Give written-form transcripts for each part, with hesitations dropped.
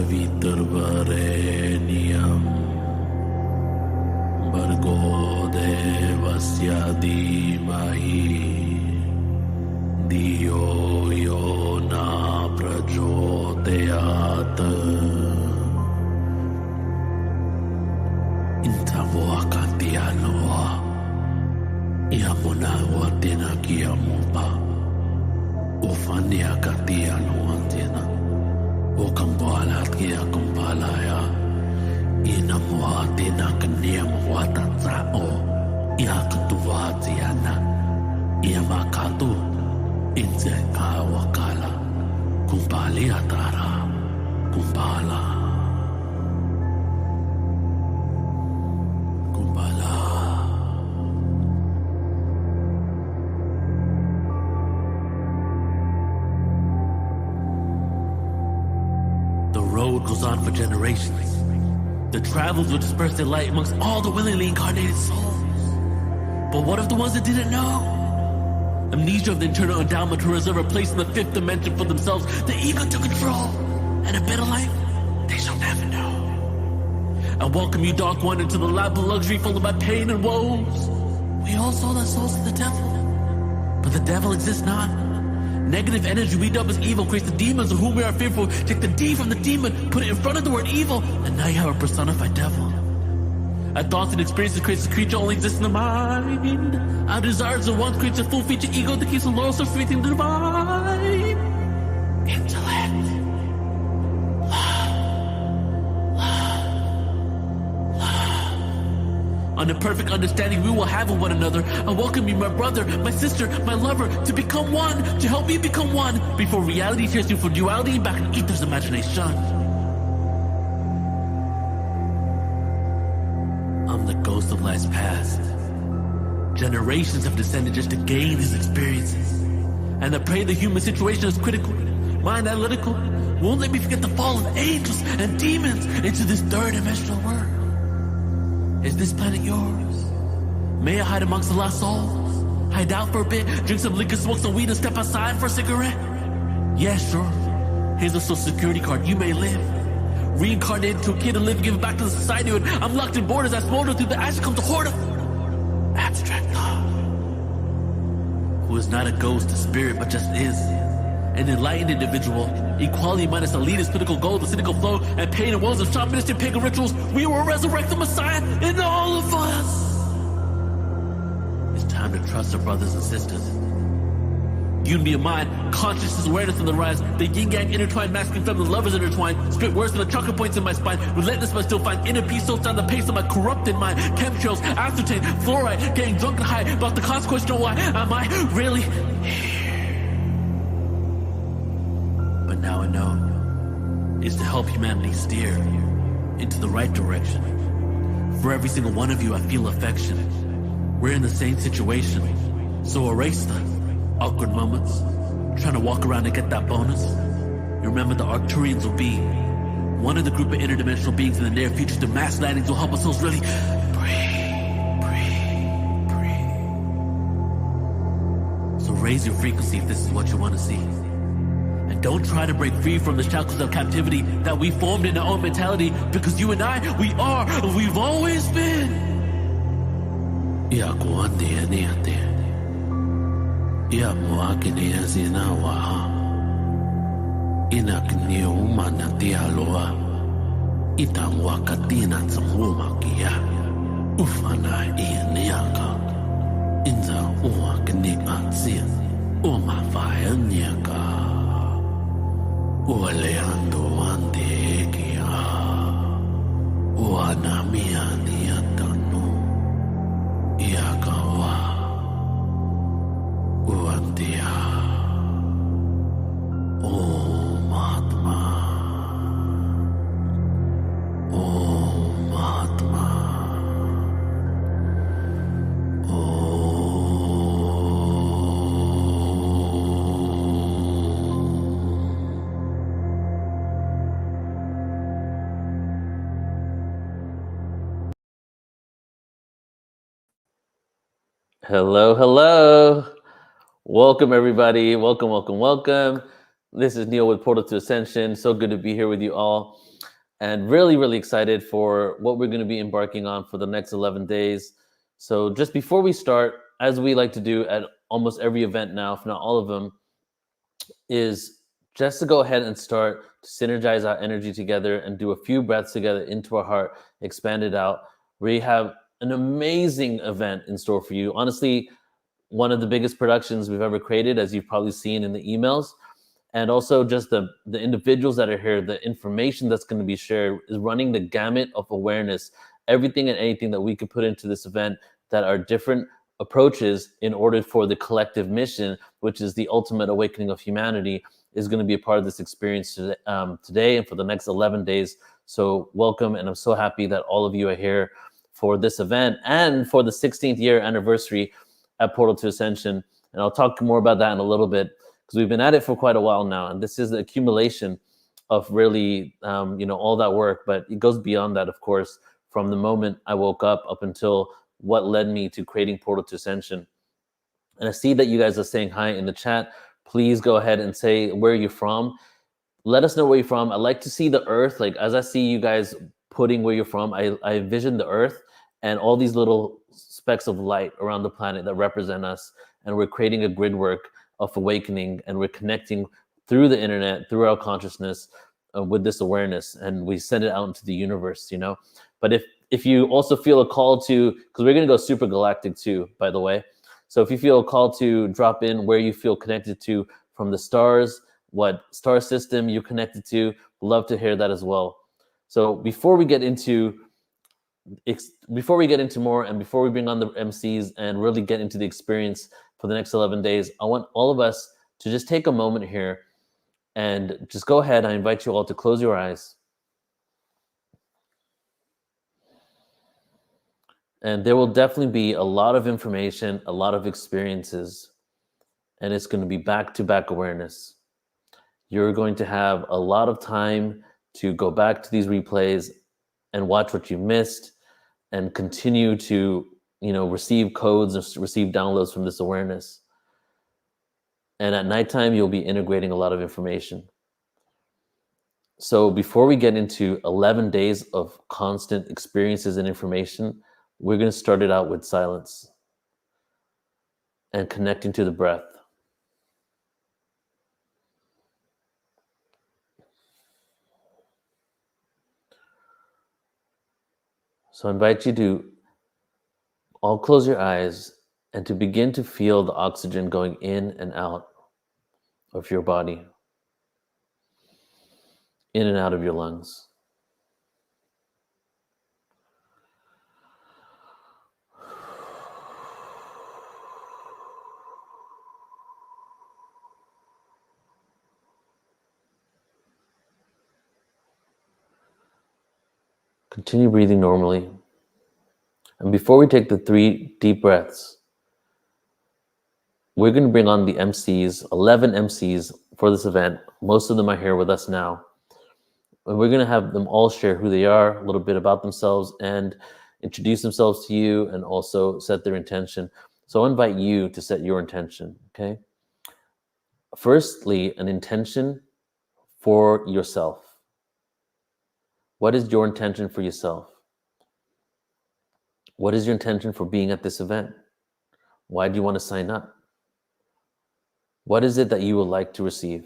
Savitarvarenyam Bhargo Devasya Dhimahi Diyo Yona Prachodayat Intavoakatianoa Yamuna Watena Kiamupa Ufania Katianoantena Ukambalat Kiakumpalaya Inamuatina Kaniam Watatsao Yakatuatiana Yamakatu Inzeka Wakala Kumpali Atara Kumpala Goes on for generations. The travels will disperse their light amongst all the willingly incarnated souls. But what of the ones that didn't know? Amnesia of the internal endowment to reserve a place in the fifth dimension for themselves, the ego to control, and a better life they shall never know. I welcome you, Dark One, into the lap of luxury full of my pain and woes. We all sold our souls to the devil, but the devil exists not. Negative energy we dub as evil creates the demons of whom we are fearful. Take the D from the demon, put it in front of the word evil, and now you have a personified devil. Our thoughts and experiences creates a creature only exists in the mind. Our desires are one creature, full feature ego that keeps the low so free thing to divine. Intellect. On the perfect understanding we will have of one another, I welcome you, my brother, my sister, my lover, to become one, to help me become one, before reality tears you for duality back in ether's imagination. I'm the ghost of lives past. Generations have descended just to gain these experiences. And I pray the human situation is critical, mind analytical, won't let me forget the fall of angels and demons into this third dimensional world. Is this planet yours? May I hide amongst the lost souls? Hide out for a bit, drink some liquor, smoke some weed, and step outside for a cigarette? Yeah, sure. Here's a social security card, you may live. Reincarnated to a kid and live, give back to the society. And I'm locked in borders, I smolder through the ash comes a horde of abstract thought. Who is not a ghost, a spirit, but just is. An enlightened individual, equality minus elitist political goal, the cynical flow, and pain and woes of shamanistic pagan rituals. We will resurrect the Messiah in all of us. It's time to trust our brothers and sisters. Unity of mind, consciousness, awareness on the rise. The yin-yang intertwined, masculine, feminine lovers intertwined. Spit worse than the chocolate points in my spine. Relentless but still find inner peace, so down the pace of my corrupted mind. Chemtrails, aspartame, fluoride, getting drunk and high. About the consequence, know why am I really here? But now I know is to help humanity steer into the right direction. For every single one of you, I feel affection. We're in the same situation, so erase the awkward moments, trying to walk around and get that bonus. You remember the Arcturians will be one of the group of interdimensional beings in the near future. The mass landings will help us souls really breathe. So raise your frequency if this is what you want to see. And don't try to break free from the shackles of captivity that we formed in our own mentality, because you and I, we are, and we've always been. Ya muakini azina wa inakni umana tialoa itangwa katina tsamuma kia ufana ianiaka inza uakni atsia uma faeniaka ualeando ande kia uanamia niatanu iakawa Uantia Om Atma Om Atma Hello. Welcome, everybody. Welcome. This is Neil with Portal to Ascension. So good to be here with you all. and really, really excited for what we're going to be embarking on for the next 11 days. So, just before we start, as we like to do at almost every event now, if not all of them, is just to go ahead and start to synergize our energy together and do a few breaths together into our heart, expand it out. We have an amazing event in store for you. Honestly, one of the biggest productions we've ever created, as you've probably seen in the emails. And also just the individuals that are here, the information that's going to be shared is running the gamut of awareness, everything and anything that we could put into this event that are different approaches in order for the collective mission, which is the ultimate awakening of humanity, is going to be a part of this experience today and for the next 11 days. So welcome, and I'm so happy that all of you are here for this event and for the 16th year anniversary at Portal to Ascension. And I'll talk more about that in a little bit, because we've been at it for quite a while now, and this is the accumulation of really, all that work. But it goes beyond that, of course, from the moment I woke up until what led me to creating Portal to Ascension. And I see that you guys are saying hi in the chat. Please go ahead and say where you're from. Let us know where you're from. I like to see the Earth. Like, as I see you guys putting where you're from, I envision the Earth and all these little specks of light around the planet that represent us. And we're creating a grid work of awakening, and we're connecting through the internet, through our consciousness, with this awareness, and we send it out into the universe, But if you also feel a call to, because we're going to go super galactic too, by the way. So if you feel a call to drop in where you feel connected to from the stars, what star system you're connected to, love to hear that as well. So before we get into more, and before we bring on the MCs and really get into the experience for the next 11 days, I want all of us to just take a moment here and just go ahead. I invite you all to close your eyes. And there will definitely be a lot of information, a lot of experiences, and it's going to be back-to-back awareness. You're going to have a lot of time to go back to these replays and watch what you missed, and continue to, receive codes and receive downloads from this awareness. And at nighttime, you'll be integrating a lot of information. So before we get into 11 days of constant experiences and information, we're going to start it out with silence and connecting to the breath. So I invite you to all close your eyes and to begin to feel the oxygen going in and out of your body, in and out of your lungs. Continue breathing normally. And before we take the 3 deep breaths, we're going to bring on the MCs, 11 MCs for this event. Most of them are here with us now. And we're going to have them all share who they are, a little bit about themselves, and introduce themselves to you, and also set their intention. So I invite you to set your intention, okay? Firstly, an intention for yourself. What is your intention for yourself? What is your intention for being at this event? Why do you want to sign up? What is it that you would like to receive?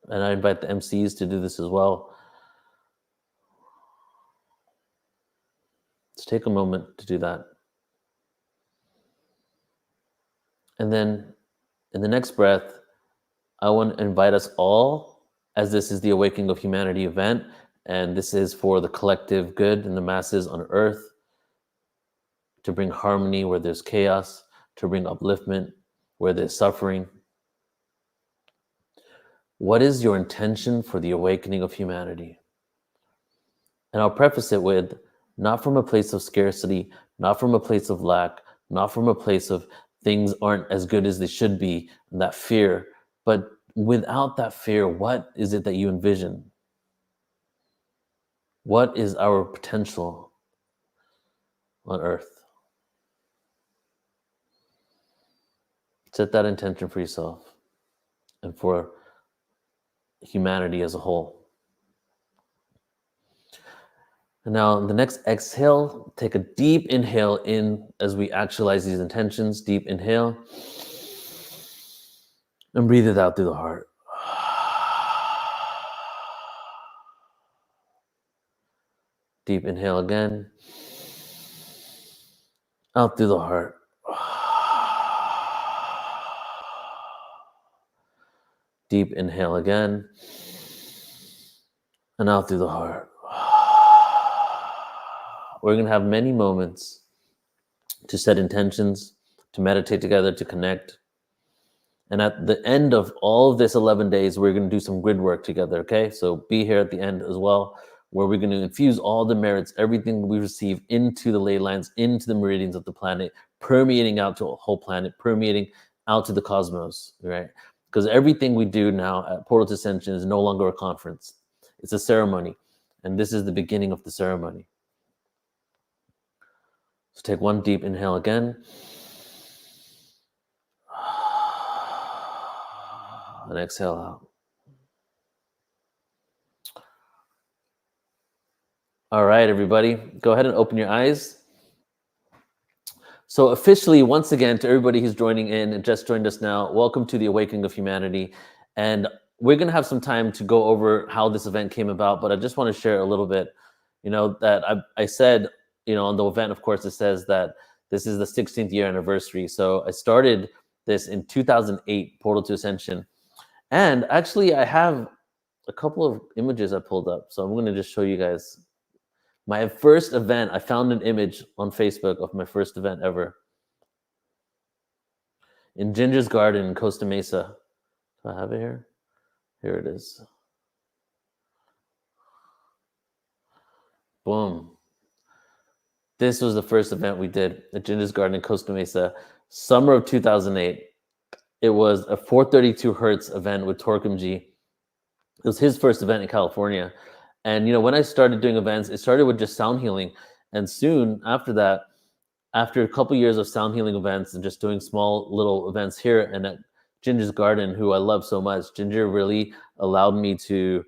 And I invite the MCs to do this as well. Let's take a moment to do that. And then in the next breath, I want to invite us all, as this is the Awakening of Humanity event, and this is for the collective good and the masses on earth, to bring harmony where there's chaos, to bring upliftment where there's suffering. What is your intention for the awakening of humanity? And I'll preface it with, not from a place of scarcity, not from a place of lack, not from a place of things aren't as good as they should be, and that fear, but without that fear, what is it that you envision? What is our potential on earth? Set that intention for yourself and for humanity as a whole. And now the next exhale, take a deep inhale in as we actualize these intentions. Deep inhale. And breathe it out through the heart. Deep inhale again. Out through the heart. Deep inhale again. And out through the heart. We're going to have many moments to set intentions, to meditate together, to connect. And at the end of all of this 11 days, we're going to do some grid work together, okay? So be here at the end as well, where we're going to infuse all the merits, everything we receive into the ley lines, into the meridians of the planet, permeating out to a whole planet, permeating out to the cosmos, right? Because everything we do now at Portal to Ascension is no longer a conference. It's a ceremony. And this is the beginning of the ceremony. So take one deep inhale again. And exhale out. All right, everybody, go ahead and open your eyes. So officially, once again, to everybody who's joining in and just joined us now, welcome to the Awakening of Humanity. And we're going to have some time to go over how this event came about, but I just want to share a little bit, that I said, on the event, of course, it says that this is the 16th year anniversary. So I started this in 2008, Portal to Ascension. And actually, I have a couple of images I pulled up. So I'm going to just show you guys. My first event, I found an image on Facebook of my first event ever. In Ginger's Garden in Costa Mesa. Do I have it here? Here it is. Boom. This was the first event we did at Ginger's Garden in Costa Mesa, summer of 2008. It was a 432 Hertz event with Torquemji. It was his first event in California. And, when I started doing events, it started with just sound healing. And soon after that, after a couple years of sound healing events and just doing small little events here and at Ginger's Garden, who I love so much, Ginger really allowed me to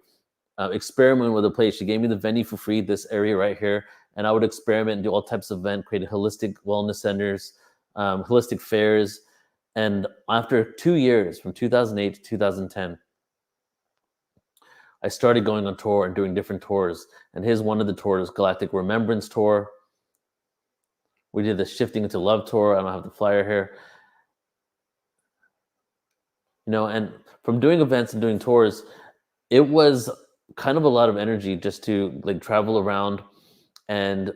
experiment with the place. She gave me the venue for free, this area right here. And I would experiment and do all types of events, create holistic wellness centers, holistic fairs. And after 2 years, from 2008 to 2010, I started going on tour and doing different tours. And here's one of the tours, Galactic Remembrance Tour. We did the Shifting into Love Tour. I don't have the flyer here. And from doing events and doing tours, it was kind of a lot of energy just to travel around. And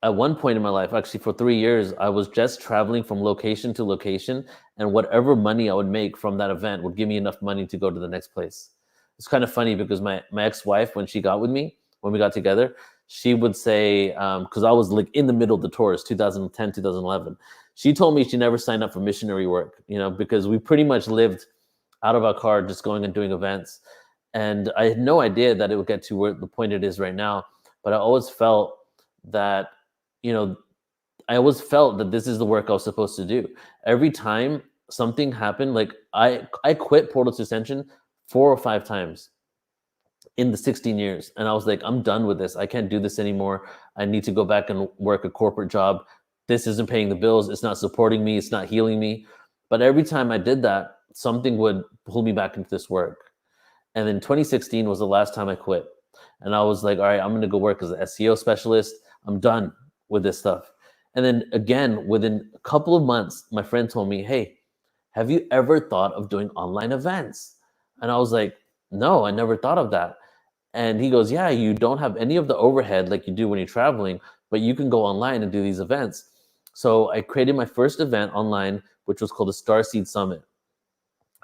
at one point in my life, actually for 3 years, I was just traveling from location to location. And whatever money I would make from that event would give me enough money to go to the next place. It's kind of funny because my ex-wife, when she got with me, when we got together, she would say, because I was in the middle of the tours, 2010, 2011, she told me she never signed up for missionary work, because we pretty much lived out of our car, just going and doing events. And I had no idea that it would get to where the point it is right now. But I always felt that, this is the work I was supposed to do. Every time something happened, I quit Portal to Ascension 4 or 5 times in the 16 years. And I was like, I'm done with this. I can't do this anymore. I need to go back and work a corporate job. This isn't paying the bills. It's not supporting me. It's not healing me. But every time I did that, something would pull me back into this work. And then 2016 was the last time I quit. And I was like, all right, I'm going to go work as an SEO specialist. I'm done with this stuff. And then again, within a couple of months, my friend told me, hey, have you ever thought of doing online events? And I was like, no, I never thought of that. And he goes, yeah, you don't have any of the overhead like you do when you're traveling, but you can go online and do these events. So I created my first event online, which was called the Starseed Summit.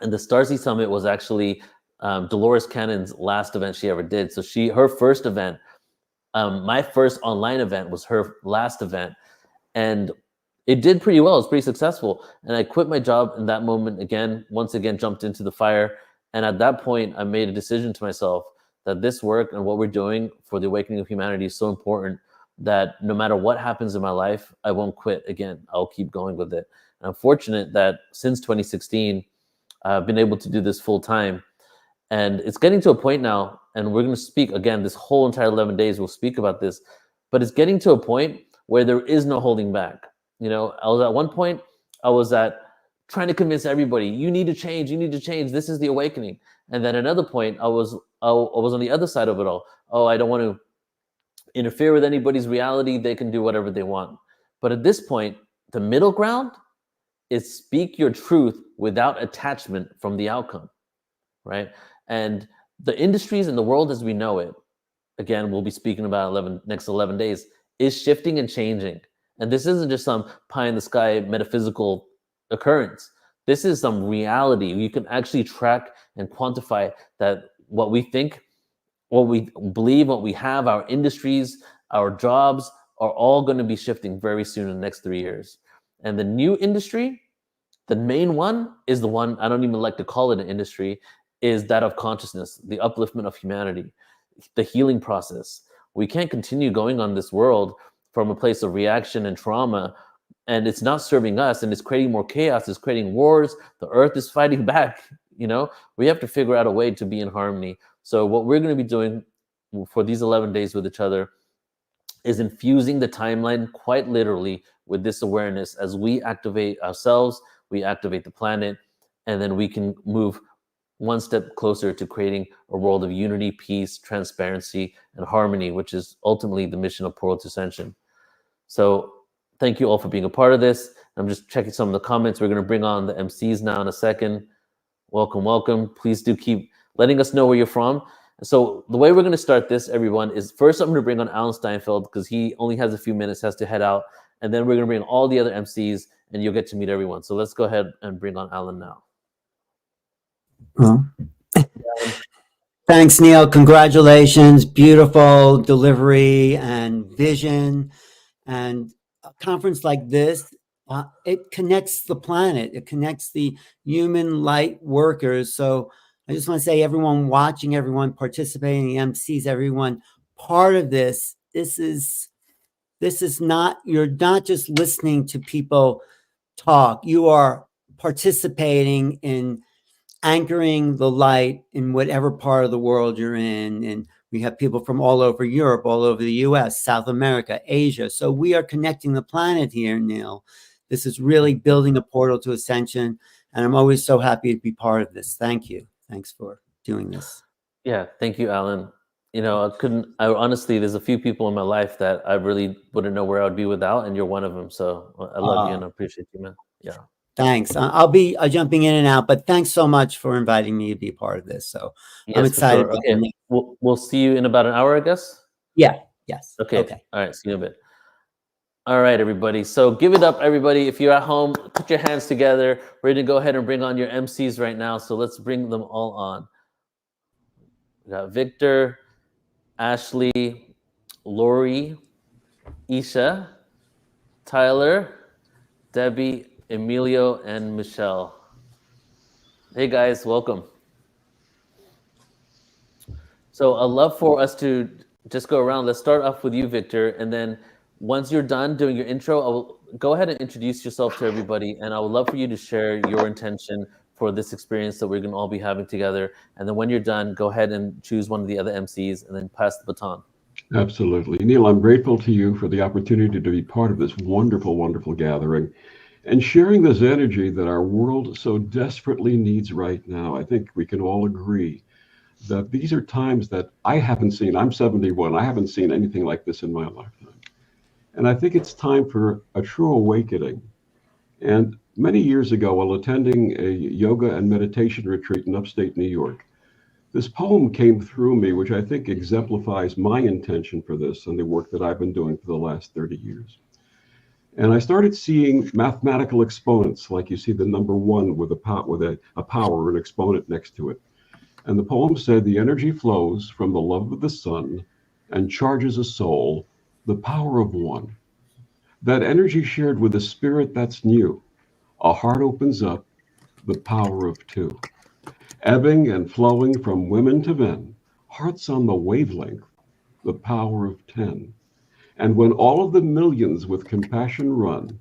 And the Starseed Summit was actually Dolores Cannon's last event she ever did. So her first event, my first online event was her last event. And it did pretty well. It was pretty successful. And I quit my job in that moment once again, jumped into the fire. And at that point, I made a decision to myself that this work and what we're doing for the Awakening of Humanity is so important that no matter what happens in my life, I won't quit again. I'll keep going with it. And I'm fortunate that since 2016, I've been able to do this full time. And it's getting to a point now, and we're going to speak again, this whole entire 11 days, we'll speak about this. but it's getting to a point where there is no holding back. You know, I was at one point, I was at trying to convince everybody, you need to change, this is the awakening. And then another point, I was on the other side of it all. Oh, I don't want to interfere with anybody's reality, they can do whatever they want. But at this point, the middle ground is speak your truth without attachment from the outcome, right? And the industries and the world as we know it, again, we'll be speaking about next 11 days, is shifting and changing. And this isn't just some pie in the sky metaphysical occurrence. This is some reality. You can actually track and quantify that what we think, what we believe, what we have, our industries, our jobs are all going to be shifting very soon in the next 3 years. And the new industry, the main one is the one, I don't even like to call it an industry, is that of consciousness, the upliftment of humanity, the healing process. We can't continue going on this world from a place of reaction and trauma, and it's not serving us, and it's creating more chaos, it's creating wars, the earth is fighting back. You know, we have to figure out a way to be in harmony. So what we're going to be doing for these 11 days with each other is infusing the timeline quite literally with this awareness. As we activate ourselves, we activate the planet, and then we can move one step closer to creating a world of unity, peace, transparency, and harmony, which is ultimately the mission of Portal to Ascension. So thank you all for being a part of this. I'm just checking some of the comments. We're going to bring on the MCs now in a second. Welcome, welcome. Please do keep letting us know where you're from. So the way we're going to start this, everyone, is first I'm going to bring on Alan Steinfeld because he only has a few minutes, has to head out. And then we're going to bring all the other MCs and you'll get to meet everyone. So let's go ahead and bring on Alan now. Well, thanks, Neil. Congratulations. Beautiful delivery and vision. And a conference like this, it connects the planet. It connects the human light workers. So I just want to say, everyone watching, everyone participating, the MCs, everyone part of this. This is not, you're not just listening to people talk. You are participating in anchoring the light in whatever part of the world you're in. And we have people from all over Europe, all over the US, South America, Asia. So we are connecting the planet here, Neil. This is really building a portal to ascension. And I'm always so happy to be part of this. Thank you. Thanks for doing this. Yeah, thank you, Alan. You know, I honestly, there's a few people in my life that I really wouldn't know where I would be without, and you're one of them. So I love you and I appreciate you, man. Yeah. Thanks. I'll be jumping in and out, but thanks so much for inviting me to be a part of this. So yes, I'm excited. Sure. Okay, we'll see you in about an hour, I guess. Yeah. Yes. Okay. All right. See you in a bit. All right, everybody. So give it up, everybody. If you're at home, put your hands together. We're going to go ahead and bring on your MCs right now. So let's bring them all on. We got Victor, Ashley, Lori, Isha, Tyler, Debbie, Emilio, and Michelle. Hey guys, welcome. So I'd love for us to just go around. Let's start off with you, Victor, and then once you're done doing your intro, I will go ahead and introduce yourself to everybody, and I would love for you to share your intention for this experience that we're going to all be having together. And then when you're done, go ahead and choose one of the other MCs and then pass the baton. Absolutely. Neil, I'm grateful to you for the opportunity to be part of this wonderful, wonderful gathering and sharing this energy that our world so desperately needs right now. I think we can all agree that these are times that I haven't seen. I'm 71. I haven't seen anything like this in my lifetime. And I think it's time for a true awakening. And many years ago, while attending a yoga and meditation retreat in upstate New York, this poem came through me, which I think exemplifies my intention for this and the work that I've been doing for the last 30 years. And I started seeing mathematical exponents, like you see the number 1 with a power, an exponent next to it. And the poem said, the energy flows from the love of the sun and charges a soul, the power of 1. That energy shared with a spirit that's new. A heart opens up, the power of 2. Ebbing and flowing from women to men, hearts on the wavelength, the power of 10. And when all of the millions with compassion run,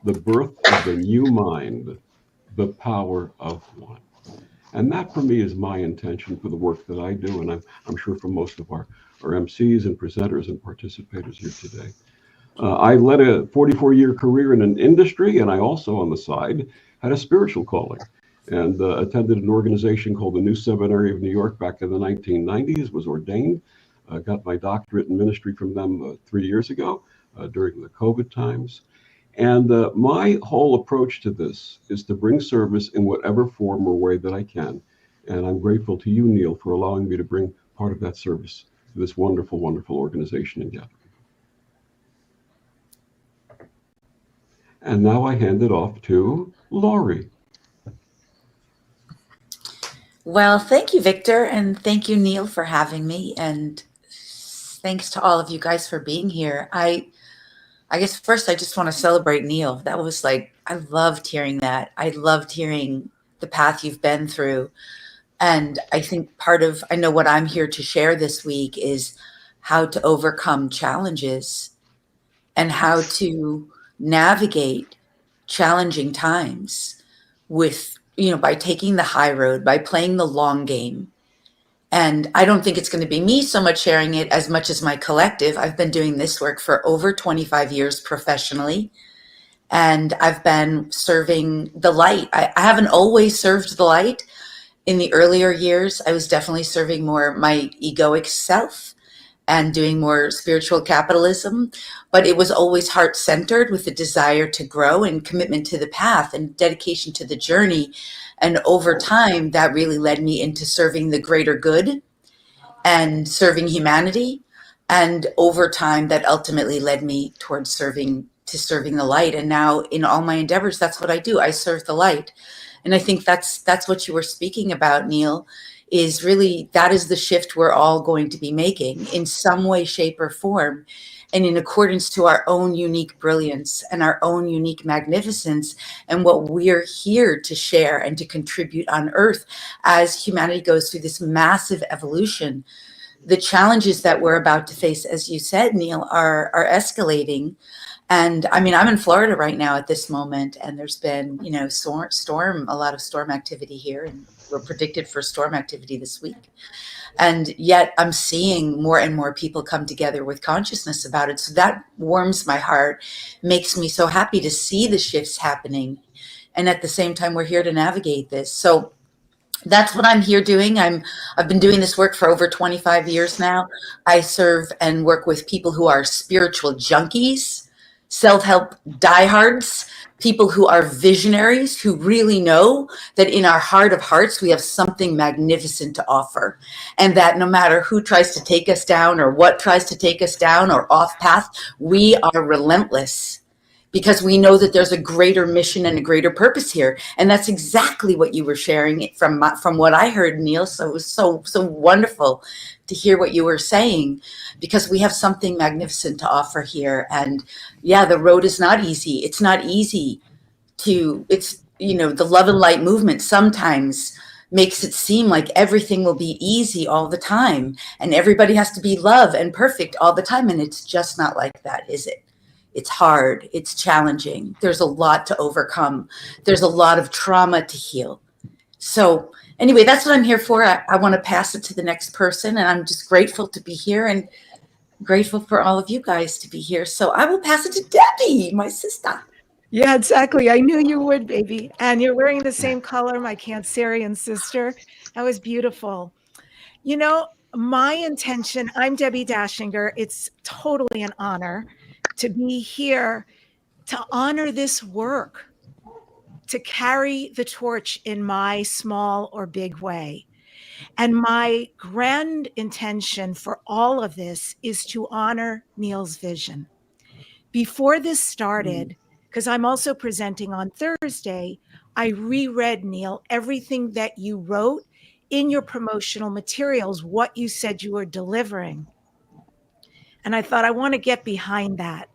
the birth of the new mind, the power of 1. And that for me is my intention for the work that I do. And I'm sure for most of our MCs and presenters and participators here today. I led a 44-year career in an industry, and I also, on the side, had a spiritual calling and attended an organization called the New Seminary of New York back in the 1990s, was ordained, got my doctorate in ministry from them 3 years ago during the COVID times. And my whole approach to this is to bring service in whatever form or way that I can. And I'm grateful to you, Neil, for allowing me to bring part of that service to this wonderful, wonderful organization and gathering. And now I hand it off to Laurie. Well, thank you, Victor, and thank you, Neil, for having me. And thanks to all of you guys for being here. I guess first I just want to celebrate Neil. That was like, I loved hearing that. I loved hearing the path you've been through. And I think I know what I'm here to share this week is how to overcome challenges and how to navigate challenging times with, by taking the high road, by playing the long game. And I don't think it's going to be me so much sharing it as much as my collective. I've been doing this work for over 25 years professionally, and I've been serving the light. I haven't always served the light. In the earlier years, I was definitely serving more my egoic self and doing more spiritual capitalism, but it was always heart-centered with a desire to grow and commitment to the path and dedication to the journey. And over time, that really led me into serving the greater good and serving humanity. And over time, that ultimately led me towards serving the light. And now in all my endeavors, that's what I do. I serve the light. And I think that's what you were speaking about, Neil, is really, that is the shift we're all going to be making in some way, shape, or form, and in accordance to our own unique brilliance and our own unique magnificence and what we're here to share and to contribute on Earth as humanity goes through this massive evolution. The challenges that we're about to face, as you said, Neil, are escalating. And I mean, I'm in Florida right now at this moment, and there's been, a lot of storm activity here, and we're predicted for storm activity this week. And yet I'm seeing more and more people come together with consciousness about it. So that warms my heart, makes me so happy to see the shifts happening. And at the same time, we're here to navigate this. So that's what I'm here doing. I've been doing this work for over 25 years now. I serve and work with people who are spiritual junkies, self-help diehards, people who are visionaries, who really know that in our heart of hearts, we have something magnificent to offer. And that no matter who tries to take us down or what tries to take us down or off path, we are relentless because we know that there's a greater mission and a greater purpose here. And that's exactly what you were sharing from what I heard, Neil. So it was so wonderful to hear what you were saying, because we have something magnificent to offer here. And yeah, the road is not easy. It's not easy the love and light movement sometimes makes it seem like everything will be easy all the time and everybody has to be love and perfect all the time. And it's just not like that, is it? It's hard. It's challenging. There's a lot to overcome. There's a lot of trauma to heal. So anyway, that's what I'm here for. I want to pass it to the next person, and I'm just grateful to be here and grateful for all of you guys to be here. So I will pass it to Debbie, my sister. Yeah, exactly. I knew you would, baby. And you're wearing the same color, my Cancerian sister. That was beautiful. My intention, I'm Debbie Dashinger. It's totally an honor to be here to honor this work, to carry the torch in my small or big way. And my grand intention for all of this is to honor Neil's vision. Before this started, because I'm also presenting on Thursday, I reread, Neil, everything that you wrote in your promotional materials, what you said you were delivering. And I thought, I want to get behind that.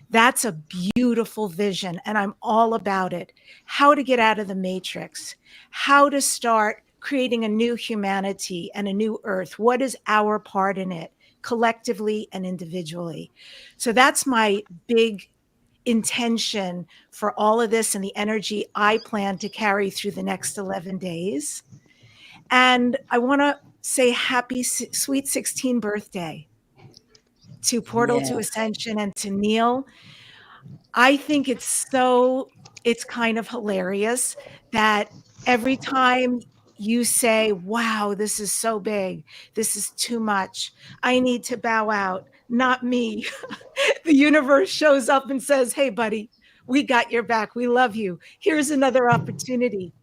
That's a beautiful vision, and I'm all about it. How to get out of the matrix, how to start creating a new humanity and a new earth. What is our part in it, collectively and individually? So that's my big intention for all of this and the energy I plan to carry through the next 11 days. And I want to say happy sweet 16 birthday to Portal to Yes. Ascension and to Neil. I think it's kind of hilarious that every time you say, wow, this is so big, this is too much, I need to bow out, not me. The universe shows up and says, hey, buddy, we got your back. We love you. Here's another opportunity.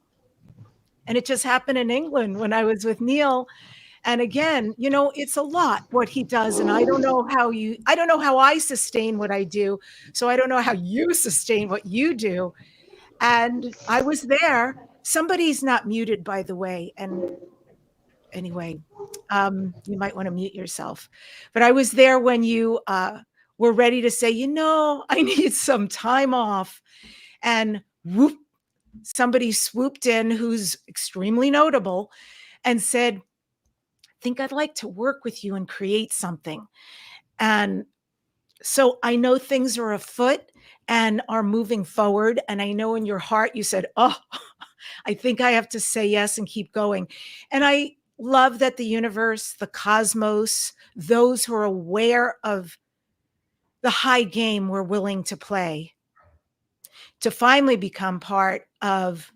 And it just happened in England when I was with Neil. And again, it's a lot what he does. And I don't know how I sustain what I do. So I don't know how you sustain what you do. And I was there. Somebody's not muted, by the way. And anyway, you might want to mute yourself. But I was there when you were ready to say, I need some time off. And whoop, somebody swooped in who's extremely notable and said, I think I'd like to work with you and create something. And so I know things are afoot and are moving forward. And I know in your heart you said, oh, I think I have to say yes and keep going. And I love that the universe, the cosmos, those who are aware of the high game we're willing to play to finally become part of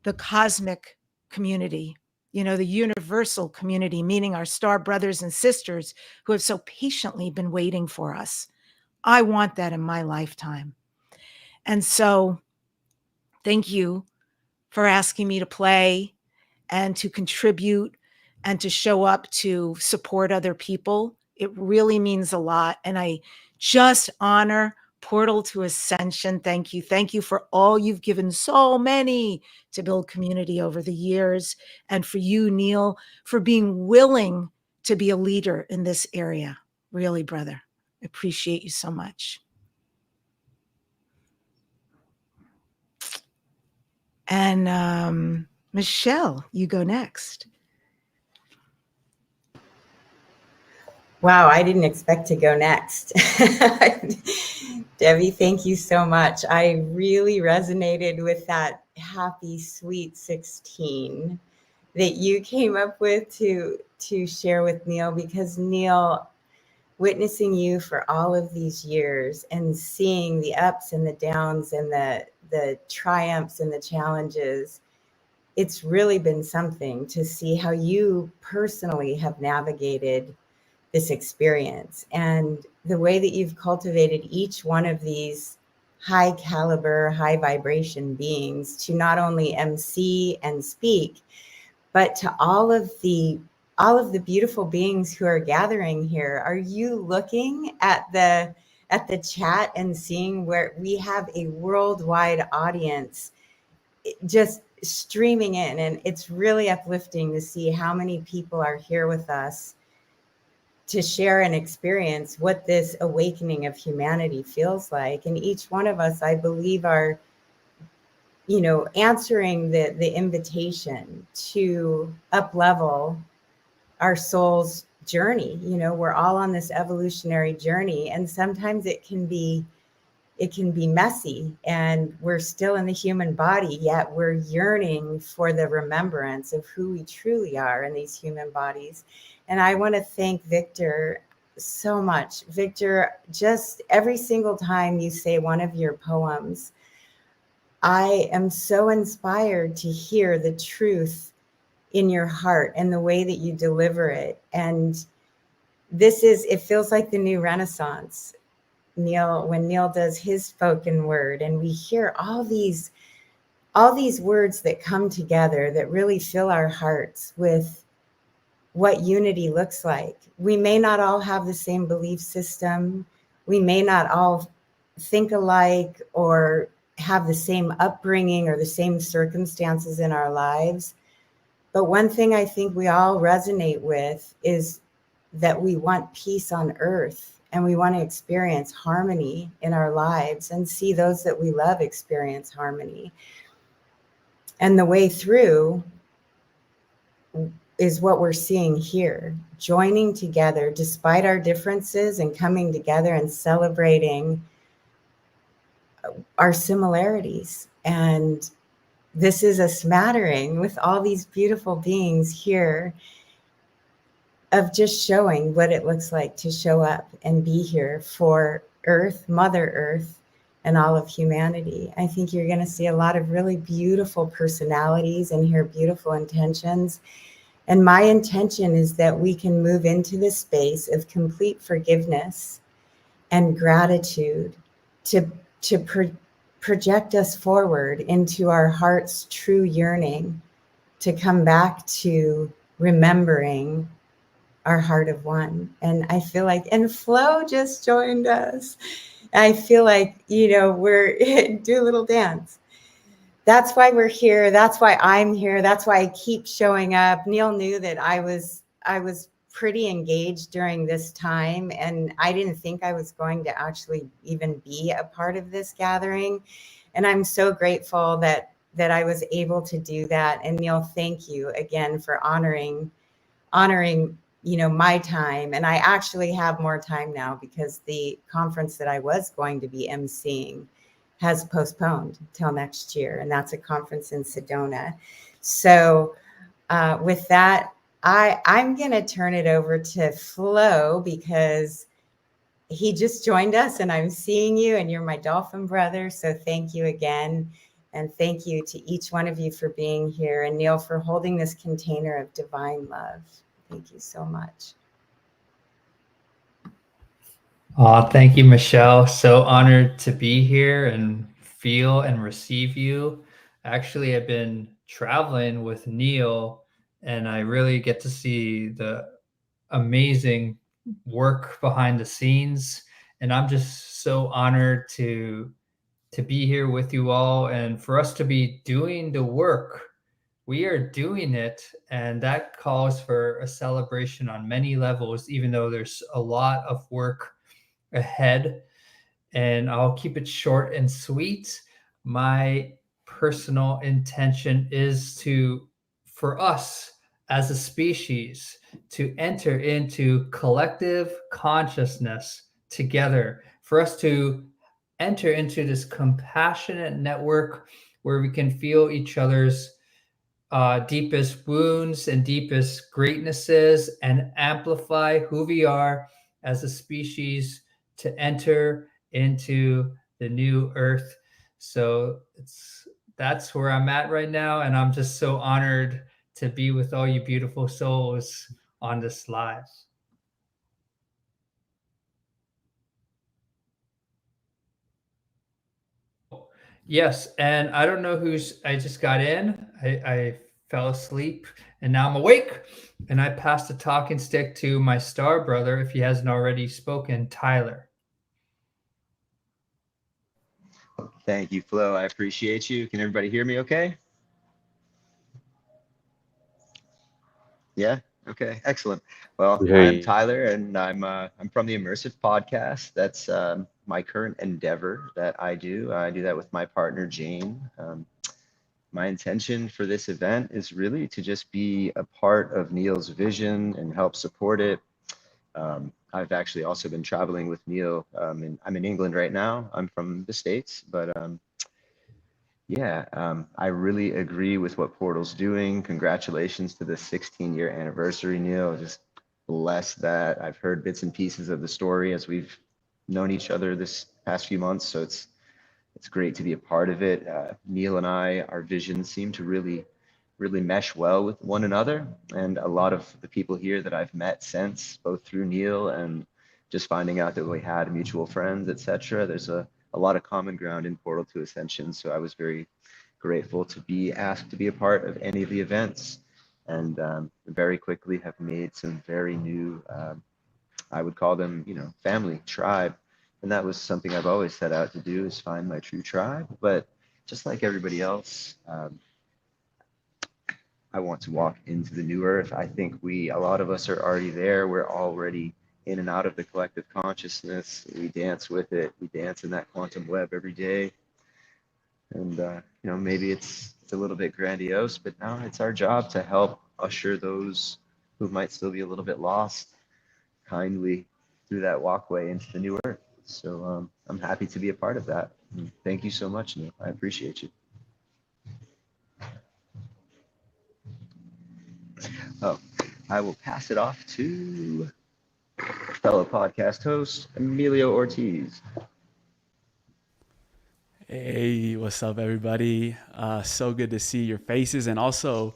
the cosmic community, the universal community, meaning our star brothers and sisters who have so patiently been waiting for us. I want that in my lifetime. And so thank you for asking me to play and to contribute and to show up to support other people. It really means a lot. And I just honor Portal to Ascension. Thank you. Thank you for all you've given so many to build community over the years. And for you, Neil, for being willing to be a leader in this area. Really, brother. I appreciate you so much. And Michelle, you go next. Wow, I didn't expect to go next. Debbie, thank you so much. I really resonated with that happy, sweet 16 that you came up with to share with Neil, because Neil, witnessing you for all of these years and seeing the ups and the downs and the triumphs and the challenges, it's really been something to see how you personally have navigated this experience and the way that you've cultivated each one of these high caliber, high vibration beings to not only MC and speak, but to all of the beautiful beings who are gathering here. Are you looking at the chat and seeing where we have a worldwide audience just streaming in? And it's really uplifting to see how many people are here with us to share and experience what this awakening of humanity feels like. And each one of us, I believe, are, answering the invitation to up-level our soul's journey. We're all on this evolutionary journey, and sometimes it can be messy, and we're still in the human body, yet we're yearning for the remembrance of who we truly are in these human bodies. And I want to thank Victor so much. Victor, just every single time you say one of your poems, I am so inspired to hear the truth in your heart and the way that you deliver it. And it feels like the new Renaissance. Neil, when Neil does his spoken word, and we hear all these words that come together that really fill our hearts with what unity looks like. We may not all have the same belief system. We may not all think alike or have the same upbringing or the same circumstances in our lives. But one thing I think we all resonate with is that we want peace on earth, and we want to experience harmony in our lives and see those that we love experience harmony. And the way through is what we're seeing here, joining together despite our differences and coming together and celebrating our similarities and this is a smattering with all these beautiful beings here of just showing what it looks like to show up and be here for Earth, Mother Earth, and all of humanity. I think you're going to see a lot of really beautiful personalities and hear beautiful intentions. And my intention is that we can move into this space of complete forgiveness and gratitude to project us forward into our heart's true yearning, to come back to remembering our heart of one. And I feel like, and Flo just joined us. I feel like, we're do a little dance. That's why we're here. That's why I'm here. That's why I keep showing up. Neil knew that I was pretty engaged during this time, and I didn't think I was going to actually even be a part of this gathering. And I'm so grateful that I was able to do that. And Neil, thank you again for honoring my time. And I actually have more time now because the conference that I was going to be emceeing has postponed till next year. And that's a conference in Sedona. So with that, I'm going to turn it over to Flo because he just joined us and I'm seeing you and you're my dolphin brother. So thank you again. And thank you to each one of you for being here, and Neil for holding this container of divine love. Thank you so much. Thank you, Michelle. So honored to be here and feel and receive you. Actually, I've been traveling with Neil, and I really get to see the amazing work behind the scenes. And I'm just so honored to be here with you all and for us to be doing the work. We are doing it, and that calls for a celebration on many levels, even though there's a lot of work ahead. And I'll keep it short and sweet. My personal intention is for us as a species to enter into collective consciousness together, for us to enter into this compassionate network where we can feel each other's deepest wounds and deepest greatnesses and amplify who we are as a species to enter into the new earth. So that's where I'm at right now, and I'm just so honored to be with all you beautiful souls on this live. Yes, and I don't know I just got in. I fell asleep and now I'm awake. And I passed the talking stick to my star brother, if he hasn't already spoken, Tyler. Thank you, Flo. I appreciate you. Can everybody hear me okay? Yeah? Okay, excellent. Well, I'm Hey, Tyler, and I'm from the Immersive Podcast. That's my current endeavor that I do. I do that with my partner, Jane. My intention for this event is really to just be a part of Neil's vision and help support it. I've actually also been traveling with Neil. And I'm in England right now. I'm from the States, but I really agree with what Portal's doing. Congratulations to the 16-year anniversary, Neil. Just bless that. I've heard bits and pieces of the story as we've known each other this past few months, so it's great to be a part of it. Neil and I, our visions seem to really mesh well with one another, and a lot of the people here that I've met since, both through Neil and just finding out that we had mutual friends, etc. There's a lot of common ground in Portal to Ascension, so I was very grateful to be asked to be a part of any of the events, and very quickly have made some very new, I would call them, family, tribe, and that was something I've always set out to do, is find my true tribe. But just like everybody else, I want to walk into the new earth. I think a lot of us are already there. We're already in and out of the collective consciousness. We dance with it. We dance in that quantum web every day. And, maybe it's a little bit grandiose, but now it's our job to help usher those who might still be a little bit lost kindly through that walkway into the new earth. So I'm happy to be a part of that. And thank you so much, Neil. I appreciate you. I will pass it off to fellow podcast host, Emilio Ortiz. Hey, what's up, everybody? So good to see your faces and also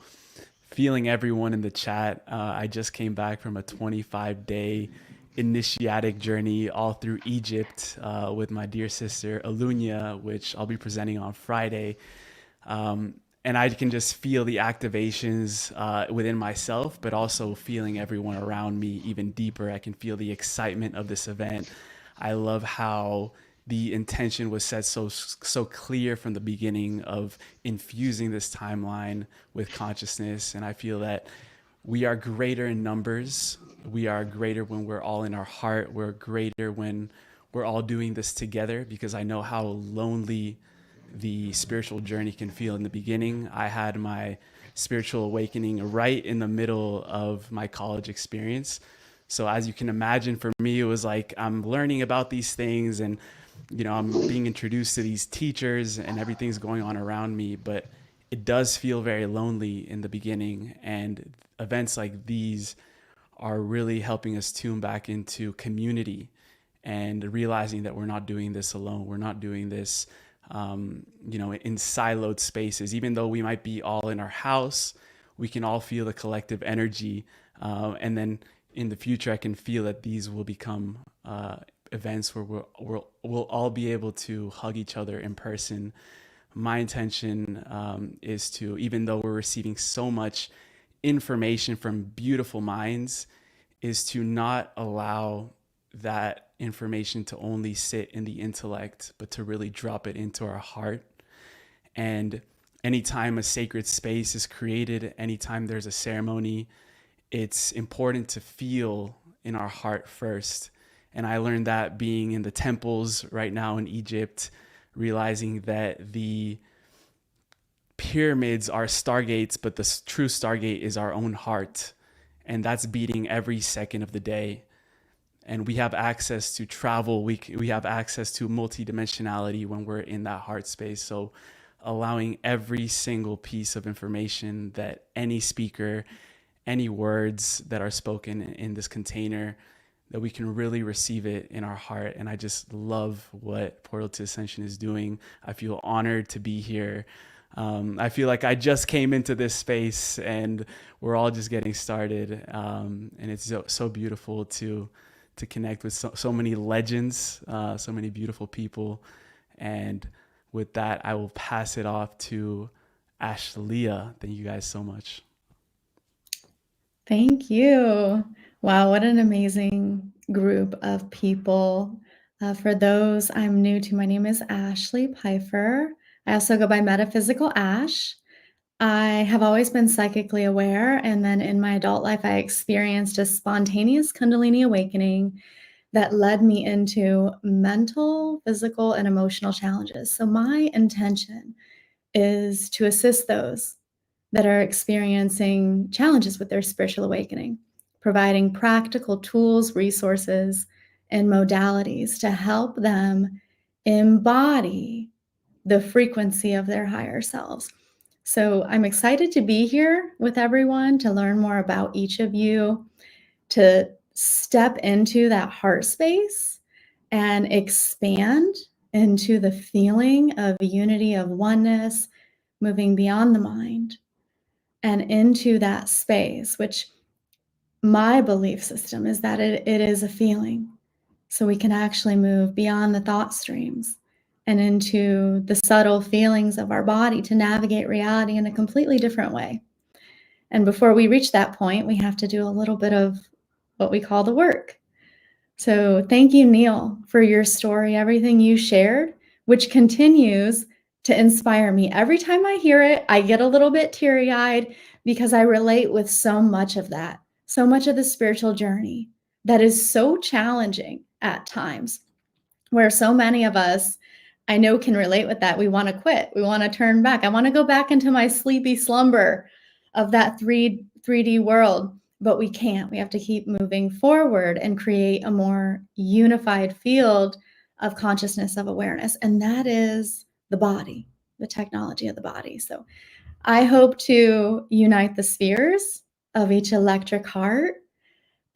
feeling everyone in the chat. I just came back from a 25-day initiatic journey all through Egypt with my dear sister Alunia, which I'll be presenting on Friday. And I can just feel the activations within myself, but also feeling everyone around me even deeper. I can feel the excitement of this event. I love how the intention was set so clear from the beginning of infusing this timeline with consciousness. And I feel that we are greater in numbers. We are greater when we're all in our heart. We're greater when we're all doing this together, because I know how lonely the spiritual journey can feel in the beginning. I had my spiritual awakening right in the middle of my college experience. So as you can imagine, for me, it was like I'm learning about these things and, you know, I'm being introduced to these teachers and everything's going on around me, but it does feel very lonely in the beginning. And events like these are really helping us tune back into community and realizing that we're not doing this alone. We're not doing this, you know, in siloed spaces. Even though we might be all in our house, we can all feel the collective energy. And then in the future, I can feel that these will become events where we'll all be able to hug each other in person. My intention is to, even though we're receiving so much information from beautiful minds, is to not allow that information to only sit in the intellect, but to really drop it into our heart. And anytime a sacred space is created, anytime there's a ceremony, it's important to feel in our heart first. And I learned that being in the temples right now in Egypt, realizing that the pyramids are stargates, but the true stargate is our own heart. And that's beating every second of the day. And we have access to travel. We have access to multidimensionality when we're in that heart space. So allowing every single piece of information that any speaker, any words that are spoken in this container, that we can really receive it in our heart. And I just love what Portal to Ascension is doing. I feel honored to be here. I feel like I just came into this space and we're all just getting started. And it's so beautiful to connect with so many legends, so many beautiful people. And with that, I will pass it off to Ashleah. Thank you guys so much. Thank you. Wow, what an amazing group of people. For those I'm new to, my name is Ashley Pfeiffer. I also go by Metaphysical Ash. I have always been psychically aware, and then in my adult life, I experienced a spontaneous Kundalini awakening that led me into mental, physical, and emotional challenges. So my intention is to assist those that are experiencing challenges with their spiritual awakening, providing practical tools, resources, and modalities to help them embody the frequency of their higher selves. So I'm excited to be here with everyone, to learn more about each of you, to step into that heart space and expand into the feeling of unity, of oneness, moving beyond the mind and into that space, which my belief system is that it is a feeling. So we can actually move beyond the thought streams and into the subtle feelings of our body to navigate reality in a completely different way. And before we reach that point, we have to do a little bit of what we call the work. So thank you, Neil, for your story, everything you shared, which continues to inspire me. Every time I hear it, I get a little bit teary-eyed because I relate with so much of that, so much of the spiritual journey that is so challenging at times, where so many of us, I know, can relate with that. We want to quit. We want to turn back. I want to go back into my sleepy slumber of that 3D world, but we can't. We have to keep moving forward and create a more unified field of consciousness, of awareness. And that is the body, the technology of the body. So I hope to unite the spheres of each electric heart.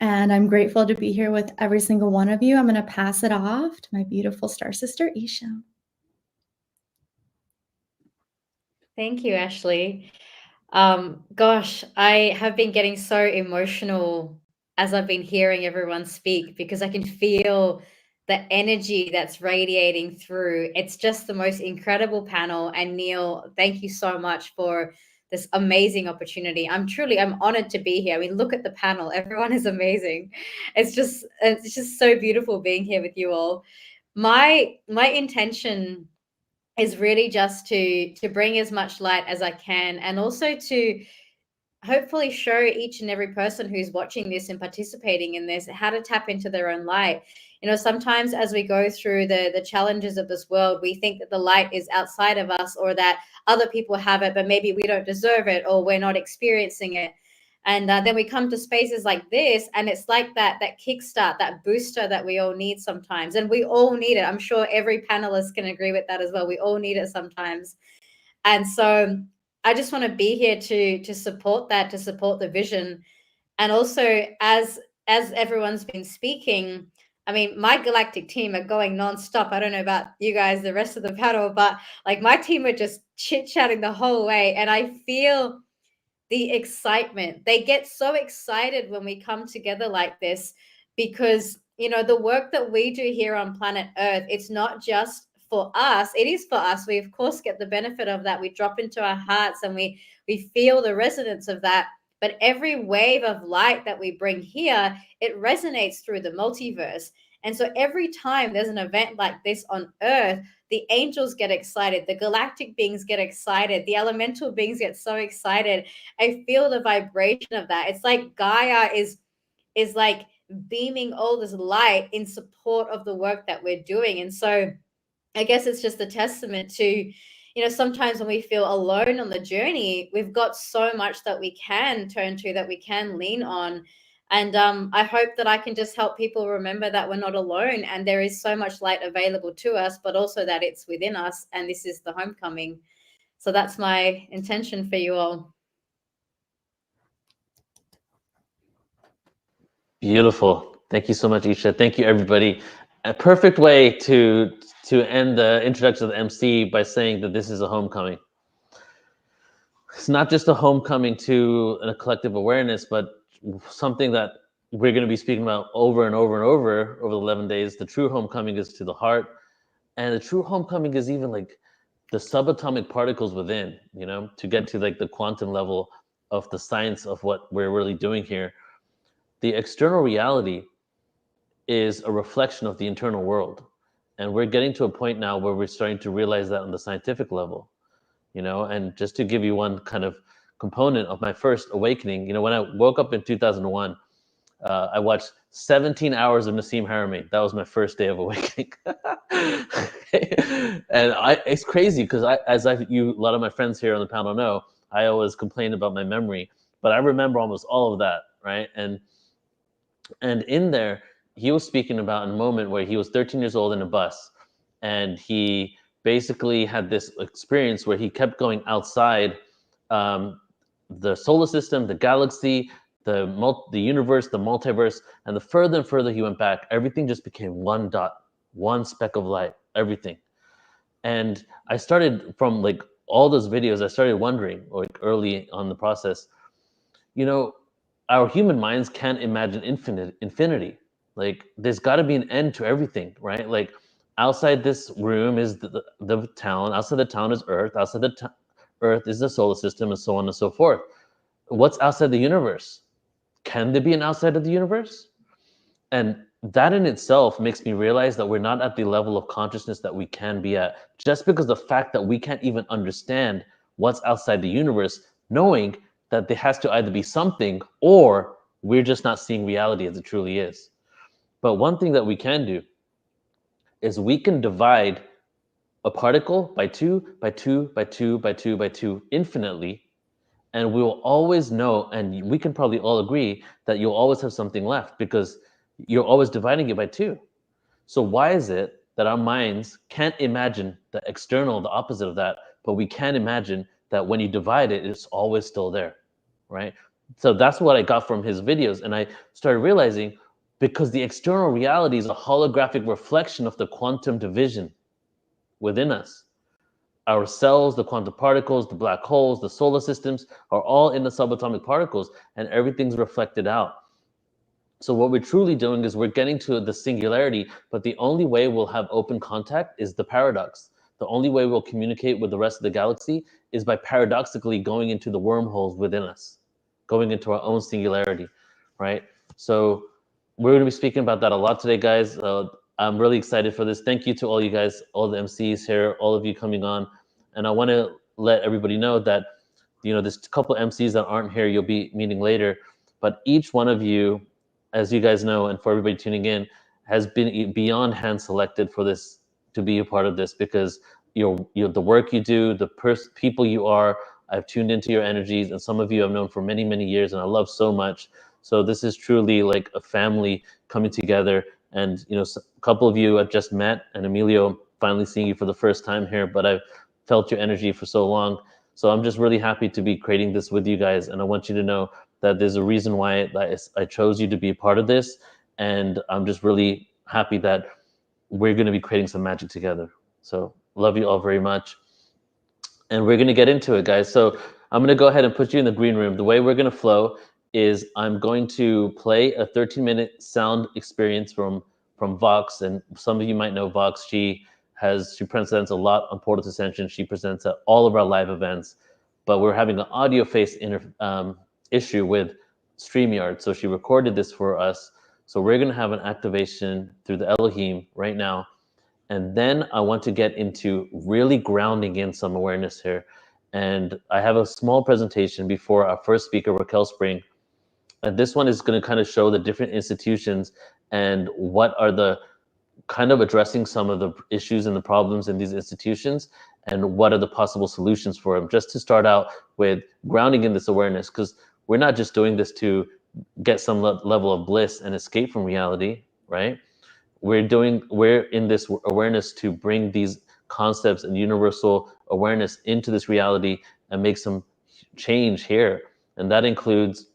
And I'm grateful to be here with every single one of you. I'm going to pass it off to my beautiful star sister, Isha. Thank you, Ashley. Gosh, I have been getting so emotional as I've been hearing everyone speak, because I can feel the energy that's radiating through. It's just the most incredible panel. And Neil, thank you so much for this amazing opportunity. I'm honored to be here. I mean, look at the panel. Everyone is amazing. It's just so beautiful being here with you all. My intention is really just to bring as much light as I can, and also to hopefully show each and every person who's watching this and participating in this how to tap into their own light. You know, sometimes as we go through the challenges of this world, we think that the light is outside of us, or that other people have it, but maybe we don't deserve it, or we're not experiencing it. And then we come to spaces like this, and it's like that kickstart, that booster that we all need sometimes. And we all need it. I'm sure every panelist can agree with that as well. We all need it sometimes. And so I just want to be here to support that, to support the vision. And also, as everyone's been speaking, I mean, my galactic team are going nonstop. I don't know about you guys, the rest of the panel, but like my team are just chit-chatting the whole way. And I feel the excitement. They get so excited when we come together like this, because, you know, the work that we do here on planet Earth, it's not just for us. It is for us. We, of course, get the benefit of that. We drop into our hearts and we feel the resonance of that. But every wave of light that we bring here, it resonates through the multiverse. And so every time there's an event like this on Earth, the angels get excited, the galactic beings get excited, the elemental beings get so excited. I feel the vibration of that. It's like Gaia is like beaming all this light in support of the work that we're doing. And so I guess it's just a testament to, you know, sometimes when we feel alone on the journey, we've got so much that we can turn to, that we can lean on. And I hope that I can just help people remember that we're not alone, and there is so much light available to us, but also that it's within us, and this is the homecoming. So that's my intention for you all. Beautiful. Thank you so much, Isha. Thank you, everybody. A perfect way to end the introduction of the MC by saying that this is a homecoming. It's not just a homecoming to a collective awareness, but something that we're going to be speaking about over and over and over the 11 days. The true homecoming is to the heart. And the true homecoming is even like the subatomic particles within, you know, to get to like the quantum level of the science of what we're really doing here. The external reality is a reflection of the internal world. And we're getting to a point now where we're starting to realize that on the scientific level, you know. And just to give you one kind of component of my first awakening, you know, when I woke up in 2001, I watched 17 hours of Nassim Haramein. That was my first day of awakening. And it's crazy because a lot of my friends here on the panel know, I always complain about my memory, but I remember almost all of that, right? And in there, he was speaking about a moment where he was 13 years old in a bus, and he basically had this experience where he kept going outside the solar system, the galaxy, the universe, the multiverse, and the further and further he went back, everything just became one dot, one speck of light, everything. And I started, from like all those videos, I started wondering, like early on the process, you know, our human minds can't imagine infinity. Like there's got to be an end to everything, right? Like outside this room is the town, outside the town is Earth, outside the Earth is the solar system, and so on and so forth. What's outside the universe? Can there be an outside of the universe? And that in itself makes me realize that we're not at the level of consciousness that we can be at, just because the fact that we can't even understand what's outside the universe, knowing that there has to either be something or we're just not seeing reality as it truly is. But one thing that we can do is we can divide a particle by 2, by 2, by 2, by 2, by 2 infinitely, and we will always know, and we can probably all agree, that you'll always have something left because you're always dividing it by 2. So why is it that our minds can't imagine the external, the opposite of that, but we can imagine that when you divide it, it's always still there, right? So that's what I got from his videos. And I started realizing, because the external reality is a holographic reflection of the quantum division within us. Our cells, the quantum particles, the black holes, the solar systems are all in the subatomic particles, and everything's reflected out. So what we're truly doing is we're getting to the singularity, but the only way we'll have open contact is the paradox. The only way we'll communicate with the rest of the galaxy is by paradoxically going into the wormholes within us, going into our own singularity, right? So we're going to be speaking about that a lot today, guys. I'm really excited for this. Thank you to all you guys, all the MCs here, all of you coming on. And I want to let everybody know that, you know, there's a couple MCs that aren't here you'll be meeting later, but each one of you, as you guys know, and for everybody tuning in, has been beyond hand selected for this, to be a part of this, because the work you do, the people you are, I've tuned into your energies, and some of you I've known for many, many years, and I love so much. So this is truly like a family coming together. And you know, a couple of you I've just met, and Emilio, finally seeing you for the first time here, but I've felt your energy for so long. So I'm just really happy to be creating this with you guys, and I want you to know that there's a reason why I chose you to be a part of this, and I'm just really happy that we're going to be creating some magic together. So love you all very much, and we're going to get into it, guys. So I'm going to go ahead and put you in the green room. The way we're going to flow is I'm going to play a 13-minute sound experience from Vox, and some of you might know Vox. She presents a lot on Portal to Ascension. She presents at all of our live events, but we're having an audio face issue with StreamYard. So she recorded this for us. So we're going to have an activation through the Elohim right now. And then I want to get into really grounding in some awareness here. And I have a small presentation before our first speaker, Raquel Spring. And this one is going to kind of show the different institutions and what are the kind of addressing some of the issues and the problems in these institutions, and what are the possible solutions for them, just to start out with grounding in this awareness, because we're not just doing this to get some level of bliss and escape from reality, right? We're in this awareness to bring these concepts and universal awareness into this reality and make some change here. And that includes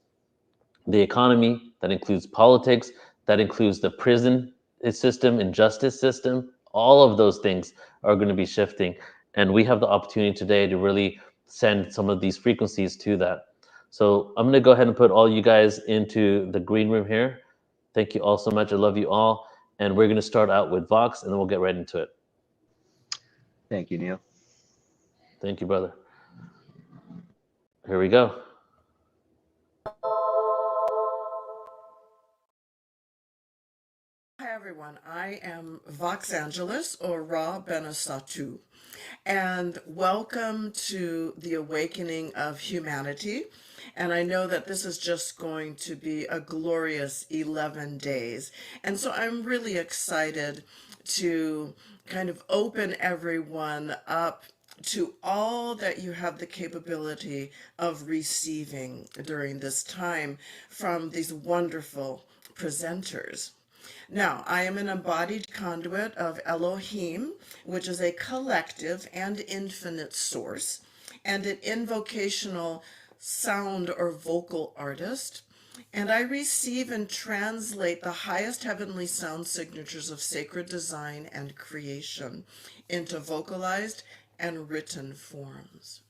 the economy, that includes politics, that includes the prison system and justice system. All of those things are going to be shifting. And we have the opportunity today to really send some of these frequencies to that. So I'm going to go ahead and put all you guys into the green room here. Thank you all so much. I love you all. And we're going to start out with Vox, and then we'll get right into it. Thank you, Neil. Thank you, brother. Here we go. Hi, everyone. I am Vox Angeles, or Ra Benasatu, and welcome to the Awakening of Humanity. And I know that this is just going to be a glorious 11 days. And so I'm really excited to kind of open everyone up to all that you have the capability of receiving during this time from these wonderful presenters. Now, I am an embodied conduit of Elohim, which is a collective and infinite source, and an invocational sound or vocal artist. And I receive and translate the highest heavenly sound signatures of sacred design and creation into vocalized and written forms.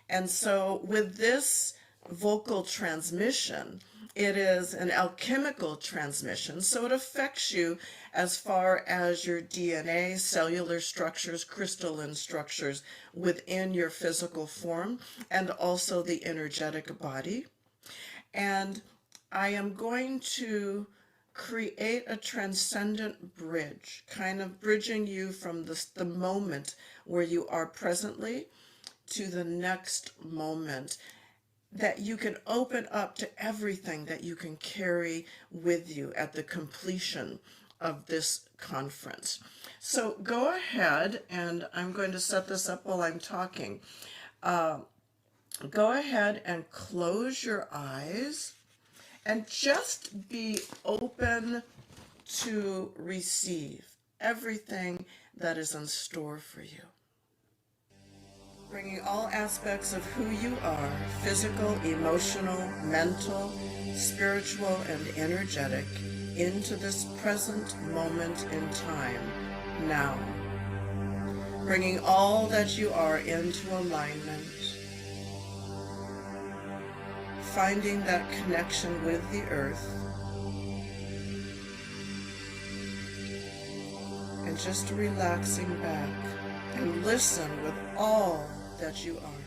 And so with this vocal transmission, it is an alchemical transmission, so it affects you as far as your DNA, cellular structures, crystalline structures within your physical form, and also the energetic body. And I am going to create a transcendent bridge, kind of bridging you from the moment where you are presently to the next moment, that you can open up to everything that you can carry with you at the completion of this conference. So go ahead, and I'm going to set this up while I'm talking. Go ahead and close your eyes and just be open to receive everything that is in store for you. Bringing all aspects of who you are, physical, emotional, mental, spiritual, and energetic, into this present moment in time, now. Bringing all that you are into alignment. Finding that connection with the earth. And just relaxing back and listen with all that you are.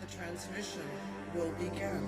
The transmission will begin.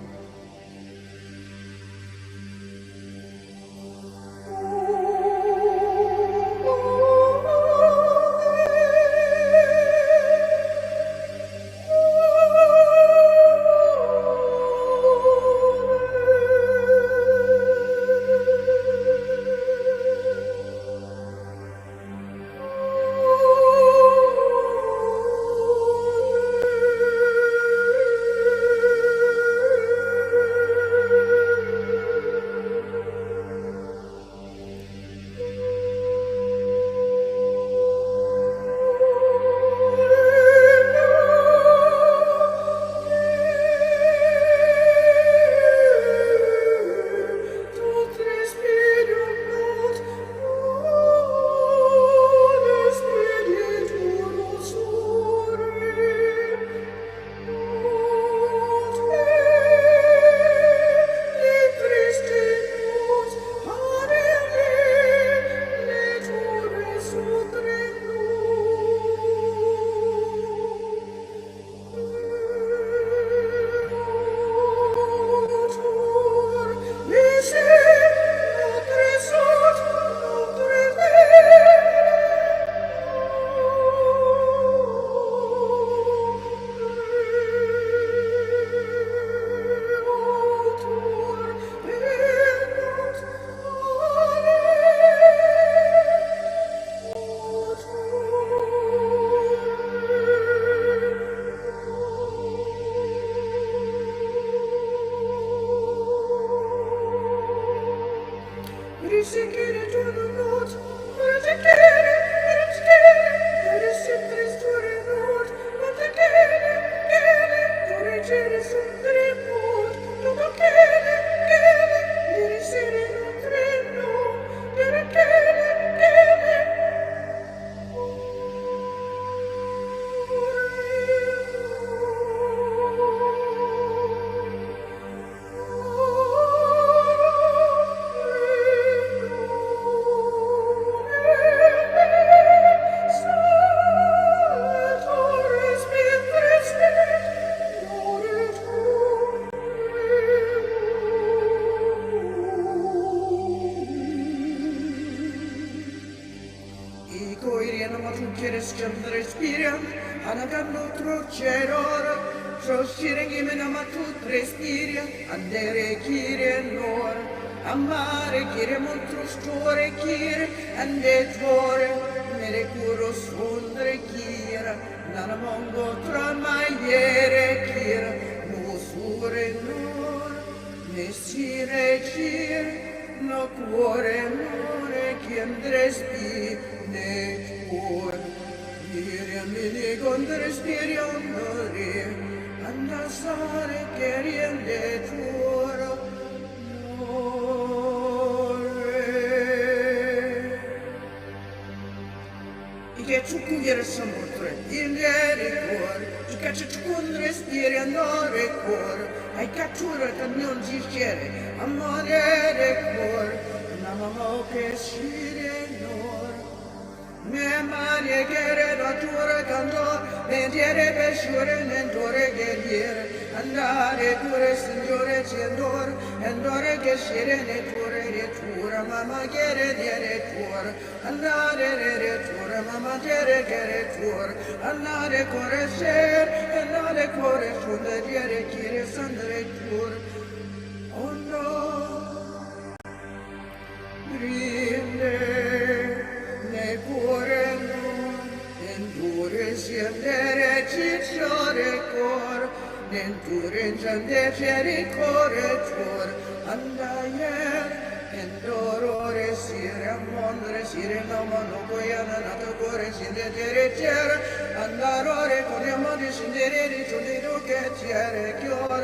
Andare, endorore, sire, amondre, sire nama no koyana na to kore sinde tere tere andarore kore modi sindere di chudi do ke tere kyor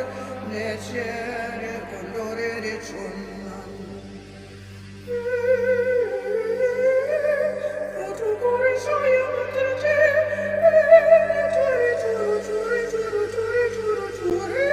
ne tere kondore di chunna to kore shaya matre tere tere churu churu churu churu churu churu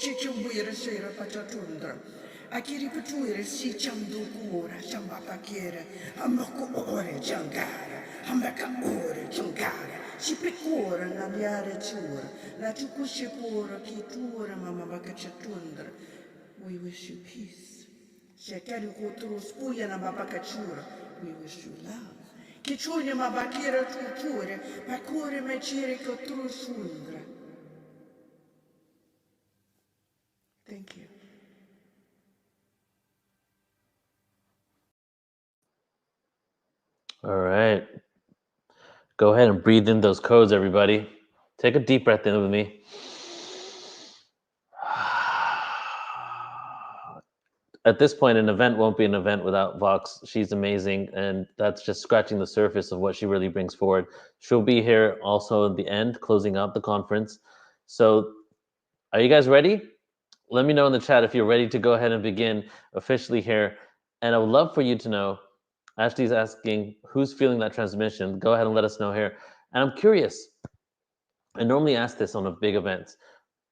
chichumbuira shira pachatundra. Akiri patuira si chamdukura, chambapakira, amako ore changara, ambaka ore changara, shipikura naliare chura, la chukushipura kitura mama bakachatundra. We wish you peace. Shekari kuturu spuya na mabakachura. We wish you love. Kichunya mabakira tuture, pakure mechiri kuturu sundra. Thank you. All right. Go ahead and breathe in those codes, everybody. Take a deep breath in with me. At this point, an event won't be an event without Vox. She's amazing, and that's just scratching the surface of what she really brings forward. She'll be here also at the end, closing out the conference. So, are you guys ready? Let me know in the chat if you're ready to go ahead and begin officially here. And I would love for you to know, Ashley's asking, who's feeling that transmission? Go ahead and let us know here. And I'm curious, I normally ask this on a big event.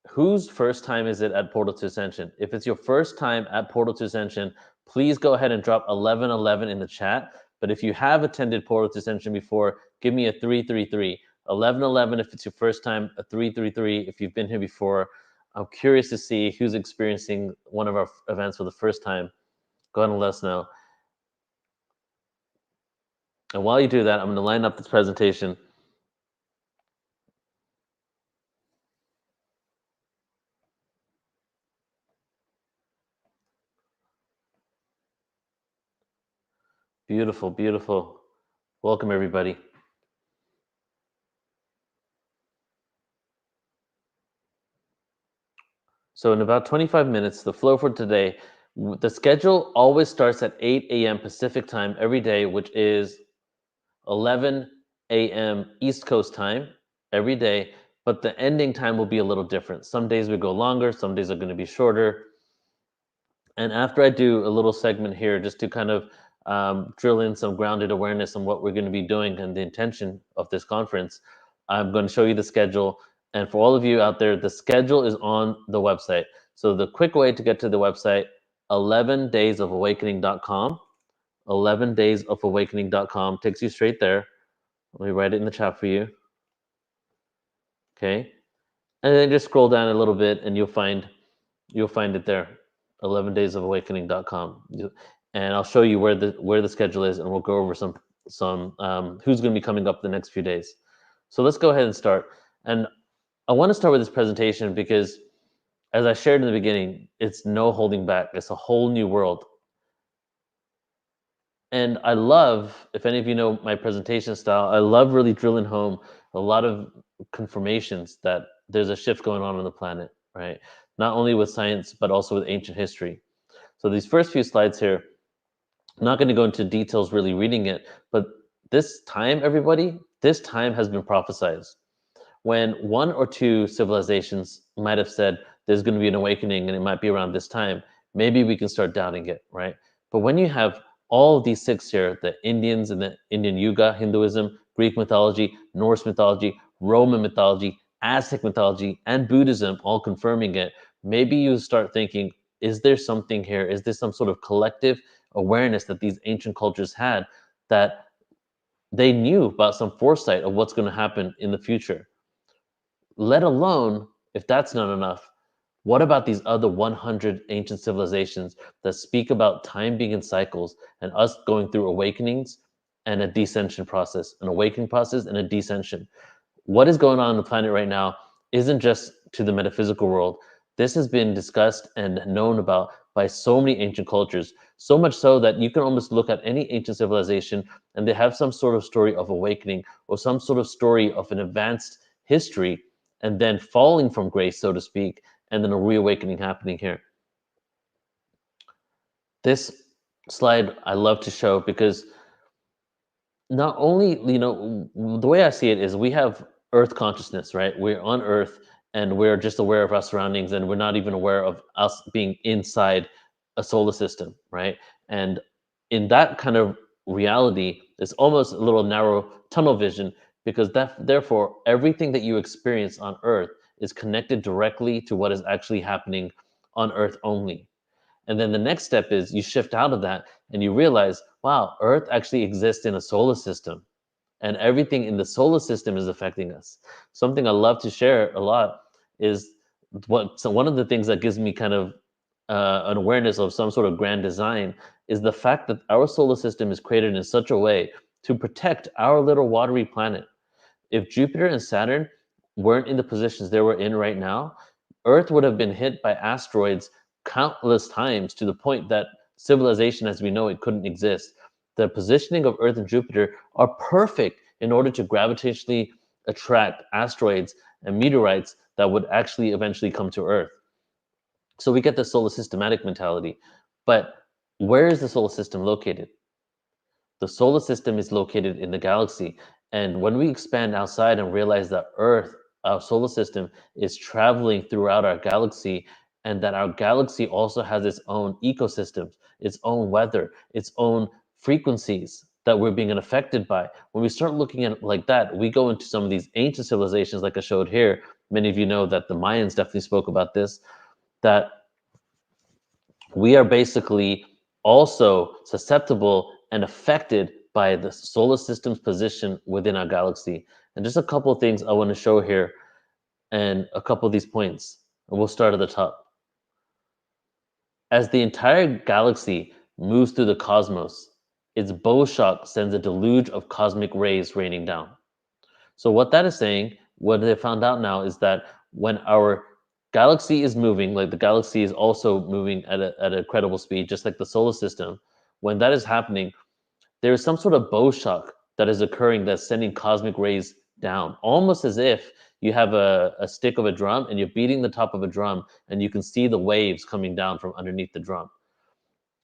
Whose first time is it at Portal to Ascension? If it's your first time at Portal to Ascension, please go ahead and drop 1111 in the chat. But if you have attended Portal to Ascension before, give me a 333. 1111 if it's your first time, a 333 if you've been here before. I'm curious to see who's experiencing one of our events for the first time. Go ahead and let us know. And while you do that, I'm going to line up this presentation. Beautiful, beautiful. Welcome, everybody. So in about 25 minutes, the flow for today, the schedule always starts at 8 a.m. Pacific time every day, which is 11 a.m. East Coast time every day, but the ending time will be a little different. Some days we go longer, some days are going to be shorter. And after I do a little segment here, just to kind of drill in some grounded awareness on what we're going to be doing and the intention of this conference, I'm going to show you the schedule. And for all of you out there, the schedule is on the website. So the quick way to get to the website, 11daysofawakening.com. 11daysofawakening.com takes you straight there. Let me write it in the chat for you. Okay. And then just scroll down a little bit and you'll find it there. 11daysofawakening.com. And I'll show you where the schedule is, and we'll go over some who's going to be coming up the next few days. So let's go ahead and start. And I want to start with this presentation because, as I shared in the beginning, it's no holding back. It's a whole new world. And I love, if any of you know my presentation style, I love really drilling home a lot of confirmations that there's a shift going on the planet, right? Not only with science, but also with ancient history. So these first few slides here, I'm not going to go into details really reading it, but this time, everybody, this time has been prophesized. When one or two civilizations might have said there's going to be an awakening and it might be around this time, maybe we can start doubting it, right? But when you have all of these six here, the Indians and the Indian Yuga, Hinduism, Greek mythology, Norse mythology, Roman mythology, Aztec mythology, and Buddhism all confirming it, maybe you start thinking, is there something here? Is there some sort of collective awareness that these ancient cultures had that they knew about some foresight of what's going to happen in the future? Let alone, if that's not enough, what about these other 100 ancient civilizations that speak about time being in cycles and us going through awakenings and a descension process, an awakening process and a descension? What is going on the planet right now isn't just to the metaphysical world. This has been discussed and known about by so many ancient cultures, so much so that you can almost look at any ancient civilization and they have some sort of story of awakening or some sort of story of an advanced history and then falling from grace, so to speak, and then a reawakening happening here. This slide I love to show because not only, the way I see it is we have Earth consciousness, right? We're on Earth and we're just aware of our surroundings and we're not even aware of us being inside a solar system, right? And in that kind of reality, it's almost a little narrow tunnel vision because therefore everything that you experience on Earth is connected directly to what is actually happening on Earth only. And then the next step is you shift out of that and you realize, wow, Earth actually exists in a solar system, and everything in the solar system is affecting us. Something I love to share a lot is one of the things that gives me kind of an awareness of some sort of grand design is the fact that our solar system is created in such a way to protect our little watery planet. If Jupiter and Saturn weren't in the positions they were in right now, Earth would have been hit by asteroids countless times to the point that civilization as we know it couldn't exist. The positioning of Earth and Jupiter are perfect in order to gravitationally attract asteroids and meteorites that would actually eventually come to Earth. So we get the solar systematic mentality. But where is the solar system located? The solar system is located in the galaxy. And when we expand outside and realize that Earth, our solar system, is traveling throughout our galaxy, and that our galaxy also has its own ecosystems, its own weather, its own frequencies that we're being affected by. When we start looking at it like that, we go into some of these ancient civilizations, like I showed here. Many of you know that the Mayans definitely spoke about this, that we are basically also susceptible and affected by the solar system's position within our galaxy. And just a couple of things I want to show here and a couple of these points. And we'll start at the top. As the entire galaxy moves through the cosmos, its bow shock sends a deluge of cosmic rays raining down. So what that is saying, what they found out now is that when our galaxy is moving, like the galaxy is also moving at a incredible speed, just like the solar system, when that is happening, there is some sort of bow shock that is occurring that's sending cosmic rays down, almost as if you have a stick of a drum and you're beating the top of a drum and you can see the waves coming down from underneath the drum.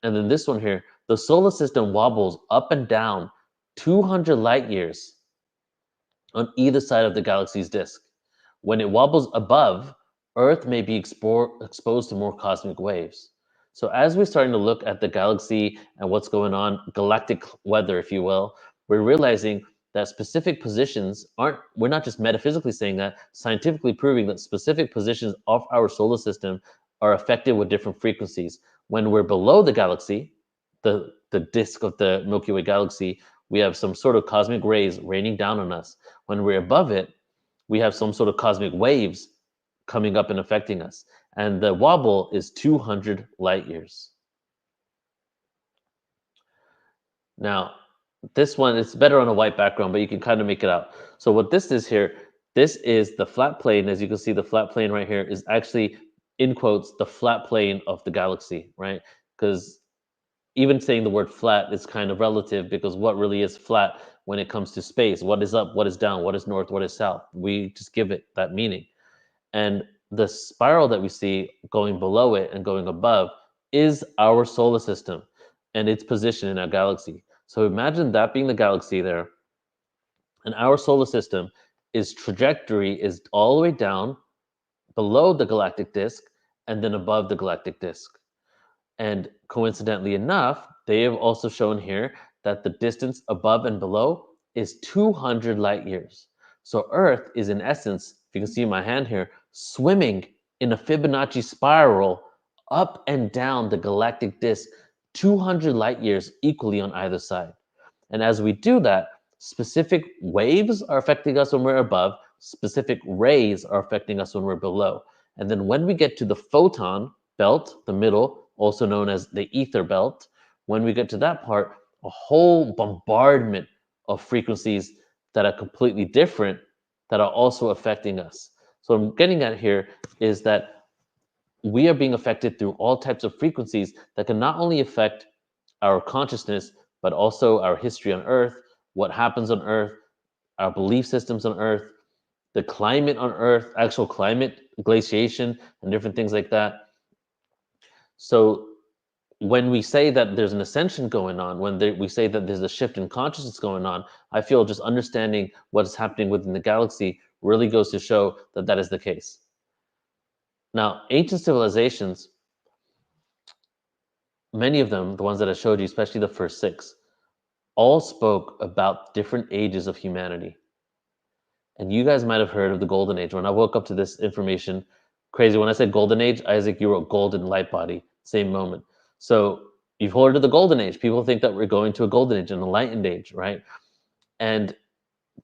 And then this one here, the solar system wobbles up and down 200 light years on either side of the galaxy's disk. When it wobbles above, Earth may be exposed to more cosmic waves. So as we're starting to look at the galaxy and what's going on, galactic weather, if you will, we're realizing that specific positions we're not just metaphysically saying that, scientifically proving that specific positions of our solar system are affected with different frequencies. When we're below the galaxy, the disk of the Milky Way galaxy, we have some sort of cosmic rays raining down on us. When we're above it, we have some sort of cosmic waves coming up and affecting us. And the wobble is 200 light years. Now, this one, it's better on a white background, but you can kind of make it out. So what this is here, this is the flat plane. As you can see, the flat plane right here is actually, in quotes, the flat plane of the galaxy, right? Because even saying the word flat is kind of relative, because what really is flat when it comes to space? What is up? What is down? What is north? What is south? We just give it that meaning. And the spiral that we see going below it and going above is our solar system and its position in our galaxy. So imagine that being the galaxy there, and our solar system, its trajectory is all the way down below the galactic disk and then above the galactic disk. And coincidentally enough, they have also shown here that the distance above and below is 200 light years. So Earth is, in essence, if you can see my hand here, swimming in a Fibonacci spiral up and down the galactic disk, 200 light years equally on either side. And as we do that, specific waves are affecting us when we're above, specific rays are affecting us when we're below. And then when we get to the photon belt, the middle, also known as the ether belt, when we get to that part, a whole bombardment of frequencies that are completely different that are also affecting us. So what I'm getting at here is that we are being affected through all types of frequencies that can not only affect our consciousness, but also our history on Earth, what happens on Earth, our belief systems on Earth, the climate on Earth, actual climate, glaciation, and different things like that. So when we say that there's an ascension going on, when we say that there's a shift in consciousness going on, I feel just understanding what is happening within the galaxy really goes to show that that is the case. Now, ancient civilizations, many of them, the ones that I showed you, especially the first 6, all spoke about different ages of humanity. And you guys might have heard of the golden age. When I woke up to this information, crazy. When I said golden age, Isaac, you wrote golden light body, same moment. So you've heard of the golden age. People think that we're going to a golden age, an enlightened age, right? And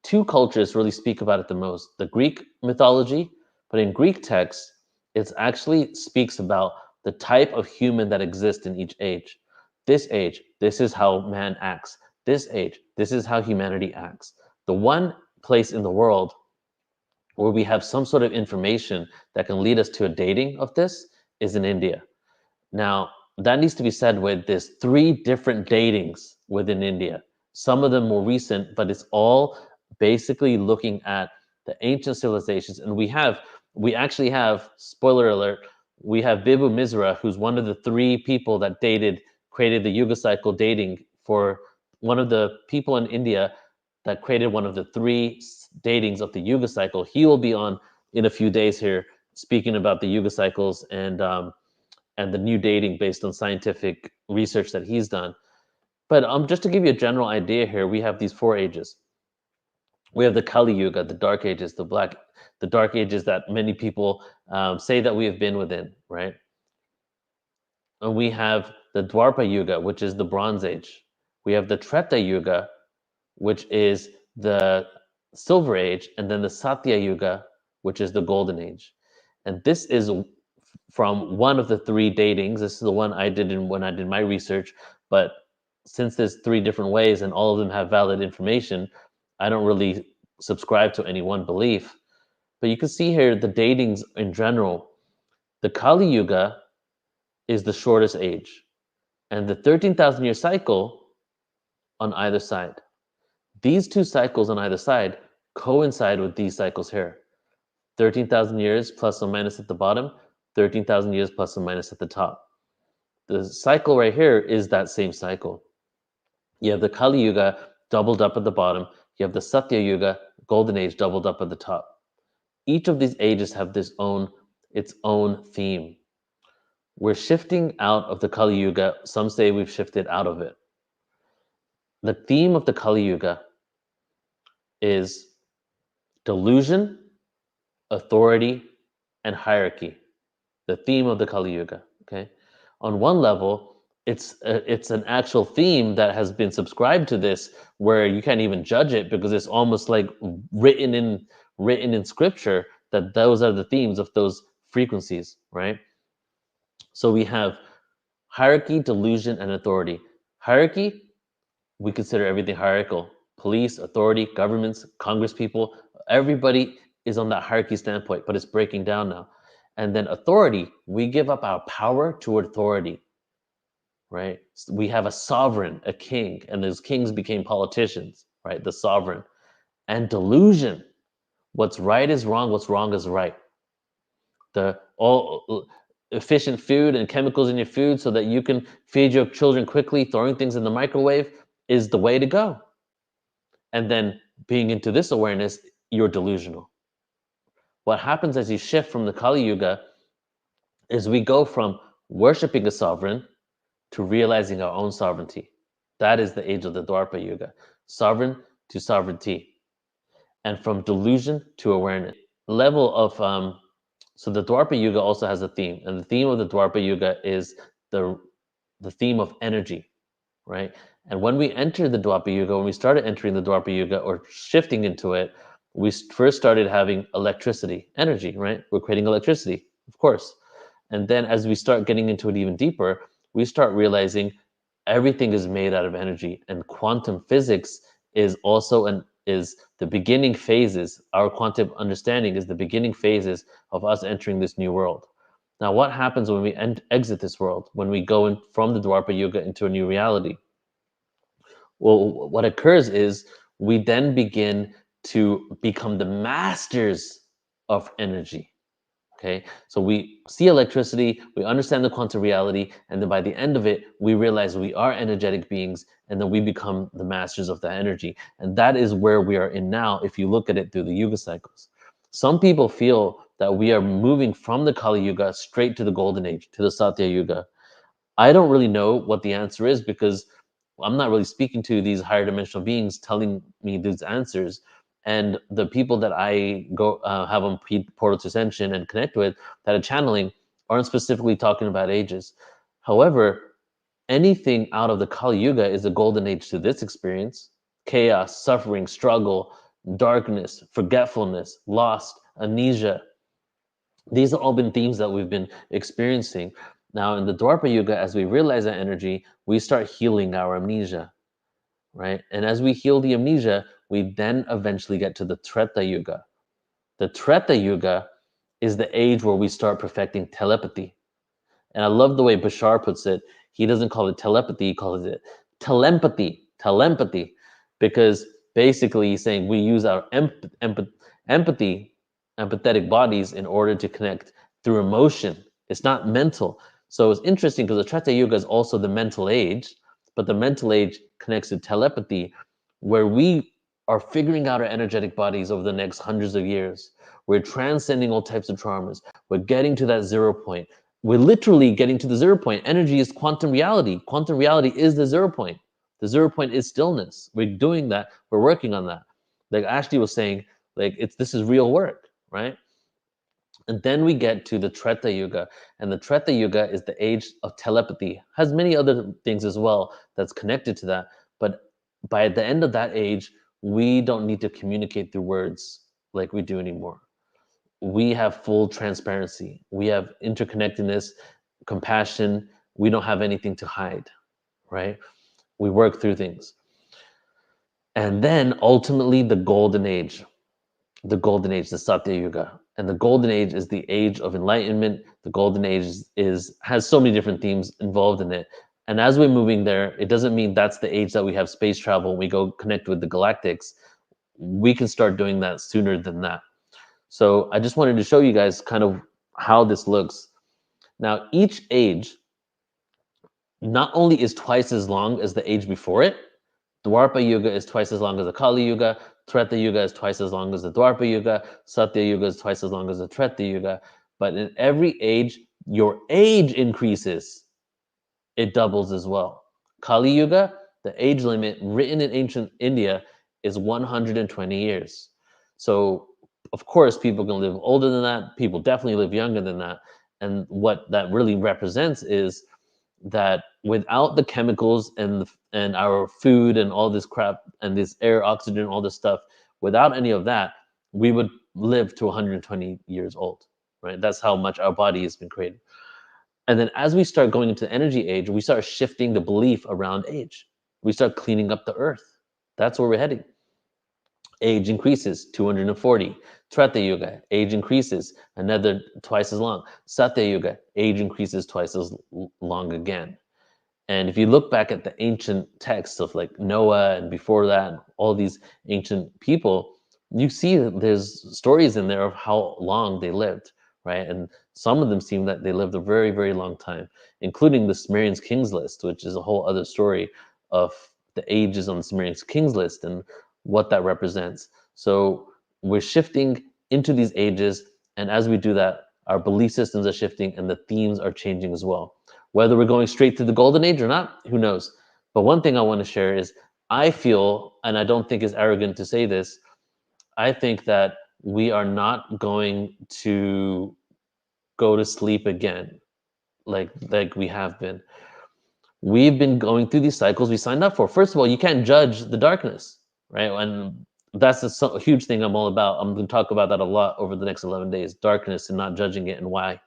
two cultures really speak about it the most. The Greek mythology, but in Greek texts, it actually speaks about the type of human that exists in each age. This age, this is how man acts. This age, this is how humanity acts. The one place in the world where we have some sort of information that can lead us to a dating of this is in India. Now, that needs to be said with there's 3 different datings within India. Some of them more recent, but it's all basically looking at the ancient civilizations. And we actually have, spoiler alert, we have Vibhu Misra, who's one of the 3 people that created the Yuga cycle dating for one of the people in India that created one of the 3 datings of the Yuga cycle. He will be on in a few days here speaking about the Yuga cycles and the new dating based on scientific research that he's done. But just to give you a general idea here, we have these 4 ages. We have the Kali Yuga, the dark ages, the dark ages that many people say that we have been within, right? And we have the Dwapara Yuga, which is the Bronze Age. We have the Treta Yuga, which is the Silver Age, and then the Satya Yuga, which is the Golden Age. And this is from one of the 3 datings. This is the one I did when I did my research. But since there's 3 different ways and all of them have valid information, I don't really subscribe to any one belief. But you can see here the datings in general. The Kali Yuga is the shortest age, and the 13,000-year cycle on either side. These 2 cycles on either side coincide with these cycles here. 13,000 years plus or minus at the bottom, 13,000 years plus or minus at the top. The cycle right here is that same cycle. You have the Kali Yuga doubled up at the bottom. You have the Satya Yuga, Golden Age, doubled up at the top. Each of these ages have its own theme. We're shifting out of the Kali Yuga. Some say we've shifted out of it. The theme of the Kali Yuga is delusion, authority, and hierarchy. The theme of the Kali Yuga. Okay, on one level, it's an actual theme that has been subscribed to this, where you can't even judge it because it's almost like written in scripture that those are the themes of those frequencies, right? So we have hierarchy, delusion, and authority. Hierarchy, we consider everything hierarchical. Police, authority, governments, Congress people, everybody is on that hierarchy standpoint, but it's breaking down now. And then authority, we give up our power to authority, right? We have a sovereign, a king, and those kings became politicians, right? The sovereign. And delusion, what's right is wrong, what's wrong is right. The all efficient food and chemicals in your food so that you can feed your children quickly, throwing things in the microwave is the way to go. And then being into this awareness, you're delusional. What happens as you shift from the Kali Yuga is we go from worshiping a sovereign to realizing our own sovereignty. That is the age of the Dwapara Yuga. Sovereign to sovereignty. And from delusion to awareness. Level of, so the Dwapara Yuga also has a theme. And the theme of the Dwapara Yuga is the theme of energy, right? And when we enter the Dwapara Yuga, when we started entering the Dwapara Yuga or shifting into it, we first started having electricity, energy, right? We're creating electricity, of course. And then as we start getting into it even deeper, we start realizing everything is made out of energy, and quantum physics is also is the beginning phases. Our quantum understanding is the beginning phases of us entering this new world. Now, what happens when we exit this world, when we go in from the Dwapara Yuga into a new reality? Well, what occurs is we then begin to become the masters of energy. Okay, so we see electricity, we understand the quantum reality, and then by the end of it, we realize we are energetic beings, and then we become the masters of that energy. And that is where we are in now, if you look at it through the Yuga cycles. Some people feel that we are moving from the Kali Yuga straight to the Golden Age, to the Satya Yuga. I don't really know what the answer is because I'm not really speaking to these higher dimensional beings telling me these answers. And the people that I go have on Portal to Ascension and connect with that are channeling aren't specifically talking about ages. However, anything out of the Kali Yuga is a golden age to this experience. Chaos, suffering, struggle, darkness, forgetfulness, lost, amnesia. These have all been themes that we've been experiencing. Now, in the Dwapara Yuga, as we realize that energy, we start healing our amnesia, right? And as we heal the amnesia, we then eventually get to the Treta Yuga. The Treta Yuga is the age where we start perfecting telepathy. And I love the way Bashar puts it. He doesn't call it telepathy, he calls it telepathy, because basically he's saying we use our empathetic bodies in order to connect through emotion. It's not mental. So it's interesting because the Treta Yuga is also the mental age, but the mental age connects to telepathy, where we are figuring out our energetic bodies over the next hundreds of years. We're transcending all types of traumas. We're getting to that 0 point. We're literally getting to the 0 point. Energy is quantum reality. Quantum reality is the 0 point. The 0 point is stillness. We're doing that. We're working on that. Like Ashley was saying, like this is real work, right? And then we get to the Treta Yuga, and the Treta Yuga is the age of telepathy. Has many other things as well that's connected to that. But by the end of that age, we don't need to communicate through words like we do anymore. We have full transparency. We have interconnectedness, compassion. We don't have anything to hide, right? We work through things. And then ultimately the golden age, the Satya Yuga. And the golden age is the age of enlightenment. The golden age has so many different themes involved in it. And as we're moving there, it doesn't mean that's the age that we have space travel, we go connect with the galactics. We can start doing that sooner than that. So I just wanted to show you guys kind of how this looks. Now, each age not only is twice as long as the age before it, Dwapara Yuga is twice as long as the Kali Yuga, Treta Yuga is twice as long as the Dwapara Yuga, Satya Yuga is twice as long as the Treta Yuga. But in every age, your age increases. It doubles as well. Kali Yuga, the age limit written in ancient India is 120 years. So of course, people can live older than that. People definitely live younger than that. And what that really represents is that without the chemicals and our food and all this crap and this air, oxygen, all this stuff, without any of that, we would live to 120 years old, right? That's how much our body has been created. And then as we start going into energy age, we start shifting the belief around age. We start cleaning up the earth. That's where we're heading. Age increases, 240. Treta Yuga, age increases, another twice as long. Satya Yuga, age increases twice as long again. And if you look back at the ancient texts of like Noah and before that, all these ancient people, you see that there's stories in there of how long they lived, right? And some of them seem that they lived a very, very long time, including the Sumerian Kings list, which is a whole other story of the ages on the Sumerian Kings list and what that represents. So we're shifting into these ages, and as we do that, our belief systems are shifting and the themes are changing as well. Whether we're going straight to the golden age or not, who knows? But one thing I want to share is I feel, and I don't think it's arrogant to say this, I think that we are not going to go to sleep again like we have been. We've been going through these cycles we signed up for. First of all, you can't judge the darkness, right? And that's a huge thing I'm all about. I'm going to talk about that a lot over the next 11 days, darkness and not judging it and why.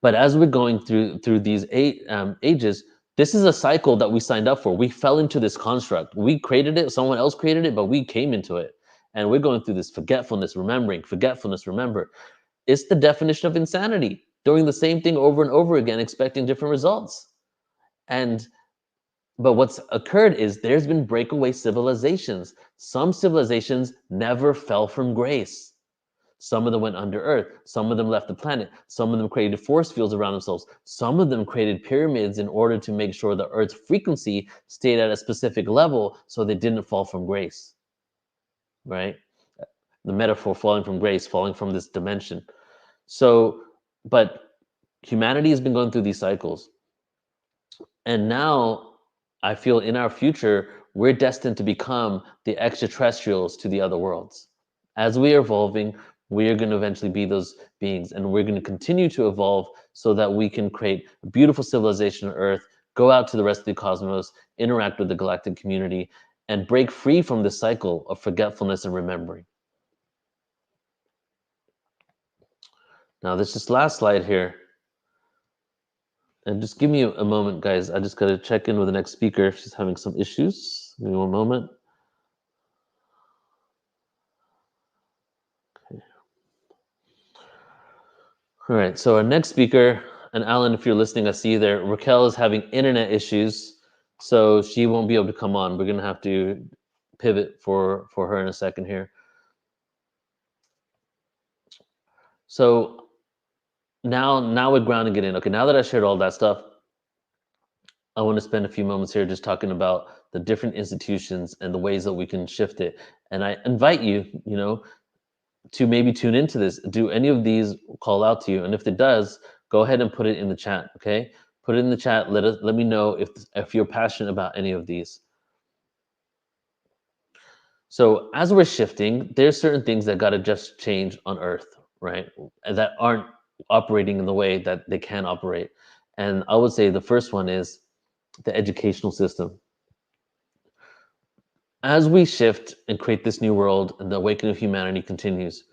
But as we're going through these ages, this is a cycle that we signed up for. We fell into this construct. We created it, someone else created it, but we came into it. And we're going through this forgetfulness, remember. It's the definition of insanity, doing the same thing over and over again, expecting different results. But what's occurred is there's been breakaway civilizations. Some civilizations never fell from grace. Some of them went under earth. Some of them left the planet. Some of them created force fields around themselves. Some of them created pyramids in order to make sure the earth's frequency stayed at a specific level so they didn't fall from grace, right? The metaphor falling from grace, falling from this dimension. So, but humanity has been going through these cycles. And now I feel in our future, we're destined to become the extraterrestrials to the other worlds. As we are evolving, we are going to eventually be those beings, and we're going to continue to evolve so that we can create a beautiful civilization on Earth, go out to the rest of the cosmos, interact with the galactic community, and break free from the cycle of forgetfulness and remembering. Now, this last slide here. And just give me a moment, guys. I just got to check in with the next speaker. She's having some issues. Give me one moment. Okay. All right, so our next speaker, and Alan, if you're listening, I see you there. Raquel is having internet issues, so she won't be able to come on. We're going to have to pivot for her in a second here. So now we're grounding it in. Okay, now that I shared all that stuff, I want to spend a few moments here just talking about the different institutions and the ways that we can shift it. And I invite you, to maybe tune into this. Do any of these call out to you? And if it does, go ahead and put it in the chat, okay? Put it in the chat. Let me know if you're passionate about any of these. So as we're shifting, there's certain things that got to just change on Earth, right? And that aren't operating in the way that they can operate. And I would say the first one is the educational system. As we shift and create this new world and the awakening of humanity continues,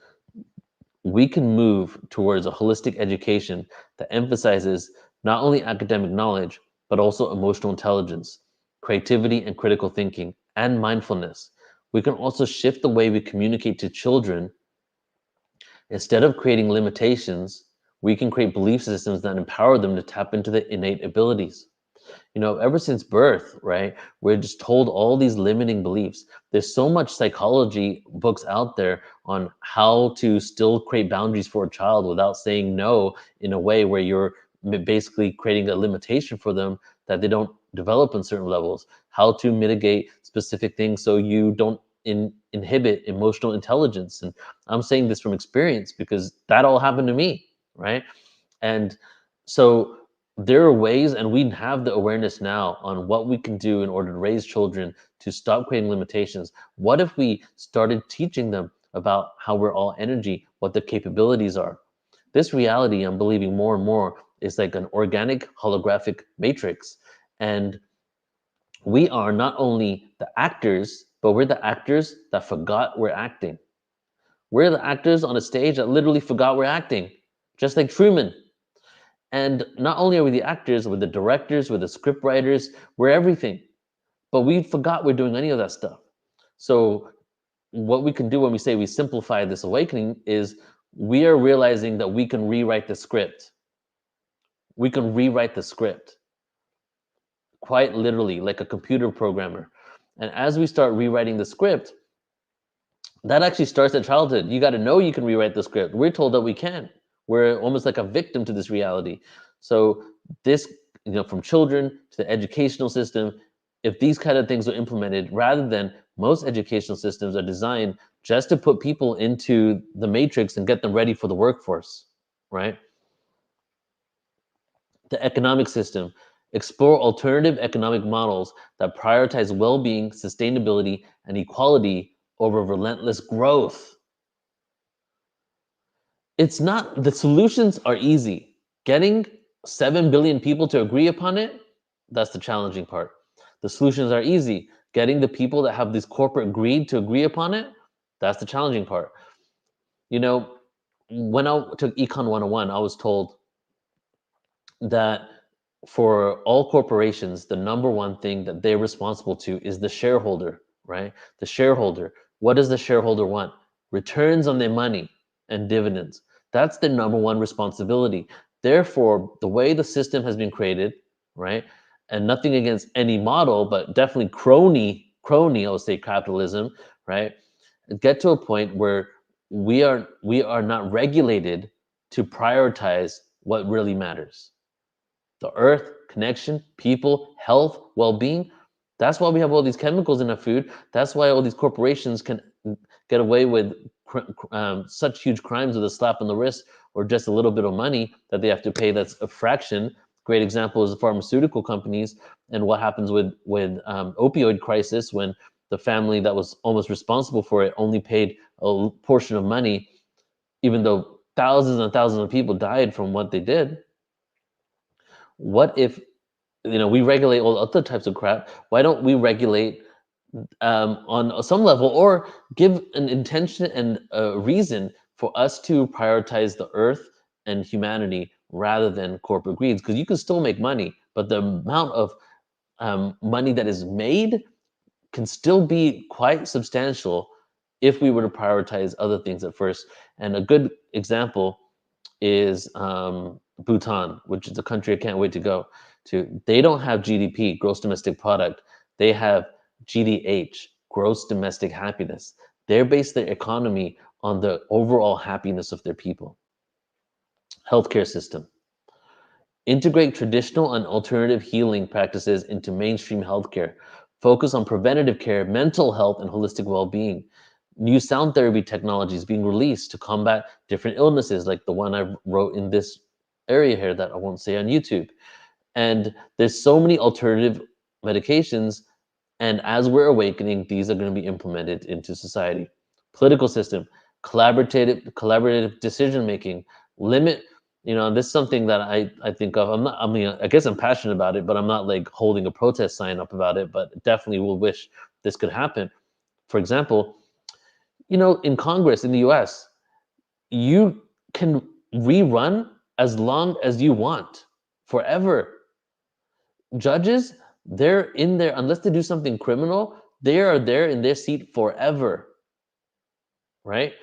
we can move towards a holistic education that emphasizes not only academic knowledge, but also emotional intelligence, creativity and critical thinking, and mindfulness. We can also shift the way we communicate to children. Instead of creating limitations, we can create belief systems that empower them to tap into the innate abilities. Ever since birth, right, we're just told all these limiting beliefs. There's so much psychology books out there on how to still create boundaries for a child without saying no in a way where you're basically creating a limitation for them that they don't develop in certain levels, how to mitigate specific things so you don't inhibit emotional intelligence. And I'm saying this from experience because that all happened to me, right? And so there are ways, and we have the awareness now on what we can do in order to raise children to stop creating limitations. What if we started teaching them about how we're all energy, what the capabilities are? This reality, I'm believing more and more, is like an organic holographic matrix. And we are not only the actors, but we're the actors that forgot we're acting. We're the actors on a stage that literally forgot we're acting, just like Truman. And not only are we the actors, we're the directors, we're the script writers, we're everything. But we forgot we're doing any of that stuff. So what we can do when we say we simplify this awakening is we are realizing that we can rewrite the script. We can rewrite the script, quite literally, like a computer programmer. And as we start rewriting the script, that actually starts at childhood. You got to know you can rewrite the script. We're told that we can. We're almost like a victim to this reality. So this, from children to the educational system, if these kind of things are implemented, rather than most educational systems are designed just to put people into the matrix and get them ready for the workforce, right? The economic system, explore alternative economic models that prioritize well-being, sustainability, and equality over relentless growth. It's not, the solutions are easy. Getting 7 billion people to agree upon it, that's the challenging part. The solutions are easy. Getting the people that have this corporate greed to agree upon it, that's the challenging part. When I took Econ 101, I was told that for all corporations, the number one thing that they're responsible to is the shareholder, right? The shareholder. What does the shareholder want? Returns on their money and dividends. That's their number one responsibility. Therefore, the way the system has been created, right? And nothing against any model, but definitely crony, I would say capitalism, right? Get to a point where we are not regulated to prioritize what really matters. The earth, connection, people, health, well-being. That's why we have all these chemicals in our food. That's why all these corporations can get away with such huge crimes with a slap on the wrist or just a little bit of money that they have to pay that's a fraction Great example is the pharmaceutical companies and what happens with opioid crisis when the family that was almost responsible for it only paid a portion of money, even though thousands and thousands of people died from what they did. What if, we regulate all other types of crap? Why don't we regulate on some level, or give an intention and a reason for us to prioritize the earth and humanity rather than corporate greeds? Because you can still make money, but the amount of money that is made can still be quite substantial if we were to prioritize other things at first. And a good example is Bhutan, which is a country I can't wait to go to. They don't have GDP, gross domestic product. They have GDH, gross domestic happiness. They're based their economy on the overall happiness of their people. Healthcare system. Integrate traditional and alternative healing practices into mainstream healthcare. Focus on preventative care, mental health, and holistic well-being. New sound therapy technologies being released to combat different illnesses, like the one I wrote in this area here that I won't say on YouTube. And there's so many alternative medications, and as we're awakening, these are going to be implemented into society. Political system, collaborative decision-making, limit, this is something that I think of. I guess I'm passionate about it, but I'm not like holding a protest sign up about it, but definitely will wish this could happen. For example, in Congress in the US, you can rerun as long as you want, forever. Judges, they're in there, unless they do something criminal, they are there in their seat forever, right?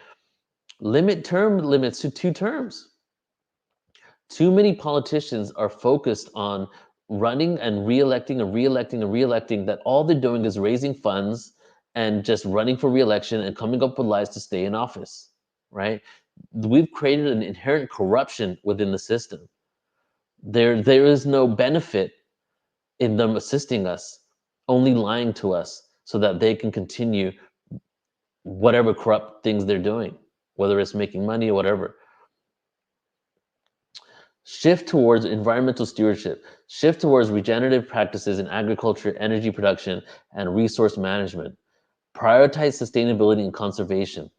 Limit term limits to 2 terms. Too many politicians are focused on running and re-electing and re-electing and re-electing, that all they're doing is raising funds and just running for re-election and coming up with lies to stay in office, right? We've created an inherent corruption within the system. There is no benefit in them assisting us, only lying to us so that they can continue whatever corrupt things they're doing, whether it's making money or whatever. Shift towards environmental stewardship. Shift towards regenerative practices in agriculture, energy production, and resource management. Prioritize sustainability and conservation.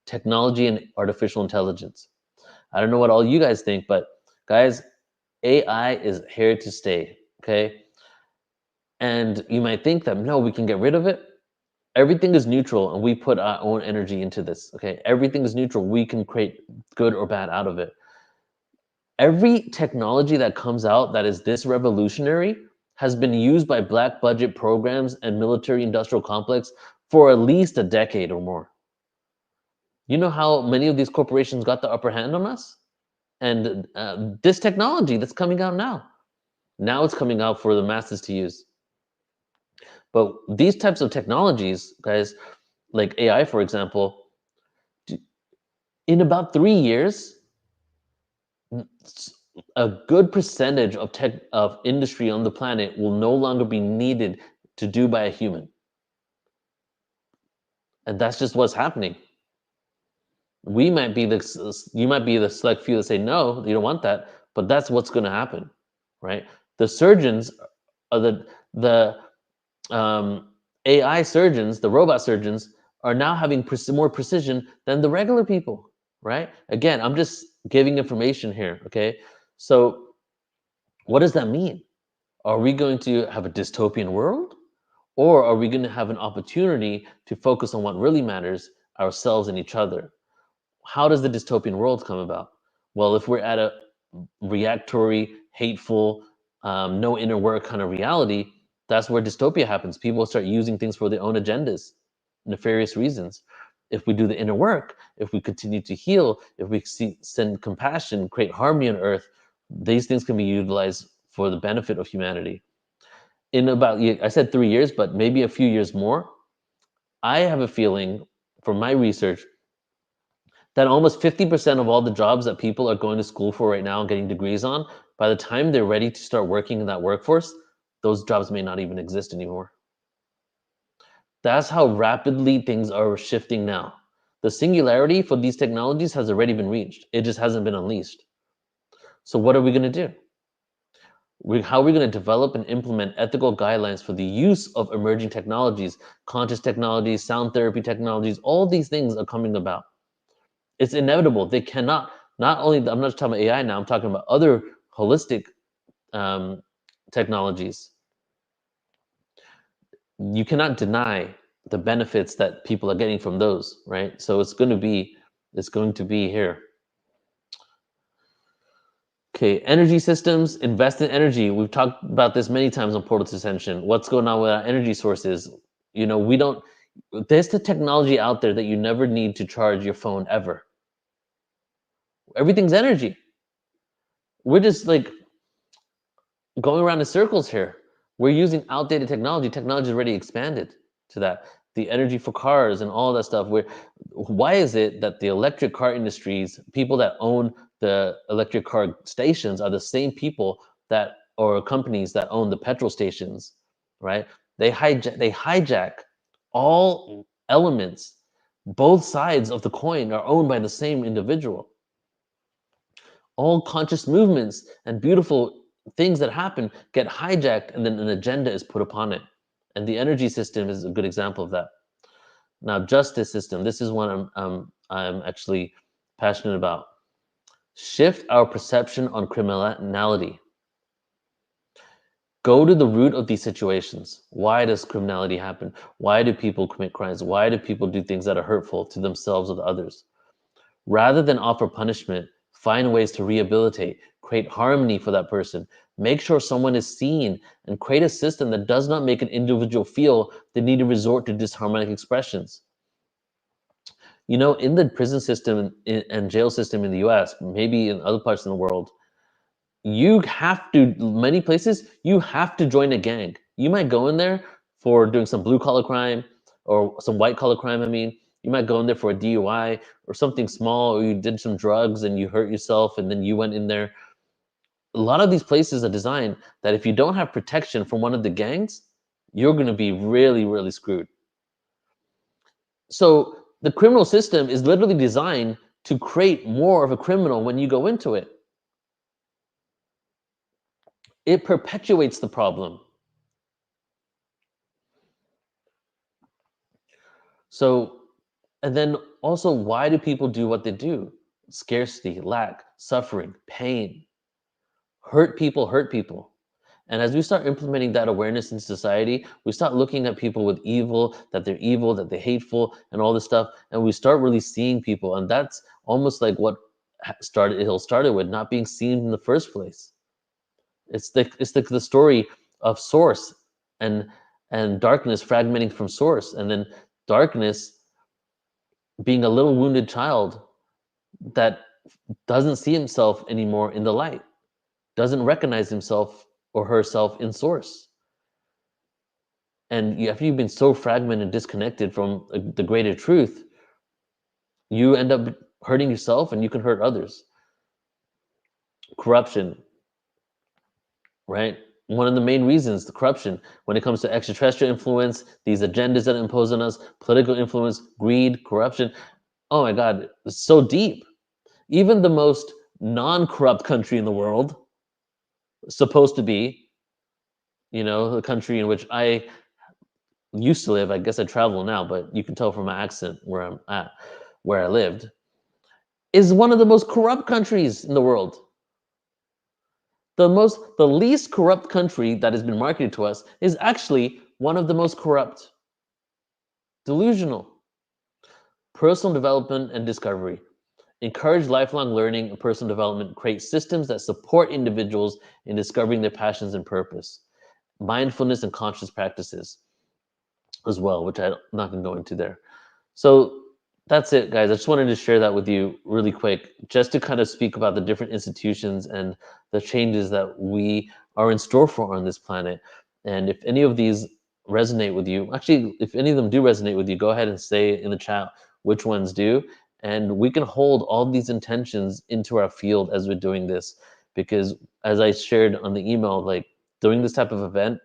Technology and artificial intelligence. I don't know what all you guys think, but guys, AI is here to stay, okay? And you might think that, no, we can get rid of it. Everything is neutral, and we put our own energy into this, okay? Everything is neutral. We can create good or bad out of it. Every technology that comes out that is this revolutionary has been used by black budget programs and military industrial complex for at least a decade or more. You know how many of these corporations got the upper hand on us? And this technology that's coming out now it's coming out for the masses to use. But these types of technologies, guys, like AI, for example, in about 3 years, a good percentage of industry on the planet will no longer be needed to do by a human. And that's just what's happening. You might be the select few that say, no, you don't want that, but that's what's going to happen, right? The surgeons are the AI surgeons, the robot surgeons, are now having more precision than the regular people, right? Again, I'm just giving information here, okay? So what does that mean? Are we going to have a dystopian world? Or are we going to have an opportunity to focus on what really matters, ourselves and each other? How does the dystopian world come about? Well, if we're at a reactory, hateful, no inner work kind of reality, that's where dystopia happens. People start using things for their own agendas, nefarious reasons. If we do the inner work, if we continue to heal, if we send compassion, create harmony on earth, these things can be utilized for the benefit of humanity. In about, I said 3 years, but maybe a few years more, I have a feeling from my research that almost 50% of all the jobs that people are going to school for right now and getting degrees on, by the time they're ready to start working in that workforce, those jobs may not even exist anymore. That's how rapidly things are shifting now. The singularity for these technologies has already been reached. It just hasn't been unleashed. So what are we going to do? How are we going to develop and implement ethical guidelines for the use of emerging technologies, conscious technologies, sound therapy technologies? All these things are coming about. It's inevitable. They cannot, not only, I'm not just talking about AI now, I'm talking about other holistic technologies. You cannot deny the benefits that people are getting from those, right? So it's going to be here. Okay, energy systems, invest in energy. We've talked about this many times on Portal to Ascension. What's going on with our energy sources? You know, there's the technology out there that you never need to charge your phone ever. Everything's energy. We're just like going around in circles here. We're using outdated technology. Technology is already expanded to that. The energy for cars and all that stuff. Why is it that the electric car industries, people that own the electric car stations, are the same people or companies that own the petrol stations, right? They hijack all elements. Both sides of the coin are owned by the same individual. All conscious movements and beautiful things that happen get hijacked, and then an agenda is put upon it. And the energy system is a good example of that. Now, justice system. This is one I'm actually passionate about. Shift our perception on criminality. Go to the root of these situations. Why does criminality happen? Why do people commit crimes? Why do people do things that are hurtful to themselves or to others? Rather than offer punishment, find ways to rehabilitate, create harmony for that person, make sure someone is seen, and create a system that does not make an individual feel the need to resort to disharmonic expressions. You know, in the prison system and jail system in the US, maybe in other parts of the world, many places, you have to join a gang. You might go in there for doing some blue collar crime or some white collar crime, You might go in there for a DUI or something small, or you did some drugs and you hurt yourself and then you went in there. A lot of these places are designed that if you don't have protection from one of the gangs, you're going to be really, really screwed. So the criminal system is literally designed to create more of a criminal when you go into it. It perpetuates the problem. So, and then also, why do people do what they do? Scarcity, lack, suffering, pain. Hurt people hurt people. And as we start implementing that awareness in society, we start looking at people with evil, that they're hateful, and all this stuff. And we start really seeing people. And that's almost like what started with not being seen in the first place. It's the story of source and darkness fragmenting from source, and then darkness being a little wounded child that doesn't see himself anymore in the light, doesn't recognize himself or herself in source. And after you've been so fragmented and disconnected from the greater truth, you end up hurting yourself and you can hurt others. Corruption, right? One of the main reasons, the corruption, when it comes to extraterrestrial influence, these agendas that impose on us, political influence, greed, corruption. Oh my God, it's so deep. Even the most non-corrupt country in the world, supposed to be, the country in which I used to live, I guess I travel now, but you can tell from my accent where I'm at, where I lived, is one of the most corrupt countries in the world. The least corrupt country that has been marketed to us is actually one of the most corrupt. Delusional. Personal development and discovery. Encourage lifelong learning and personal development. Create systems that support individuals in discovering their passions and purpose. Mindfulness and conscious practices as well, which I'm not going to go into there. So that's it, guys. I just wanted to share that with you really quick, just to kind of speak about the different institutions and the changes that we are in store for on this planet. And if any of these resonate with you, actually, if any of them do resonate with you, go ahead and say in the chat which ones do. And we can hold all these intentions into our field as we're doing this. Because as I shared on the email, like doing this type of event,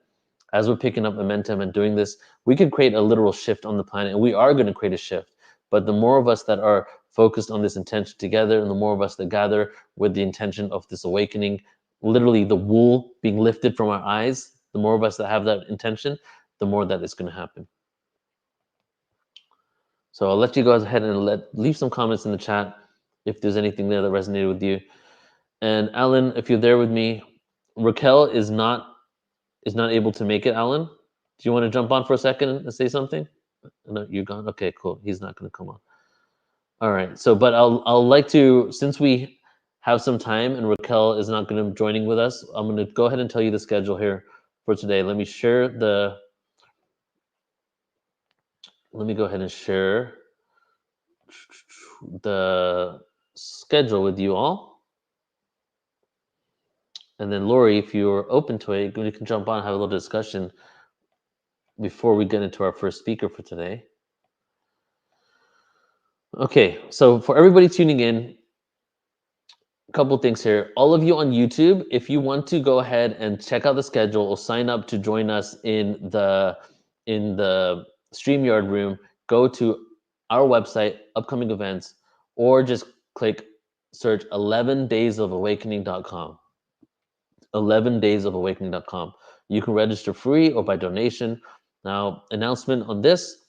as we're picking up momentum and doing this, we can create a literal shift on the planet. And we are going to create a shift. But the more of us that are focused on this intention together, and the more of us that gather with the intention of this awakening, literally the wool being lifted from our eyes, the more of us that have that intention, the more that it's going to happen. So I'll let you go ahead and leave some comments in the chat if there's anything there that resonated with you. And Alan, if you're there with me, Raquel is not able to make it. Alan, do you want to jump on for a second and say something? No, you're gone. Okay, cool. He's not going to come on. All right. So, but I'll like to, since we have some time and Raquel is not going to be joining with us, I'm going to go ahead and tell you the schedule here for today. Let me go ahead and share the schedule with you all. And then Lori, if you're open to it, you can jump on and have a little discussion before we get into our first speaker for today. Okay, so for everybody tuning in, a couple things here. All of you on YouTube, if you want to go ahead and check out the schedule or sign up to join us in the StreamYard room, go to our website, upcoming events, or just search 11daysofawakening.com. 11daysofawakening.com. You can register free or by donation. Now, announcement on this,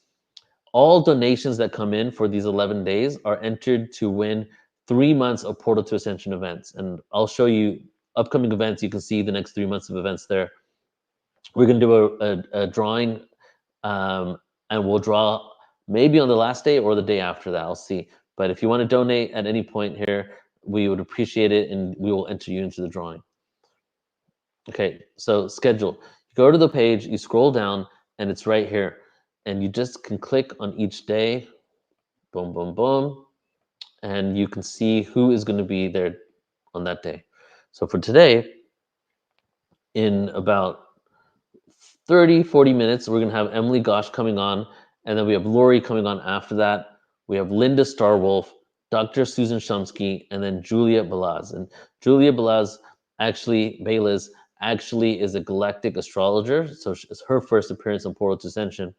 all donations that come in for these 11 days are entered to win 3 months of Portal to Ascension events. And I'll show you upcoming events. You can see the next 3 months of events there. We're going to do a drawing, and we'll draw maybe on the last day or the day after that. I'll see. But if you want to donate at any point here, we would appreciate it, and we will enter you into the drawing. Okay, so schedule. You go to the page, you scroll down, and it's right here. And you just can click on each day. Boom, boom, boom. And you can see who is going to be there on that day. So for today, in about 30, 40 minutes, we're going to have Emily Ghosh coming on. And then we have Lori coming on after that. We have Linda Starwolf, Dr. Susan Shumsky, and then Julia Balaz. And Julia Balaz Balaz actually is a galactic astrologer. So it's her first appearance on Portal to Ascension.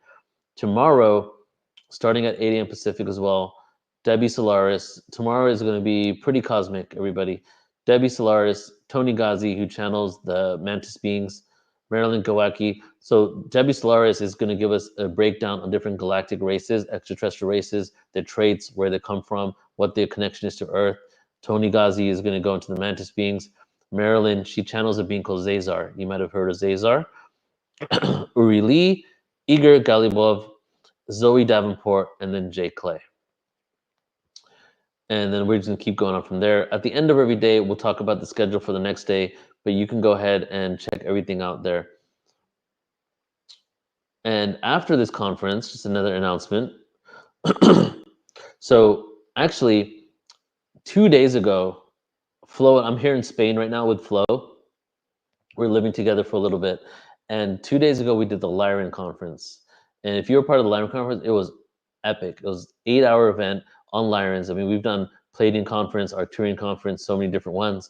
Tomorrow, starting at 8 a.m. Pacific as well, Debbie Solaris. Tomorrow is going to be pretty cosmic, everybody. Debbie Solaris, Toni Ghazi, who channels the Mantis beings, Marilyn Gowacki. So Debbie Solaris is going to give us a breakdown on different galactic races, extraterrestrial races, their traits, where they come from, what their connection is to Earth. Toni Ghazi is going to go into the Mantis beings. Marilyn, she channels a being called Zazar. You might have heard of Zazar. Uri Lee, Igor Galibov, Zoe Davenport, and then Jay Clay. And then we're just going to keep going on from there. At the end of every day, we'll talk about the schedule for the next day, but you can go ahead and check everything out there. And after this conference, just another announcement. So actually, 2 days ago, Flo, I'm here in Spain right now with Flo. We're living together for a little bit. And 2 days ago, we did the Lyran conference. And if you were part of the Lyran conference, it was epic. It was an 8-hour event on Lyrans. I mean, we've done Palladian conference, Arcturian conference, so many different ones.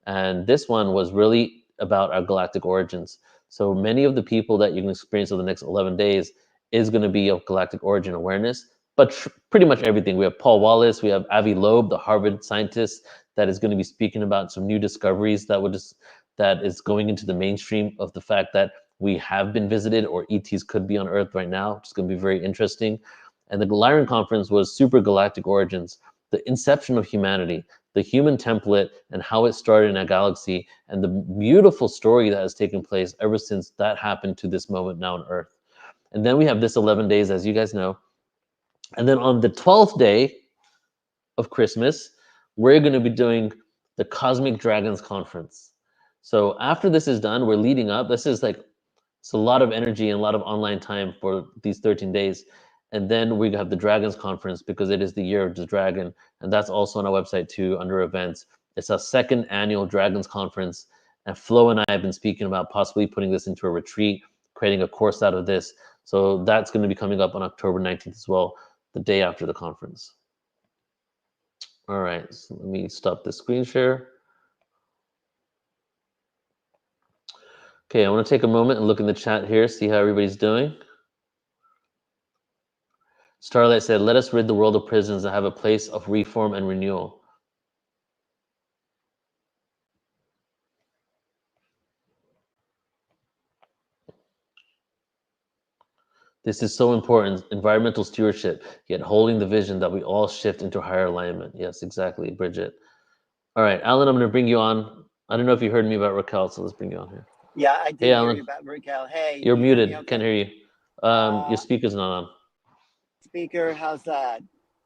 And this one was really about our galactic origins. So many of the people that you can experience over the next 11 days is going to be of galactic origin awareness, but pretty much everything. We have Paul Wallace, we have Avi Loeb, the Harvard scientist that is going to be speaking about some new discoveries that is going into the mainstream of the fact that we have been visited or ETs could be on Earth right now, which is going to be very interesting. And the Lyran conference was super galactic origins, the inception of humanity, the human template and how it started in a galaxy, and the beautiful story that has taken place ever since that happened to this moment now on Earth. And then we have this 11 days, as you guys know. And then on the 12th day of Christmas, we're going to be doing the Cosmic Dragons Conference. So after this is done, we're leading up. This is it's a lot of energy and a lot of online time for these 13 days. And then we have the Dragons Conference because it is the year of the dragon. And that's also on our website too, under events. It's our second annual Dragons Conference. And Flo and I have been speaking about possibly putting this into a retreat, creating a course out of this. So that's going to be coming up on October 19th as well, the day after the conference. All right, so let me stop the screen share. Okay, I want to take a moment and look in the chat here, see how everybody's doing. Starlight said, let us rid the world of prisons and have a place of reform and renewal. This is so important. Environmental stewardship, yet holding the vision that we all shift into higher alignment. Yes, exactly, Bridget. All right, Alan, I'm going to bring you on. I don't know if you heard me about Raquel, so let's bring you on here. Yeah, I did Hey, hear Alan. you about Raquel. Hey, You're you hear muted. me okay? Can't hear you. Your speaker's not on. Speaker, how's that?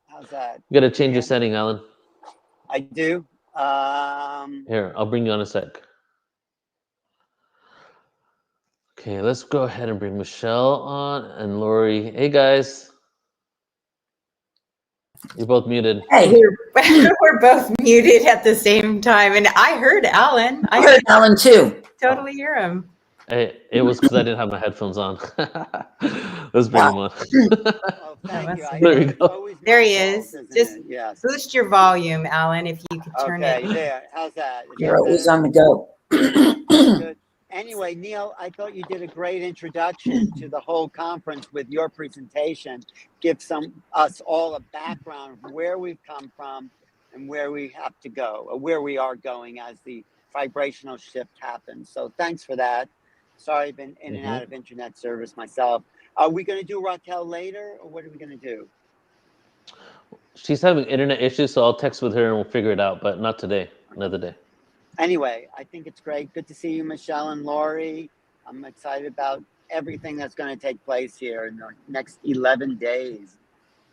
How's that? You got to change your setting, Alan. I do. Here, I'll bring you on a sec. Okay, let's go ahead and bring Michelle on and Lori. Hey, guys. You're both muted. Hey, we're both muted at the same time, and I heard Alan. I heard Alan too. Totally hear him. Hey, it was because I didn't have my headphones on. Let's bring him on. Oh, thank you. There we go. There he is. Just boost your volume, Alan, if you could turn it. Okay, there. How's that? Is You're that always better? on the go. Good. Anyway, Neil, I thought you did a great introduction to the whole conference with your presentation. Give us all a background of where we've come from and where we have to go, or where we are going as the vibrational shift happens. So thanks for that. Sorry, I've been in and out of internet service myself. Are we going to do Raquel later, or what are we going to do? She's having internet issues, so I'll text with her and we'll figure it out, but not today, another day. Anyway, I think it's great. Good to see you, Michelle and Lori. I'm excited about everything that's going to take place here in the next 11 days.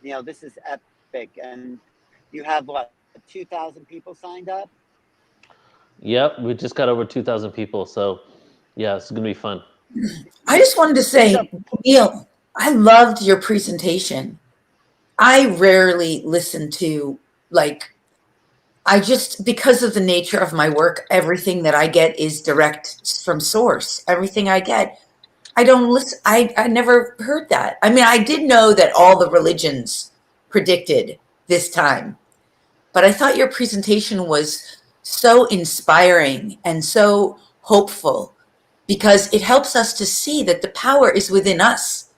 You know, this is epic. And you have, what, 2,000 people signed up? Yep, we just got over 2,000 people, so yeah, it's going to be fun. I just wanted to say, Neil, I loved your presentation. I rarely listen to, because of the nature of my work, everything that I get is direct from source. Everything I get, I don't listen. I never heard that. I mean, I did know that all the religions predicted this time, but I thought your presentation was so inspiring and so hopeful, because it helps us to see that the power is within us,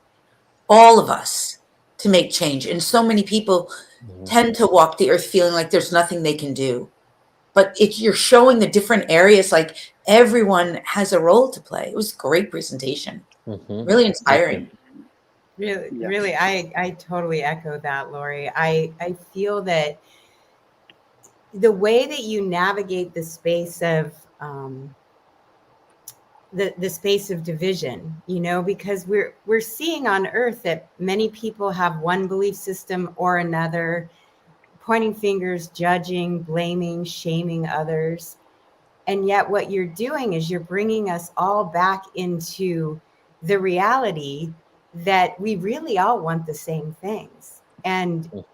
all of us, to make change. And so many people tend to walk the earth feeling like there's nothing they can do. But you're showing the different areas, like everyone has a role to play. It was a great presentation. Really inspiring. Really, I totally echo that, Lori. I feel that the way that you navigate the space of the space of division, because we're seeing on earth that many people have one belief system or another, pointing fingers, judging, blaming, shaming others. And yet what you're doing is you're bringing us all back into the reality that we really all want the same things. And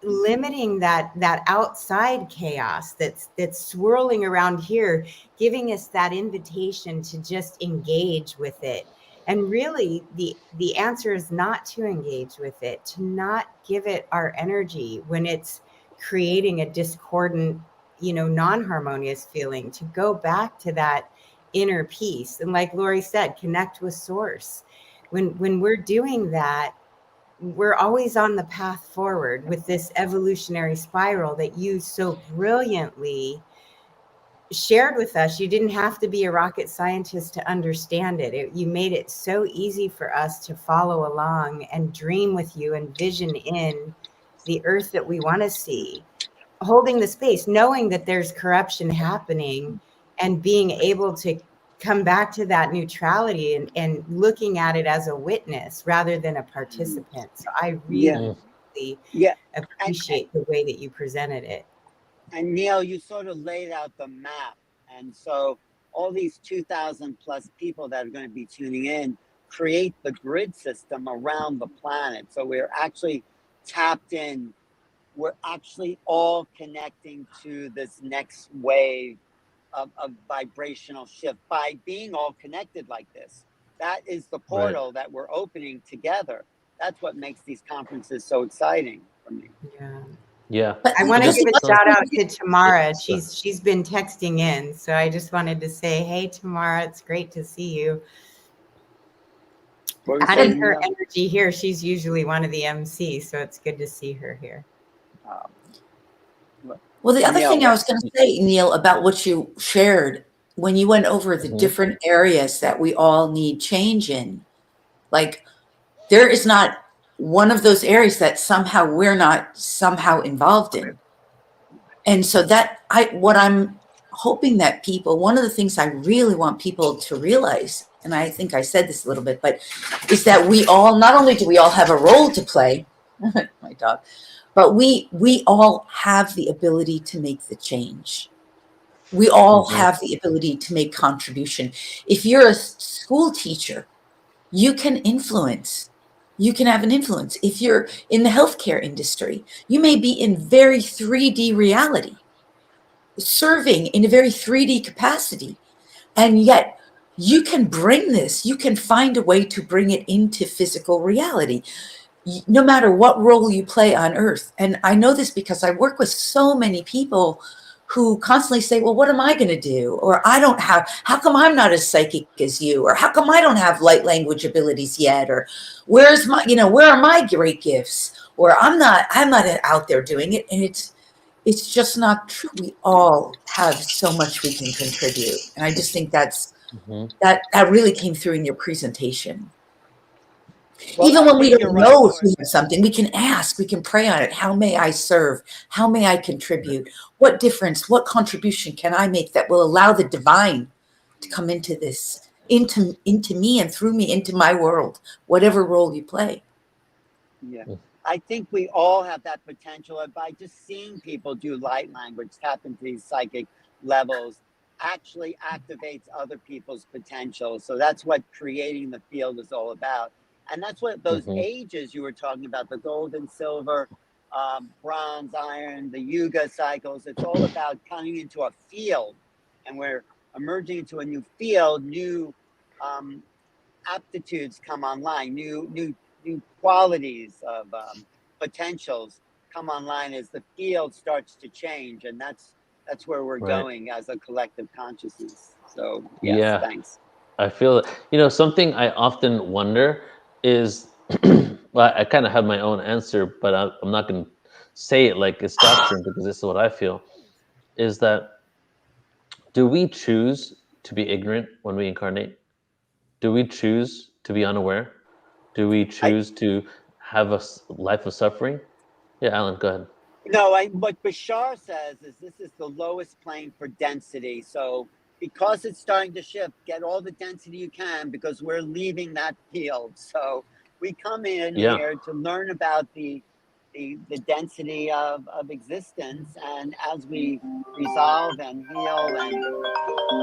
limiting that outside chaos that's swirling around here, giving us that invitation to just engage with it. And really, the answer is not to engage with it, to not give it our energy when it's creating a discordant, non-harmonious feeling, to go back to that inner peace. And like Lori said, connect with source. When we're doing that, we're always on the path forward with this evolutionary spiral that you so brilliantly shared with us. You didn't have to be a rocket scientist to understand it. You made it so easy for us to follow along and dream with you and vision in the earth that we want to see, holding the space, knowing that there's corruption happening, and being able to come back to that neutrality and looking at it as a witness rather than a participant. So I really appreciate the way that you presented it. And Neil, you sort of laid out the map. And so all these 2,000 plus people that are going to be tuning in create the grid system around the planet. So we're actually tapped in. We're actually all connecting to this next wave of vibrational shift by being all connected like this. That is the portal that we're opening together. That's what makes these conferences so exciting for me. Yeah. I want to give a shout out to Tamara. She's been texting in. So I just wanted to say, hey, Tamara, it's great to see you. Adding her energy here. She's usually one of the MCs, so it's good to see her here. Well, the other thing I was going to say, Neil, about what you shared, when you went over the different areas that we all need change in, like there is not one of those areas that somehow we're not somehow involved in. And so what I'm hoping that people, one of the things I really want people to realize, and I think I said this a little bit, but is that we all, not only do we all have a role to play, my dog, but we all have the ability to make the change. We all have the ability to make contribution. If you're a school teacher, you can influence. You can have an influence. If you're in the healthcare industry, you may be in very 3D reality, serving in a very 3D capacity. And yet you can bring this, you can find a way to bring it into physical reality, no matter what role you play on Earth. And I know this because I work with so many people who constantly say, well, what am I going to do? Or how come I'm not as psychic as you? Or how come I don't have light language abilities yet? Or where are my great gifts? Or I'm not out there doing it. And it's just not true. We all have so much we can contribute. And I just think that really came through in your presentation. Well, even when we don't know if we have something, we can ask, we can pray on it. How may I serve? How may I contribute? What difference, what contribution can I make that will allow the divine to come into this, into me and through me, into my world, whatever role you play? Yeah. I think we all have that potential. And by just seeing people do light language, tap into these psychic levels, actually activates other people's potential. So that's what creating the field is all about. And that's what those ages you were talking about, the gold and silver, bronze, iron, the yuga cycles, it's all about coming into a field. And we're emerging into a new field, new aptitudes come online, new qualities of potentials come online as the field starts to change. And that's where we're going as a collective consciousness. So yes, thanks. I feel something I often wonder is, well, I kind of have my own answer, but I'm not going to say it like it's doctrine because this is what I feel, is that do we choose to be ignorant when we incarnate? Do we choose to be unaware? Do we choose to have a life of suffering? Yeah, Alan, go ahead. No, what Bashar says is this is the lowest plane for density. So because it's starting to shift, get all the density you can because we're leaving that field. So we come in here to learn about the density of existence. And as we resolve and heal and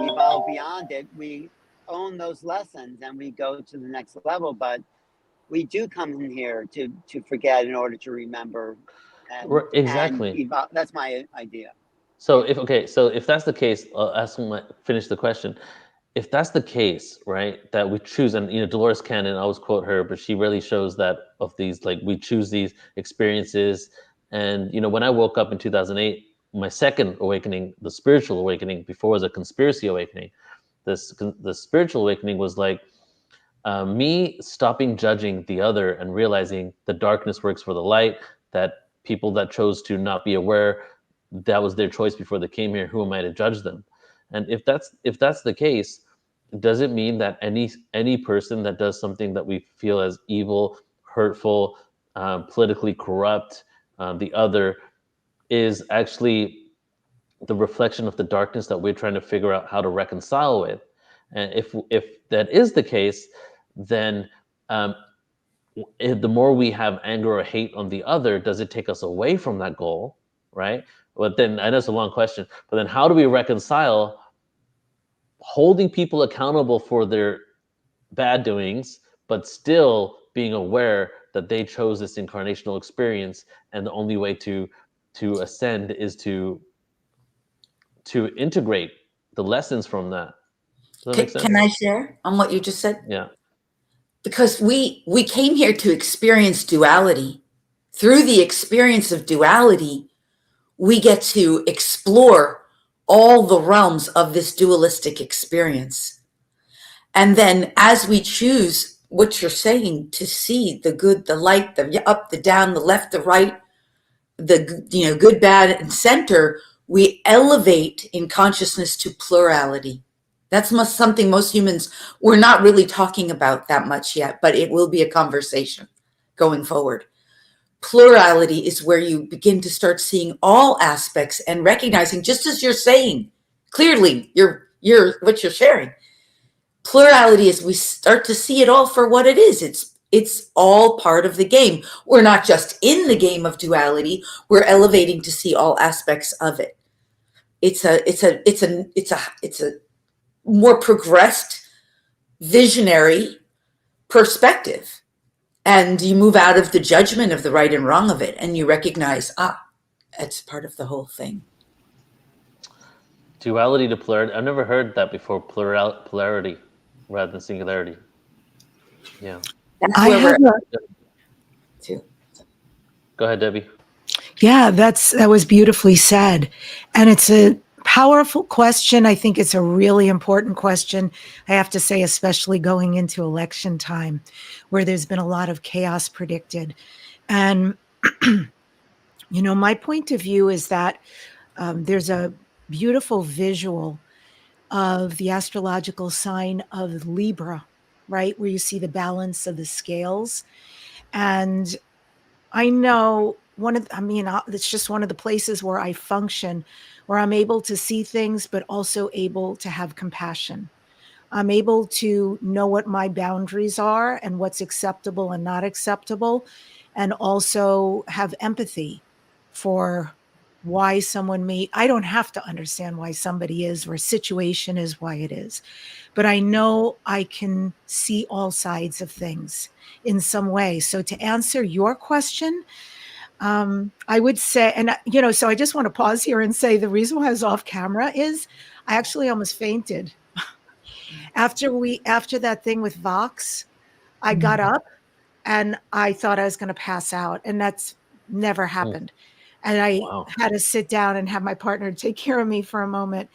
evolve beyond it, we own those lessons and we go to the next level. But we do come in here to forget in order to remember. And that's my idea. So if that's the case, finish the question. If that's the case, right, that we choose, and Dolores Cannon, I always quote her, but she really shows that of these, like, we choose these experiences. And when I woke up in 2008, my second awakening, the spiritual awakening, before was a conspiracy awakening. The spiritual awakening was like me stopping judging the other and realizing the darkness works for the light, that people that chose to not be aware, that was their choice before they came here. Who am I to judge them? And if that's the case, does it mean that any person that does something that we feel as evil, hurtful, politically corrupt, the other, is actually the reflection of the darkness that we're trying to figure out how to reconcile with? And if that is the case, then the more we have anger or hate on the other, does it take us away from that goal, right? But then, I know it's a long question, but then how do we reconcile holding people accountable for their bad doings, but still being aware that they chose this incarnational experience, and the only way to ascend is to integrate the lessons from that? Does that make sense? Can I share on what you just said? Yeah. Because we came here to experience duality. Through the experience of duality, we get to explore all the realms of this dualistic experience. And then as we choose what you're saying, to see the good, the light, the up, the down, the left, the right, the good, bad, and center, we elevate in consciousness to plurality. That's something most humans, we're not really talking about that much yet, but it will be a conversation going forward. Plurality is where you begin to start seeing all aspects and recognizing, just as you're saying, clearly what you're sharing. Plurality is we start to see it all for what it is. It's all part of the game. We're not just in the game of duality, we're elevating to see all aspects of it. It's a more progressed, visionary perspective. And you move out of the judgment of the right and wrong of it, and you recognize, it's part of the whole thing. Duality to polarity. I've never heard that before. Polarity rather than singularity. Yeah. That's I where have we're too. Go ahead, Debbie. Yeah, that was beautifully said. And it's a powerful question. I think it's a really important question. I have to say, especially going into election time, where there's been a lot of chaos predicted. And, my point of view is that there's a beautiful visual of the astrological sign of Libra, right? Where you see the balance of the scales. And I know it's just one of the places where I function, where I'm able to see things, but also able to have compassion. I'm able to know what my boundaries are and what's acceptable and not acceptable, and also have empathy for why I don't have to understand why somebody is or a situation is why it is, but I know I can see all sides of things in some way. So to answer your question, I would say, and so I just want to pause here and say the reason why I was off camera is I actually almost fainted. After that thing with Vox, I got up and I thought I was going to pass out, and that's never happened. And I had to sit down and have my partner take care of me for a moment.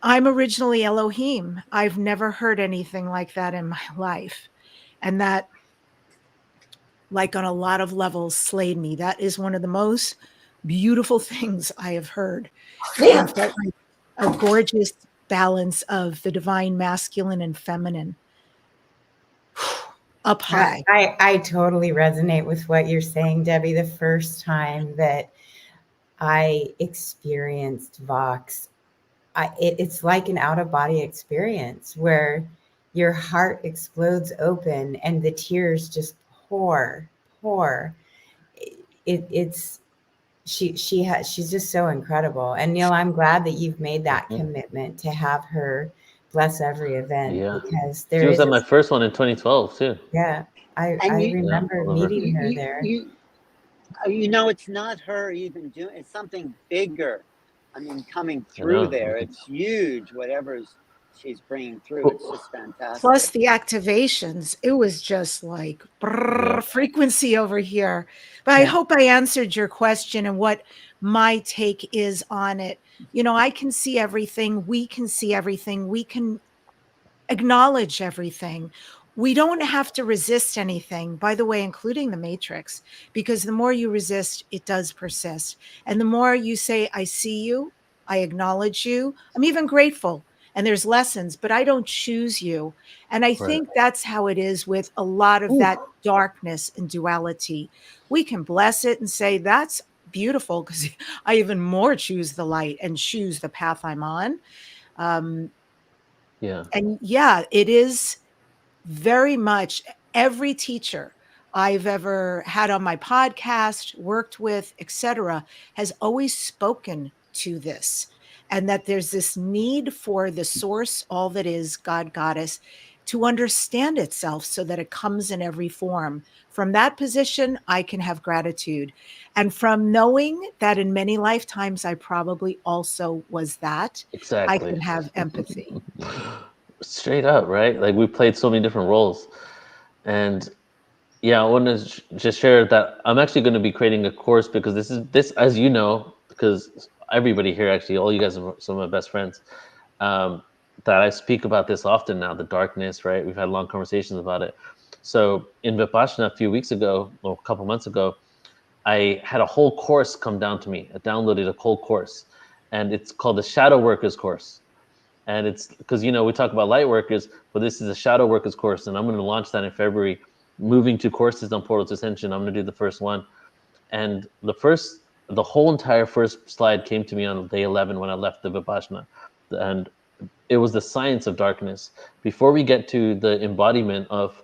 I'm originally Elohim. I've never heard anything like that in my life. And that, like on a lot of levels, slayed me. That is one of the most beautiful things I have heard. And felt like a gorgeous balance of the divine masculine and feminine up high. I totally resonate with what you're saying, Debbie. The first time that I experienced Vox, it's like an out-of-body experience where your heart explodes open and the tears just pour. She's just so incredible. And Neil, I'm glad that you've made that commitment to have her bless every event, because she was at my first one in 2012 too. Yeah, I remember meeting her there. It's not her even doing, it's something bigger. I mean, coming through there, it's huge. Whatever she's bringing through, it's just fantastic. Plus the activations, it was just like frequency over here. But I hope I answered your question and what my take is on it. I can see everything. We can see everything. We can acknowledge everything. We don't have to resist anything, by the way, including the matrix, because the more you resist, it does persist. And the more you say, I see you, I acknowledge you, I'm even grateful. And there's lessons, but I don't choose you. And I think that's how it is with a lot of that darkness and duality. We can bless it and say, that's beautiful, because I even more choose the light and choose the path I'm on. And it is very much every teacher I've ever had on my podcast, worked with, etc., has always spoken to this, and that there's this need for the source, all that is, God, Goddess, to understand itself so that it comes in every form. From that position, I can have gratitude. And from knowing that in many lifetimes, I probably also was that, I can have empathy. Straight up, right? Like we played so many different roles. And I want to just share that I'm actually going to be creating a course, because this, as you know, because everybody here, actually, all you guys are some of my best friends, that I speak about this often now, the darkness, right? We've had long conversations about it. So in Vipassana a few weeks ago, or a couple months ago, I had a whole course come down to me. I downloaded a whole course, and it's called the Shadow Workers course. And it's because, you know, we talk about light workers, but this is a shadow workers course, and I'm going to launch that in February. Moving to courses on Portal to Ascension, I'm going to do the first one. And the whole entire first slide came to me on day 11 when I left the Vipassana. And it was the science of darkness. Before we get to the embodiment of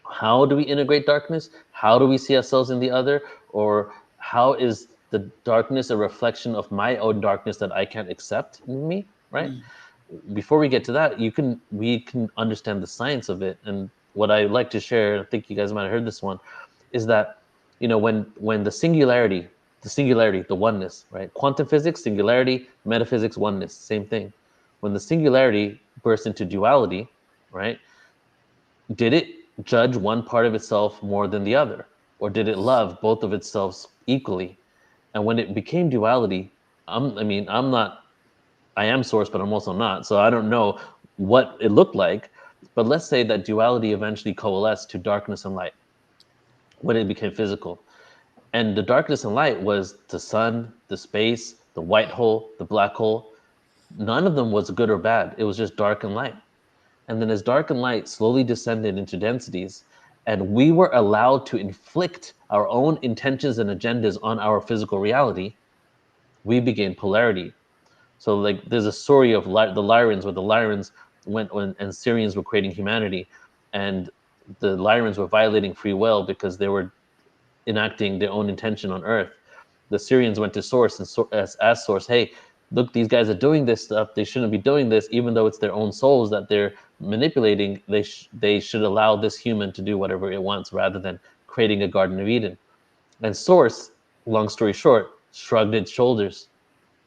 how do we integrate darkness? How do we see ourselves in the other? Or how is the darkness a reflection of my own darkness that I can't accept in me, right? Before we get to that, we can understand the science of it. And what I like to share, I think you guys might have heard this one, is that, you know, when the singularity, the oneness, right? Quantum physics, singularity, metaphysics, oneness, same thing. When the singularity bursts into duality, right? Did it judge one part of itself more than the other? Or did it love both of itself equally? And when it became duality, I am source, but I'm also not. So I don't know what it looked like. But let's say that duality eventually coalesced to darkness and light when it became physical. And the darkness and light was the sun, the space, the white hole, the black hole. None of them was good or bad. It was just dark and light. And then as dark and light slowly descended into densities, and we were allowed to inflict our own intentions and agendas on our physical reality, we began polarity. So like there's a story of the Lyrans, where the Lyrans went when and Syrians were creating humanity, and the Lyrans were violating free will because they were enacting their own intention on Earth. The Syrians went to Source and asked Source, "Hey, look, these guys are doing this stuff. They shouldn't be doing this, even though it's their own souls that they're manipulating. They should allow this human to do whatever it wants rather than creating a Garden of Eden." And Source, long story short, shrugged its shoulders.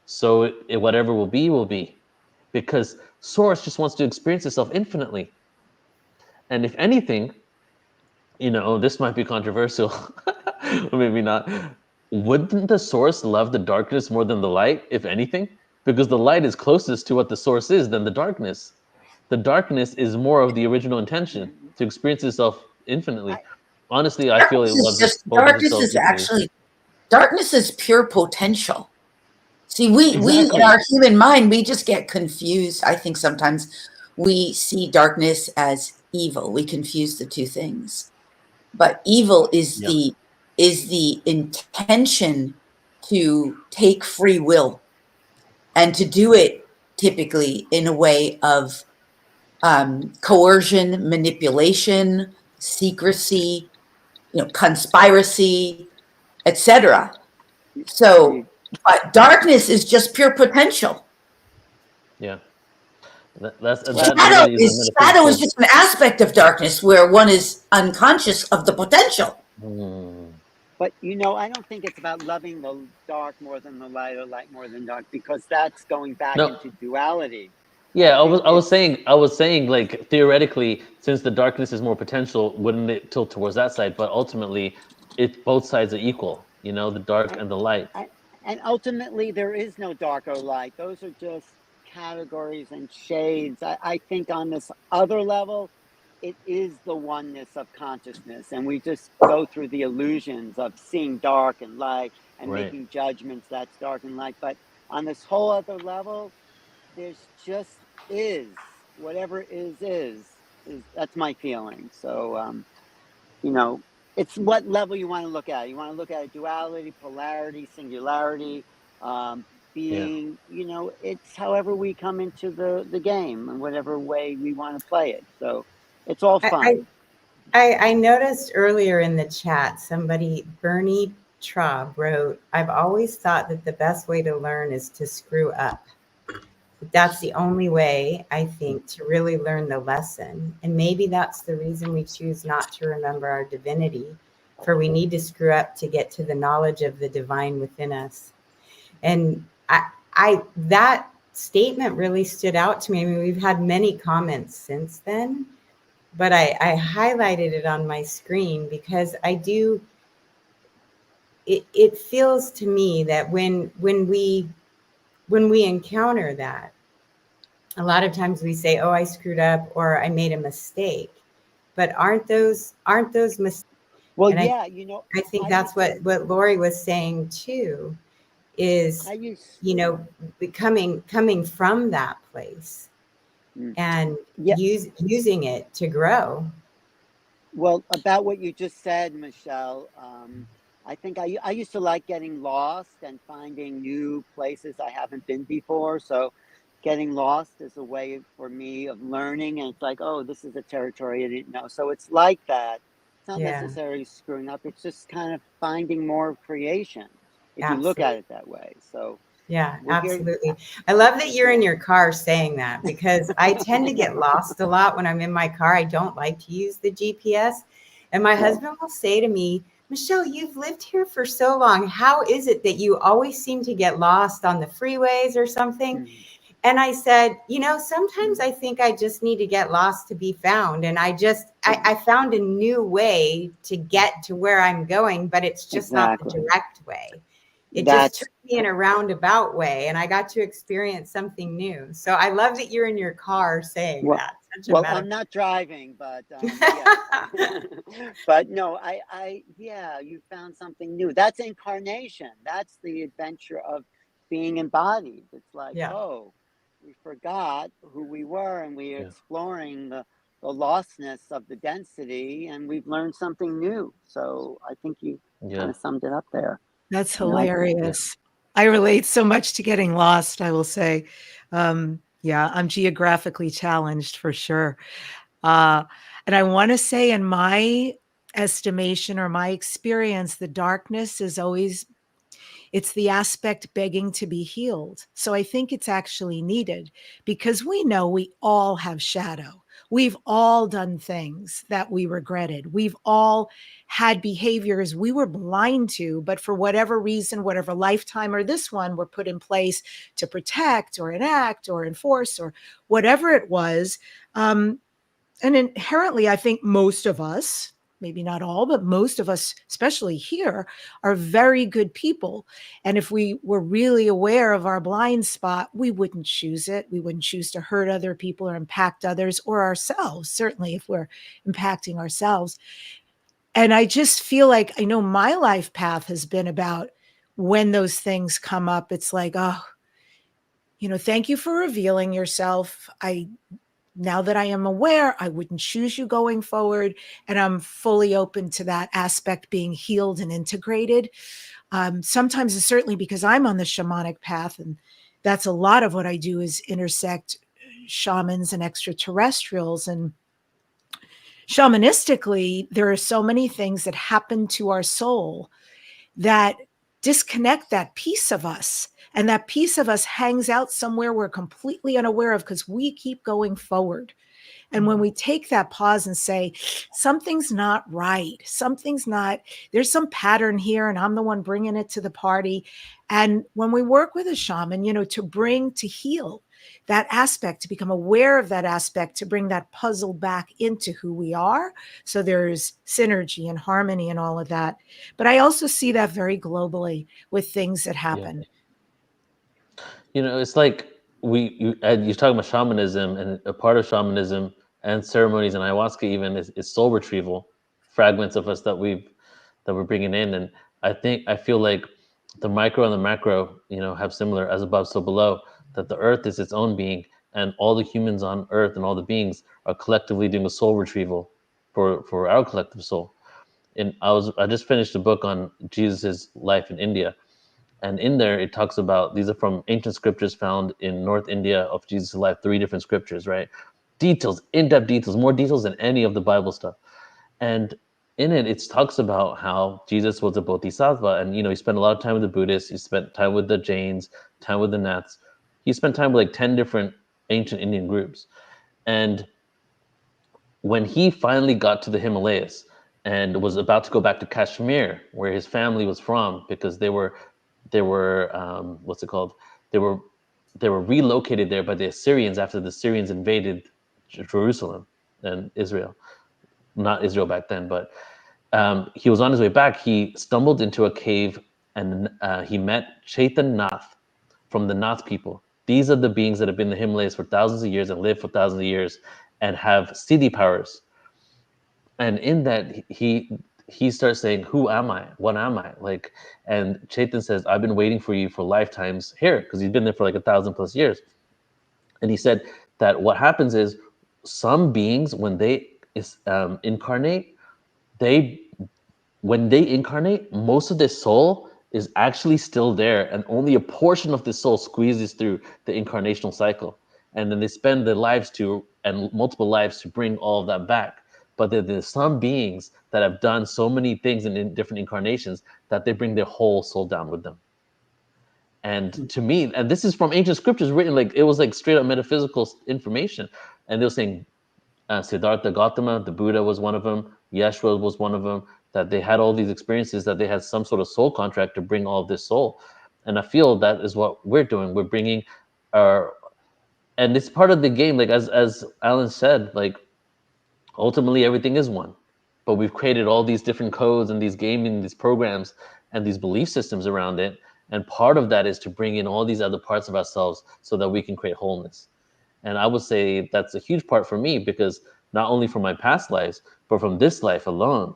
So whatever will be, because Source just wants to experience itself infinitely. And if anything, you know, this might be controversial, or maybe not. Wouldn't the Source love the darkness more than the light, if anything? Because the light is closest to what the Source is than the darkness. The darkness is more of the original intention to experience itself infinitely. Honestly, I feel it loves both of itself equally. Darkness is pure potential. See, we Exactly. in our human mind, we just get confused. I think sometimes we see darkness as evil. We confuse the two things. But evil is the intention to take free will and to do it typically in a way of coercion, manipulation, secrecy, conspiracy, etc. So, but darkness is just pure potential. Yeah. Shadow is just an aspect of darkness where one is unconscious of the potential. But I don't think it's about loving the dark more than the light or light more than dark, because that's going back into duality. Yeah, I was saying like theoretically, since the darkness is more potential, wouldn't it tilt towards that side? But ultimately, both sides are equal. You know, the dark and the light. And ultimately, there is no dark or light. Those are just categories and shades. I think on this other level, it is the oneness of consciousness, and we just go through the illusions of seeing dark and light and making judgments that's dark and light. But on this whole other level, there's just whatever is. That's my feeling. So it's what level you want to look at. You want to look at duality, polarity, singularity, being, it's however we come into the game and whatever way we want to play it. So it's all fun. I noticed earlier in the chat, Bernie Traub wrote, "I've always thought that the best way to learn is to screw up. That's the only way, I think, to really learn the lesson. And maybe that's the reason we choose not to remember our divinity, for we need to screw up to get to the knowledge of the divine within us." And that statement really stood out to me. I mean, we've had many comments since then, but I highlighted it on my screen because it feels to me that when we encounter that, a lot of times we say, "Oh, I screwed up," or "I made a mistake." But aren't those mistakes? Well, and yeah, I think that's what Lori was saying too, is, I use you know, coming from that place and yeah. using it to grow. Well, about what you just said, Michelle, I think I used to like getting lost and finding new places I haven't been before. So getting lost is a way for me of learning. And it's like, oh, this is a territory I didn't know. So it's like that. It's not Yeah. necessarily screwing up. It's just kind of finding more of creation if you look Absolutely. at it that way. So Yeah, we're here. absolutely. I love that Thank you're in you. your car saying that, because I tend to get lost a lot when I'm in my car. I don't like to use the GPS. And my husband will say to me, Michelle, you've lived here for so long. How is it that you always seem to get lost on the freeways or something? And I said, you know, sometimes I think I just need to get lost to be found. And I found a new way to get to where I'm going, but it's just not the direct way. It just took me in a roundabout way, and I got to experience something new. So I love that you're in your car saying that. Such a metaphor. I'm not driving, but yeah. But no, yeah, you found something new. That's incarnation. That's the adventure of being embodied. It's like, oh, we forgot who we were, and we're exploring the lostness of the density, and we've learned something new. So I think you kind of summed it up there. That's hilarious. I relate so much to getting lost, I will say. Yeah, I'm geographically challenged for sure. And I want to say, in my estimation or my experience, the darkness is always, it's the aspect begging to be healed. So I think it's actually needed, because we know we all have shadow. We've all done things that we regretted. We've all had behaviors we were blind to, but for whatever reason, whatever lifetime or this one, were put in place to protect or enact or enforce or whatever it was. And inherently, I think most of us, maybe not all, but most of us, especially here, are very good people. And if we were really aware of our blind spot, we wouldn't choose it. We wouldn't choose to hurt other people or impact others or ourselves, certainly if we're impacting ourselves. And I just feel like, I know my life path has been about, when those things come up, it's like, oh, you know, thank you for revealing yourself. Now that I am aware, I wouldn't choose you going forward. And I'm fully open to that aspect being healed and integrated. Sometimes it's certainly because I'm on the shamanic path. And that's a lot of what I do, is intersect shamans and extraterrestrials. And shamanistically, there are so many things that happen to our soul that disconnect that piece of us. And that piece of us hangs out somewhere we're completely unaware of, because we keep going forward. And when we take that pause and say, something's not right, there's some pattern here, and I'm the one bringing it to the party. And when we work with a shaman, you know, to heal that aspect, to become aware of that aspect, to bring that puzzle back into who we are. So there's synergy and harmony and all of that. But I also see that very globally with things that happen. You know, it's like you're talking about shamanism, and a part of shamanism and ceremonies and ayahuasca even is soul retrieval, fragments of us that we're bringing in. And I feel like the micro and the macro, you know, have similar, as above, so below, that the earth is its own being, and all the humans on earth and all the beings are collectively doing a soul retrieval for our collective soul. And I just finished a book on Jesus's life in India. And in there, it talks about, these are from ancient scriptures found in North India of Jesus' life, 3 different scriptures, right? Details, in-depth details, more details than any of the Bible stuff. And in it, it talks about how Jesus was a bodhisattva. And, you know, he spent a lot of time with the Buddhists. He spent time with the Jains, time with the Nats. He spent time with like 10 different ancient Indian groups. And when he finally got to the Himalayas and was about to go back to Kashmir, where his family was from, because they were what's it called? They were relocated there by the Assyrians after the Syrians invaded Jerusalem and Israel. Not Israel back then, but he was on his way back. He stumbled into a cave, and he met Chaitan Nath from the Nath people. These are the beings that have been in the Himalayas for thousands of years and lived for thousands of years and have siddhi powers. And in that, he starts saying, who am I? What am I? Like, and Chaitan says, I've been waiting for you for lifetimes here, because he's been there for like 1,000+ years. And he said that what happens is some beings, when they incarnate, when they incarnate, most of their soul is actually still there, and only a portion of the soul squeezes through the incarnational cycle. And then they spend their lives and multiple lives to bring all of that back. But there's some beings that have done so many things in different incarnations that they bring their whole soul down with them. And to me, and this is from ancient scriptures written, like it was like straight up metaphysical information. And they were saying Siddhartha Gautama, the Buddha, was one of them. Yeshua was one of them. That they had all these experiences, that they had some sort of soul contract to bring all of this soul. And I feel that is what we're doing. We're bringing our, and it's part of the game. Like as Alan said, like ultimately everything is one, but we've created all these different codes and these gaming, these programs and these belief systems around it. And part of that is to bring in all these other parts of ourselves so that we can create wholeness. And I would say that's a huge part for me, because not only from my past lives, but from this life alone,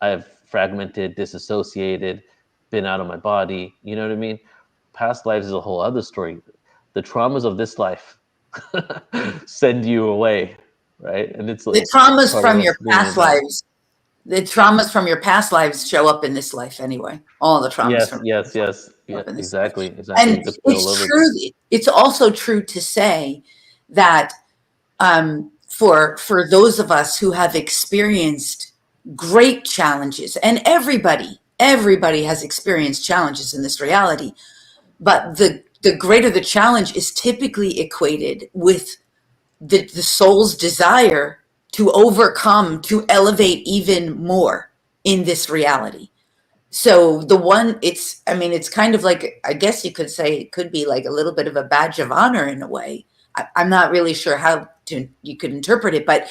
I've fragmented, disassociated, been out of my body. You know what I mean? Past lives is a whole other story. The traumas of this life send you away, right? And it's The like traumas part of from us your bringing past it down. lives, the traumas from your past lives show up in this life anyway. All the traumas Yes, from yes, yes. show Yeah, up in this life. exactly. And You could play all it's over again. true. It's also true to say that for those of us who have experienced great challenges, and everybody has experienced challenges in this reality, but the greater the challenge is typically equated with the soul's desire to overcome, to elevate even more in this reality. So it's kind of like, I guess you could say it could be like a little bit of a badge of honor in a way. I'm not really sure how you could interpret it, but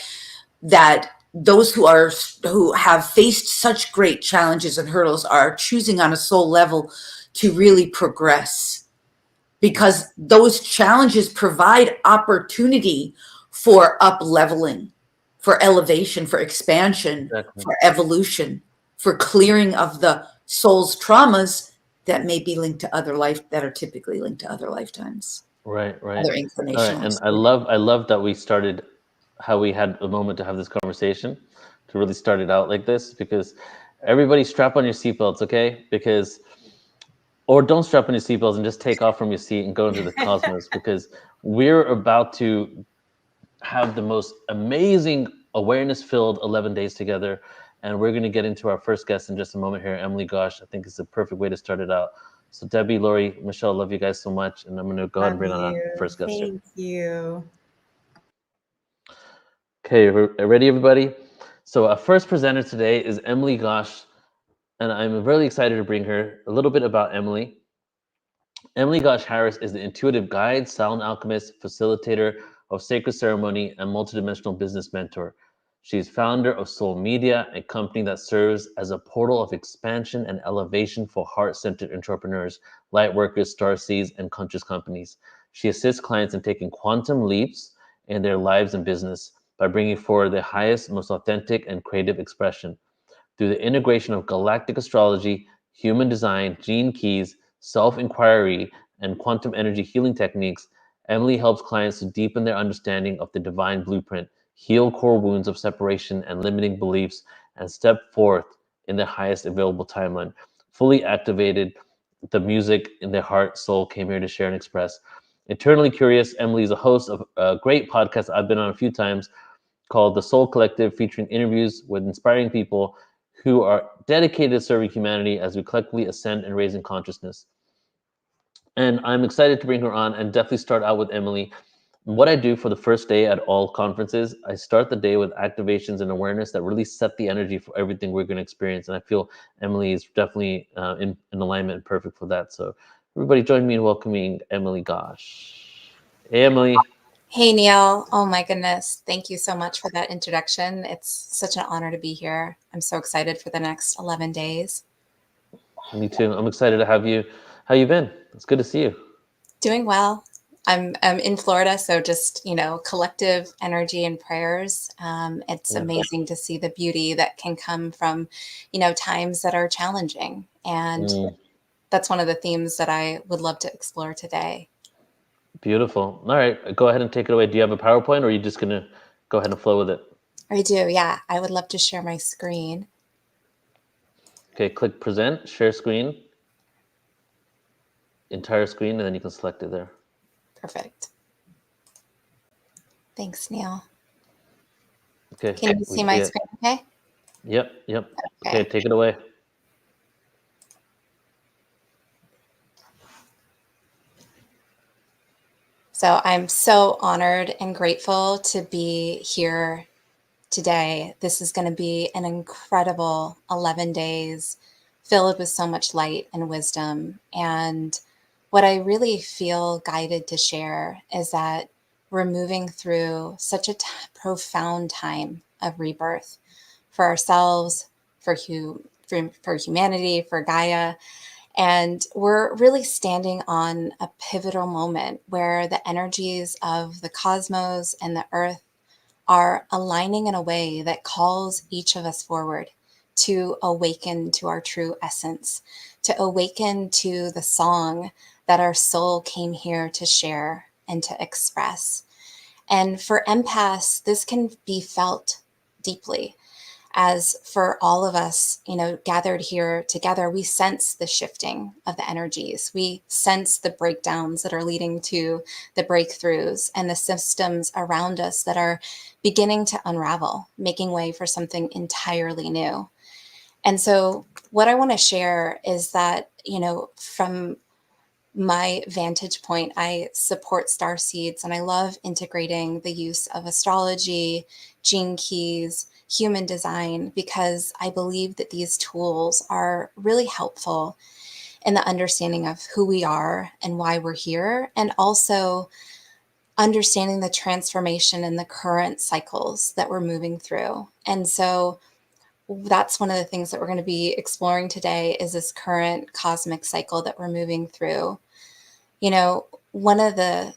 that those who have faced such great challenges and hurdles are choosing on a soul level to really progress, because those challenges provide opportunity for up leveling, for elevation, for expansion, Exactly. for evolution, for clearing of the soul's traumas that may be linked to other life, that are typically linked to other lifetimes. Right. Other All right. incarnational And I experiences. love that we started, how we had a moment to have this conversation, to really start it out like this, because everybody strap on your seatbelts, okay? Or don't strap on your seatbelts and just take off from your seat and go into the cosmos, because we're about to have the most amazing awareness-filled 11 days together. And we're going to get into our first guest in just a moment here, Emily Ghosh. I think it's the perfect way to start it out. So Debbie, Lori, Michelle, love you guys so much. And I'm going to go ahead and Love bring on our you. first guest here. Thank you. Okay, ready, everybody? So our first presenter today is Emily Ghosh, and I'm really excited to bring her. A little bit about Emily. Emily Ghosh Harris is the intuitive guide, sound alchemist, facilitator of sacred ceremony, and multidimensional business mentor. She is founder of Soul Media, a company that serves as a portal of expansion and elevation for heart-centered entrepreneurs, light workers, starseeds, and conscious companies. She assists clients in taking quantum leaps in their lives and business by bringing forward their highest, most authentic, and creative expression. Through the integration of galactic astrology, human design, gene keys, self-inquiry, and quantum energy healing techniques, Emily helps clients to deepen their understanding of the divine blueprint, heal core wounds of separation and limiting beliefs, and step forth in their highest available timeline. Fully activated, the music in their heart, soul came here to share and express. Eternally Curious, Emily is a host of a great podcast I've been on a few times called The Soul Collective, featuring interviews with inspiring people who are dedicated to serving humanity as we collectively ascend and raise in consciousness. And I'm excited to bring her on and definitely start out with Emily. What I do for the first day at all conferences, I start the day with activations and awareness that really set the energy for everything we're going to experience. And I feel Emily is definitely in alignment and perfect for that. So everybody join me in welcoming Emily Ghosh. Hey, Emily. Hey, Neil. Oh my goodness. Thank you so much for that introduction. It's such an honor to be here. I'm so excited for the next 11 days. Me too. I'm excited to have you. How you been? It's good to see you. Doing well. I'm in Florida, so just, collective energy and prayers. It's Yeah. amazing to see the beauty that can come from, times that are challenging. And that's one of the themes that I would love to explore today. Beautiful. All right, go ahead and take it away. Do you have a PowerPoint, or are you just going to go ahead and flow with it? I do, yeah. I would love to share my screen. Okay, click present, share screen, entire screen, and then you can select it there. Perfect. Thanks, Neil. Okay. Can you see my screen okay? Yep. Okay, take it away. So I'm so honored and grateful to be here today. This is going to be an incredible 11 days filled with so much light and wisdom. And what I really feel guided to share is that we're moving through such a profound time of rebirth for ourselves, for humanity, for Gaia. And we're really standing on a pivotal moment where the energies of the cosmos and the earth are aligning in a way that calls each of us forward to awaken to our true essence, to awaken to the song that our soul came here to share and to express. And for empaths, this can be felt deeply. As for all of us, gathered here together, we sense the shifting of the energies. We sense the breakdowns that are leading to the breakthroughs and the systems around us that are beginning to unravel, making way for something entirely new. And so what I want to share is that, from my vantage point, I support star seeds, and I love integrating the use of astrology, gene keys, human design, because I believe that these tools are really helpful in the understanding of who we are and why we're here, and also understanding the transformation and the current cycles that we're moving through. And so that's one of the things that we're going to be exploring today, is this current cosmic cycle that we're moving through. One of the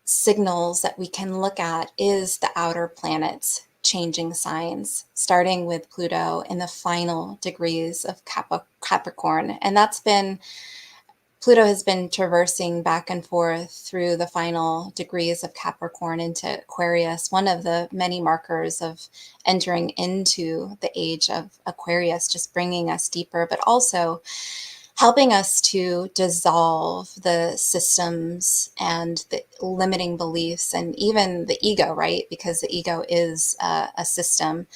signals that we can look at is the outer planets changing signs, starting with Pluto in the final degrees of Capricorn. And Pluto has been traversing back and forth through the final degrees of Capricorn into Aquarius, one of the many markers of entering into the age of Aquarius, just bringing us deeper, but also helping us to dissolve the systems and the limiting beliefs and even the ego, right? Because the ego is a system,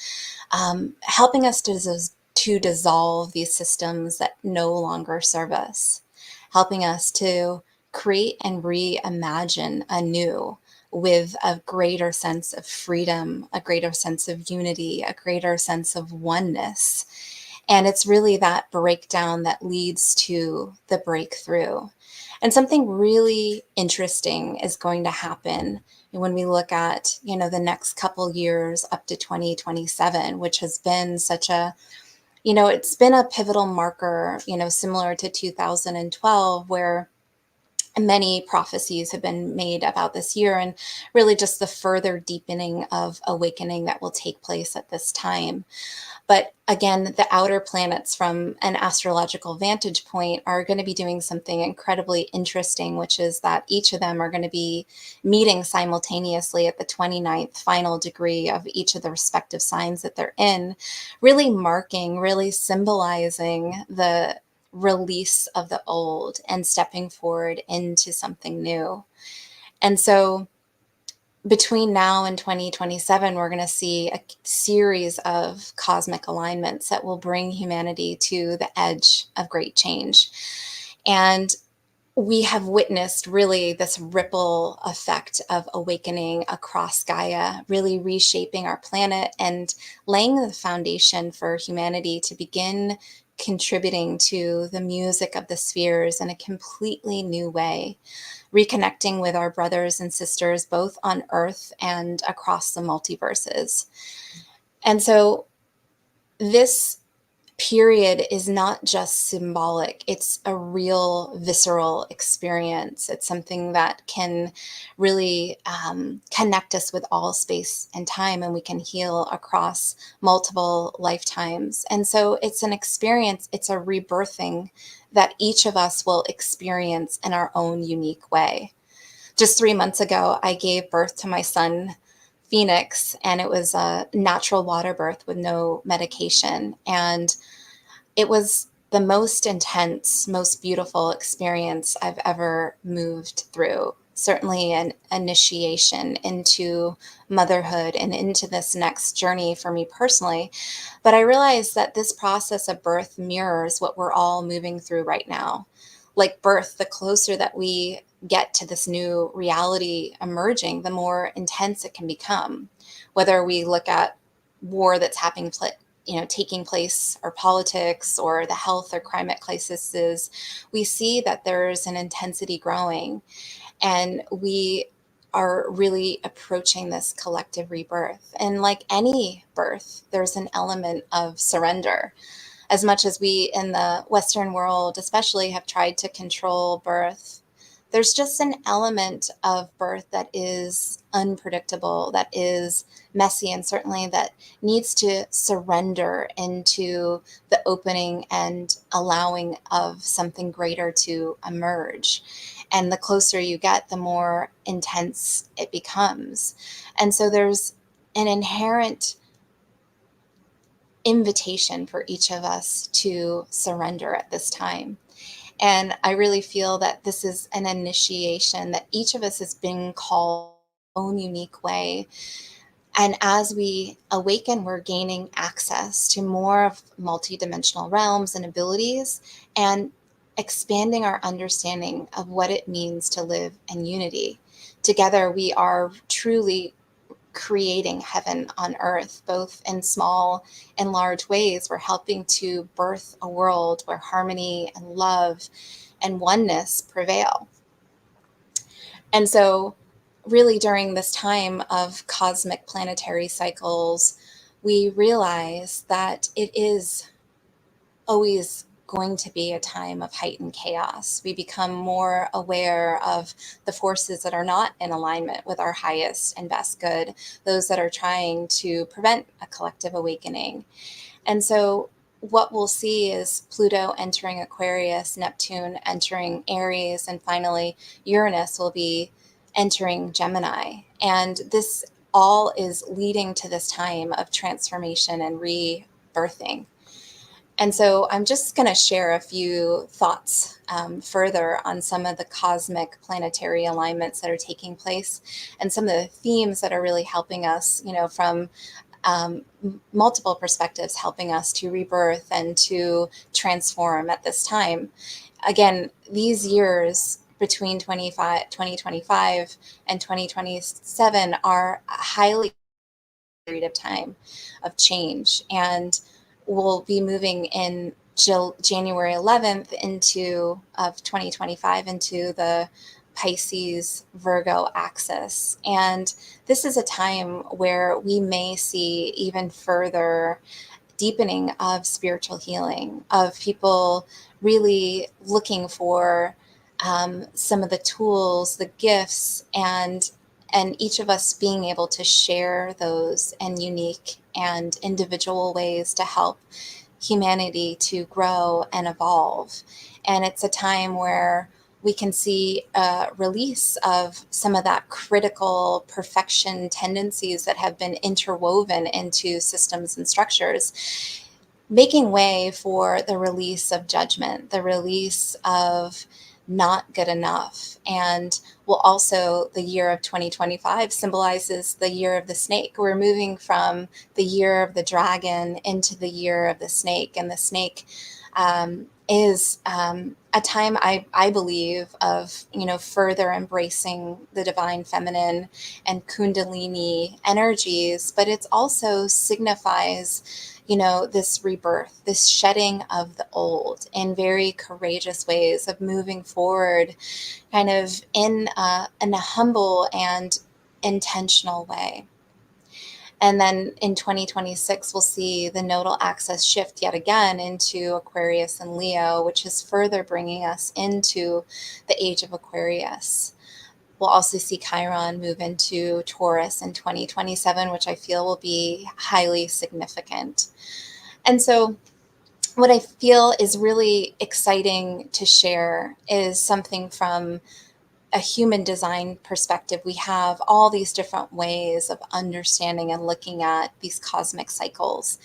helping us to dissolve these systems that no longer serve us, helping us to create and reimagine anew with a greater sense of freedom, a greater sense of unity, a greater sense of oneness. And it's really that breakdown that leads to the breakthrough. And something really interesting is going to happen when we look at, the next couple years up to 2027, which has been such a, it's been a pivotal marker, similar to 2012, where many prophecies have been made about this year, and really just the further deepening of awakening that will take place at this time. But again, the outer planets from an astrological vantage point are going to be doing something incredibly interesting, which is that each of them are going to be meeting simultaneously at the 29th final degree of each of the respective signs that they're in, really marking, really symbolizing the release of the old and stepping forward into something new. And so between now and 2027, we're going to see a series of cosmic alignments that will bring humanity to the edge of great change. And we have witnessed really this ripple effect of awakening across Gaia, really reshaping our planet and laying the foundation for humanity to begin contributing to the music of the spheres in a completely new way, reconnecting with our brothers and sisters, both on Earth and across the multiverses. And so this period is not just symbolic. It's a real visceral experience. It's something that can really connect us with all space and time, and we can heal across multiple lifetimes. And so it's an experience, it's a rebirthing that each of us will experience in our own unique way. Just 3 months ago, I gave birth to my son, Phoenix, and it was a natural water birth with no medication. And it was the most intense, most beautiful experience I've ever moved through. Certainly an initiation into motherhood and into this next journey for me personally. But I realized that this process of birth mirrors what we're all moving through right now. Like birth, the closer that we get to this new reality emerging, the more intense it can become. Whether we look at war that's happening, taking place, or politics, or the health or climate crises, we see that there's an intensity growing, and we are really approaching this collective rebirth. And like any birth, there's an element of surrender. As much as we in the Western world especially have tried to control birth, there's just an element of birth that is unpredictable, that is messy, and certainly that needs to surrender into the opening and allowing of something greater to emerge. And the closer you get, the more intense it becomes. And so there's an inherent invitation for each of us to surrender at this time. And I really feel that this is an initiation that each of us has been called in our own unique way. And as we awaken, we're gaining access to more of multidimensional realms and abilities, and expanding our understanding of what it means to live in unity. Together, we are truly creating heaven on earth, both in small and large ways. We're helping to birth a world where harmony and love and oneness prevail. And so really during this time of cosmic planetary cycles, we realize that it is always going to be a time of heightened chaos. We become more aware of the forces that are not in alignment with our highest and best good, those that are trying to prevent a collective awakening. And so what we'll see is Pluto entering Aquarius, Neptune entering Aries, and finally Uranus will be entering Gemini. And this all is leading to this time of transformation and rebirthing. And so I'm just going to share a few thoughts further on some of the cosmic planetary alignments that are taking place, and some of the themes that are really helping us, from multiple perspectives, helping us to rebirth and to transform at this time. Again, these years between 2025 and 2027 are a highly period of time of change, and we'll be moving in January 11th of 2025 into the Pisces Virgo axis. And this is a time where we may see even further deepening of spiritual healing, of people really looking for some of the tools, the gifts, and each of us being able to share those in unique and individual ways to help humanity to grow and evolve. And it's a time where we can see a release of some of that critical perfection tendencies that have been interwoven into systems and structures, making way for the release of judgment, the release of not good enough. And the year of 2025 symbolizes the year of the snake. We're moving from the year of the dragon into the year of the snake. And the snake is a time, I believe, of, further embracing the divine feminine and kundalini energies, but it also signifies this rebirth, this shedding of the old in very courageous ways of moving forward, kind of in a humble and intentional way. And then in 2026, we'll see the nodal axis shift yet again into Aquarius and Leo, which is further bringing us into the age of Aquarius. We'll also see Chiron move into Taurus in 2027, which I feel will be highly significant. And so what I feel is really exciting to share is something from a human design perspective. We have all these different ways of understanding and looking at these cosmic cycles.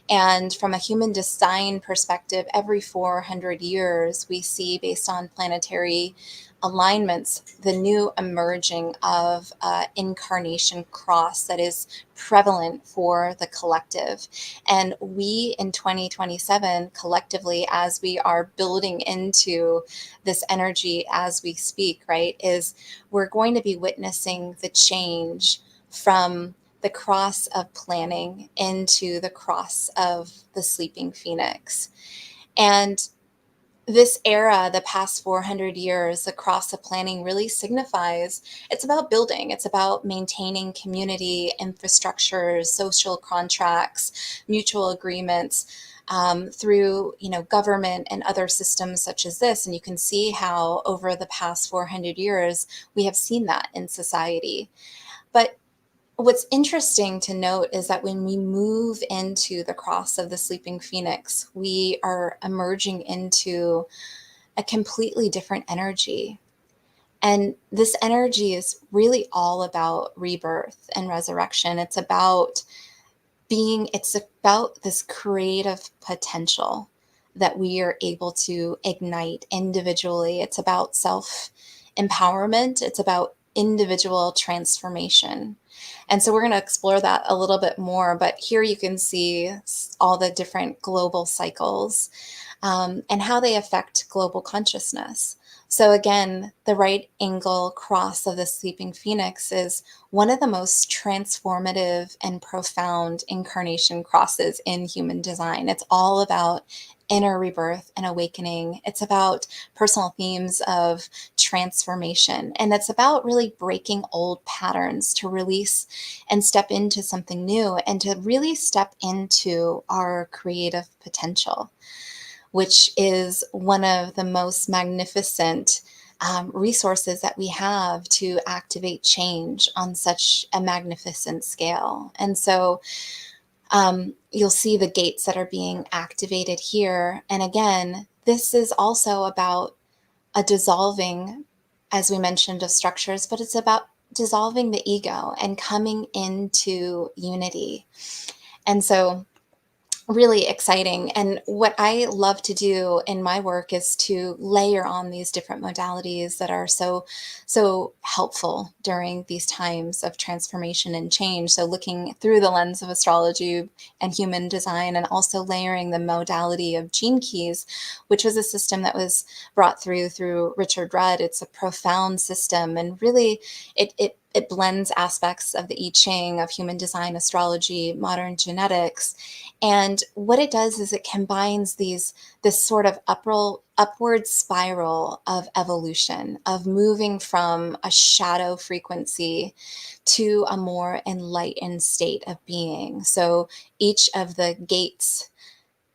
And from a human design perspective, every 400 years, we see, based on planetary alignments, the new emerging of incarnation cross that is prevalent for the collective. And we in 2027, collectively, as we are building into this energy as we speak, right, is we're going to be witnessing the change from the cross of planning into the cross of the sleeping phoenix. And this era, the past 400 years, the cross of planning really signifies it's about building, it's about maintaining community, infrastructures, social contracts, mutual agreements, through government and other systems such as this. And you can see how over the past 400 years, we have seen that in society. But what's interesting to note is that when we move into the cross of the sleeping phoenix, we are emerging into a completely different energy. And this energy is really all about rebirth and resurrection. It's about this creative potential that we are able to ignite individually. It's about self-empowerment. It's about individual transformation. And so we're going to explore that a little bit more, but here you can see all the different global cycles and how they affect global consciousness. So again, the right angle cross of the sleeping phoenix is one of the most transformative and profound incarnation crosses in human design. It's all about inner rebirth and awakening. It's about personal themes of transformation. And it's about really breaking old patterns to release and step into something new and to really step into our creative potential, which is one of the most magnificent resources that we have to activate change on such a magnificent scale. And so you'll see the gates that are being activated here. And again, this is also about a dissolving, as we mentioned, of structures, but it's about dissolving the ego and coming into unity. And so really exciting. And what I love to do in my work is to layer on these different modalities that are so helpful during these times of transformation and change. So looking through the lens of astrology and human design, and also layering the modality of gene keys, which was a system that was brought through Richard Rudd. It's a profound system, and really it blends aspects of the I Ching, of human design, astrology, modern genetics. And what it does is it combines this sort of upward spiral of evolution, of moving from a shadow frequency to a more enlightened state of being. So each of the gates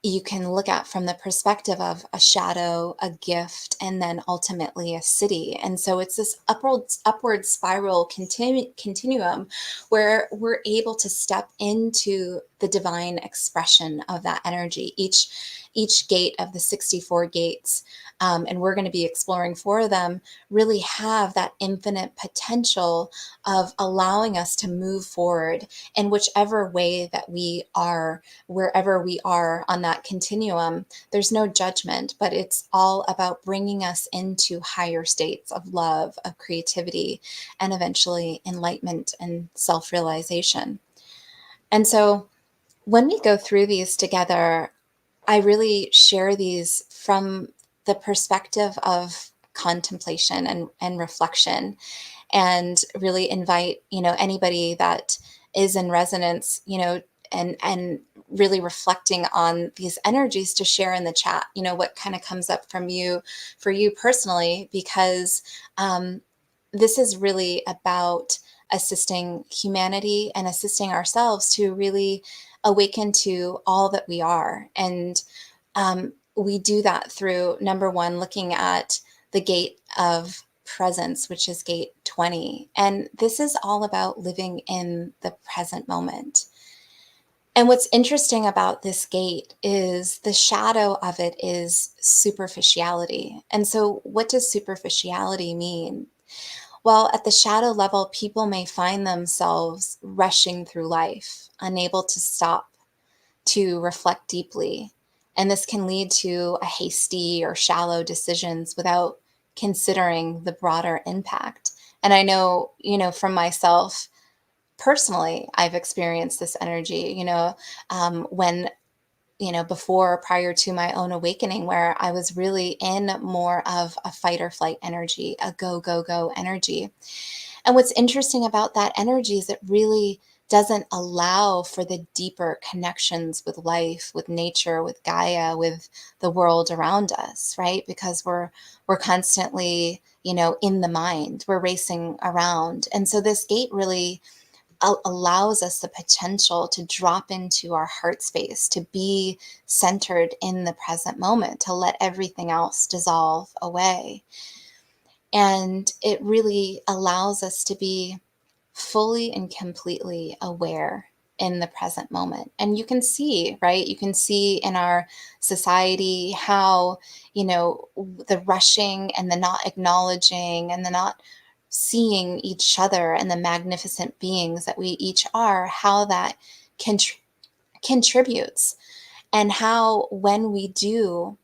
you can look at from the perspective of a shadow, a gift, and then ultimately a city. And so it's this upward spiral continuum where we're able to step into the divine expression of that energy. Each gate of the 64 gates, and we're going to be exploring 4 of them, really have that infinite potential of allowing us to move forward in whichever way that we are, wherever we are on that continuum. There's no judgment, but it's all about bringing us into higher states of love, of creativity, and eventually enlightenment and self-realization. And so when we go through these together, I really share these from the perspective of contemplation and reflection, and really invite, anybody that is in resonance, and really reflecting on these energies to share in the chat, what kind of comes up for you personally, because this is really about assisting humanity and assisting ourselves to really awaken to all that we are. And we do that through, number one, looking at the gate of presence, which is gate 20. And this is all about living in the present moment. And what's interesting about this gate is the shadow of it is superficiality. And so, what does superficiality mean? Well, at the shadow level, people may find themselves rushing through life, unable to stop to reflect deeply. And this can lead to a hasty or shallow decisions without considering the broader impact. And I know, from myself, personally, I've experienced this energy, when, before, prior to my own awakening, where I was really in more of a fight or flight energy, a go, go, go energy. And what's interesting about that energy is it really doesn't allow for the deeper connections with life, with nature, with Gaia, with the world around us, right? Because we're constantly, in the mind, we're racing around. And so this gate really allows us the potential to drop into our heart space, to be centered in the present moment, to let everything else dissolve away. And it really allows us to be fully and completely aware in the present moment. And you can see, right? You can see in our society how, the rushing and the not acknowledging and the not seeing each other and the magnificent beings that we each are, how that contributes. And how when we do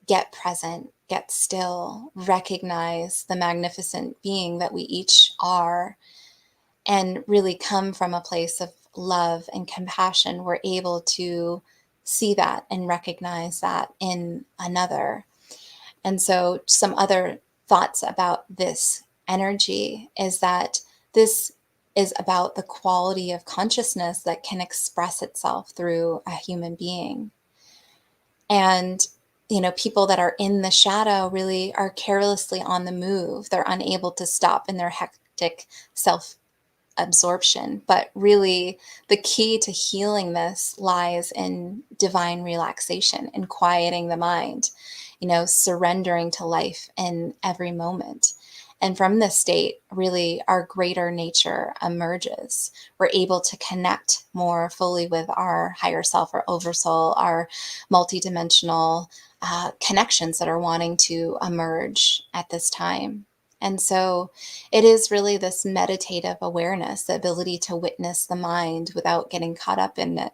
get present, get still, recognize the magnificent being that we each are, and really come from a place of love and compassion, we're able to see that and recognize that in another. And so some other thoughts about this energy is that this is about the quality of consciousness that can express itself through a human being. And people that are in the shadow really are carelessly on the move. They're unable to stop in their hectic self-absorption. But really, the key to healing this lies in divine relaxation and quieting the mind, surrendering to life in every moment. And from this state, really, our greater nature emerges. We're able to connect more fully with our higher self, our oversoul, our multidimensional connections that are wanting to emerge at this time. And so it is really this meditative awareness, the ability to witness the mind without getting caught up in it,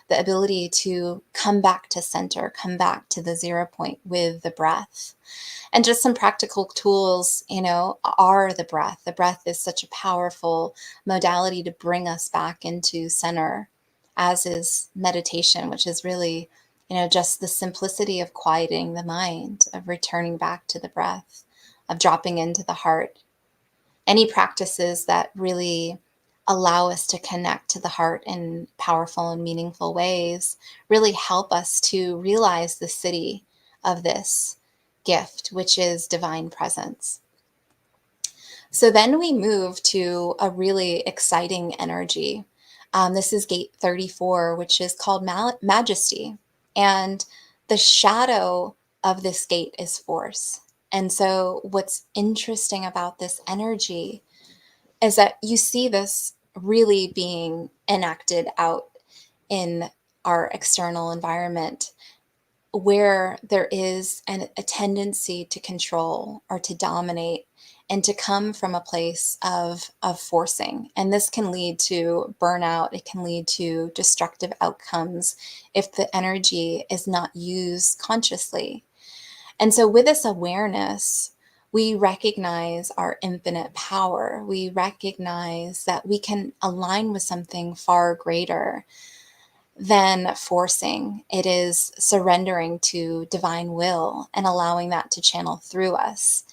the ability to come back to center, come back to the 0 point with the breath. And just some practical tools, are the breath. The breath is such a powerful modality to bring us back into center, as is meditation, which is really, just the simplicity of quieting the mind, of returning back to the breath, of dropping into the heart. Any practices that really allow us to connect to the heart in powerful and meaningful ways really help us to realize the city of this gift, which is divine presence. So then we move to a really exciting energy. This is gate 34, which is called majesty. And the shadow of this gate is force. And so what's interesting about this energy is that you see this really being enacted out in our external environment, where there is a tendency to control or to dominate and to come from a place of forcing. And this can lead to burnout. It can lead to destructive outcomes if the energy is not used consciously. And so with this awareness, we recognize our infinite power. We recognize that we can align with something far greater than forcing. It is surrendering to divine will and allowing that to channel through us.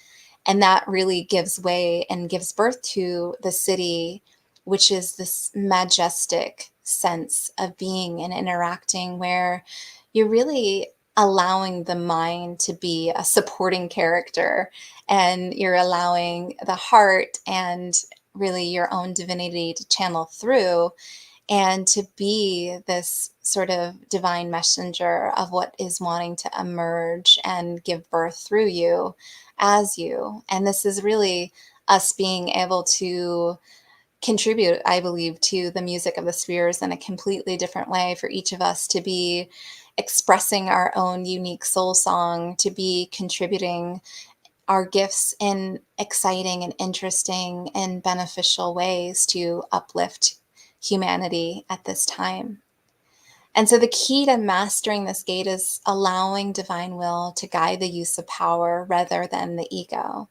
And that really gives way and gives birth to the city, which is this majestic sense of being and interacting, where you're really allowing the mind to be a supporting character, and you're allowing the heart and really your own divinity to channel through, and to be this sort of divine messenger of what is wanting to emerge and give birth through you as you. And this is really us being able to contribute, I believe, to the music of the spheres in a completely different way, for each of us to be expressing our own unique soul song, to be contributing our gifts in exciting and interesting and beneficial ways to uplift humanity at this time. And so the key to mastering this gate is allowing divine will to guide the use of power rather than the ego.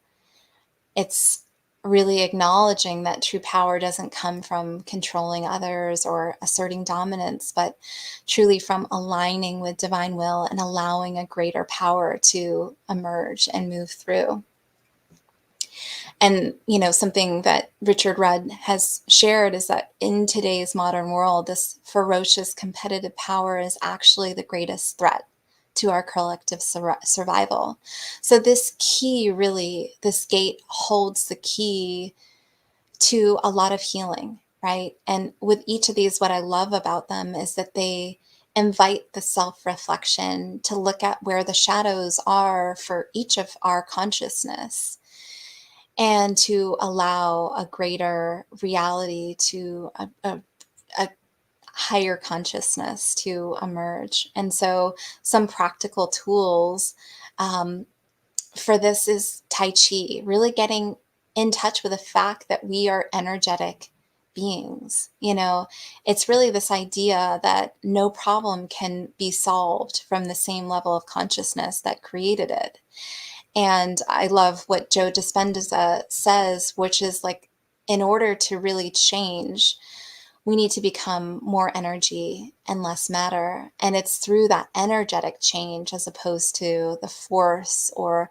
It's really acknowledging that true power doesn't come from controlling others or asserting dominance, but truly from aligning with divine will and allowing a greater power to emerge and move through. And, you know, something that Richard Rudd has shared is that in today's modern world, this ferocious competitive power is actually the greatest threat to our collective survival. So this key, really, this gate holds the key to a lot of healing, right? And with each of these, what I love about them is that they invite the self-reflection to look at where the shadows are for each of our consciousness, and to allow a greater reality, to a higher consciousness to emerge. And so some practical tools for this is Tai Chi, really getting in touch with the fact that we are energetic beings. You know, it's really this idea that no problem can be solved from the same level of consciousness that created it. And I love what Joe Dispenza says, which is like, in order to really change, we need to become more energy and less matter. And it's through that energetic change, as opposed to the force or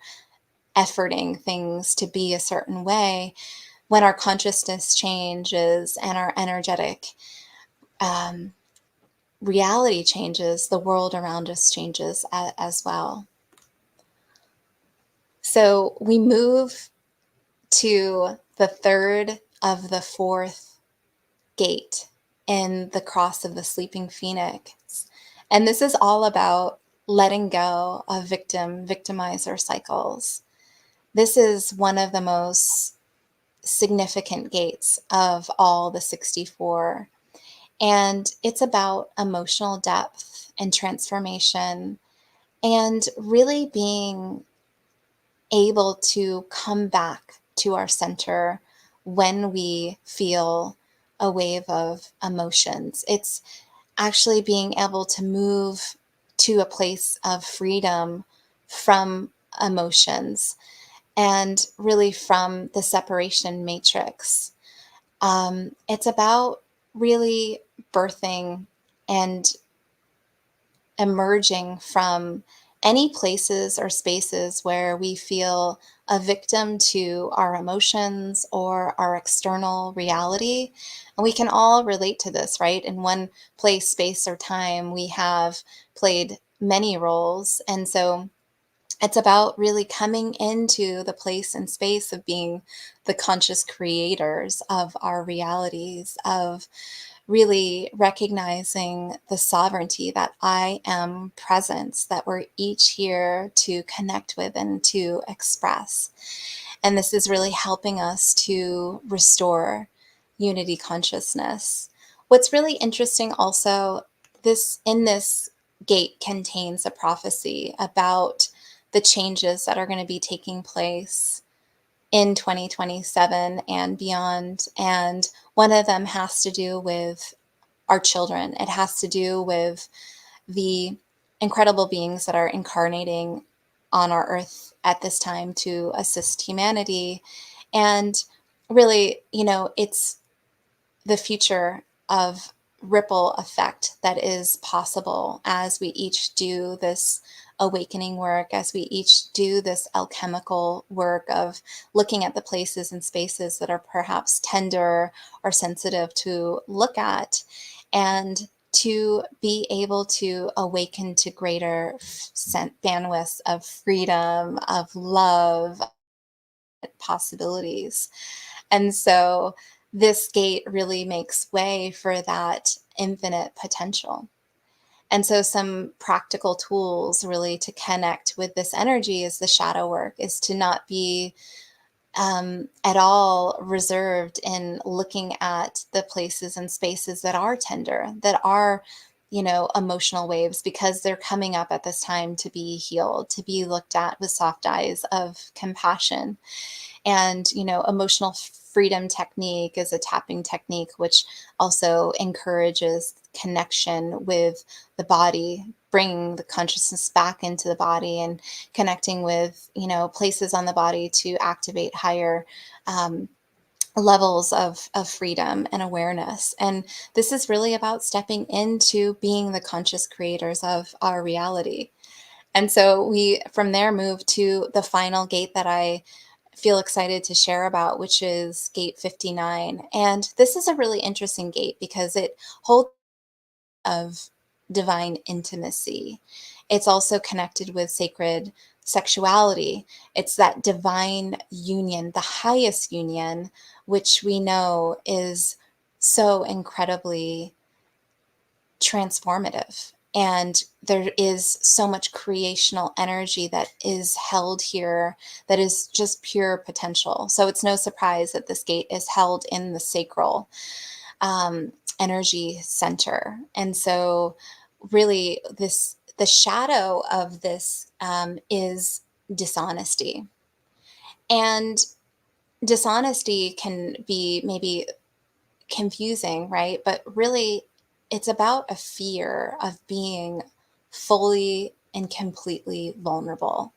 efforting things to be a certain way. When our consciousness changes and our energetic reality changes, the world around us changes as well. So we move to the third of the fourth gate in the cross of the sleeping phoenix. And this is all about letting go of victimizer cycles. This is one of the most significant gates of all the 64. And it's about emotional depth and transformation, and really being able to come back to our center when we feel a wave of emotions. It's actually being able to move to a place of freedom from emotions, and really from the separation matrix. It's about really birthing and emerging from any places or spaces where we feel a victim to our emotions or our external reality. And we can all relate to this, right? In one place, space, or time, we have played many roles. And so it's about really coming into the place and space of being the conscious creators of our realities, of really recognizing the sovereignty that I am presence, that we're each here to connect with and to express. And this is really helping us to restore unity consciousness. What's really interesting also, this gate contains a prophecy about the changes that are going to be taking place in 2027 and beyond. And one of them has to do with our children. It has to do with the incredible beings that are incarnating on our earth at this time to assist humanity. And really, you know, it's the future of ripple effect that is possible as we each do this awakening work, as we each do this alchemical work of looking at the places and spaces that are perhaps tender or sensitive to look at, and to be able to awaken to greater bandwidths of freedom, of love, possibilities. And so this gate really makes way for that infinite potential. And so some practical tools really to connect with this energy is the shadow work, is to not be at all reserved in looking at the places and spaces that are tender, that are, emotional waves, because they're coming up at this time to be healed, to be looked at with soft eyes of compassion. And, emotional freedom technique is a tapping technique, which also encourages connection with the body, bringing the consciousness back into the body and connecting with, places on the body to activate higher levels of freedom and awareness. And this is really about stepping into being the conscious creators of our reality. And so we, from there, move to the final gate that I feel excited to share about, which is gate 59. And this is a really interesting gate because it holds of divine intimacy. It's also connected with sacred sexuality. It's that divine union, the highest union, which we know is so incredibly transformative. And there is so much creational energy that is held here that is just pure potential. So it's no surprise that this gate is held in the sacral energy center. And so really the shadow of this is dishonesty. And dishonesty can be maybe confusing, right? But really, it's about a fear of being fully and completely vulnerable.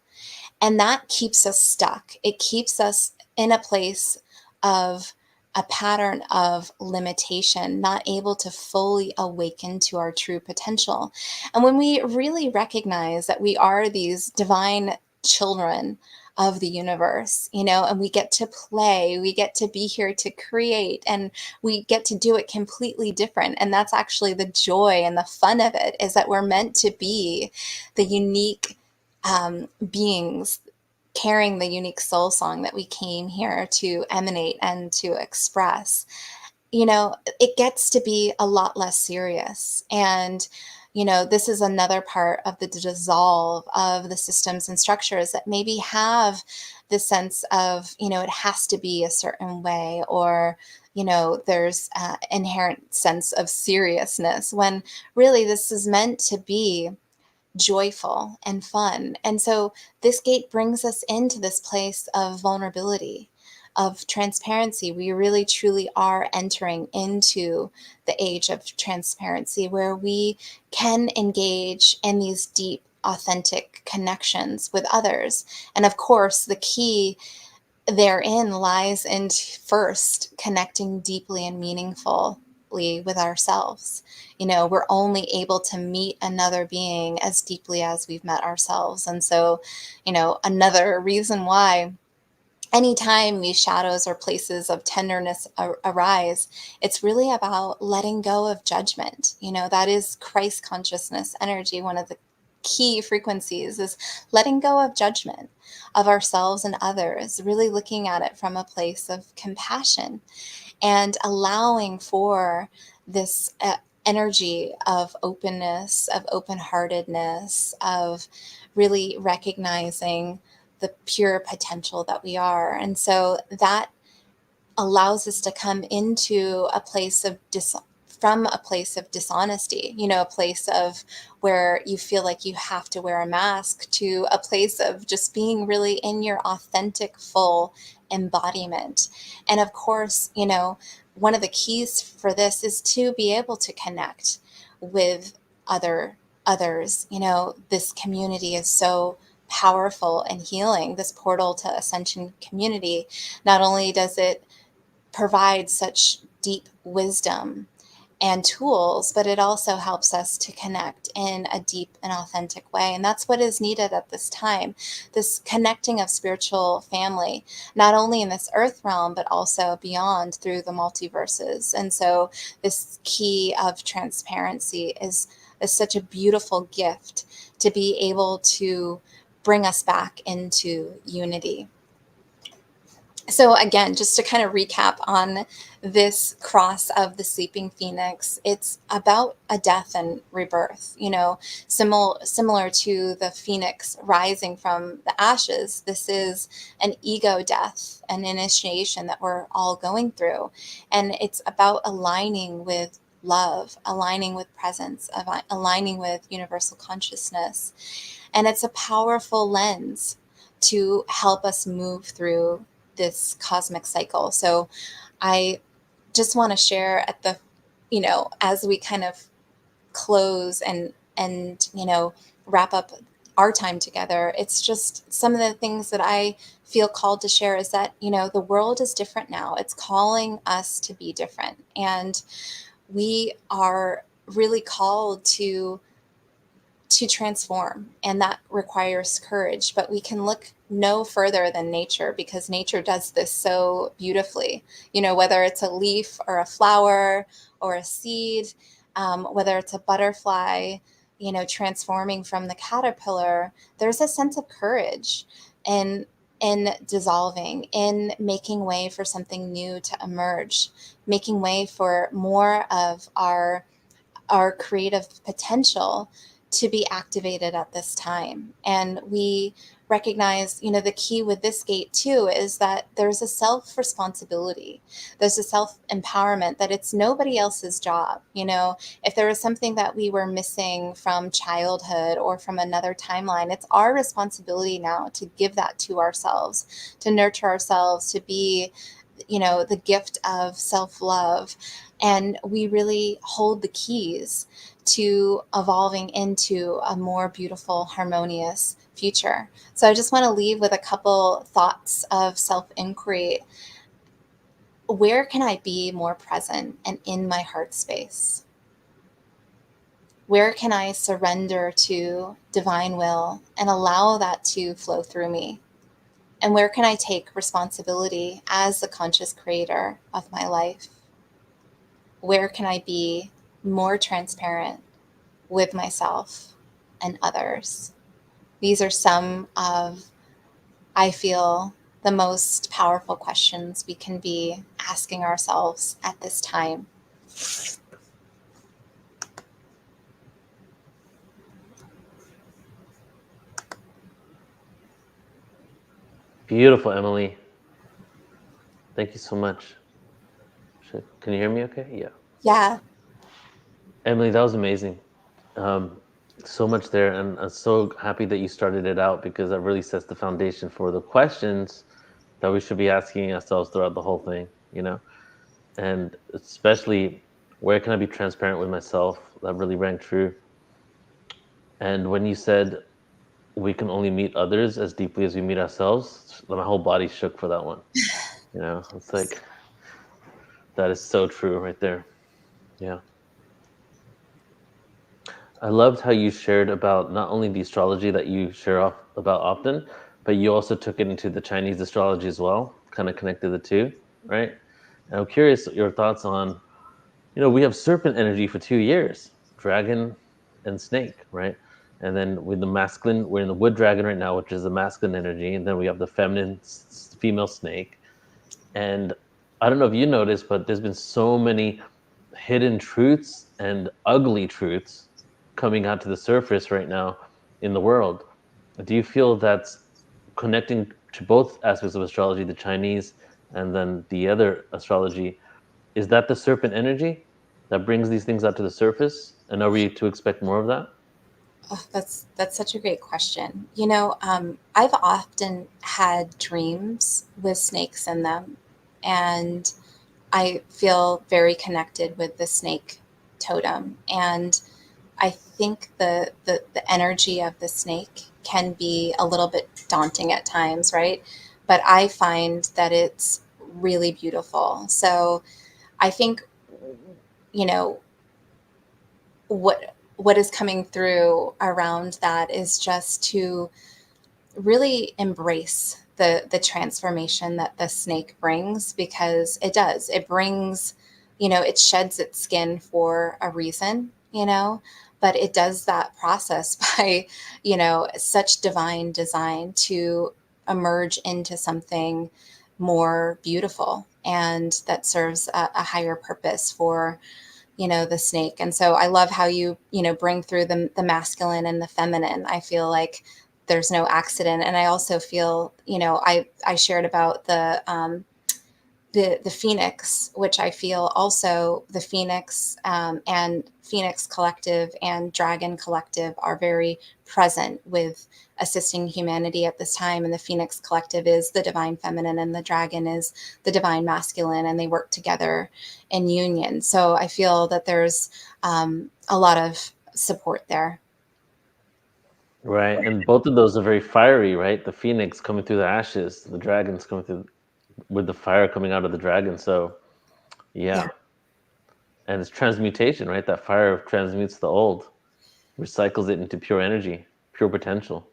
And that keeps us stuck. It keeps us in a place of a pattern of limitation, not able to fully awaken to our true potential. And when we really recognize that we are these divine children of the universe, and we get to play, we get to be here to create, and we get to do it completely different. And that's actually the joy and the fun of it, is that we're meant to be the unique beings carrying the unique soul song that we came here to emanate and to express. It gets to be a lot less serious. And this is another part of the dissolve of the systems and structures that maybe have the sense of, it has to be a certain way, or, there's an inherent sense of seriousness, when really this is meant to be joyful and fun. And so this gate brings us into this place of vulnerability, of transparency. We really truly are entering into the age of transparency, where we can engage in these deep, authentic connections with others. And of course, the key therein lies in first connecting deeply and meaningfully with ourselves. We're only able to meet another being as deeply as we've met ourselves. And so, another reason why anytime these shadows or places of tenderness arise, it's really about letting go of judgment. That is Christ consciousness energy. One of the key frequencies is letting go of judgment of ourselves and others, really looking at it from a place of compassion and allowing for this energy of openness, of open-heartedness, of really recognizing the pure potential that we are. And so that allows us to come into a place of from a place of dishonesty, a place of where you feel like you have to wear a mask, to a place of just being really in your authentic, full embodiment. And of course, one of the keys for this is to be able to connect with others. This community is so powerful and healing. This portal to Ascension community, not only does it provide such deep wisdom and tools, but it also helps us to connect in a deep and authentic way. And that's what is needed at this time, this connecting of spiritual family, not only in this earth realm, but also beyond through the multiverses. And so this key of transparency is such a beautiful gift to be able to bring us back into unity. So again, just to kind of recap on this cross of the sleeping phoenix, it's about a death and rebirth, similar to the phoenix rising from the ashes. This is an ego death, an initiation that we're all going through. And it's about aligning with love, aligning with presence, aligning with universal consciousness. And it's a powerful lens to help us move through this cosmic cycle. So I just want to share at the, as we kind of close and wrap up our time together, it's just some of the things that I feel called to share is that, the world is different now. It's calling us to be different. And we are really called to transform, and that requires courage. But we can look no further than nature, because nature does this so beautifully. Whether it's a leaf or a flower or a seed, whether it's a butterfly, transforming from the caterpillar, there's a sense of courage in dissolving, in making way for something new to emerge, making way for more of our creative potential to be activated at this time. And we recognize, the key with this gate too is that there's a self-responsibility. There's a self-empowerment, that it's nobody else's job. If there was something that we were missing from childhood or from another timeline, it's our responsibility now to give that to ourselves, to nurture ourselves, to be, the gift of self-love. And we really hold the keys to evolving into a more beautiful, harmonious future. So I just want to leave with a couple thoughts of self-inquiry. Where can I be more present and in my heart space? Where can I surrender to divine will and allow that to flow through me? And where can I take responsibility as the conscious creator of my life? Where can I be more transparent with myself and others? These are some of, I feel, the most powerful questions we can be asking ourselves at this time. Beautiful, Emily. Thank you so much. Can you hear me okay? Yeah. Yeah. Emily, that was amazing. So much there, and I'm so happy that you started it out, because that really sets the foundation for the questions that we should be asking ourselves throughout the whole thing, and especially, where can I be transparent with myself? That really rang true. And when you said we can only meet others as deeply as we meet ourselves, my whole body shook for that one. It's like, that is so true right there. Yeah. I loved how you shared about not only the astrology that you share about often, but you also took it into the Chinese astrology as well, kind of connected the two, right? And I'm curious your thoughts on, we have serpent energy for 2 years, dragon and snake, right? And then with the masculine, we're in the wood dragon right now, which is the masculine energy. And then we have the feminine female snake. And I don't know if you noticed, but there's been so many hidden truths and ugly truths coming out to the surface right now in the world. Do you feel that's connecting to both aspects of astrology, the Chinese and then the other astrology? Is that the serpent energy that brings these things out to the surface? And are we to expect more of that? Oh, that's such a great question. I've often had dreams with snakes in them, and I feel very connected with the snake totem. And I think the energy of the snake can be a little bit daunting at times, right? But I find that it's really beautiful. So I think, what is coming through around that is just to really embrace the transformation that the snake brings, because it does. It brings, it sheds its skin for a reason, but it does that process by, such divine design to emerge into something more beautiful and that serves a higher purpose for, the snake. And so I love how you bring through the masculine and the feminine. I feel like there's no accident. And I also feel, I shared about the phoenix, which I feel also the phoenix and phoenix collective and dragon collective are very present with assisting humanity at this time. And the phoenix collective is the divine feminine and the dragon is the divine masculine, and they work together in union. So I feel that there's a lot of support there. Right. And both of those are very fiery, right? The phoenix coming through the ashes, the dragon's coming through with the fire coming out of the dragon. So yeah. And it's transmutation, right? That fire transmutes the old, recycles it into pure energy, pure potential.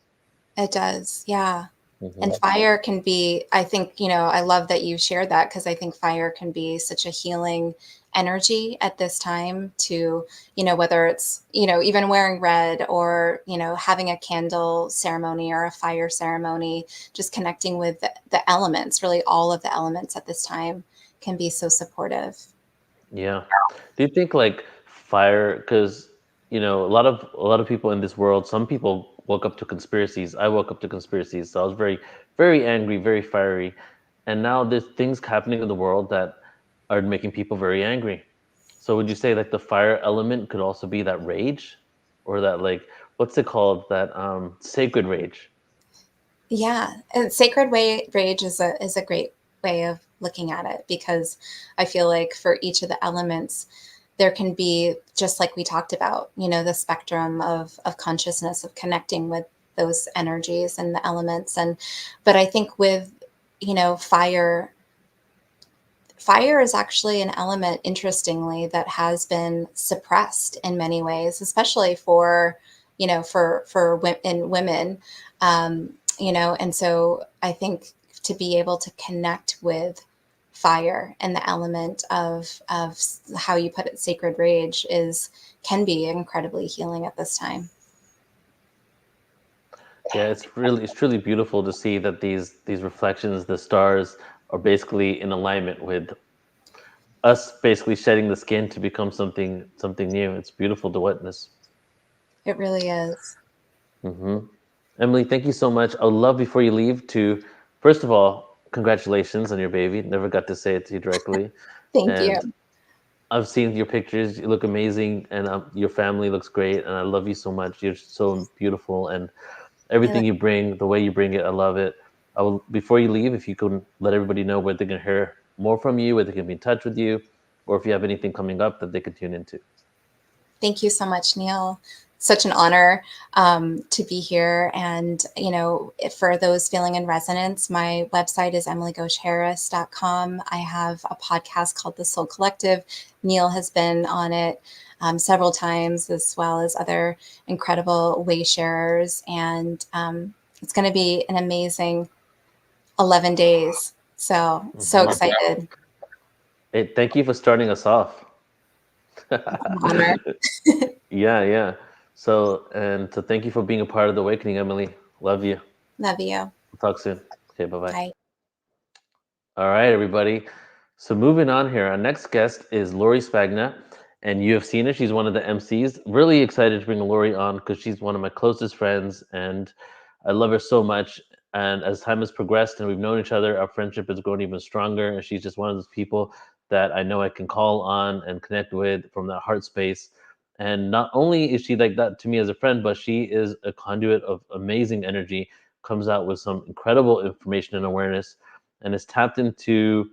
It does, yeah. And fire can be, I think, I love that you shared that, because I think fire can be such a healing energy at this time to, whether it's, even wearing red or, having a candle ceremony or a fire ceremony, just connecting with the elements, really all of the elements at this time can be so supportive. Yeah. Do you think like fire, because a lot of people in this world, some people woke up to conspiracies. I woke up to conspiracies. So I was very, very angry, very fiery. And now there's things happening in the world that are making people very angry. So would you say like the fire element could also be that rage, or that, like, what's it called? That sacred rage? Yeah, and sacred rage is a great way of looking at it, because I feel like for each of the elements, there can be, just like we talked about, the spectrum of consciousness, of connecting with those energies and the elements. But I think with, fire is actually an element, interestingly, that has been suppressed in many ways, especially for women. And so I think to be able to connect with fire and the element of how you put it, sacred rage, can be incredibly healing at this time. Yeah, it's truly beautiful to see that these reflections, the stars, are basically in alignment with us, basically shedding the skin to become something new. It's beautiful to witness. It really is. Emily, thank you so much. I would love, before you leave, to, first of all, congratulations on your baby. Never got to say it to you directly. Thank you. I've seen your pictures. You look amazing, and your family looks great. And I love you so much. You're so beautiful, and everything you bring, the way you bring it, I love it. I will, before you leave, if you could let everybody know where they can hear more from you, where they can be in touch with you, or if you have anything coming up that they can tune into. Thank you so much, Neil. Such an honor to be here. And, for those feeling in resonance, my website is emilyghoshharris.com. I have a podcast called The Soul Collective. Neil has been on it several times, as well as other incredible way sharers. And it's going to be an amazing 11 days. So excited. Hey, thank you for starting us off. Honor. Yeah. So thank you for being a part of the awakening, Emily. Love you. Love you. We'll talk soon. Okay, bye-bye. Bye. All right, everybody. So moving on here, our next guest is Lori Spagna, and you have seen her. She's one of the MCs. Really excited to bring Lori on because she's one of my closest friends, and I love her so much. And as time has progressed and we've known each other, our friendship has grown even stronger. And she's just one of those people that I know I can call on and connect with from that heart space. And not only is she like that to me as a friend, but she is a conduit of amazing energy, comes out with some incredible information and awareness, and is tapped into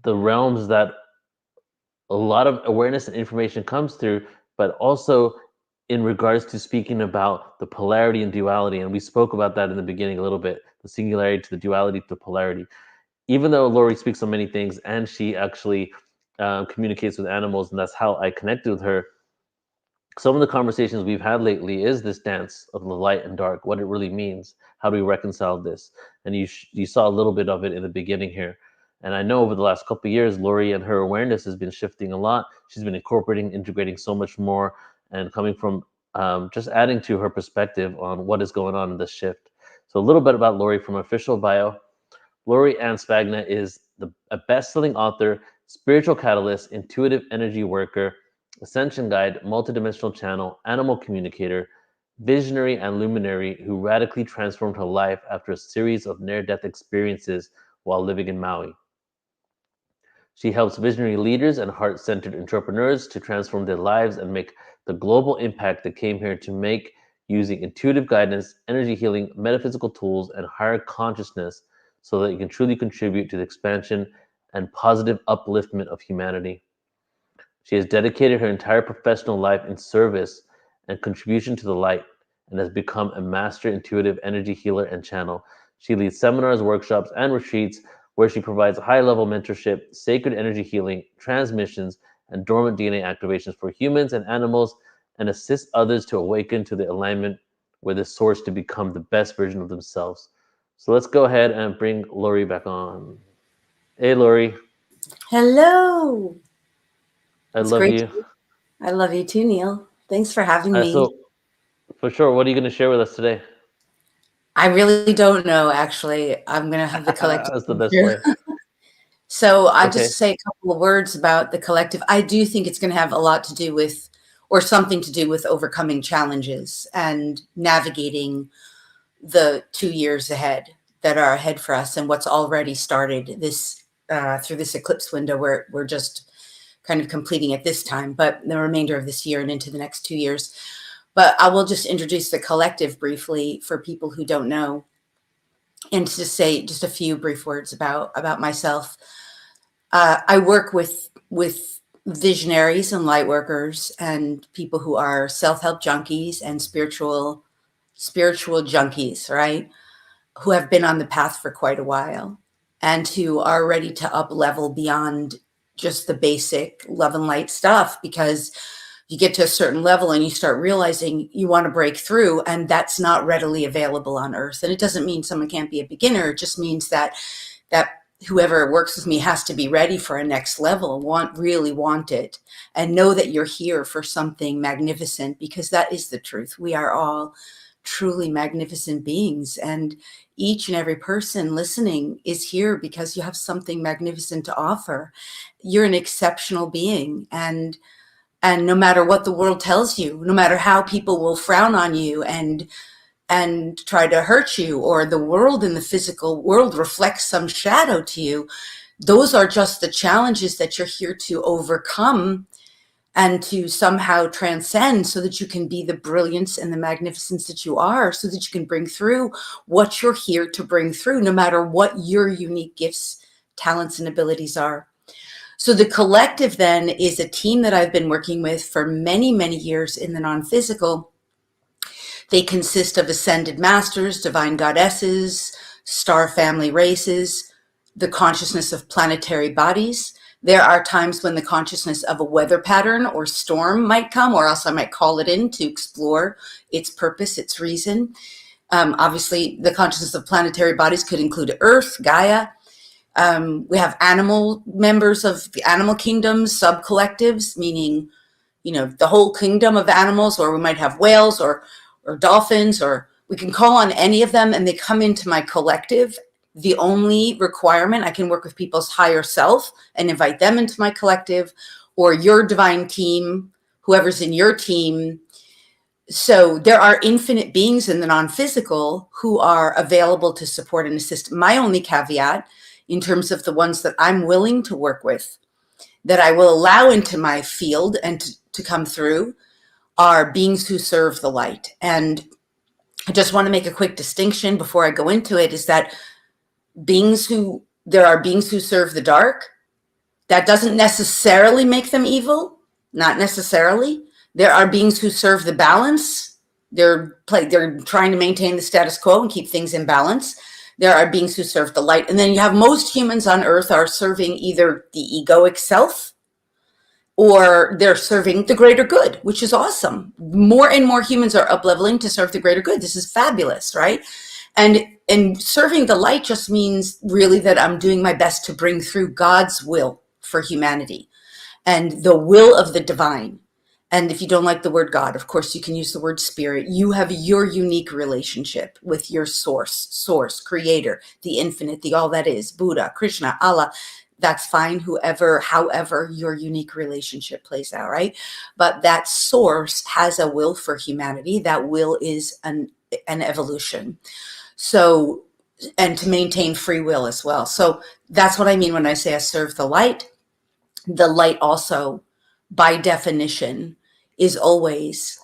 the realms that a lot of awareness and information comes through, but also in regards to speaking about the polarity and duality. And we spoke about that in the beginning a little bit, the singularity to the duality to the polarity. Even though Lori speaks on many things, and she actually communicates with animals, and that's how I connected with her, some of the conversations we've had lately is this dance of the light and dark, what it really means. How do we reconcile this? And you saw a little bit of it in the beginning here. And I know over the last couple of years, Lori and her awareness has been shifting a lot. She's been incorporating, integrating so much more, and coming from just adding to her perspective on what is going on in this shift. So a little bit about Lori from her official bio. Lori Ann Spagna is a best-selling author, spiritual catalyst, intuitive energy worker, ascension guide, multidimensional channel, animal communicator, visionary, and luminary who radically transformed her life after a series of near-death experiences while living in Maui. She helps visionary leaders and heart-centered entrepreneurs to transform their lives and make the global impact they came here to make using intuitive guidance, energy healing, metaphysical tools, and higher consciousness so that you can truly contribute to the expansion and positive upliftment of humanity. She has dedicated her entire professional life in service and contribution to the light and has become a master intuitive energy healer and channel. She leads seminars, workshops, and retreats where she provides high-level mentorship, sacred energy healing, transmissions, and dormant DNA activations for humans and animals, and assists others to awaken to the alignment with the source to become the best version of themselves. So let's go ahead and bring Lori back on. Hey, Lori. Hello. I It's love great. you. I love you too, Neil. Thanks for having me. So, for sure, what are you going to share with us today? I really don't know, actually. I'm going to have the collective. That's the best way. So I'll Okay. just say a couple of words about the collective. I do think it's going to have a lot to do with, or something to do with, overcoming challenges and navigating the 2 years ahead that are ahead for us and what's already started this through this eclipse window where we're just kind of completing at this time, but the remainder of this year and into the next 2 years. But I will just introduce the collective briefly for people who don't know, and to say just a few brief words about myself. I work with visionaries and light workers and people who are self-help junkies and spiritual junkies, right? Who have been on the path for quite a while and who are ready to up level beyond just the basic love and light stuff, because you get to a certain level and you start realizing you want to break through, and that's not readily available on Earth. And it doesn't mean someone can't be a beginner. It just means that whoever works with me has to be ready for a next level, really want it, and know that you're here for something magnificent, because that is the truth. We are all truly magnificent beings, and each and every person listening is here because you have something magnificent to offer. You're an exceptional being, and no matter what the world tells you, no matter how people will frown on you and try to hurt you, or the world in the physical world reflects some shadow to you, those are just the challenges that you're here to overcome and to somehow transcend, so that you can be the brilliance and the magnificence that you are, so that you can bring through what you're here to bring through, no matter what your unique gifts, talents, and abilities are. So the collective then is a team that I've been working with for many, many years in the non-physical. They consist of ascended masters, divine goddesses, star family races, the consciousness of planetary bodies. There are times when the consciousness of a weather pattern or storm might come, or else I might call it in to explore its purpose, its reason. Obviously, the consciousness of planetary bodies could include Earth, Gaia. We have animal members of the animal kingdoms, sub-collectives, meaning, the whole kingdom of animals, or we might have whales or dolphins, or we can call on any of them and they come into my collective. The only requirement, I can work with people's higher self and invite them into my collective, or your divine team, whoever's in your team. So there are infinite beings in the non-physical who are available to support and assist. My only caveat, in terms of the ones that I'm willing to work with, that I will allow into my field and to come through, are beings who serve the light. And I just want to make a quick distinction before I go into it, is that there are beings who serve the dark. That doesn't necessarily make them evil, not necessarily. There are beings who serve the balance. They're trying to maintain the status quo and keep things in balance. There are beings who serve the light. And then you have most humans on Earth are serving either the egoic self, or they're serving the greater good, which is awesome. More and more humans are up-leveling to serve the greater good. This is fabulous, right? And serving the light just means really that I'm doing my best to bring through God's will for humanity and the will of the divine. And if you don't like the word God, of course, you can use the word spirit. You have your unique relationship with your source, creator, the infinite, the all that is, Buddha, Krishna, Allah. That's fine, however your unique relationship plays out, right? But that source has a will for humanity. That will is an evolution. So, and to maintain free will as well. So that's what I mean when I say I serve the light. The light also, by definition, is always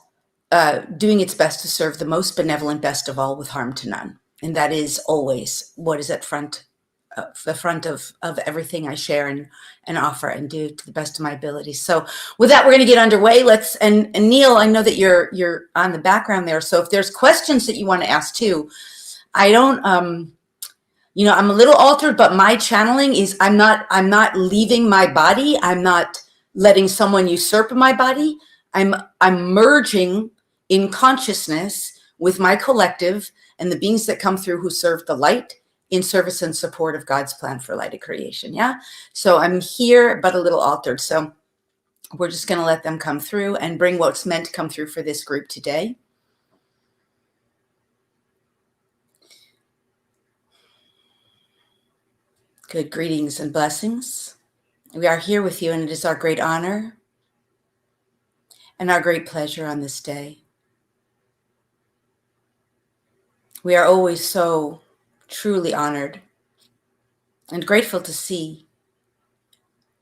doing its best to serve the most benevolent best of all with harm to none. And that is always what is at the front of everything I share and offer and do to the best of my ability. So with that, we're going to get underway. And Neil, I know that you're on the background there. So if there's questions that you want to ask too, I don't, I'm a little altered, but my channeling is I'm not leaving my body. I'm not letting someone usurp my body. I'm merging in consciousness with my collective and the beings that come through who serve the light in service and support of God's plan for lighted creation. Yeah. So I'm here, but a little altered. So we're just going to let them come through and bring what's meant to come through for this group today. Good greetings and blessings. We are here with you, and it is our great honor and our great pleasure on this day. We are always so truly honored and grateful to see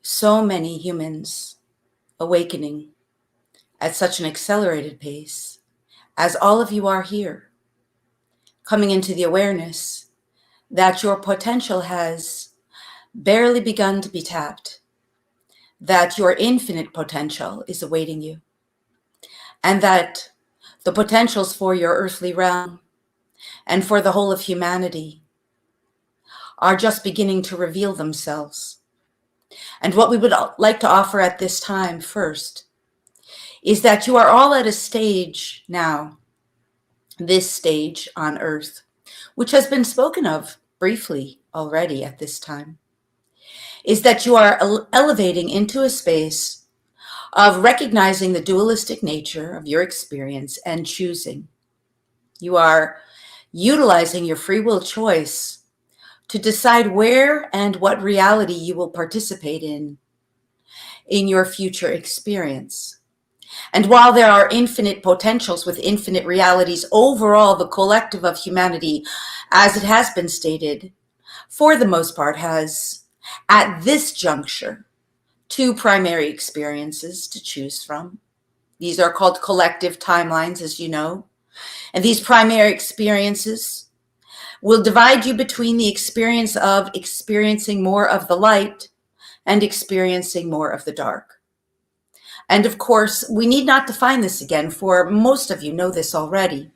so many humans awakening at such an accelerated pace, as all of you are here, coming into the awareness that your potential has barely begun to be tapped, that your infinite potential is awaiting you, and that the potentials for your earthly realm and for the whole of humanity are just beginning to reveal themselves. And what we would like to offer at this time first is that you are all at a stage now, this stage on earth, which has been spoken of briefly already at this time, is that you are elevating into a space of recognizing the dualistic nature of your experience and choosing. You are utilizing your free will choice to decide where and what reality you will participate in your future experience. And while there are infinite potentials with infinite realities, overall, the collective of humanity, as it has been stated, for the most part, has, at this juncture, two primary experiences to choose from. These are called collective timelines, as you know. And these primary experiences will divide you between the experience of experiencing more of the light and experiencing more of the dark. And of course, we need not define this again, for most of you know this already.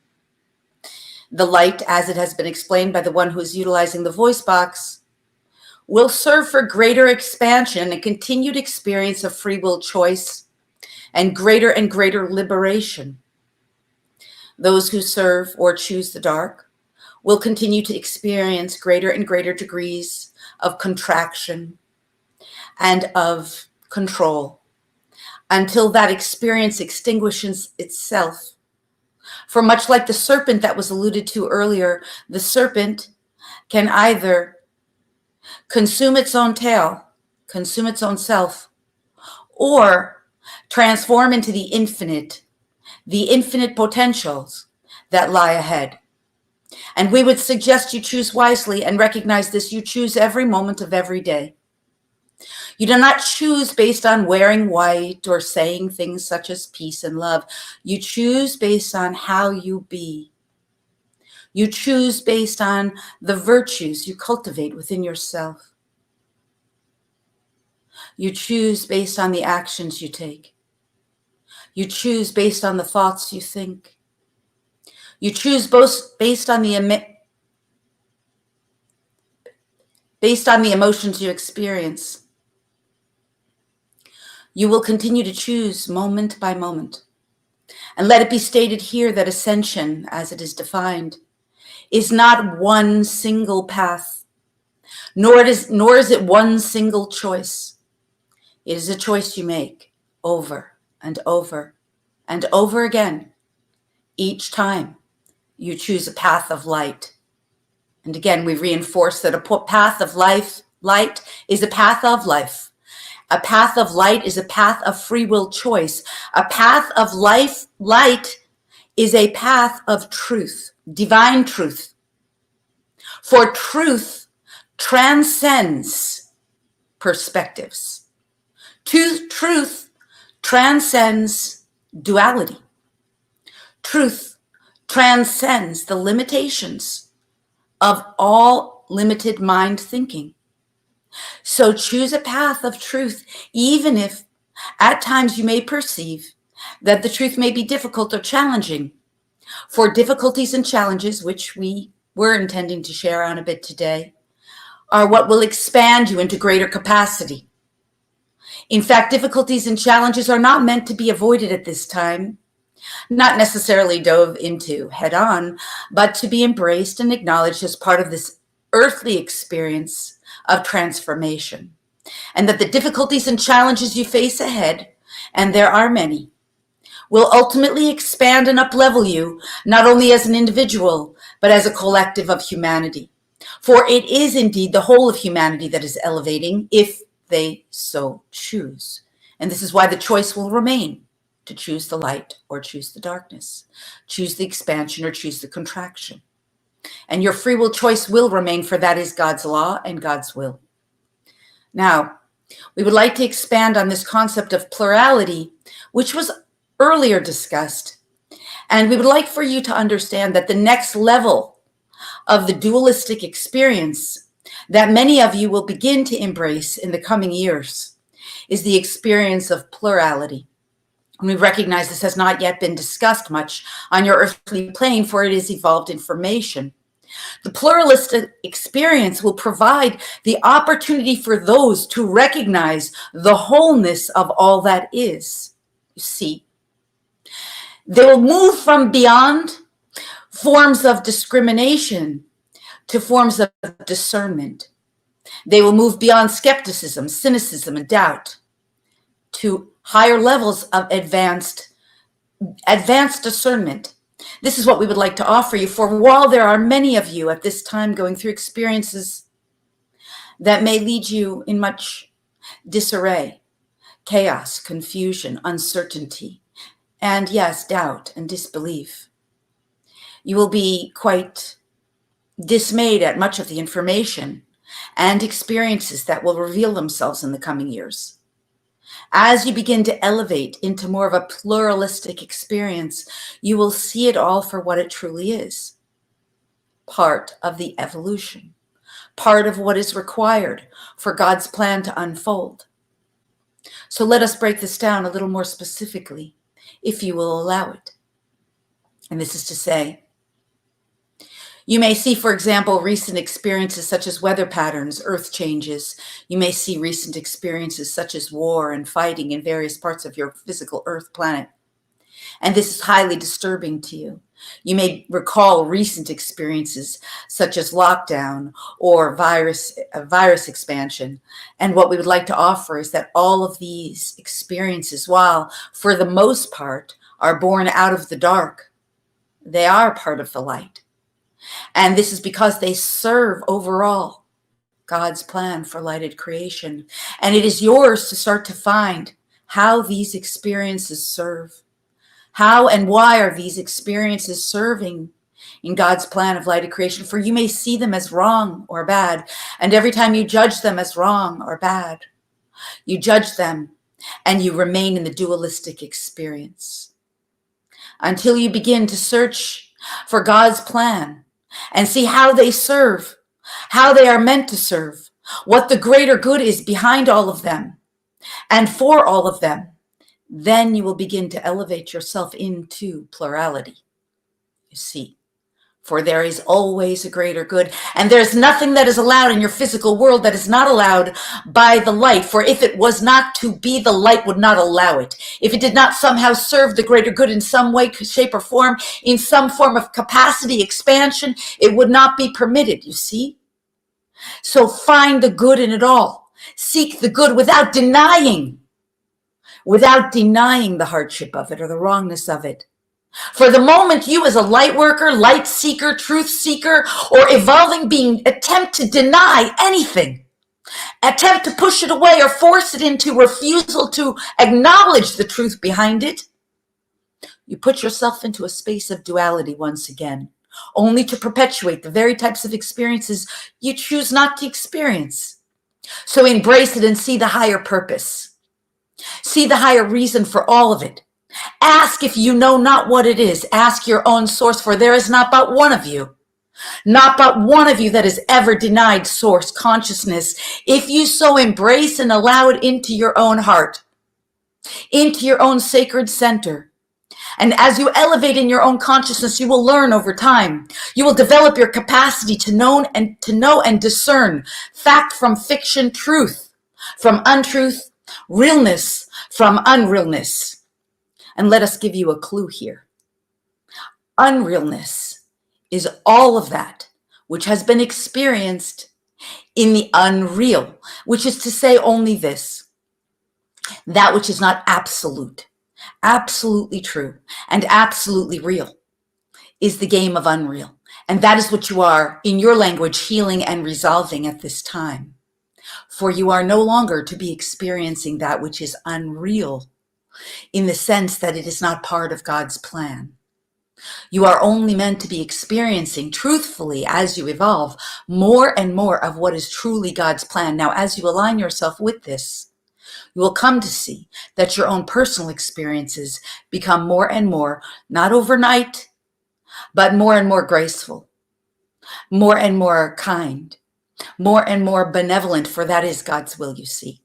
The light, as it has been explained by the one who is utilizing the voice box, will serve for greater expansion and continued experience of free will choice and greater liberation. Those who serve or choose the dark will continue to experience greater and greater degrees of contraction and of control until that experience extinguishes itself. For much like the serpent that was alluded to earlier, the serpent can either consume its own tail, consume its own self, or transform into the infinite potentials that lie ahead. And we would suggest you choose wisely and recognize this. You choose every moment of every day. You do not choose based on wearing white or saying things such as peace and love. You choose based on how you be. You choose based on the virtues you cultivate within yourself. You choose based on the actions you take. You choose based on the thoughts you think. You choose both based on the emotions you experience. You will continue to choose moment by moment. And let it be stated here that ascension, as it is defined, is not one single path, nor is it one single choice. It is a choice you make over and over And over again, each time you choose a path of light. And again, we reinforce that a path of light is a path of life. A path of light is a path of free will choice. A path of light is a path of truth, divine truth. For truth transcends perspectives. Truth transcends duality. Truth transcends the limitations of all limited mind thinking. So choose a path of truth, even if at times you may perceive that the truth may be difficult or challenging. For difficulties and challenges, which we were intending to share on a bit today, are what will expand you into greater capacity. In fact, difficulties and challenges are not meant to be avoided at this time, not necessarily dove into head on, but to be embraced and acknowledged as part of this earthly experience of transformation. And that the difficulties and challenges you face ahead, and there are many, will ultimately expand and uplevel you, not only as an individual, but as a collective of humanity. For it is indeed the whole of humanity that is elevating, if they so choose. And this is why the choice will remain to choose the light or choose the darkness, choose the expansion or choose the contraction. And your free will choice will remain, for that is God's law and God's will. Now, we would like to expand on this concept of plurality, which was earlier discussed. And we would like for you to understand that the next level of the dualistic experience that many of you will begin to embrace in the coming years is the experience of plurality. And we recognize this has not yet been discussed much on your earthly plane, for it is evolved information. The pluralistic experience will provide the opportunity for those to recognize the wholeness of all that is. You see, they will move from beyond forms of discrimination to forms of discernment. They will move beyond skepticism, cynicism, and doubt to higher levels of advanced discernment. This is what we would like to offer you. For while there are many of you at this time going through experiences that may lead you in much disarray, chaos, confusion, uncertainty, and yes, doubt and disbelief, you will be quite dismayed at much of the information and experiences that will reveal themselves in the coming years. As you begin to elevate into more of a pluralistic experience, you will see it all for what it truly is. Part of the evolution, part of what is required for God's plan to unfold. So let us break this down a little more specifically, if you will allow it. And this is to say, you may see, for example, recent experiences such as weather patterns, earth changes. You may see recent experiences such as war and fighting in various parts of your physical earth planet. And this is highly disturbing to you. You may recall recent experiences such as lockdown or virus expansion. And what we would like to offer is that all of these experiences, while for the most part are born out of the dark, they are part of the light. And this is because they serve overall God's plan for lighted creation. And it is yours to start to find how these experiences serve. How and why are these experiences serving in God's plan of lighted creation? For you may see them as wrong or bad. And every time you judge them as wrong or bad, you judge them and you remain in the dualistic experience. Until you begin to search for God's plan and see how they serve, how they are meant to serve, what the greater good is behind all of them and for all of them, then you will begin to elevate yourself into plurality. You see, for there is always a greater good, and there's nothing that is allowed in your physical world that is not allowed by the light. For if it was not to be, the light would not allow it. If it did not somehow serve the greater good in some way, shape, or form, in some form of capacity expansion, it would not be permitted, you see? So find the good in it all. Seek the good without denying without denying the hardship of it or the wrongness of it. For the moment you as a light worker, light seeker, truth seeker, or evolving being attempt to deny anything, attempt to push it away or force it into refusal to acknowledge the truth behind it, you put yourself into a space of duality once again, only to perpetuate the very types of experiences you choose not to experience. So embrace it and see the higher purpose. See the higher reason for all of it. Ask if you know not what it is. Ask your own source, for there is not but one of you. Not but one of you that has ever denied source consciousness. If you so embrace and allow it into your own heart, into your own sacred center, and as you elevate in your own consciousness, you will learn over time. You will develop your capacity to know and discern fact from fiction, truth from untruth, realness from unrealness. And let us give you a clue here. Unrealness is all of that which has been experienced in the unreal, which is to say only this: that which is not absolute, absolutely true, and absolutely real is the game of unreal. And that is what you are, in your language, healing and resolving at this time. For you are no longer to be experiencing that which is unreal, in the sense that it is not part of God's plan. You are only meant to be experiencing truthfully, as you evolve, more and more of what is truly God's plan. Now, as you align yourself with this, you will come to see that your own personal experiences become more and more, not overnight, but more and more graceful, more and more kind, more and more benevolent, for that is God's will, you see.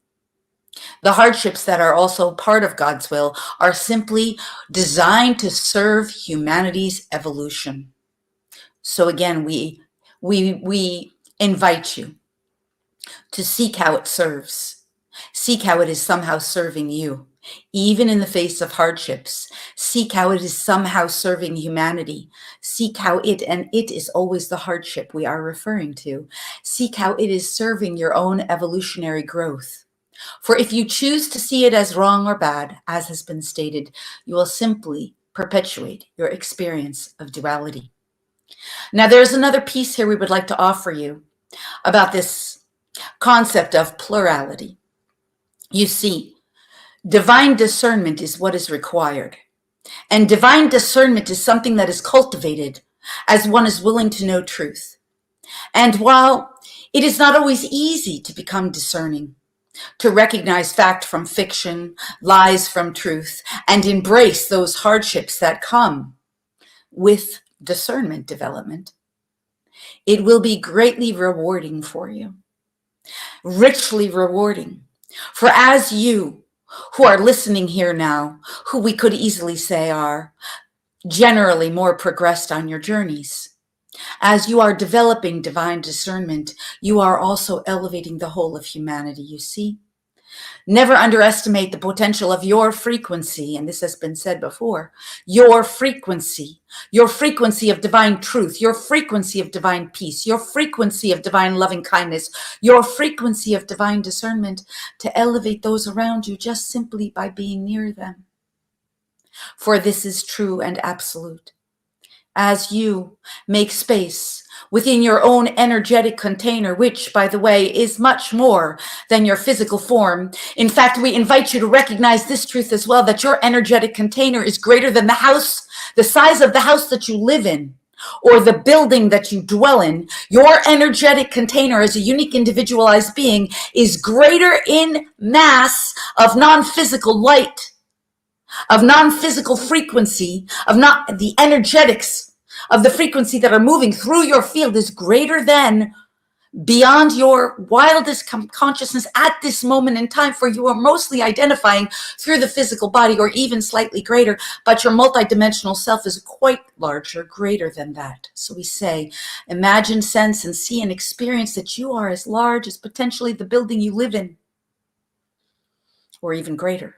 The hardships that are also part of God's will are simply designed to serve humanity's evolution. So again, we invite you to seek how it serves. Seek how it is somehow serving you, even in the face of hardships. Seek how it is somehow serving humanity. Seek how it, and it is always the hardship we are referring to. Seek how it is serving your own evolutionary growth. For if you choose to see it as wrong or bad, as has been stated, you will simply perpetuate your experience of duality. Now, there's another piece here we would like to offer you about this concept of plurality. You see, divine discernment is what is required. And divine discernment is something that is cultivated as one is willing to know truth. And while it is not always easy to become discerning, to recognize fact from fiction, lies from truth, and embrace those hardships that come with discernment development, it will be greatly rewarding for you, richly rewarding. For as you who are listening here now, who we could easily say are generally more progressed on your journeys, as you are developing divine discernment, you are also elevating the whole of humanity, you see. Never underestimate the potential of your frequency, and this has been said before, your frequency of divine truth, your frequency of divine peace, your frequency of divine loving kindness, your frequency of divine discernment, to elevate those around you just simply by being near them. For this is true and absolute. As you make space within your own energetic container, which, by the way, is much more than your physical form. In fact, we invite you to recognize this truth as well, that your energetic container is greater than the house, the size of the house that you live in, or the building that you dwell in. Your energetic container as a unique individualized being is greater in mass of non-physical light, of non-physical frequency, of not the energetics of the frequency that are moving through your field is greater than beyond your wildest consciousness at this moment in time, for you are mostly identifying through the physical body, or even slightly greater, but your multidimensional self is quite larger, greater than that. So we say, imagine, sense, and see and experience that you are as large as potentially the building you live in, or even greater.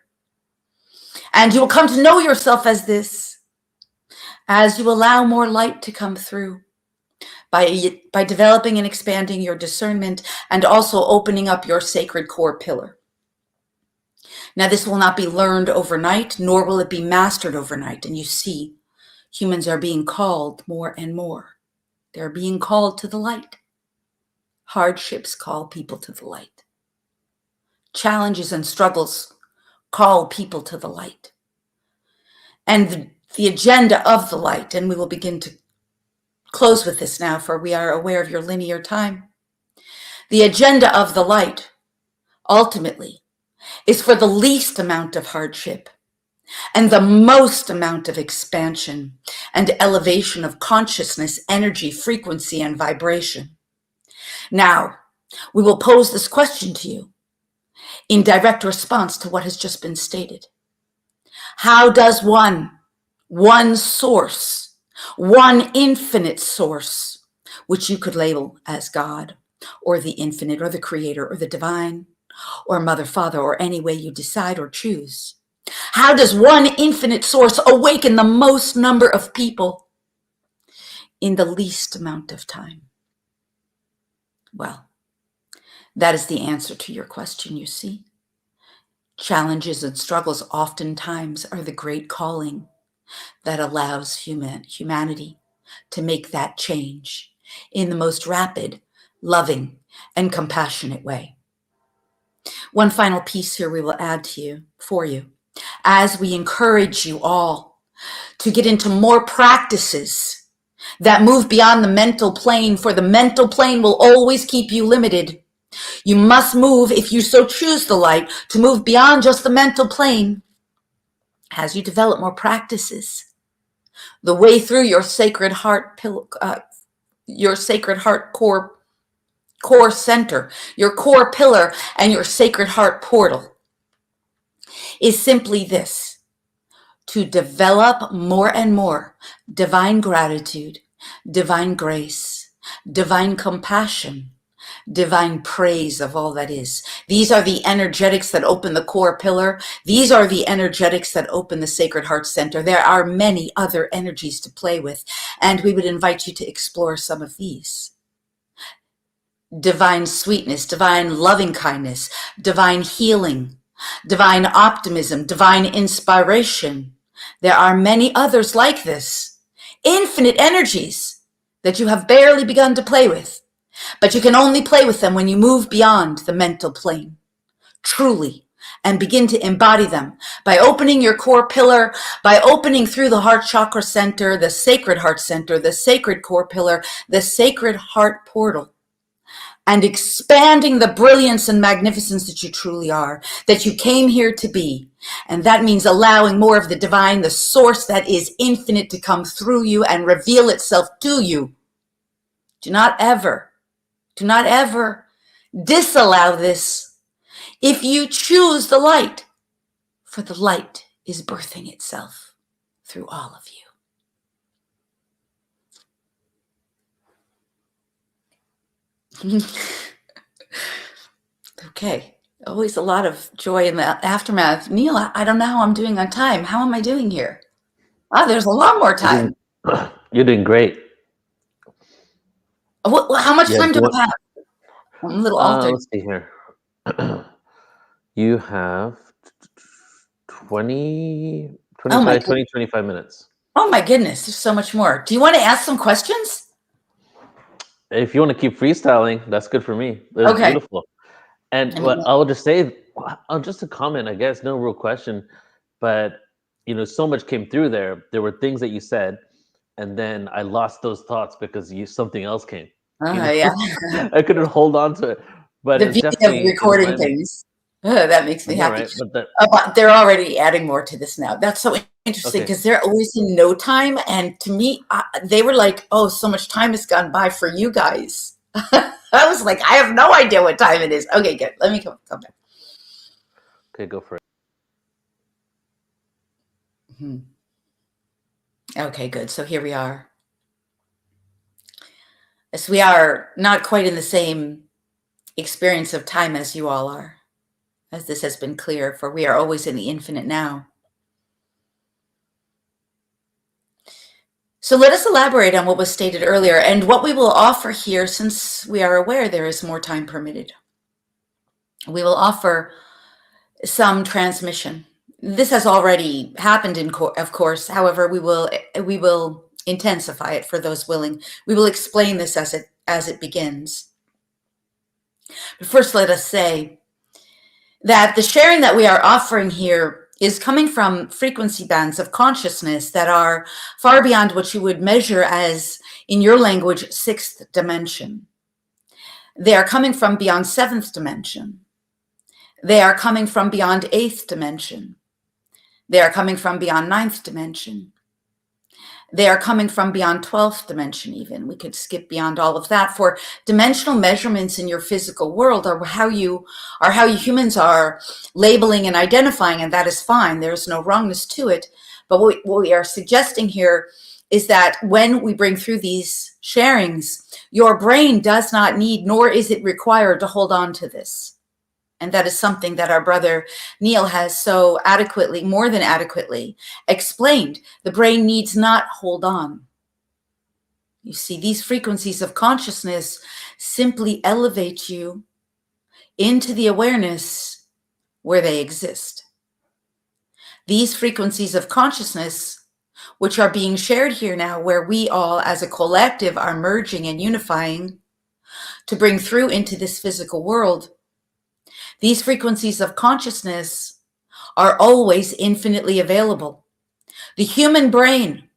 And you will come to know yourself as this, as you allow more light to come through by developing and expanding your discernment, and also opening up your sacred core pillar. Now, this will not be learned overnight, nor will it be mastered overnight. And you see, humans are being called more and more. They're being called to the light. Hardships call people to the light. Challenges and struggles call people to the light. And the agenda of the light, and we will begin to close with this now, for we are aware of your linear time. The agenda of the light, ultimately, is for the least amount of hardship and the most amount of expansion and elevation of consciousness, energy, frequency, and vibration. Now, we will pose this question to you in direct response to what has just been stated. How does one source, one infinite source, which you could label as God, or the infinite, or the creator, or the divine, or mother, father, or any way you decide or choose, how does one infinite source awaken the most number of people in the least amount of time? Well, that is the answer to your question, you see. Challenges and struggles oftentimes are the great calling that allows humanity to make that change in the most rapid, loving, and compassionate way. One final piece here we will add to you, for you, as we encourage you all to get into more practices that move beyond the mental plane, for the mental plane will always keep you limited. You must move, if you so choose the light, to move beyond just the mental plane. As you develop more practices, the way through your sacred heart core center, your core pillar, and your sacred heart portal is simply this: to develop more and more divine gratitude, divine grace, divine compassion, divine praise of all that is. These are the energetics that open the core pillar. These are the energetics that open the sacred heart center. There are many other energies to play with, and we would invite you to explore some of these. Divine sweetness, divine loving kindness, divine healing, divine optimism, divine inspiration. There are many others like this. Infinite energies that you have barely begun to play with. But you can only play with them when you move beyond the mental plane, truly, and begin to embody them by opening your core pillar, by opening through the heart chakra center, the sacred heart center, the sacred core pillar, the sacred heart portal, and expanding the brilliance and magnificence that you truly are, that you came here to be. And that means allowing more of the divine, the source that is infinite, to come through you and reveal itself to you. Do not ever disallow this if you choose the light, for the light is birthing itself through all of you. Okay, always a lot of joy in the aftermath. Neil, I don't know how I'm doing on time. How am I doing here? Oh, there's a lot more time. You're doing great. How much time do I have? I'm a little altered. Let's see here. You have 25 minutes. Oh my goodness, there's so much more. Do you want to ask some questions? If you want to keep freestyling, that's good for me. That's okay. Beautiful. And I will just say, just a comment, I guess, no real question, but so much came through there. There were things that you said, and then I lost those thoughts because something else came. Yeah. I couldn't hold on to it. But the beauty of recording things. That makes me happy. Right? But they're already adding more to this now. That's so interesting because they're always in no time. And to me, they were like, oh, so much time has gone by for you guys. I was like, I have no idea what time it is. Okay, good. Let me come back. Okay, go for it. Okay, good. So here we are. As we are not quite in the same experience of time as you all are, as this has been clear, for we are always in the infinite now. So let us elaborate on what was stated earlier and what we will offer here, since we are aware there is more time permitted. We will offer some transmission. This has already happened of course. However, we will intensify it for those willing. We will explain this as it begins. But first, let us say that the sharing that we are offering here is coming from frequency bands of consciousness that are far beyond what you would measure as, in your language, sixth dimension. They are coming from beyond seventh dimension. They are coming from beyond eighth dimension. They are coming from beyond ninth dimension. They are coming from beyond 12th dimension even. We could skip beyond all of that. For dimensional measurements in your physical world are how you humans are labeling and identifying, and that is fine. There's no wrongness to it. But what we are suggesting here is that when we bring through these sharings, your brain does not need, nor is it required to hold on to this. And that is something that our brother Neil has so adequately, more than adequately, explained. The brain needs not hold on. You see, these frequencies of consciousness simply elevate you into the awareness where they exist. These frequencies of consciousness, which are being shared here now, where we all as a collective are merging and unifying to bring through into this physical world, these frequencies of consciousness are always infinitely available. The human brain,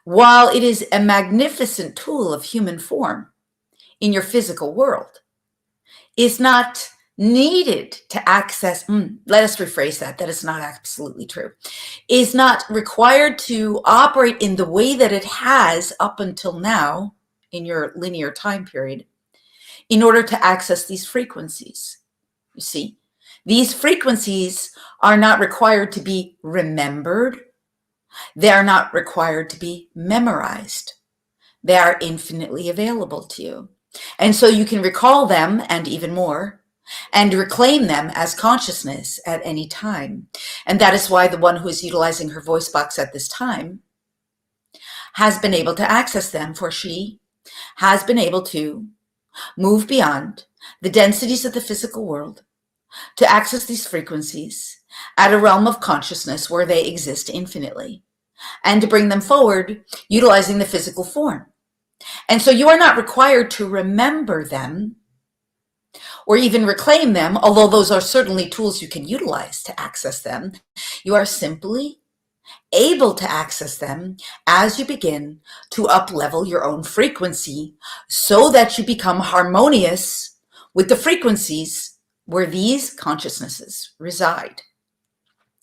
while it is a magnificent tool of human form in your physical world, is not needed to access, let us rephrase that is not absolutely true, is not required to operate in the way that it has up until now in your linear time period in order to access these frequencies. You see, these frequencies are not required to be remembered. They are not required to be memorized. They are infinitely available to you. And so you can recall them and even more and reclaim them as consciousness at any time. And that is why the one who is utilizing her voice box at this time has been able to access them, for she has been able to move beyond the densities of the physical world to access these frequencies at a realm of consciousness where they exist infinitely, and to bring them forward utilizing the physical form. And so you are not required to remember them or even reclaim them, although those are certainly tools you can utilize to access them. You are simply able to access them as you begin to up-level your own frequency so that you become harmonious with the frequencies where these consciousnesses reside.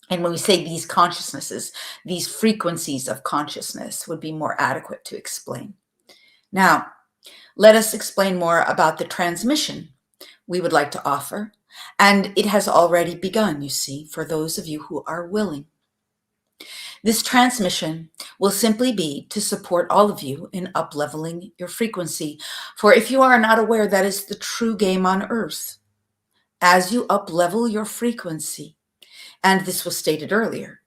And when we say these consciousnesses, these frequencies of consciousness would be more adequate to explain. Now, let us explain more about the transmission we would like to offer. And it has already begun, you see, for those of you who are willing. This transmission will simply be to support all of you in up-leveling your frequency. For if you are not aware, that is the true game on earth. As you up-level your frequency, and this was stated earlier,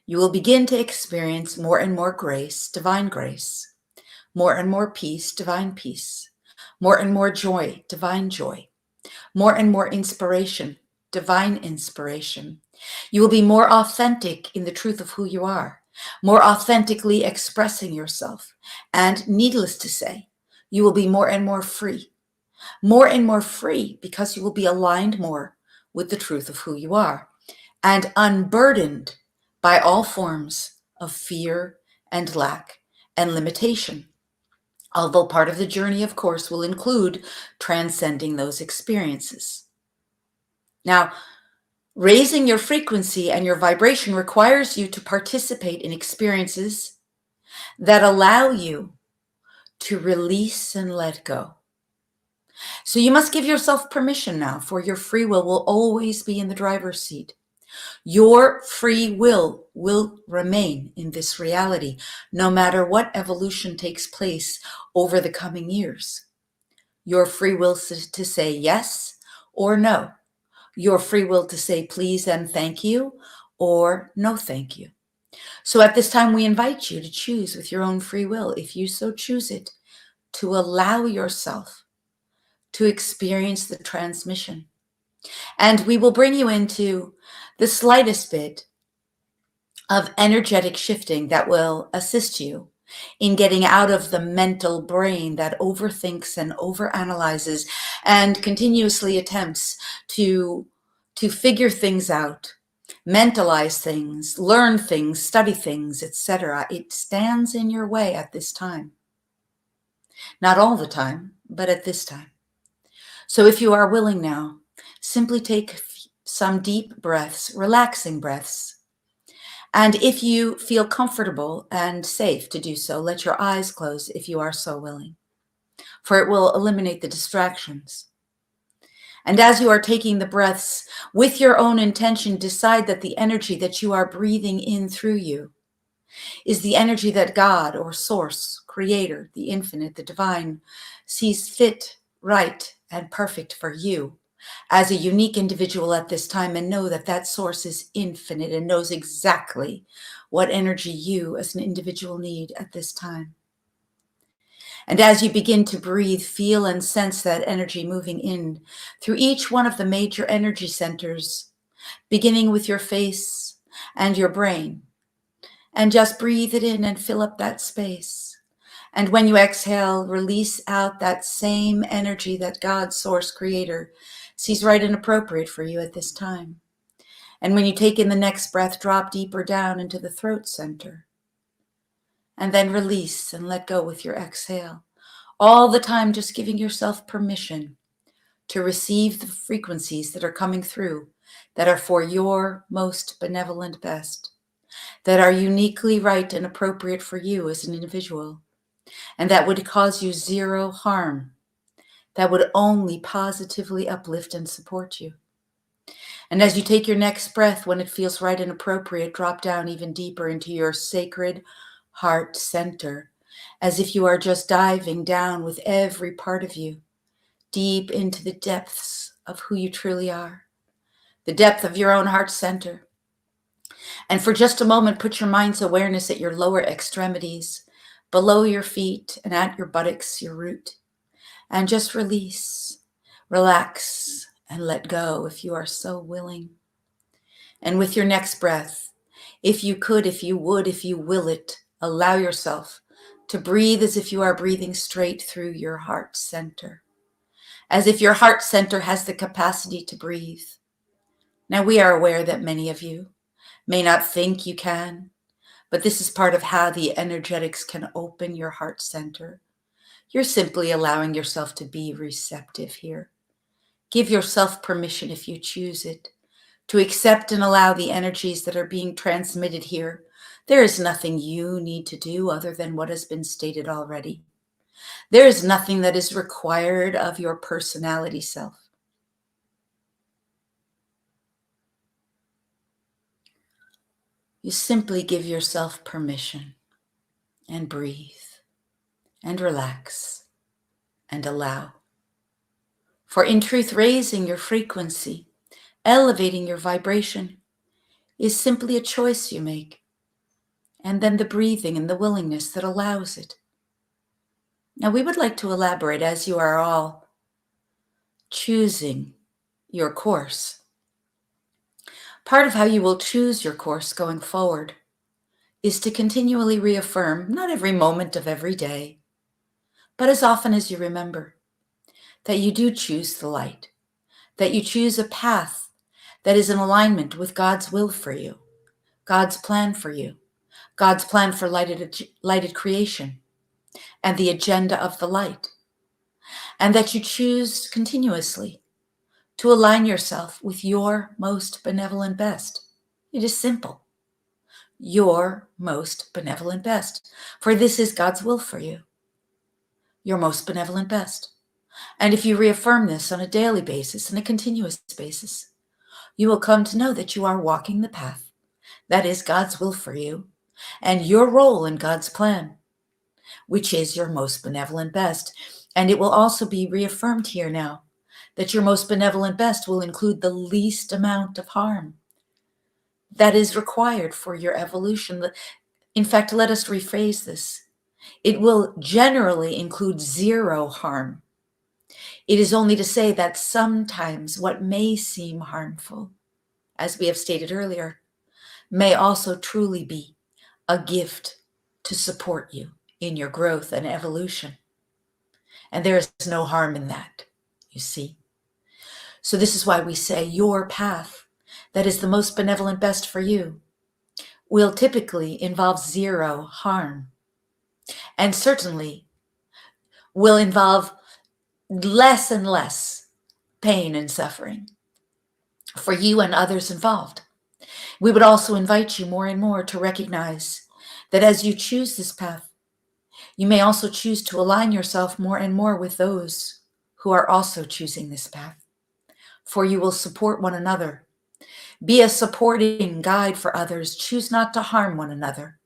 you will begin to experience more and more grace, divine grace, more and more peace, divine peace, more and more joy, divine joy, more and more inspiration, divine inspiration. You will be more authentic in the truth of who you are, more authentically expressing yourself, and needless to say, you will be more and more free because you will be aligned more with the truth of who you are and unburdened by all forms of fear and lack and limitation. Although part of the journey, of course, will include transcending those experiences. Now, raising your frequency and your vibration requires you to participate in experiences that allow you to release and let go. So you must give yourself permission now, for your free will always be in the driver's seat. Your free will remain in this reality, no matter what evolution takes place over the coming years. Your free will to say yes or no. Your free will to say please and thank you or no thank you. So at this time, we invite you to choose with your own free will, if you so choose it, to allow yourself to experience the transmission. And we will bring you into the slightest bit of energetic shifting that will assist you in getting out of the mental brain that overthinks and overanalyzes and continuously attempts to figure things out, mentalize things, learn things, study things, etc. It stands in your way at this time. Not all the time, but at this time. So if you are willing now, simply take some deep breaths, relaxing breaths. And if you feel comfortable and safe to do so, let your eyes close if you are so willing, for it will eliminate the distractions. And as you are taking the breaths, with your own intention, decide that the energy that you are breathing in through you is the energy that God or Source, Creator, the Infinite, the Divine, sees fit, right, and perfect for you as a unique individual at this time, and know that that Source is infinite and knows exactly what energy you as an individual need at this time. And as you begin to breathe, feel and sense that energy moving in through each one of the major energy centers, beginning with your face and your brain. And just breathe it in and fill up that space. And when you exhale, release out that same energy that God, Source, Creator, sees right and appropriate for you at this time. And when you take in the next breath, drop deeper down into the throat center. And then release and let go with your exhale. All the time just giving yourself permission to receive the frequencies that are coming through that are for your most benevolent best, that are uniquely right and appropriate for you as an individual, and that would cause you zero harm, that would only positively uplift and support you. And as you take your next breath, when it feels right and appropriate, drop down even deeper into your sacred heart center, as if you are just diving down with every part of you, deep into the depths of who you truly are, the depth of your own heart center. And for just a moment, put your mind's awareness at your lower extremities, below your feet and at your buttocks, your root. And just release, relax, and let go if you are so willing. And with your next breath, if you could, if you would, if you will it, allow yourself to breathe as if you are breathing straight through your heart center, as if your heart center has the capacity to breathe. Now, we are aware that many of you may not think you can, but this is part of how the energetics can open your heart center. You're simply allowing yourself to be receptive here. Give yourself permission, if you choose it, to accept and allow the energies that are being transmitted here. There is nothing you need to do other than what has been stated already. There is nothing that is required of your personality self. You simply give yourself permission and breathe and relax and allow. For in truth, raising your frequency, elevating your vibration is simply a choice you make, and then the breathing and the willingness that allows it. Now, we would like to elaborate as you are all choosing your course. Part of how you will choose your course going forward is to continually reaffirm, not every moment of every day, but as often as you remember, that you do choose the light, that you choose a path that is in alignment with God's will for you, God's plan for you, God's plan for lighted creation, and the agenda of the light, and that you choose continuously to align yourself with your most benevolent best. It is simple. Your most benevolent best, for this is God's will for you, your most benevolent best. And if you reaffirm this on a daily basis and a continuous basis, you will come to know that you are walking the path that is God's will for you and your role in God's plan, which is your most benevolent best. And it will also be reaffirmed here now that your most benevolent best will include the least amount of harm that is required for your evolution. In fact, let us rephrase this. It will generally include zero harm. It is only to say that sometimes what may seem harmful as we have stated earlier, may also truly be a gift to support you in your growth and evolution. And there is no harm in that, you see. So this is why we say your path that is the most benevolent best for you will typically involve zero harm, and certainly will involve less and less pain and suffering for you and others involved. We would also invite you more and more to recognize that as you choose this path, you may also choose to align yourself more and more with those who are also choosing this path, for you will support one another. Be a supporting guide for others. Choose not to harm one another.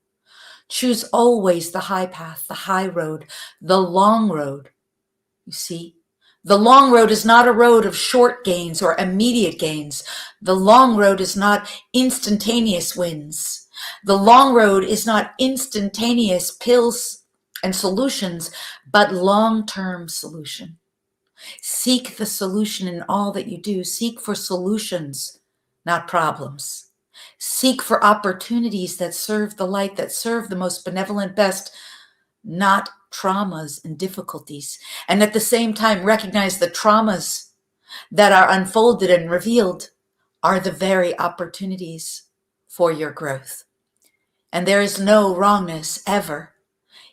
Choose always the high path, the high road, the long road. You see, the long road is not a road of short gains or immediate gains. The long road is not instantaneous wins. The long road is not instantaneous pills and solutions, but long-term solution. Seek the solution in all that you do. Seek for solutions, not problems. Seek for opportunities that serve the light, that serve the most benevolent best, not traumas and difficulties. And at the same time, recognize the traumas that are unfolded and revealed are the very opportunities for your growth. And there is no wrongness ever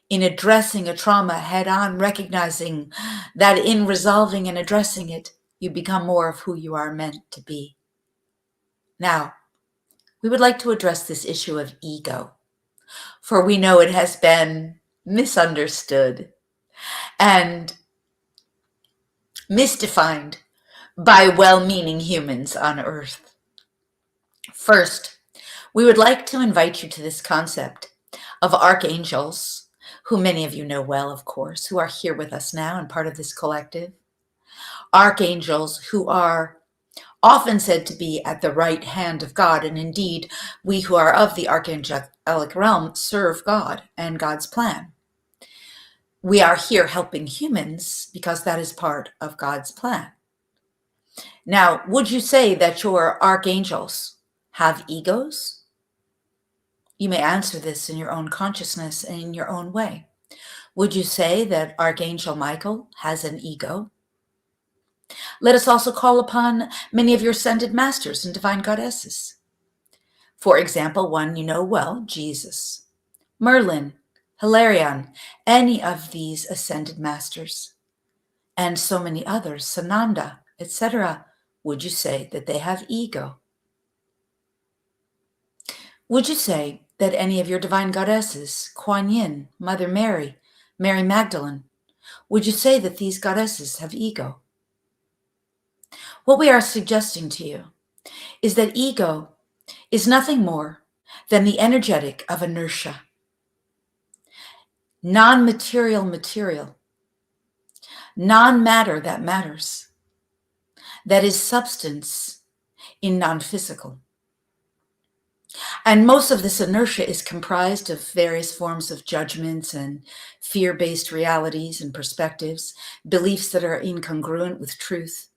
in addressing a trauma head on, recognizing that in resolving and addressing it, you become more of who you are meant to be. Now, we would like to address this issue of ego, for we know it has been misunderstood and misdefined by well-meaning humans on Earth. First, we would like to invite you to this concept of archangels, who many of you know well, of course, who are here with us now and part of this collective. Archangels who are often said to be at the right hand of God, and indeed, we who are of the archangelic realm serve God and God's plan. We are here helping humans because that is part of God's plan. Now, would you say that your archangels have egos? You may answer this in your own consciousness and in your own way. Would you say that Archangel Michael has an ego? Let us also call upon many of your ascended masters and divine goddesses. For example, one you know well, Jesus, Merlin, Hilarion, any of these ascended masters, and so many others, Sananda, etc. Would you say that they have ego? Would you say that any of your divine goddesses, Kuan Yin, Mother Mary, Mary Magdalene, would you say that these goddesses have ego? What we are suggesting to you is that ego is nothing more than the energetic of inertia, non-material material, non-matter that matters, that is substance in non-physical. And most of this inertia is comprised of various forms of judgments and fear-based realities and perspectives, beliefs that are incongruent with truth,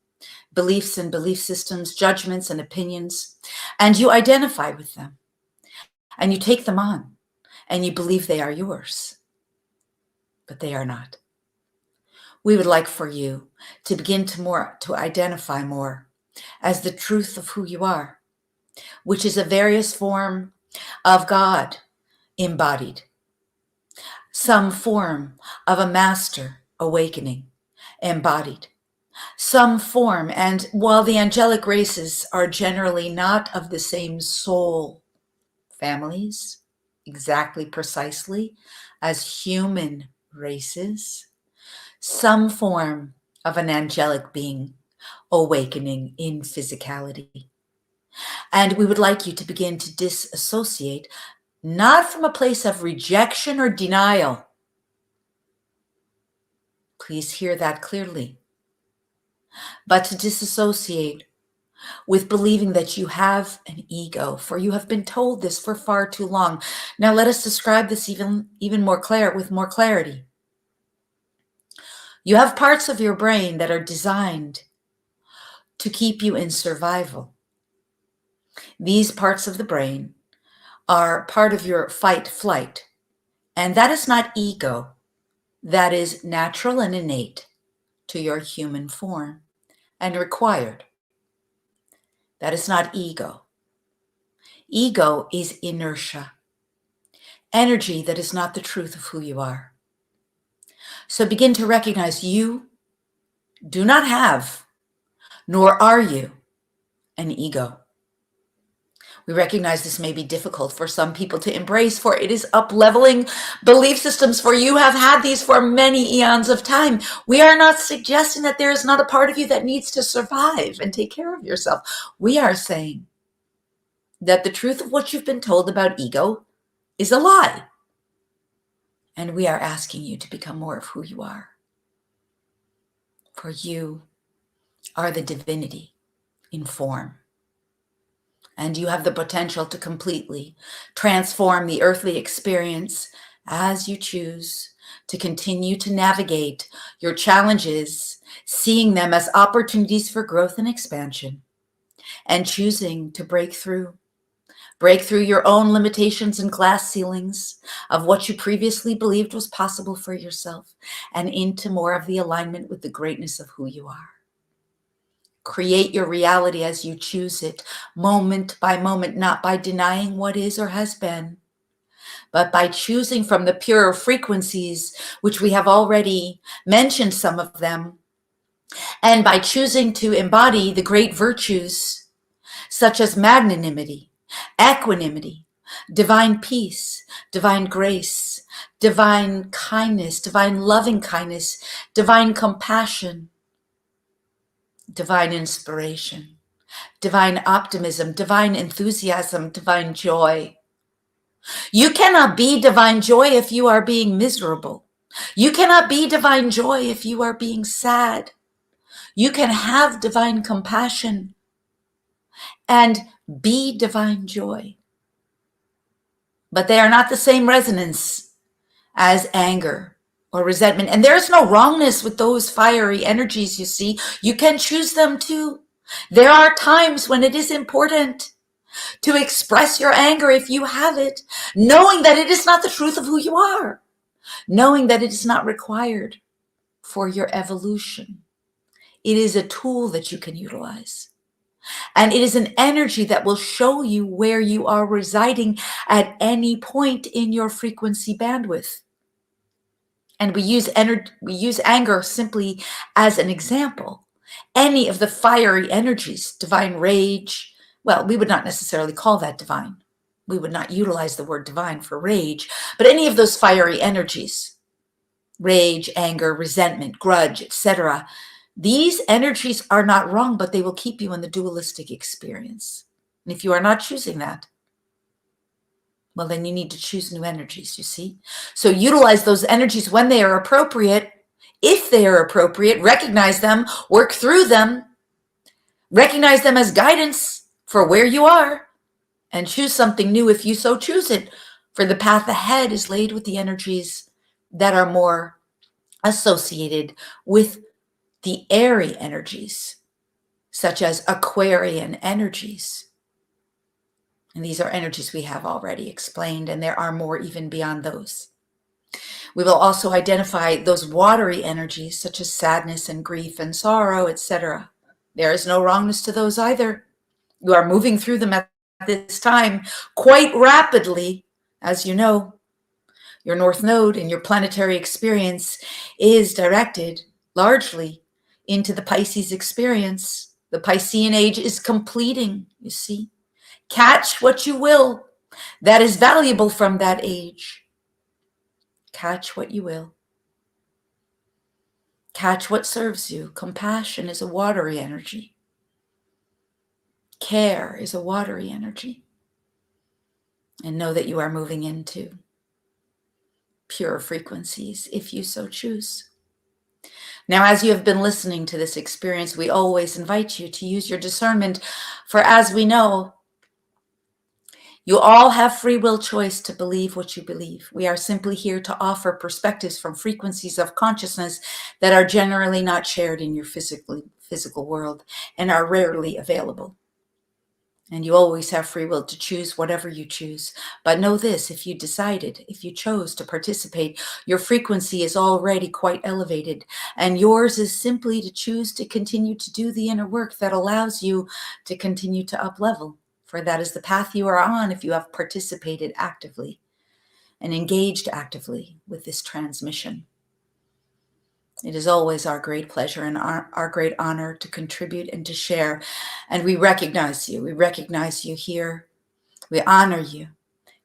beliefs and belief systems, judgments and opinions, and you identify with them, and you take them on, and you believe they are yours, but they are not. We would like for you to begin to identify more as the truth of who you are, which is a various form of God embodied, some form of a master awakening embodied, some form, and while the angelic races are generally not of the same soul families, exactly precisely as human races, some form of an angelic being awakening in physicality. And we would like you to begin to disassociate, not from a place of rejection or denial. Please hear that clearly. But to disassociate with believing that you have an ego, for you have been told this for far too long. Now let us describe this even more with more clarity. You have parts of your brain that are designed to keep you in survival. These parts of the brain are part of your fight flight. And that is not ego. That is natural and innate to your human form and required. That is not ego. Ego is inertia, energy that is not the truth of who you are. So begin to recognize you do not have, nor are you, an ego. We recognize this may be difficult for some people to embrace, for it is up-leveling belief systems, for you have had these for many eons of time. We are not suggesting that there is not a part of you that needs to survive and take care of yourself. We are saying that the truth of what you've been told about ego is a lie. And we are asking you to become more of who you are. For you are the divinity in form. And you have the potential to completely transform the earthly experience as you choose to continue to navigate your challenges, seeing them as opportunities for growth and expansion, and choosing to break through your own limitations and glass ceilings of what you previously believed was possible for yourself, and into more of the alignment with the greatness of who you are. Create your reality as you choose it, moment by moment, not by denying what is or has been, but by choosing from the purer frequencies, which we have already mentioned some of them, and by choosing to embody the great virtues such as magnanimity, equanimity, divine peace, divine grace, divine kindness, divine loving kindness, divine compassion, divine inspiration, divine optimism, divine enthusiasm, divine joy. You cannot be divine joy if you are being miserable. You cannot be divine joy if you are being sad. You can have divine compassion and be divine joy. But they are not the same resonance as anger or resentment. And there's no wrongness with those fiery energies, you see. You can choose them too. There are times when it is important to express your anger if you have it, knowing that it is not the truth of who you are, knowing that it is not required for your evolution. It is a tool that you can utilize. And it is an energy that will show you where you are residing at any point in your frequency bandwidth. And we use anger simply as an example. Any of the fiery energies, divine rage, well, we would not necessarily call that divine. We would not utilize the word divine for rage, but any of those fiery energies, rage, anger, resentment, grudge, etc., these energies are not wrong, but they will keep you in the dualistic experience. And if you are not choosing that, well, then you need to choose new energies, you see? So utilize those energies when they are appropriate. If they are appropriate, recognize them, work through them, recognize them as guidance for where you are, and choose something new if you so choose it. For the path ahead is laid with the energies that are more associated with the airy energies, such as Aquarian energies. And these are energies we have already explained, and there are more even beyond those. We will also identify those watery energies, such as sadness and grief and sorrow, etc. There is no wrongness to those either. You are moving through them at this time quite rapidly, as you know. Your North Node in your planetary experience is directed largely into the Pisces experience. The Piscean age is completing, you see. Catch what you will that is valuable from that age. Catch what you will. Catch what serves you. Compassion is a watery energy. Care is a watery energy. And know that you are moving into pure frequencies if you so choose. Now, as you have been listening to this experience, we always invite you to use your discernment, for as we know, you all have free will choice to believe what you believe. We are simply here to offer perspectives from frequencies of consciousness that are generally not shared in your physical world and are rarely available. And you always have free will to choose whatever you choose. But know this, if you decided, if you chose to participate, your frequency is already quite elevated. And yours is simply to choose to continue to do the inner work that allows you to continue to up level. For that is the path you are on if you have participated actively and engaged actively with this transmission. It is always our great pleasure and our great honor to contribute and to share. And we recognize you. We recognize you here. We honor you.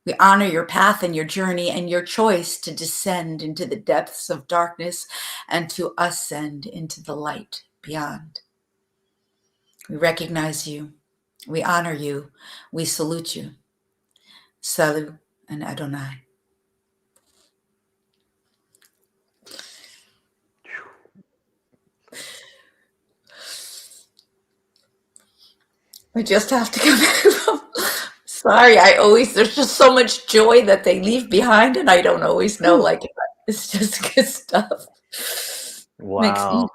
We honor your path and your journey and your choice to descend into the depths of darkness and to ascend into the light beyond. We recognize you. We honor you. We salute you. Salut and Adonai. I just have to come back from. Sorry, there's just so much joy that they leave behind, and I don't always know. Like, it's just good stuff. Wow.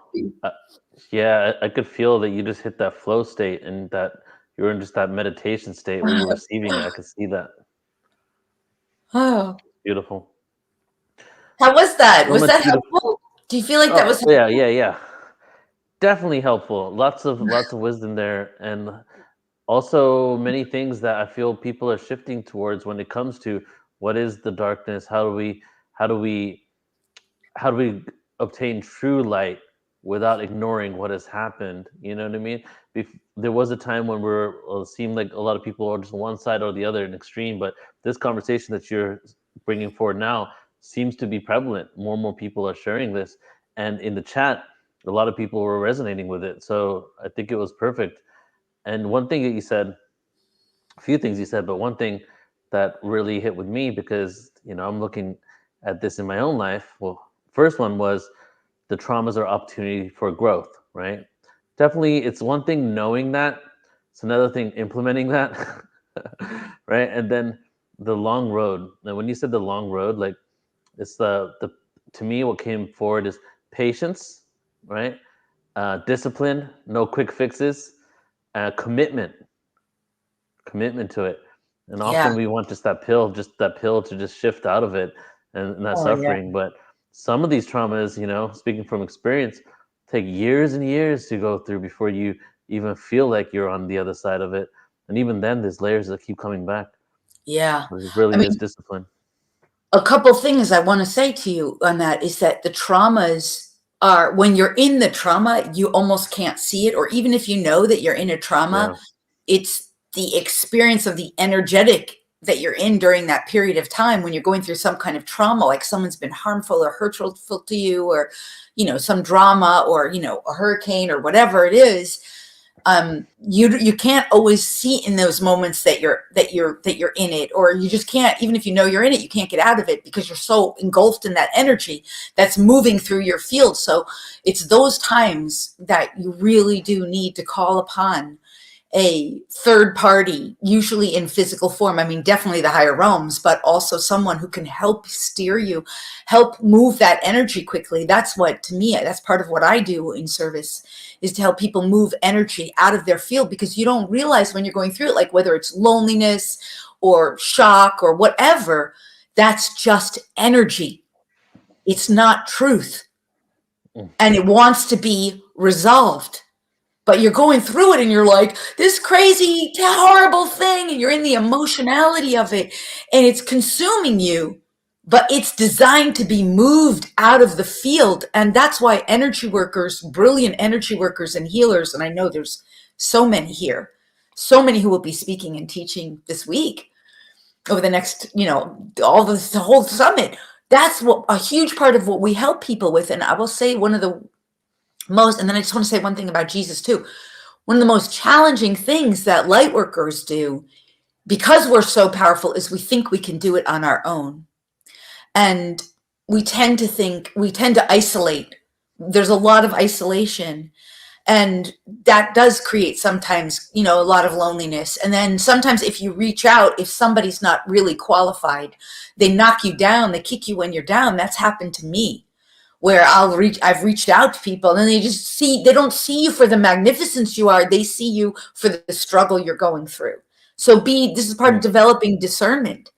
Yeah, I could feel that you just hit that flow state and that you were in just that meditation state where you're receiving it. I could see that. Oh. Beautiful. How was that? So was much that beautiful. helpful? Do you feel like that was helpful? Yeah. Definitely helpful. Lots of wisdom there, and also many things that I feel people are shifting towards when it comes to what is the darkness, how do we obtain true light without ignoring what has happened. You know what I mean? There was a time when it seemed like a lot of people are just one side or the other, an extreme, but this conversation that you're bringing forward now seems to be prevalent. More and more people are sharing this, and in the chat a lot of people were resonating with it, so I think it was perfect. And one thing that you said, a few things you said, but one thing that really hit with me, because I'm looking at this in my own life. Well, first one was the traumas are opportunity for growth, right? Definitely, it's one thing knowing that, it's another thing implementing that, right? And then the long road. Now, when you said the long road, like it's the to me, what came forward is patience, right? Discipline, no quick fixes, commitment to it. And often we want just that pill to just shift out of it and that suffering. But some of these traumas, speaking from experience, take years and years to go through before you even feel like you're on the other side of it. And even then, there's layers that keep coming back. Yeah. It really is discipline. A couple things I want to say to you on that is that the traumas are, when you're in the trauma, you almost can't see it. Or even if you know that you're in a trauma, it's the experience of the energetic that you're in during that period of time when you're going through some kind of trauma, like someone's been harmful or hurtful to you, or, some drama, or, a hurricane or whatever it is. You can't always see in those moments that you're in it, or you just can't, even if you know you're in it, you can't get out of it because you're so engulfed in that energy that's moving through your field. So it's those times that you really do need to call upon a third party, usually in physical form. I mean, definitely the higher realms, but also someone who can help steer you, help move that energy quickly. That's what, to me, that's part of what I do in service, is to help people move energy out of their field, because you don't realize when you're going through it, like whether it's loneliness or shock or whatever, that's just energy. It's not truth. And it wants to be resolved. But you're going through it and you're like, this crazy, horrible thing. And you're in the emotionality of it and it's consuming you, but it's designed to be moved out of the field. And that's why energy workers, brilliant energy workers and healers, and I know there's so many here, so many who will be speaking and teaching this week over the next, the whole summit. That's what a huge part of what we help people with. And I will say one of the most, and then I just want to say one thing about Jesus too. One of the most challenging things that light workers do, because we're so powerful, is we think we can do it on our own. And we tend to isolate. There's a lot of isolation. And that does create sometimes, a lot of loneliness. And then sometimes if you reach out, if somebody's not really qualified, they knock you down, they kick you when you're down. That's happened to me, where I've reached out to people and they don't see you for the magnificence you are. They see you for the struggle you're going through. So this is part of developing discernment,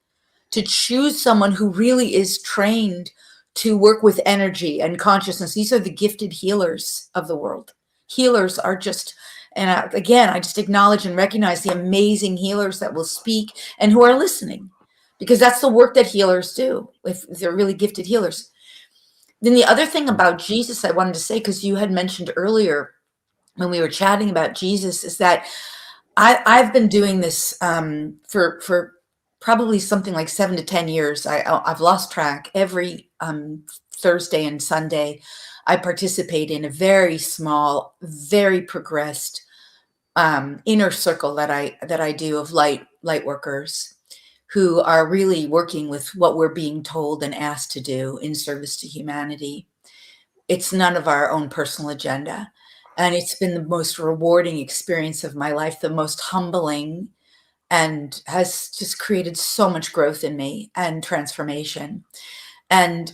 to choose someone who really is trained to work with energy and consciousness. These are the gifted healers of the world. Healers are just, and again, I just acknowledge and recognize the amazing healers that will speak and who are listening, because that's the work that healers do, if they're really gifted healers. Then the other thing about Jesus I wanted to say, because you had mentioned earlier when we were chatting about Jesus, is that I've been doing this for probably something like 7 to 10 years. I've lost track. Every Thursday and Sunday, I participate in a very small, very progressed inner circle that I do of light workers who are really working with what we're being told and asked to do in service to humanity. It's none of our own personal agenda. And it's been the most rewarding experience of my life, the most humbling, and has just created so much growth in me and transformation. And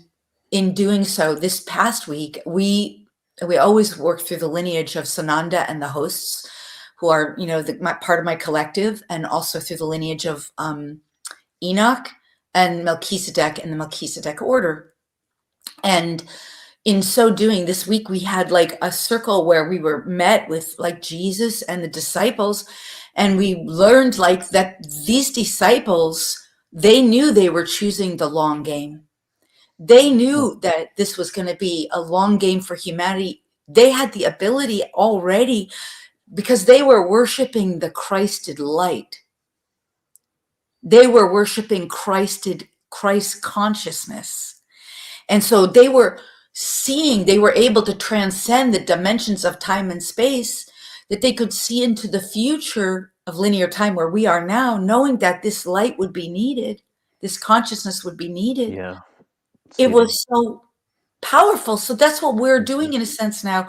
in doing so, this past week, we always work through the lineage of Sananda and the hosts, who are, part of my collective, and also through the lineage of Enoch and Melchizedek and the Melchizedek order. And in so doing, this week we had like a circle where we were met with like Jesus and the disciples, and we learned like that these disciples, they knew they were choosing the long game. They knew that this was going to be a long game for humanity. They had the ability already, because they were worshiping the Christed light. They were worshiping Christ consciousness. And so they were able to transcend the dimensions of time and space, that they could see into the future of linear time where we are now, knowing that this light would be needed, this consciousness would be needed. Yeah. It was so powerful. So that's what we're doing in a sense now.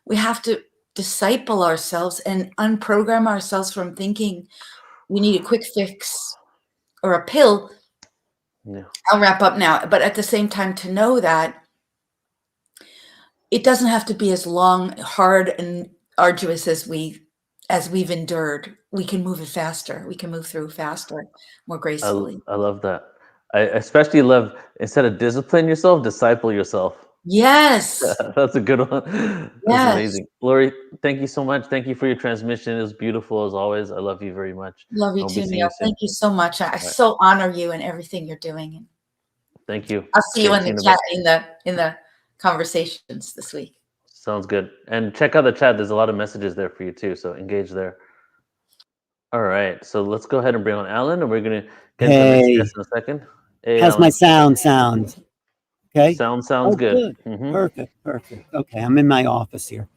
We have to disciple ourselves and unprogram ourselves from thinking we need a quick fix or a pill. Yeah. I'll wrap up now. But at the same time, to know that it doesn't have to be as long, hard, and arduous as we've endured. We can move it faster. We can move through faster, more gracefully. I love that. I especially love, instead of discipline yourself, disciple yourself. Yes. That's a good one. That's Yes. amazing. Lori, thank you so much. Thank you for your transmission. It was beautiful as always. I love you very much. Love you I'll be too, seeing Neil. you soon. Thank you so much. I so honor you and everything you're doing. Thank you. I'll see you Okay, in the see you in a chat bit. in the conversations this week. Sounds good. And check out the chat. There's a lot of messages there for you too. So engage there. All right. So let's go ahead and bring on Alan, and we're going to get into the next Hey, guest in a second. Hey, how's my Alan. sound? Okay. Sounds Oh, good. good. Perfect. Okay, I'm in my office here.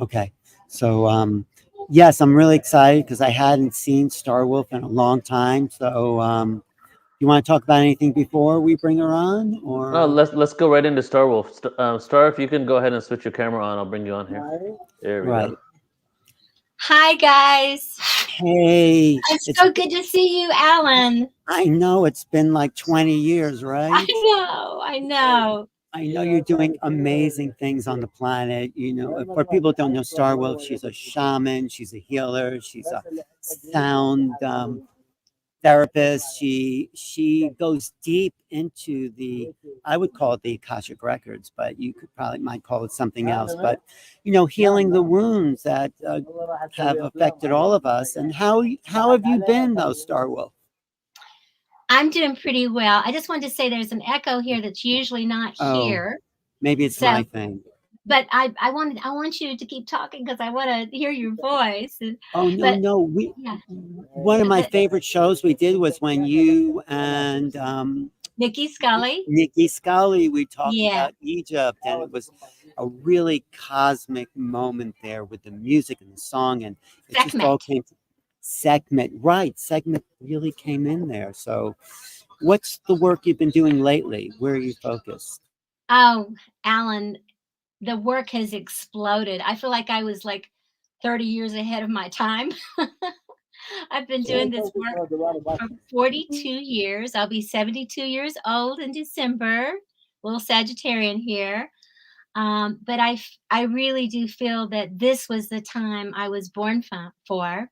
Okay, so yes, I'm really excited because I hadn't seen Star Wolf in a long time. So you want to talk about anything before we bring her on, or No, let's go right into Star Wolf. Star, if you can go ahead and switch your camera on, I'll bring you on here. There we go. Hi, guys. Hey, It's so good to see you, Alan. I know it's been like 20 years, right? I know. I know you're doing amazing things on the planet. You know, for people who don't know Star Wolf, she's a shaman, she's a healer, she's a sound therapist. She goes deep into I would call it the Akashic records, but you might call it something else. But healing the wounds that have affected all of us. And how have you been, though, Star Wolf? I'm doing pretty well. I just wanted to say there's an echo here that's usually not here. Maybe it's my thing. But I want you to keep talking because I want to hear your voice. No. One of my favorite shows we did was when you and Nikki Scully, we talked about Egypt, and it was a really cosmic moment there with the music and the song, and it just all came to Sekhmet. Right, Sekhmet really came in there. So what's the work you've been doing lately? Where are you focused? Oh, Alan, the work has exploded. I feel like I was like 30 years ahead of my time. I've been doing this work for 42 years. I'll be 72 years old in December. Little Sagittarian here. But I really do feel that this was the time I was born for.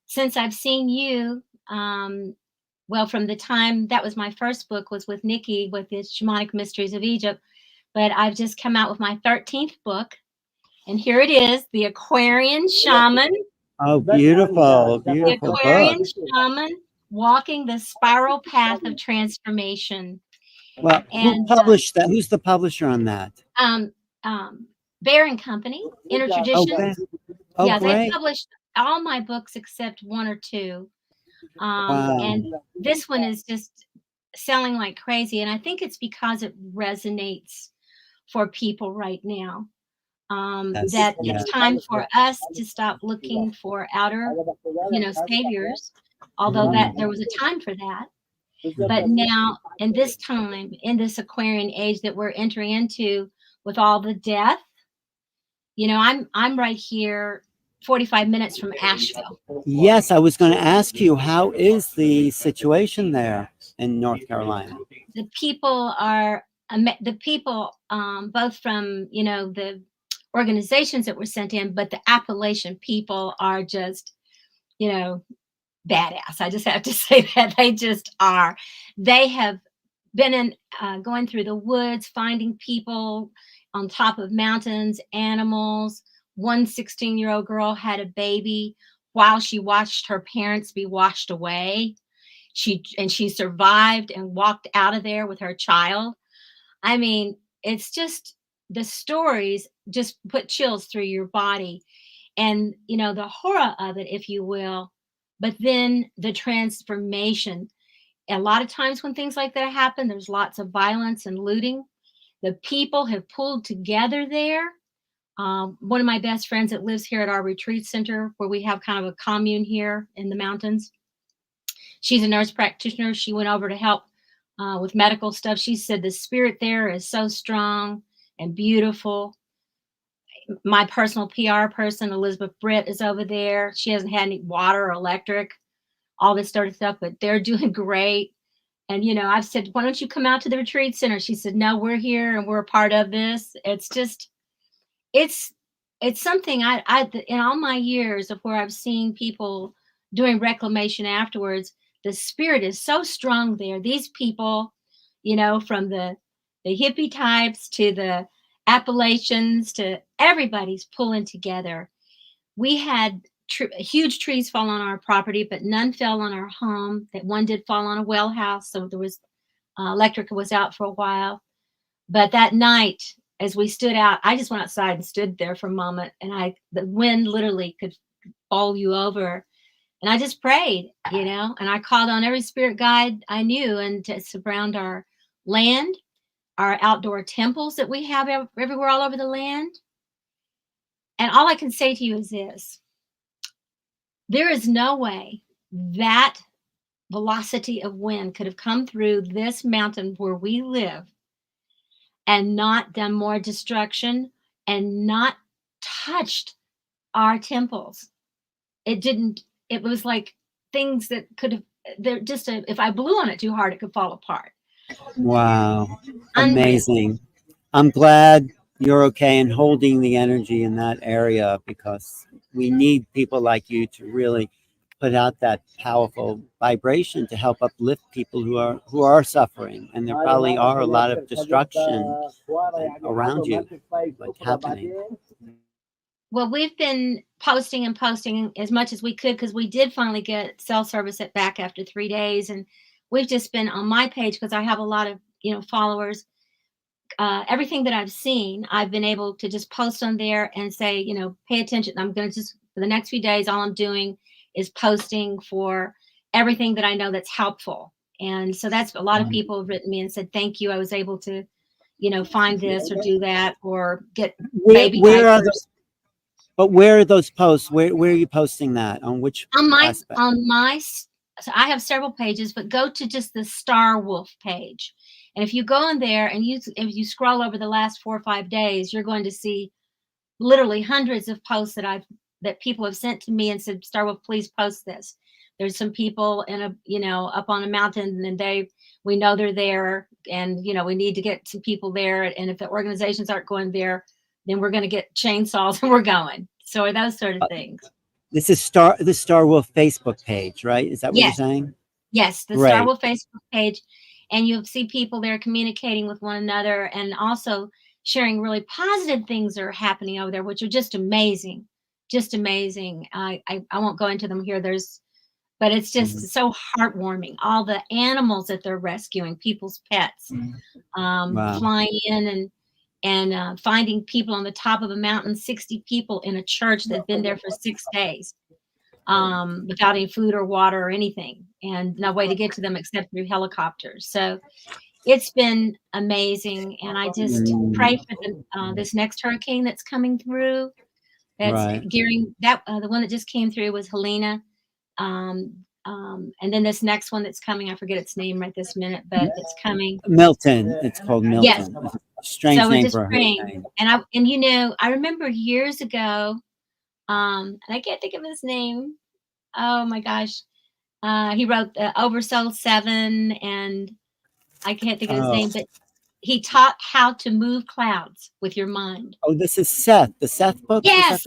Since I've seen you, well, from the time that was my first book was with Nikki with the Shamanic Mysteries of Egypt, but I've just come out with my 13th book, and here it is, The Aquarian Shaman. Oh, beautiful, The beautiful book. Aquarian Shaman, Walking the Spiral Path of Transformation. Well, who And published that? Who's the publisher on that? Bear and Company, Oh, Intertraditions. oh, Yeah, they great. published all my books except one or two. Wow. And this one is just selling like crazy. And I think it's because it resonates for people right now. Yes, That yeah. it's time for us to stop looking for outer, saviors, although that there was a time for that. But now, in this time, in this Aquarian age that we're entering into with all the death, I'm right here 45 minutes from Asheville. Yes, I was going to ask you, how is the situation there in North Carolina? The people are both from the organizations that were sent in, but the Appalachian people are just badass. I just have to say that they just are. They have been going through the woods, finding people on top of mountains, animals. One 16-year-old girl had a baby while she watched her parents be washed away. She survived and walked out of there with her child. I mean, it's just, the stories just put chills through your body, and the horror of it, if you will, but then the transformation. A lot of times when things like that happen, there's lots of violence and looting. The people have pulled together there. One of my best friends that lives here at our retreat center, where we have kind of a commune here in the mountains, she's a nurse practitioner. She went over to help with medical stuff. She said the spirit there is so strong and beautiful. My personal PR person, Elizabeth Britt, is over there. She hasn't had any water or electric, all this sort of stuff, but they're doing great. And, I've said, why don't you come out to the retreat center? She said, no, we're here and we're a part of this. It's just, it's something I in all my years of where I've seen people doing reclamation afterwards, the spirit is so strong there. These people, from the hippie types to the Appalachians to everybody's pulling together. We had huge trees fall on our property, but none fell on our home. That one did fall on a well house, so there was electric was out for a while. But that night, as we stood out, I just went outside and stood there for a moment, and the wind literally could bowl you over. And I just prayed, and I called on every spirit guide I knew and to surround our land, our outdoor temples that we have everywhere all over the land. And all I can say to you is this: there is no way that velocity of wind could have come through this mountain where we live and not done more destruction and not touched our temples. It didn't. It was like things that could have, if I blew on it too hard, it could fall apart. Wow. Amazing. I'm glad you're okay and holding the energy in that area, because we need people like you to really put out that powerful vibration to help uplift people who are suffering. And there probably are a lot of destruction around you, like happening. Well, we've been posting and posting as much as we could, because we did finally get cell service back after 3 days. And we've just been on my page, because I have a lot of, followers. Everything that I've seen, I've been able to just post on there and say, pay attention. I'm going to just, for the next few days, all I'm doing is posting for everything that I know that's helpful. And so that's a lot of people have written me and said, thank you. I was able to, find this or do that or get baby diapers. But where are those posts? Where are you posting that? On which aspect? So I have several pages, but go to just the Star Wolf page. And if you go in there and if you scroll over the last 4 or 5 days, you're going to see literally hundreds of posts that people have sent to me and said, Star Wolf, please post this. There's some people in a, up on a mountain, and we know they're there, and we need to get some people there. And if the organizations aren't going there, then we're going to get chainsaws and we're going. So those sort of things. This is the Star Wolf Facebook page, right? Is that what you're saying? Yes, the Star Wolf Facebook page, and you'll see people there communicating with one another, and also sharing really positive things that are happening over there, which are just amazing, just amazing. I won't go into them here. But it's just so heartwarming. All the animals that they're rescuing, people's pets, flying in and finding people on the top of a mountain, 60 people in a church that've been there for 6 days without any food or water or anything, and no way to get to them except through helicopters. So it's been amazing. And I just pray for this next hurricane that's coming through. That's gearing that the one that just came through was Helena. And then this next one that's coming, I forget its name right this minute, but it's coming. Milton. It's called Milton. Yes. Strange So name for a praying. hurricane. And I remember years ago, and I can't think of his name. Oh my gosh. He wrote Oversoul 7, and I can't think of his name, but he taught how to move clouds with your mind. Oh, this is Seth. The Seth book? Yes.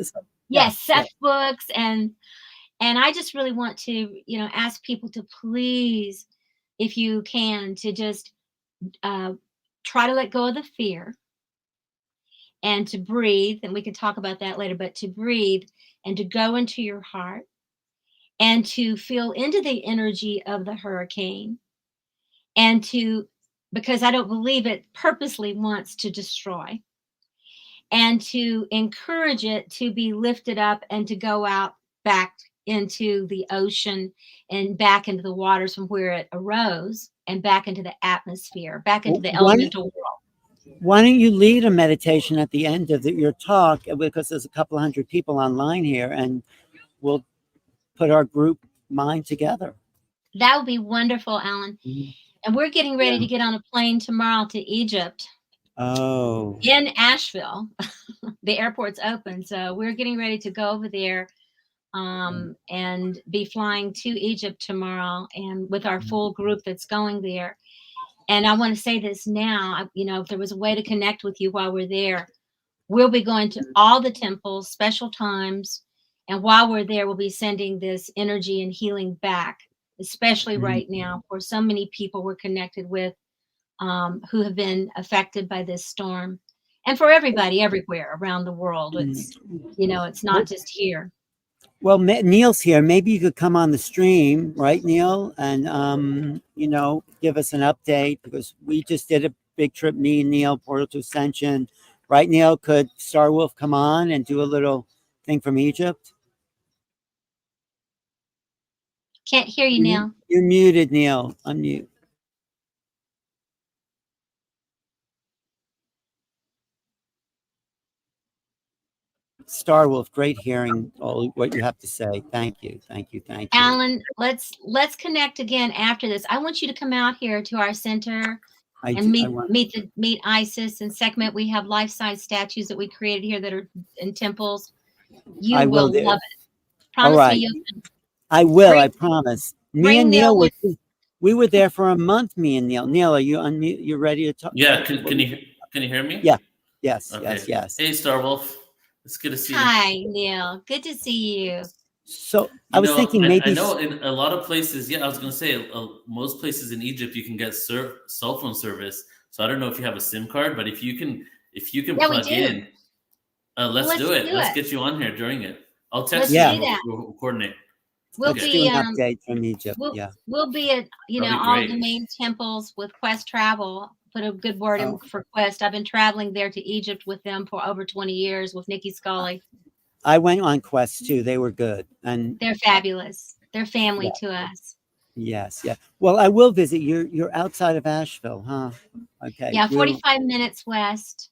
Yes, Seth books. And I just really want to, ask people to please, if you can, to just try to let go of the fear and to breathe. And we can talk about that later, but to breathe and to go into your heart and to feel into the energy of the hurricane, and because I don't believe it purposely wants to destroy, and to encourage it to be lifted up and to go out back into the ocean and back into the waters from where it arose, and back into the atmosphere, back into the elemental world. Why don't you lead a meditation at the end of your talk, because there's a couple of hundred people online here, and we'll put our group mind together. That would be wonderful, Alan. And we're getting ready to get on a plane tomorrow to Egypt. Oh. In Asheville. The airport's open, so we're getting ready to go over there and be flying to Egypt tomorrow, and with our full group that's going there. And I want to say this now, if there was a way to connect with you while we're there, we'll be going to all the temples, special times. And while we're there, we'll be sending this energy and healing back, especially right now, for so many people we're connected with who have been affected by this storm, and for everybody everywhere around the world. It's, it's not just here. Well, Neil's here. Maybe you could come on the stream, right, Neil? And, give us an update, because we just did a big trip, me and Neil, Portal to Ascension. Right, Neil? Could Star Wolf come on and do a little thing from Egypt? Can't hear you, Neil. You're muted, Neil. Unmute. Star Wolf, great hearing all what you have to say. Thank you. Alan, let's connect again after this. I want you to come out here to our center and meet Isis and Sekhmet. We have life-size statues that we created here that are in temples. You will love it. Promise me you'll. I will. I promise. Me and Neil we were there for a month. Me and Neil. Neil, are you unmute? You ready to talk? Yeah. Can you hear me? Yeah. Yes. Okay. Yes. Hey, Star Wolf. It's good to see you. Hi, Neil. Good to see you. So I was thinking maybe I know in a lot of places. Yeah, I was going to say most places in Egypt you can get cell phone service. So I don't know if you have a SIM card, but if you can plug in, let's do it. Let's get you on here during it. I'll text you. We'll coordinate. We'll do an update from Egypt. We'll be at all the main temples with Quest Travel. Put a good word in for Quest. I've been traveling there to Egypt with them for over 20 years with Nikki Scully. I went on Quest too. They were good, and they're fabulous. They're family to us. Yes. Yeah. Well, I will visit. You're outside of Asheville, huh? Okay. Yeah, 45 minutes west.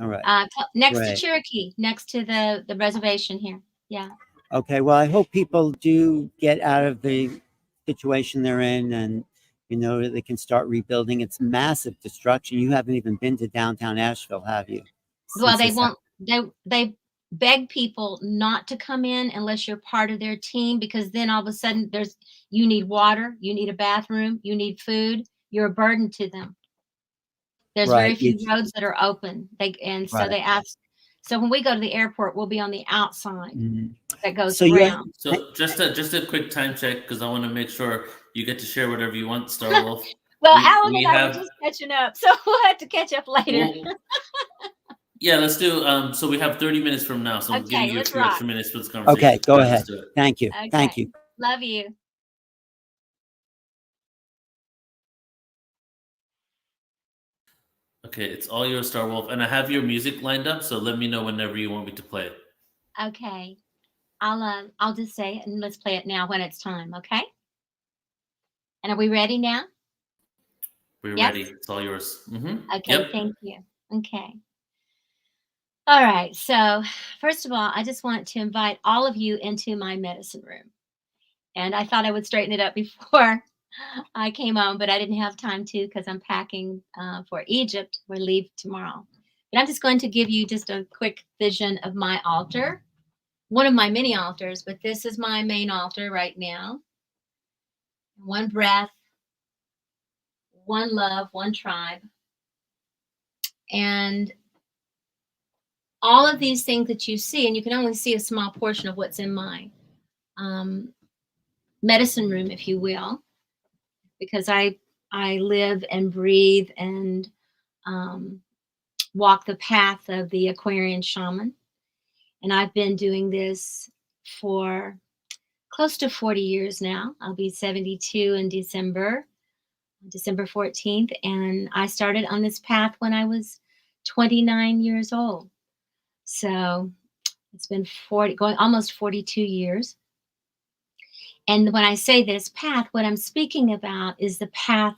All right. Next to Cherokee, next to the reservation here. Yeah. Okay. Well, I hope people do get out of the situation they're in, and they can start rebuilding. It's massive destruction. You haven't even been to downtown Asheville, have you? Well, they won't. beg people not to come in unless you're part of their team, because then all of a sudden you need water, you need a bathroom, you need food, you're a burden to them. There's very Right. few roads that are open. So Right. they ask. So when we go to the airport, we'll be on the outside that goes So you're around. So just a quick time check, because I want to make sure you get to share whatever you want, Star Wolf. Well, we, Alan we and I were have just catching up, so we'll have to catch up later. well, yeah, let's do so we have 30 minutes from now, so I'm giving Okay, you a let's few rock. extra minutes for this conversation. Okay, go All right, ahead. let's do it. Thank you. Thank Okay. you. Love you. Okay, it's all yours, Star Wolf, and I have your music lined up, so let me know whenever you want me to play it. Okay. I'll just say it and let's play it now when it's time, okay? And are we ready now? We're Yes? ready. It's all yours. Okay, Yep. thank you. Okay. All right. So, first of all, I just want to invite all of you into my medicine room. And I thought I would straighten it up before I came on, but I didn't have time to because I'm packing for Egypt. We leave tomorrow. But I'm just going to give you just a quick vision of my altar, one of my many altars, but this is my main altar right now. One breath, one love, one tribe. And all of these things that you see, and you can only see a small portion of what's in my medicine room, if you will, because I live and breathe and walk the path of the Aquarian shaman. And I've been doing this for close to 40 years now. I'll be 72 in December 14th. And I started on this path when I was 29 years old. So it's been going almost 42 years. And when I say this path, what I'm speaking about is the path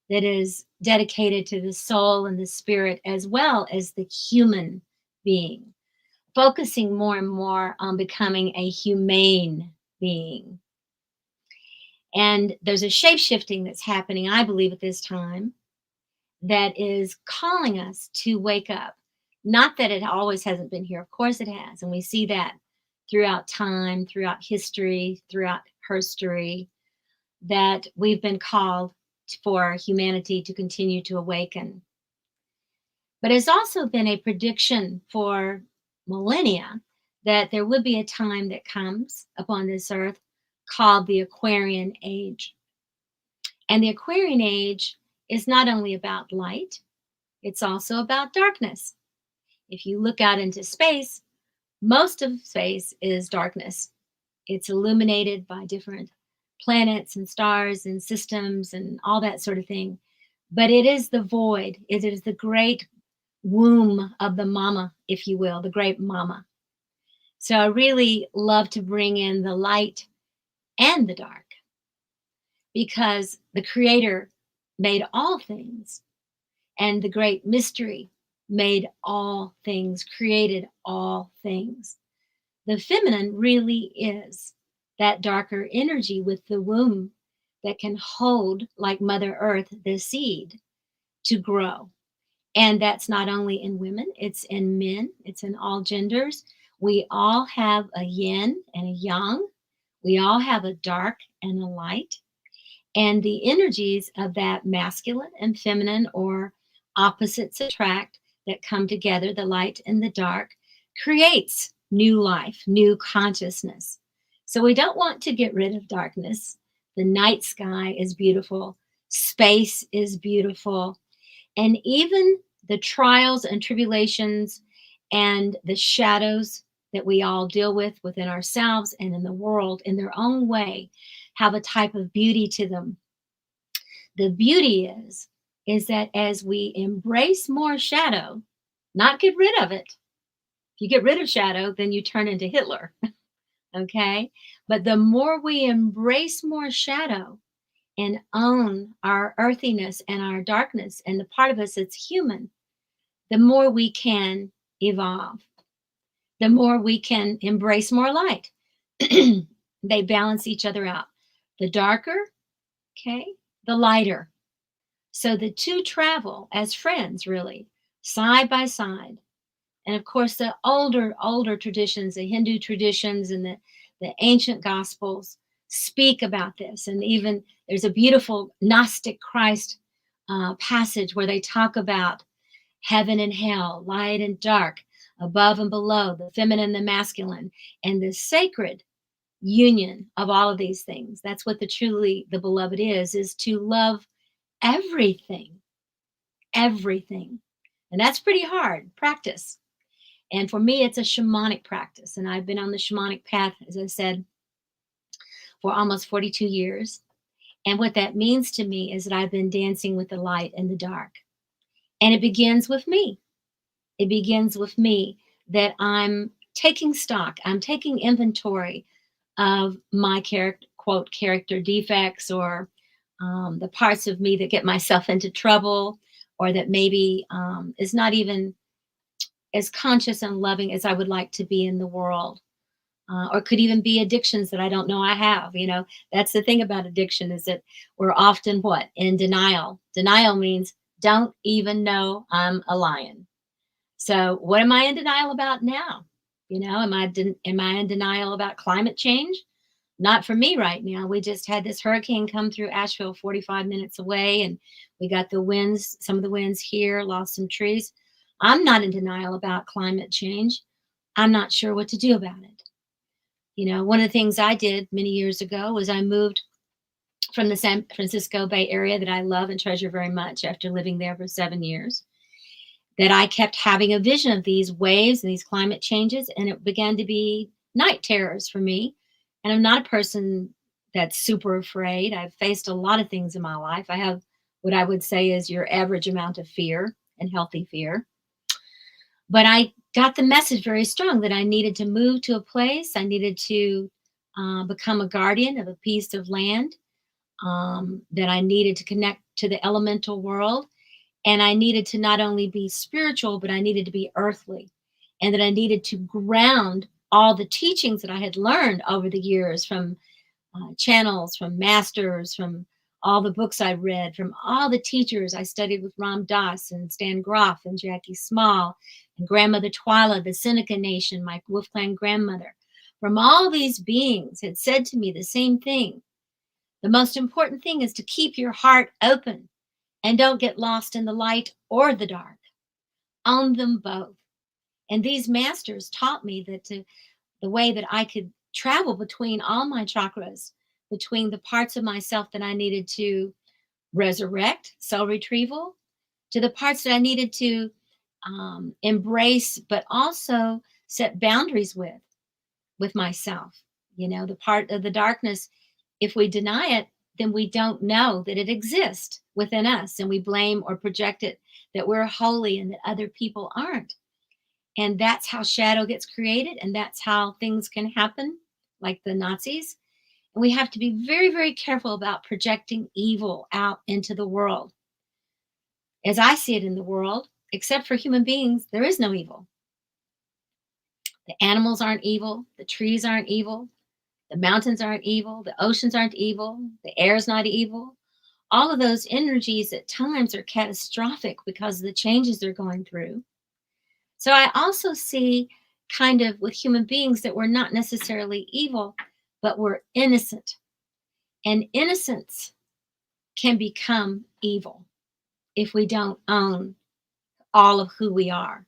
that is dedicated to the soul and the spirit, as well as the human being, focusing more and more on becoming a humane being. And there's a shape shifting that's happening, I believe, at this time that is calling us to wake up. Not that it always hasn't been here. Of course it has. And we see that throughout time, throughout history, throughout herstory, that we've been called for humanity to continue to awaken. But it's also been a prediction for millennia that there would be a time that comes upon this earth called the Aquarian Age. And the Aquarian Age is not only about light, it's also about darkness. If you look out into space, most of space is darkness. It's illuminated by different planets and stars and systems and all that sort of thing. But it is the void. It is the great womb of the mama, if you will, the great mama. So I really love to bring in the light and the dark, because the creator made all things, and the great mystery made all things, created all things. The feminine really is that darker energy with the womb that can hold, like Mother Earth, the seed to grow. And that's not only in women, it's in men, it's in all genders. We all have a yin and a yang. We all have a dark and a light. And the energies of that masculine and feminine, or opposites attract, that come together, the light and the dark, creates new life, new consciousness. So we don't want to get rid of darkness. The night sky is beautiful. Space is beautiful. And even the trials and tribulations and the shadows that we all deal with within ourselves and in the world in their own way have a type of beauty to them. The beauty is that as we embrace more shadow, not get rid of it. If you get rid of shadow, then you turn into Hitler. Okay? But the more we embrace more shadow and own our earthiness and our darkness and the part of us that's human, the more we can evolve, the more we can embrace more light. They balance each other out. The darker, okay, the lighter. So the two travel as friends, really, side by side. And of course, the older traditions, the Hindu traditions and the ancient gospels speak about this. And even there's a beautiful Gnostic Christ passage where they talk about heaven and hell, light and dark, above and below, the feminine and the masculine, and the sacred union of all of these things. That's what the beloved is to love everything, everything. And that's pretty hard practice. And for me, it's a shamanic practice. And I've been on the shamanic path, as I said, for almost 42 years. And what that means to me is that I've been dancing with the light and the dark. And it begins with me. It begins with me that I'm taking stock, I'm taking inventory of my quote, character defects, or the parts of me that get myself into trouble, or that maybe is not even as conscious and loving as I would like to be in the world. Or could even be addictions that I don't know I have. You know, that's the thing about addiction, is that we're often what? In denial. Denial means don't even know I'm a lion. So what am I in denial about now? You know, am I in denial about climate change? Not for me right now. We just had this hurricane come through Asheville, 45 minutes away, and we got the winds, some of the winds here, lost some trees. I'm not in denial about climate change. I'm not sure what to do about it. You know, one of the things I did many years ago was I moved from the San Francisco Bay Area that I love and treasure very much after living there for 7 years, that I kept having a vision of these waves and these climate changes, and it began to be night terrors for me. And I'm not a person that's super afraid. I've faced a lot of things in my life. I have what I would say is your average amount of fear and healthy fear. But I got the message very strong that I needed to move to a place. I needed to become a guardian of a piece of land, that I needed to connect to the elemental world. And I needed to not only be spiritual, but I needed to be earthly. And that I needed to ground all the teachings that I had learned over the years from channels, from masters, from all the books I read, from all the teachers I studied with Ram Dass and Stan Groff and Jackie Small and Grandmother Twyla, the Seneca Nation, my Wolf Clan grandmother. From all these beings had said to me the same thing. The most important thing is to keep your heart open and don't get lost in the light or the dark. Own them both. And these masters taught me that the way that I could travel between all my chakras, between the parts of myself that I needed to resurrect, soul retrieval, to the parts that I needed to embrace, but also set boundaries with myself. You know, the part of the darkness, if we deny it, then we don't know that it exists within us, and we blame or project it that we're holy and that other people aren't. And that's how shadow gets created, and that's how things can happen, like the Nazis. And we have to be very, very careful about projecting evil out into the world. As I see it in the world, except for human beings, there is no evil. The animals aren't evil. The trees aren't evil. The mountains aren't evil. The oceans aren't evil. The air is not evil. All of those energies at times are catastrophic because of the changes they're going through. So I also see kind of with human beings that we're not necessarily evil, but we're innocent. And innocence can become evil if we don't own all of who we are.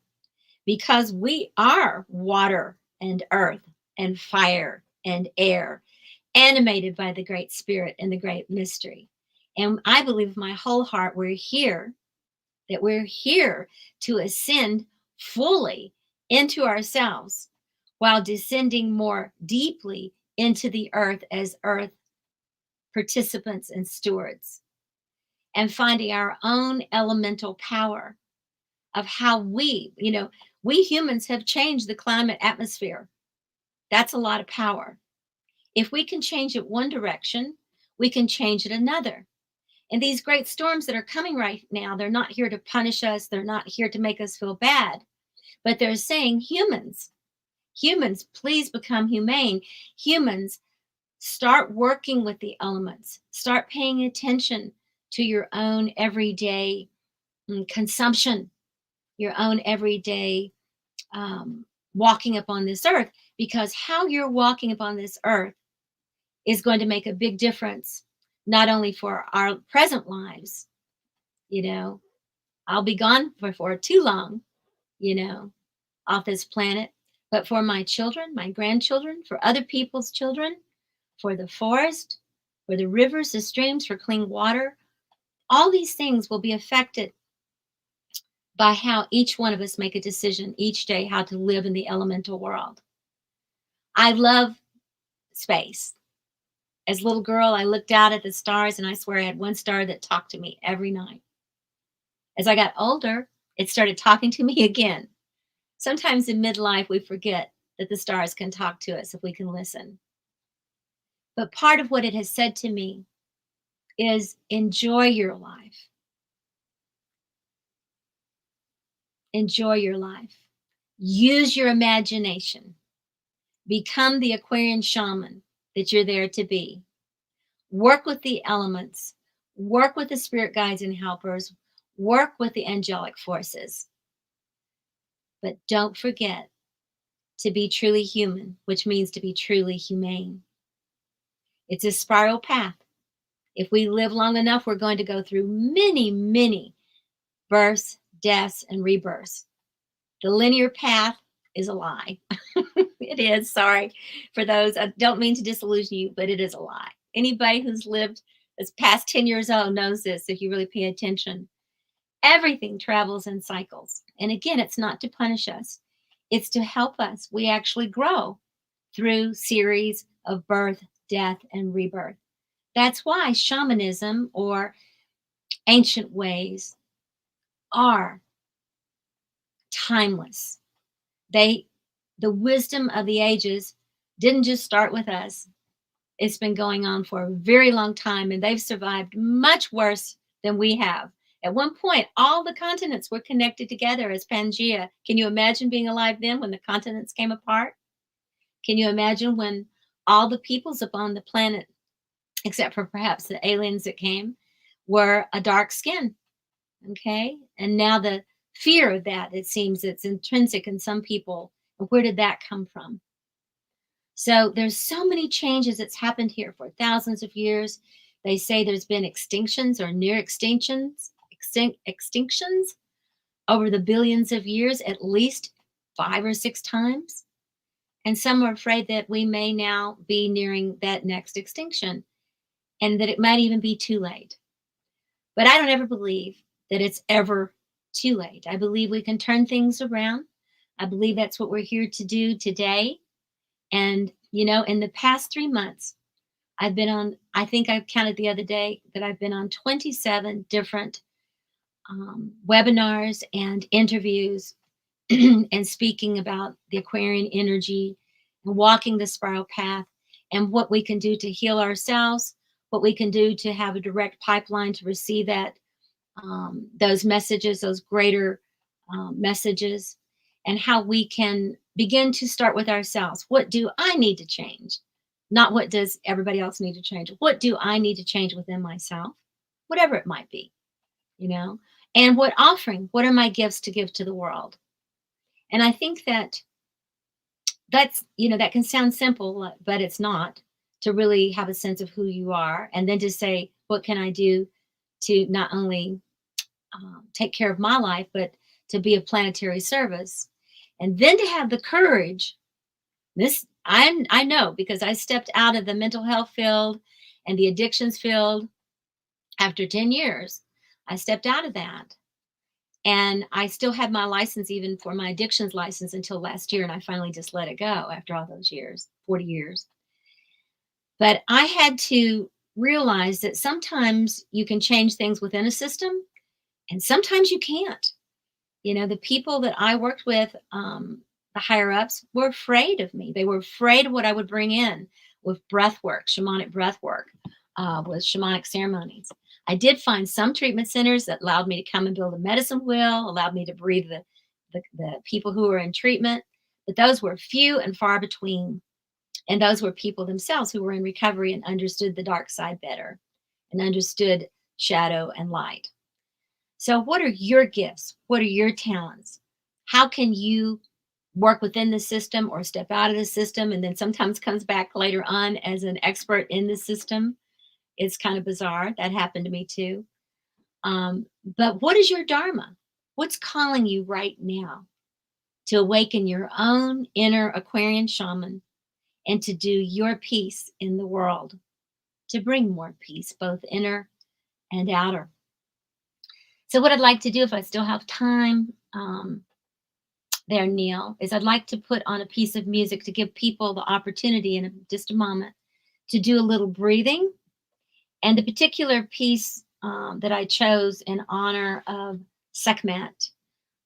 Because we are water and earth and fire and air, animated by the Great Spirit and the Great Mystery. And I believe with my whole heart we're here to ascend fully into ourselves while descending more deeply into the earth as earth participants and stewards, and finding our own elemental power of how we humans have changed the climate atmosphere. That's a lot of power. If we can change it one direction, we can change it another. And these great storms that are coming right now, they're not here to punish us. They're not here to make us feel bad. But they're saying, humans, please become humane. Humans, start working with the elements. Start paying attention to your own everyday consumption, your own everyday walking upon this earth, because how you're walking upon this earth is going to make a big difference, not only for our present lives, you know, I'll be gone for too long, you know, off this planet, but for my children, my grandchildren, for other people's children, for the forest, for the rivers, the streams, for clean water, all these things will be affected by how each one of us make a decision each day how to live in the elemental world. I love space. As a little girl, I looked out at the stars and I swear I had one star that talked to me every night. As I got older, it started talking to me again. Sometimes in midlife, we forget that the stars can talk to us if we can listen. But part of what it has said to me is enjoy your life. Enjoy your life. Use your imagination. Become the Aquarian shaman that you're there to be. Work with the elements. Work with the spirit guides and helpers. Work with the angelic forces. But don't forget to be truly human, which means to be truly humane. It's a spiral path. If we live long enough, we're going to go through many, many births, deaths, and rebirths. The linear path is a lie. It is. Sorry for those. I don't mean to disillusion you, but it is a lie. Anybody who's lived as past 10 years old knows this if you really pay attention. Everything travels in cycles. And again, it's not to punish us. It's to help us. We actually grow through series of birth, death, and rebirth. That's why shamanism or ancient ways are timeless. The wisdom of the ages didn't just start with us. It's been going on for a very long time, and they've survived much worse than we have. At one point, all the continents were connected together as Pangea. Can you imagine being alive then when the continents came apart? Can you imagine when all the peoples upon the planet, except for perhaps the aliens that came, were a dark skin? Okay. And now the fear of that, it seems it's intrinsic in some people. Where did that come from? So there's so many changes that's happened here for thousands of years. They say there's been extinctions or near extinctions over the billions of years, at least 5 or 6 times. And some are afraid that we may now be nearing that next extinction and that it might even be too late. But I don't ever believe that it's ever too late. I believe we can turn things around. I believe that's what we're here to do today. And, you know, in the past 3 months, I've been on, I think I counted the other day that I've been on 27 different webinars and interviews and speaking about the Aquarian energy and walking the spiral path and what we can do to heal ourselves, what we can do to have a direct pipeline to receive that, those messages, those greater messages, and how we can begin to start with ourselves. What do I need to change? Not what does everybody else need to change. What do I need to change within myself? Whatever it might be, you know? And what offering, what are my gifts to give to the world? And I think that that's, you know, that can sound simple, but it's not, to really have a sense of who you are. And then to say, what can I do to not only take care of my life, but to be of planetary service. And then to have the courage, this I know because I stepped out of the mental health field and the addictions field after 10 years. I stepped out of that. And I still had my license even for my addictions license until last year. And I finally just let it go after all those years, 40 years. But I had to realize that sometimes you can change things within a system and sometimes you can't. You know, the people that I worked with, the higher ups, were afraid of me. They were afraid of what I would bring in with breath work, shamanic breath work, with shamanic ceremonies. I did find some treatment centers that allowed me to come and build a medicine wheel, allowed me to breathe the people who were in treatment, but those were few and far between. And those were people themselves who were in recovery and understood the dark side better and understood shadow and light. So what are your gifts? What are your talents? How can you work within the system or step out of the system, and then sometimes comes back later on as an expert in the system. It's kind of bizarre. That happened to me too. But what is your dharma? What's calling you right now to awaken your own inner Aquarian shaman and to do your piece in the world, to bring more peace, both inner and outer? So what I'd like to do, if I still have time there, Neil, is I'd like to put on a piece of music to give people the opportunity in just a moment to do a little breathing. And the particular piece that I chose in honor of Sekhmet,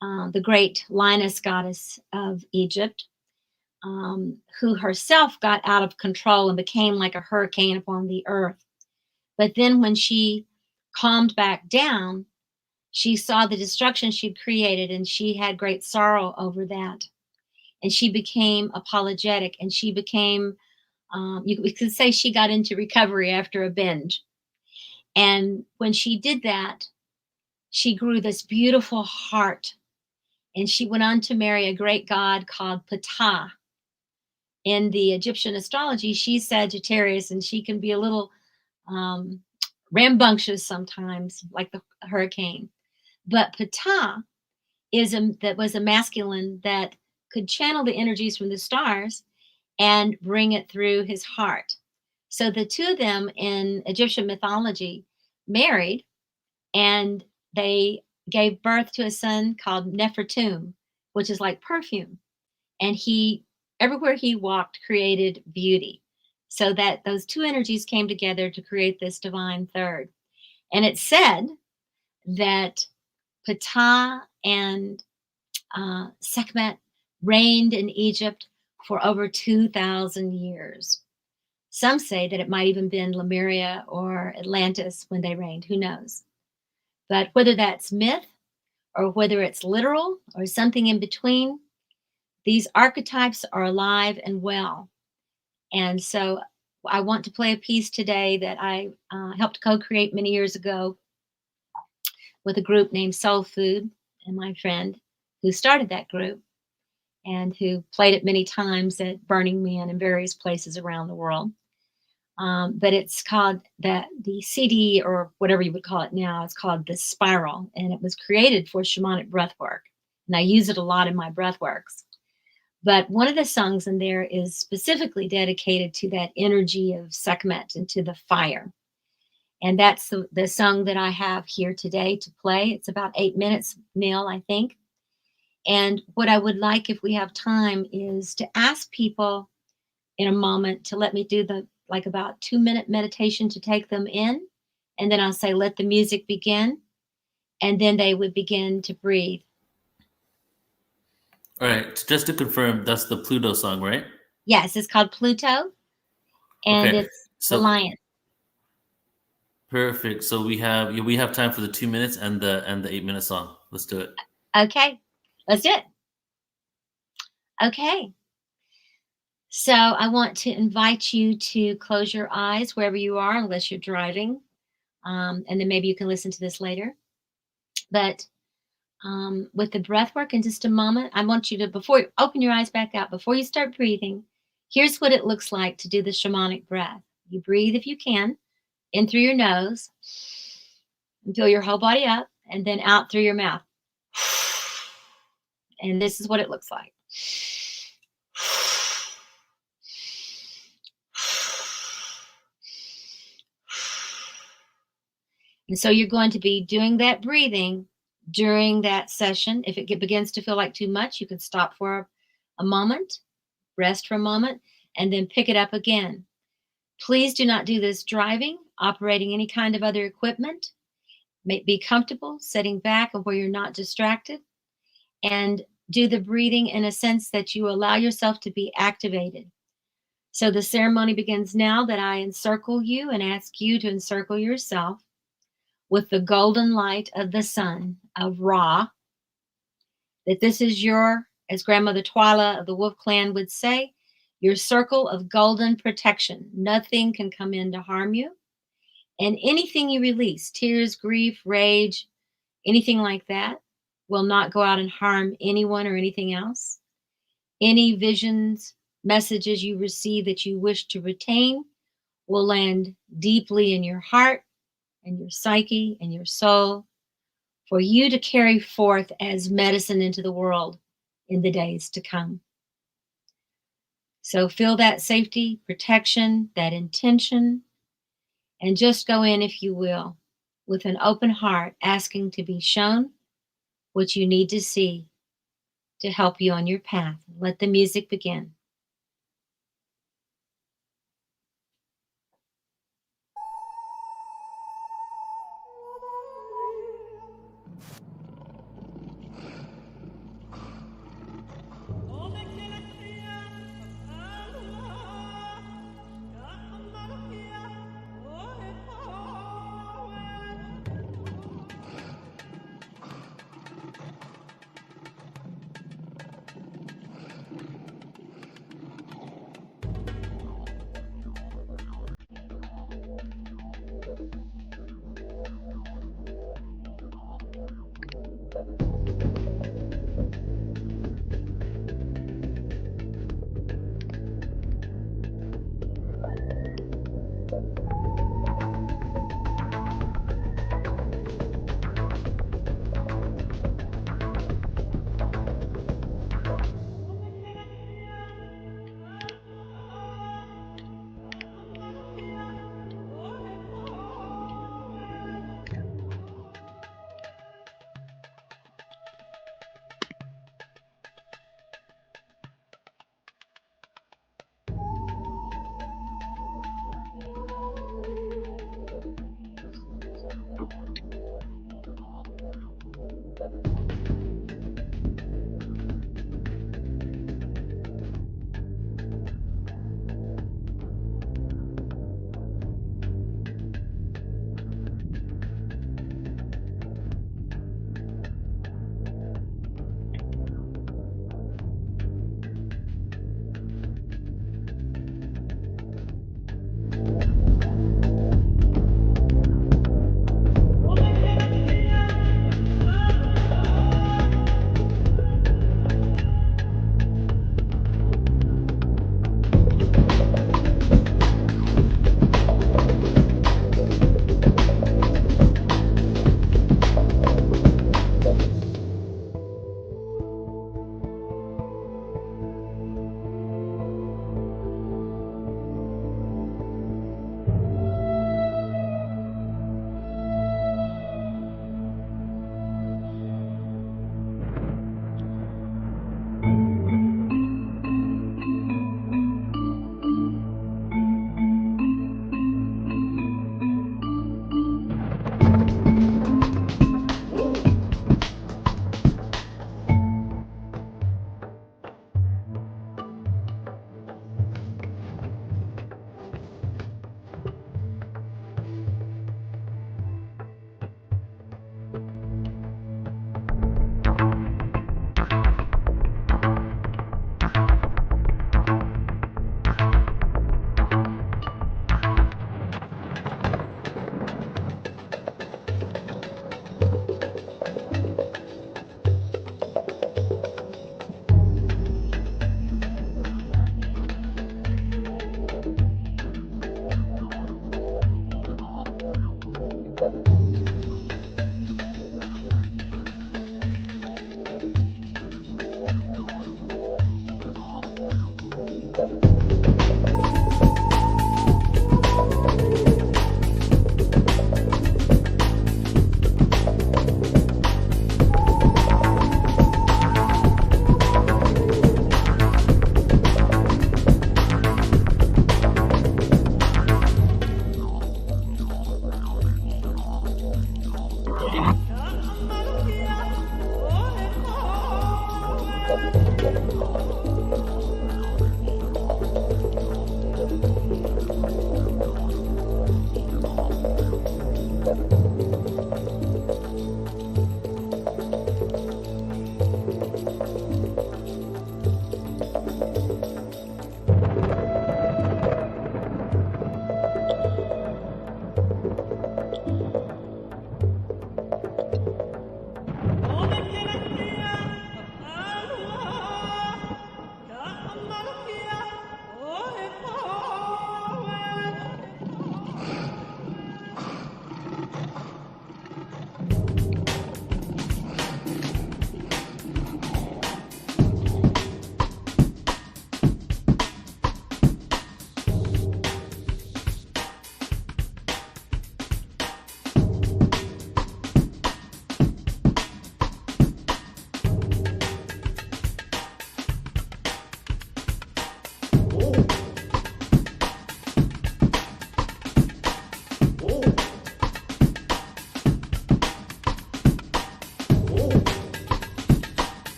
the great lioness goddess of Egypt, who herself got out of control and became like a hurricane upon the earth. But then when she calmed back down, she saw the destruction she'd created, and she had great sorrow over that. And she became apologetic, and she became, we could say she got into recovery after a binge. And when she did that, she grew this beautiful heart, and she went on to marry a great god called Ptah. In the Egyptian astrology, she's Sagittarius, and she can be a little rambunctious sometimes, like the hurricane. But Ptah was a masculine that could channel the energies from the stars and bring it through his heart. So the two of them in Egyptian mythology married, and they gave birth to a son called Nefertum, which is like perfume. And he, everywhere he walked, created beauty. So that those two energies came together to create this divine third. And it's said that Ptah and Sekhmet reigned in Egypt for over 2,000 years. Some say that it might even been Lemuria or Atlantis when they reigned. Who knows? But whether that's myth or whether it's literal or something in between, these archetypes are alive and well. And so I want to play a piece today that I helped co-create many years ago with a group named Soul Food, and my friend who started that group and who played it many times at Burning Man and various places around the world. But it's called the CD, or whatever you would call it now, it's called The Spiral, and it was created for shamanic breathwork. And I use it a lot in my breathworks. But one of the songs in there is specifically dedicated to that energy of Sekhmet and to the fire. And that's the song that I have here today to play. It's about 8 minutes, Neil, I think. And what I would like, if we have time, is to ask people in a moment to let me do about 2-minute meditation to take them in. And then I'll say, let the music begin. And then they would begin to breathe. All right. Just to confirm, that's the Pluto song, right? Yes, it's called Pluto. And okay. it's the lion. Perfect. So we have time for the 2 minutes and the 8-minute song. Let's do it. Okay, let's do it. Okay. So I want to invite you to close your eyes wherever you are, unless you're driving. And then maybe you can listen to this later. But with the breath work in just a moment, I want you to, before you open your eyes back out, before you start breathing, here's what it looks like to do the shamanic breath. You breathe if you can, in through your nose, and fill your whole body up, and then out through your mouth. And this is what it looks like. And so you're going to be doing that breathing during that session. If it begins to feel like too much, you can stop for a moment, rest for a moment, and then pick it up again. Please do not do this driving, operating any kind of other equipment. Be comfortable, sitting back and where you're not distracted, and do the breathing in a sense that you allow yourself to be activated. So the ceremony begins now that I encircle you and ask you to encircle yourself with the golden light of the sun of Ra, that this is your, as Grandmother Twyla of the Wolf Clan would say, your circle of golden protection. Nothing can come in to harm you. And anything you release, tears, grief, rage, anything like that, will not go out and harm anyone or anything else. Any visions, messages you receive that you wish to retain will land deeply in your heart and your psyche and your soul for you to carry forth as medicine into the world in the days to come. So feel that safety, protection, that intention, and just go in, if you will, with an open heart, asking to be shown what you need to see to help you on your path. Let the music begin.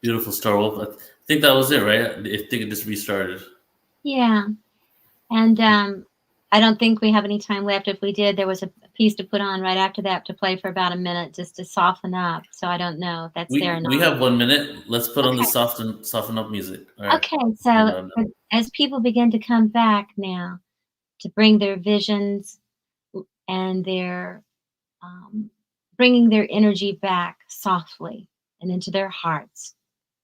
Beautiful, Star Wolf. I think that was it, right? I think it just restarted. Yeah. And I don't think we have any time left. If we did, there was a piece to put on right after that to play for about a minute just to soften up. So I don't know if that's there or not. We have 1 minute. Let's put on the soften up music. All right. Okay, so as people begin to come back now to bring their visions and their bringing their energy back softly and into their hearts,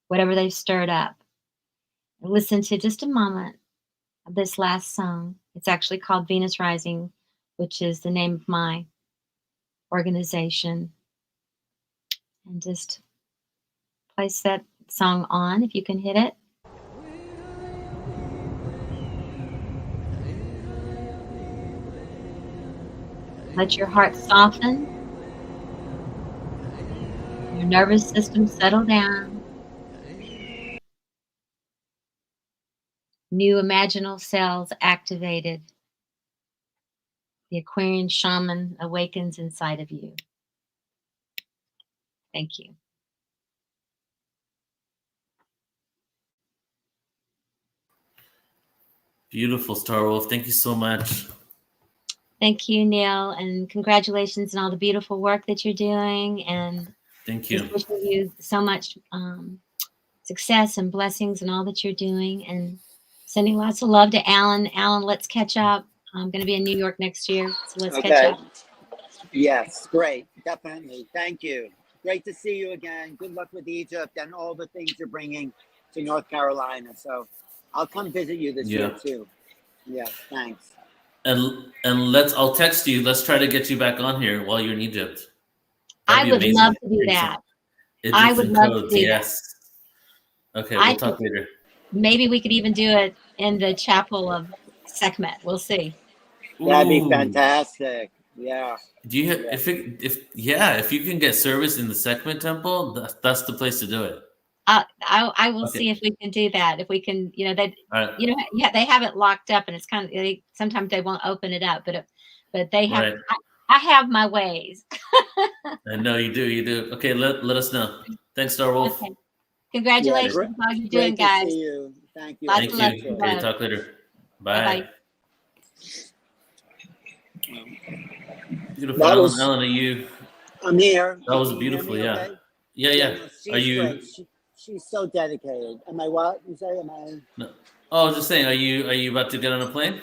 whatever they've stirred up. Listen to just a moment of this last song. It's actually called Venus Rising, which is the name of my organization. And just place that song on if you can hit it. Let your heart soften. Your nervous system settle down. New imaginal cells activated. The Aquarian shaman awakens inside of you. Thank you. Beautiful, Star Wolf. Thank you so much. Thank you, Neil, and congratulations on all the beautiful work that you're doing. And thank you. Just wishing you so much success and blessings in all that you're doing, and sending lots of love to Alan. Alan, let's catch up. I'm going to be in New York next year, so let's catch up. Yes, great. Definitely. Thank you. Great to see you again. Good luck with Egypt and all the things you're bringing to North Carolina. So I'll come visit you this year too. Yeah, thanks. And I'll text you. Let's try to get you back on here while you're in Egypt. I would love to do that. I would love to do that. Okay, I we'll talk later. maybe we could even do it in the chapel of Sekhmet. We'll see. That'd be Ooh. fantastic. Yeah. Do you have, if you can get service in the Sekhmet temple, that's the place to do it. I will Okay. see if we can do that. If we can, All right. yeah, they have it locked up, and it's kind of sometimes they won't open it up, but they have. Right. I have my ways. I know you do. You do. Okay, let us know. Thanks, Star Wolf. Okay. Congratulations Yeah, on all you're great doing, to guys. see you. Thank you. Lots Thank of love. you. Okay, talk later. Bye. Bye-bye. Beautiful, That Alan. was- Alan, are you? I'm here. That was Can you hear beautiful. me Yeah. okay? Yeah. No, she's Are you? great. She's so dedicated. Am I what? You say? Am I? No. Oh, I was just saying. Are you about to get on a plane?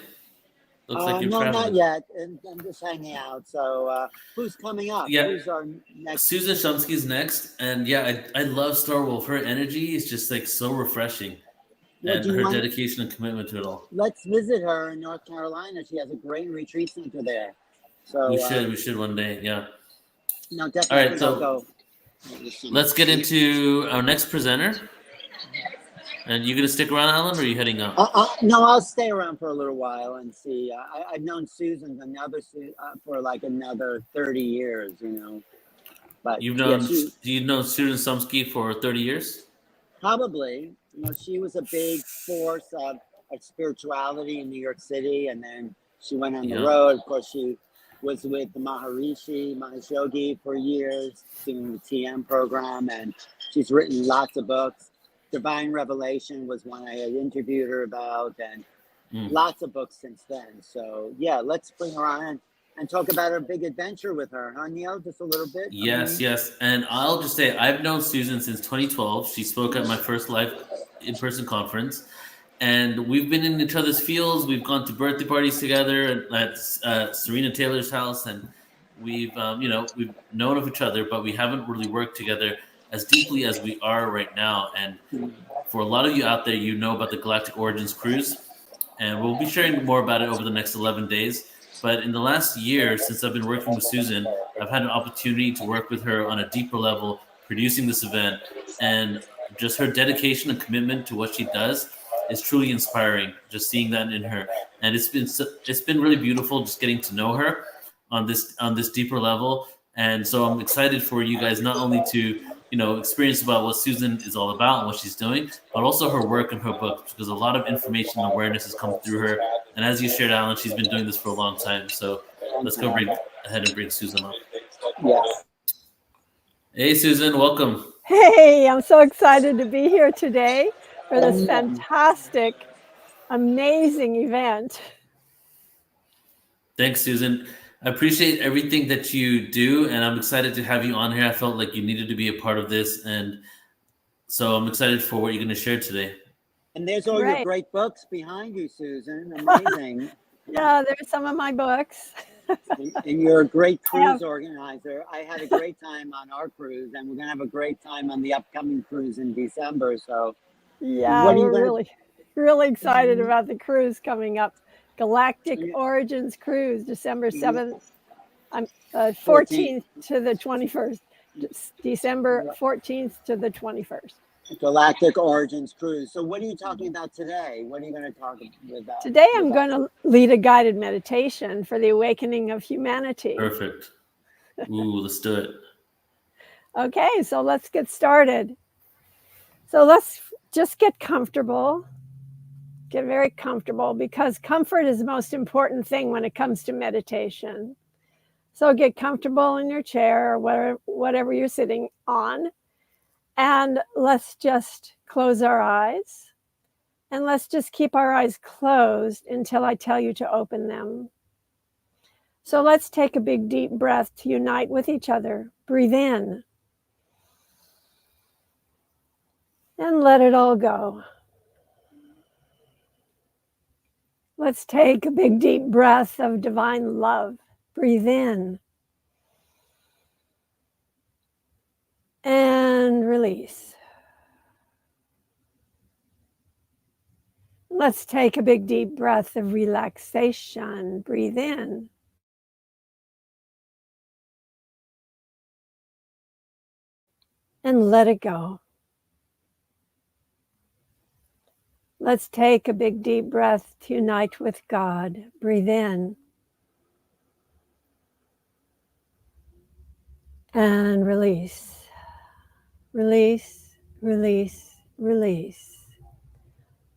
Looks like you're No, traveling. not yet. And I'm just hanging out. So who's coming up? Yeah. Who's our next? Susan Shumsky's next, and yeah, I love Star Wolf. Her energy is just like so refreshing, Well, and do you her want- dedication and commitment to it all. Let's visit her in North Carolina. She has a great retreat center there. So We should one day. Yeah. No, definitely. All right, I'll so go. let's get into our next presenter. And you gonna stick around, Alan, or are you heading out? No, I'll stay around for a little while and see. I've known Susan for like another 30 years, you know. But You've known? yeah, Do you know Susan Shumsky for 30 years? probably. You know, she was a big force of spirituality in New York City, and then she went on the road. Of course, she was with the Mahesh Yogi for years, doing the TM program, and she's written lots of books. Divine Revelation was one I had interviewed her about, and lots of books since then. So yeah, let's bring her on and talk about our big adventure with her, huh, Neil? Just a little bit. Yes. And I'll just say I've known Susan since 2012. She spoke at my first live in-person conference, and we've been in each other's fields. We've gone to birthday parties together at Serena Taylor's house, and we've we've known of each other, but we haven't really worked together as deeply as we are right now. And for a lot of you out there, you know about the Galactic Origins Cruise, and we'll be sharing more about it over the next 11 days. But in the last year, since I've been working with Susan, I've had an opportunity to work with her on a deeper level, producing this event, and just her dedication and commitment to what she does is truly inspiring. Just seeing that in her, and it's been really beautiful just getting to know her on this deeper level. And so I'm excited for you guys not only to experience about what Susan is all about and what she's doing, but also her work and her book, because a lot of information and awareness has come through her. And as you shared, Alan, she's been doing this for a long time. So let's go ahead and bring Susan up. Yes. Hey, Susan, welcome. Hey, I'm so excited to be here today for this fantastic, amazing event. Thanks, Susan. I appreciate everything that you do, and I'm excited to have you on here. I felt like you needed to be a part of this, and so I'm excited for what you're going to share today. And there's all your great books behind you, Susan. Amazing. Yeah, there's some of my books. And you're a great cruise organizer. I had a great time on our cruise, and we're going to have a great time on the upcoming cruise in December. So, Yeah, we're really excited about the cruise coming up. Galactic Origins Cruise, December 7th, 14th to the 21st. December 14th to the 21st. Galactic Origins Cruise. So what are you talking about today? What are you going to talk about? Today I'm going to lead a guided meditation for the awakening of humanity. Perfect. Ooh, let's do it. Okay, so let's get started. So let's just get comfortable. Get very comfortable, because comfort is the most important thing when it comes to meditation. So get comfortable in your chair or whatever you're sitting on. And let's just close our eyes. And let's just keep our eyes closed until I tell you to open them. So let's take a big deep breath to unite with each other. Breathe in. And let it all go. Let's take a big deep breath of divine love. Breathe in. And release. Let's take a big deep breath of relaxation. Breathe in. And let it go. Let's take a big deep breath to unite with God. Breathe in. And release. Release, release, release.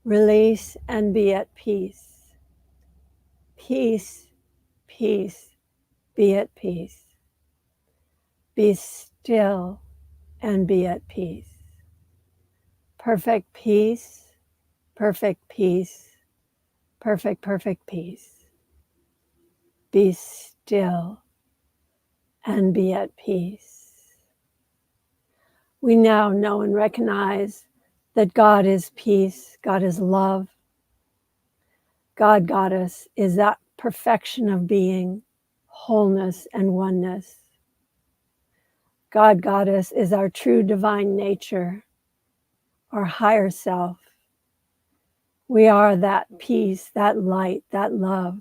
Release and be at peace. Peace, peace, be at peace. Be still and be at peace. Perfect peace, perfect peace, perfect peace. Be still and be at peace. We now know and recognize that God is peace, God is love. God, Goddess, is that perfection of being, wholeness and oneness. God, Goddess, is our true divine nature, our higher self. We are that peace, that light, that love,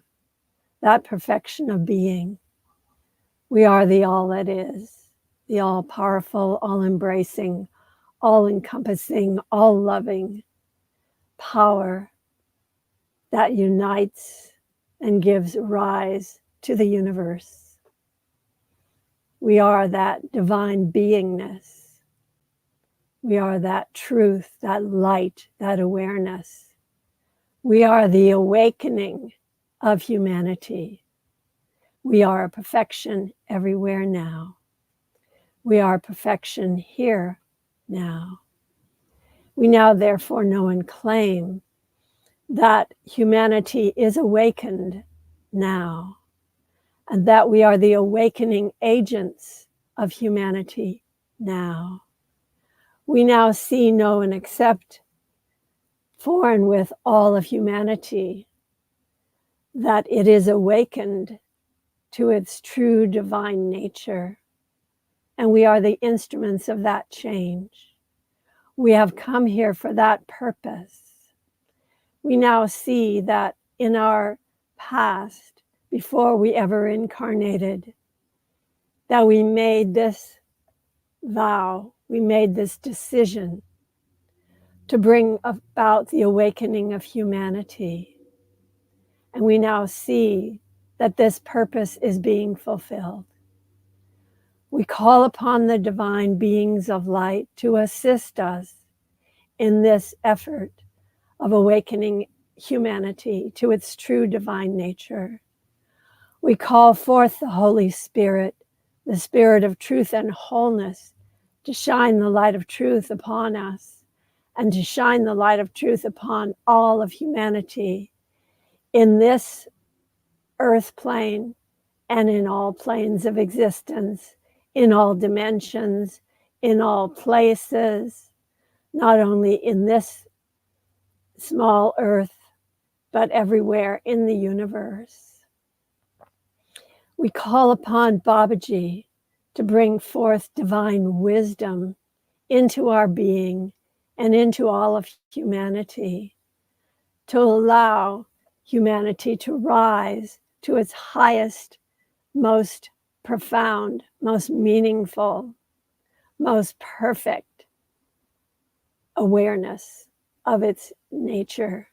that perfection of being. We are the all that is, the all powerful, all embracing, all encompassing, all loving power that unites and gives rise to the universe. We are that divine beingness. We are that truth, that light, that awareness. We are the awakening of humanity. We are a perfection everywhere now. We are perfection here now. We now therefore know and claim that humanity is awakened now, and that we are the awakening agents of humanity now. We now see, know, and accept for and with all of humanity that it is awakened to its true divine nature, and we are the instruments of that change. We have come here for that purpose. We now see that in our past, before we ever incarnated, that we made this vow, we made this decision to bring about the awakening of humanity. And we now see that this purpose is being fulfilled. We call upon the divine beings of light to assist us in this effort of awakening humanity to its true divine nature. We call forth the Holy Spirit, the Spirit of truth and wholeness, to shine the light of truth upon us and to shine the light of truth upon all of humanity in this earth plane and in all planes of existence, in all dimensions, in all places, not only in this small earth, but everywhere in the universe. We call upon Babaji to bring forth divine wisdom into our being and into all of humanity, to allow humanity to rise to its highest, most profound, most meaningful, most perfect awareness of its nature.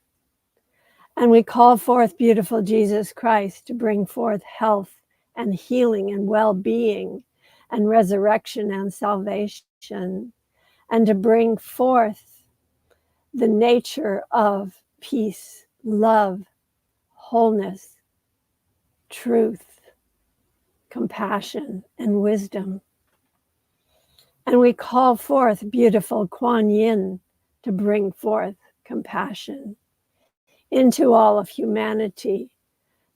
And we call forth beautiful Jesus Christ to bring forth health and healing and well-being and resurrection and salvation, and to bring forth the nature of peace, love, wholeness, truth, compassion, and wisdom. And we call forth beautiful Kuan Yin to bring forth compassion into all of humanity,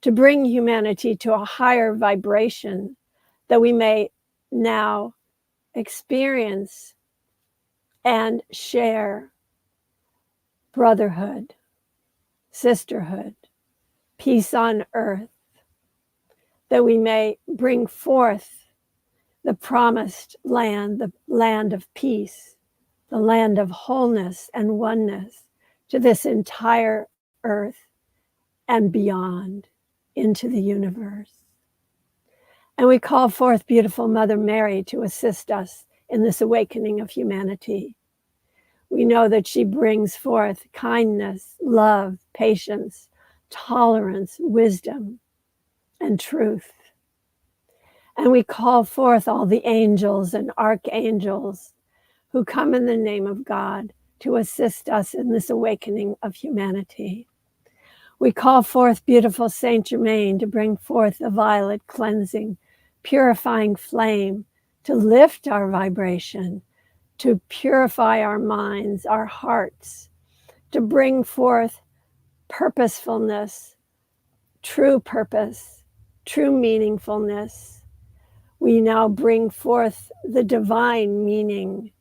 to bring humanity to a higher vibration that we may now experience and share brotherhood, sisterhood, peace on earth, that we may bring forth the promised land, the land of peace, the land of wholeness and oneness to this entire earth and beyond into the universe. And we call forth beautiful Mother Mary to assist us in this awakening of humanity. We know that she brings forth kindness, love, patience, tolerance, wisdom, and truth. And we call forth all the angels and archangels who come in the name of God to assist us in this awakening of humanity. We call forth beautiful Saint Germain to bring forth the violet cleansing, purifying flame, to lift our vibration, to purify our minds, our hearts, to bring forth purposefulness, true purpose, true meaningfulness. We now bring forth the divine meaning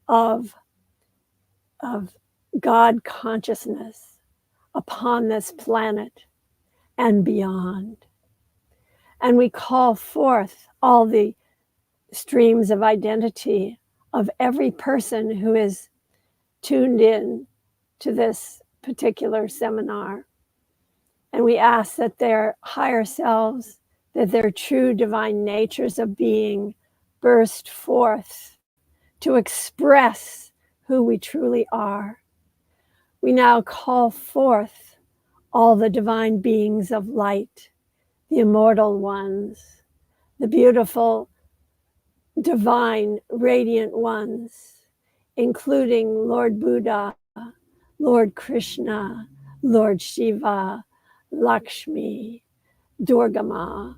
of God consciousness upon this planet and beyond. And we call forth all the streams of identity of every person who is tuned in to this particular seminar. And we ask that their higher selves, that their true divine natures of being burst forth to express who we truly are. We now call forth all the divine beings of light, the immortal ones, the beautiful, divine, radiant ones, including Lord Buddha, Lord Krishna, Lord Shiva, Lakshmi, Durga Ma,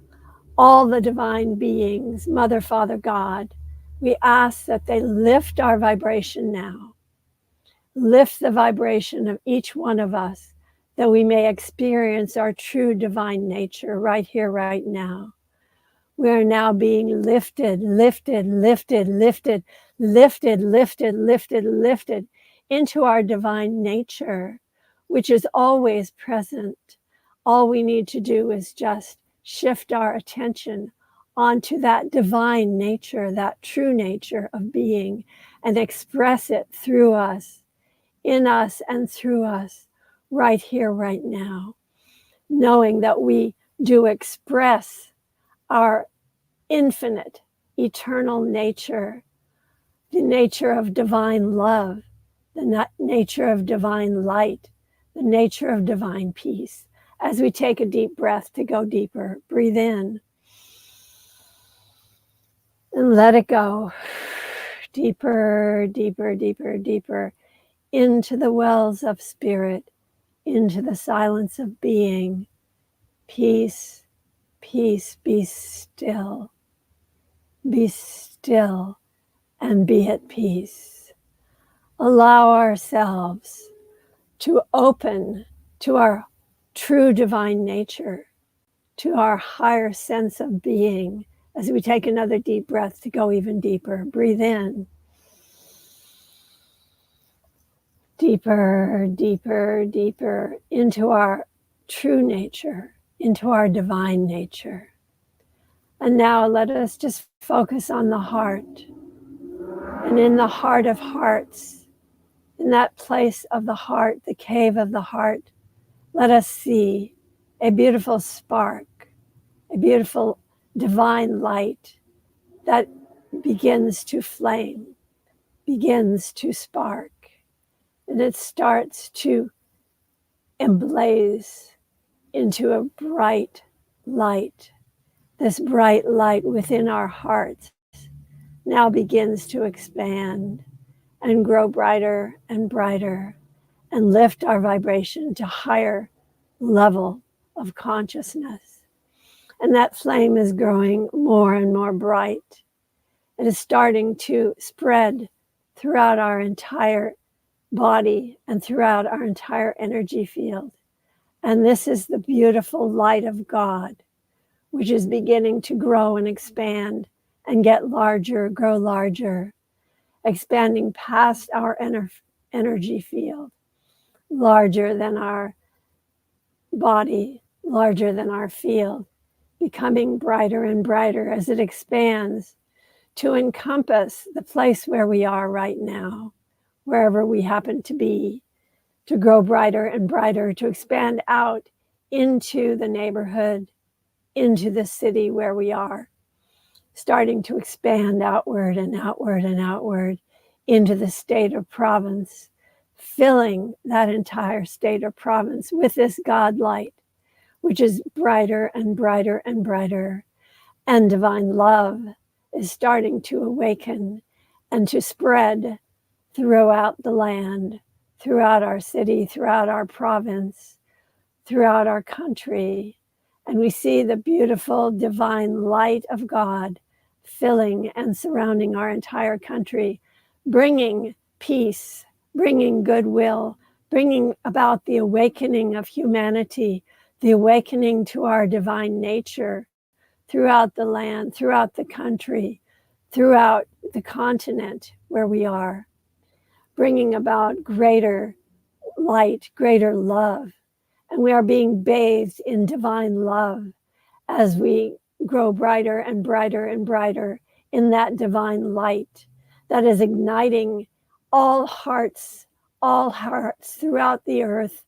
all the divine beings, Mother, Father, God. We ask that they lift our vibration now. Lift the vibration of each one of us, that we may experience our true divine nature right here, right now. We are now being lifted, lifted, lifted, lifted, lifted, lifted, lifted, lifted into our divine nature, which is always present. All we need to do is just shift our attention onto that divine nature, that true nature of being, and express it through us, in us and through us, right here, right now, knowing that we do express our infinite, eternal nature, the nature of divine love, the nature of divine light, the nature of divine peace. As we take a deep breath to go deeper, breathe in and let it go. Deeper, deeper, deeper, deeper into the wells of spirit, into the silence of being. Peace, peace, be still. Be still and be at peace. Allow ourselves to open to our true divine nature, to our higher sense of being, as we take another deep breath to go even deeper. Breathe in. Deeper, deeper, deeper into our true nature, into our divine nature. And now let us just focus on the heart. And in the heart of hearts, in that place of the heart, the cave of the heart, let us see a beautiful spark, a beautiful divine light that begins to flame, begins to spark, and it starts to emblaze into a bright light. This bright light within our hearts now begins to expand and grow brighter and brighter and lift our vibration to higher level of consciousness. And that flame is growing more and more bright. It is starting to spread throughout our entire body and throughout our entire energy field. And this is the beautiful light of God, which is beginning to grow and expand and get larger, grow larger, expanding past our energy field, larger than our body, larger than our field, becoming brighter and brighter as it expands to encompass the place where we are right now, wherever we happen to be, to grow brighter and brighter, to expand out into the neighborhood, into the city where we are, starting to expand outward and outward and outward into the state or province, filling that entire state or province with this God light, which is brighter and brighter and brighter. And divine love is starting to awaken and to spread throughout the land, throughout our city, throughout our province, throughout our country. And we see the beautiful divine light of God filling and surrounding our entire country, bringing peace, bringing goodwill, bringing about the awakening of humanity, the awakening to our divine nature throughout the land, throughout the country, throughout the continent where we are, bringing about greater light, greater love. And we are being bathed in divine love as we grow brighter and brighter and brighter in that divine light that is igniting all hearts throughout the earth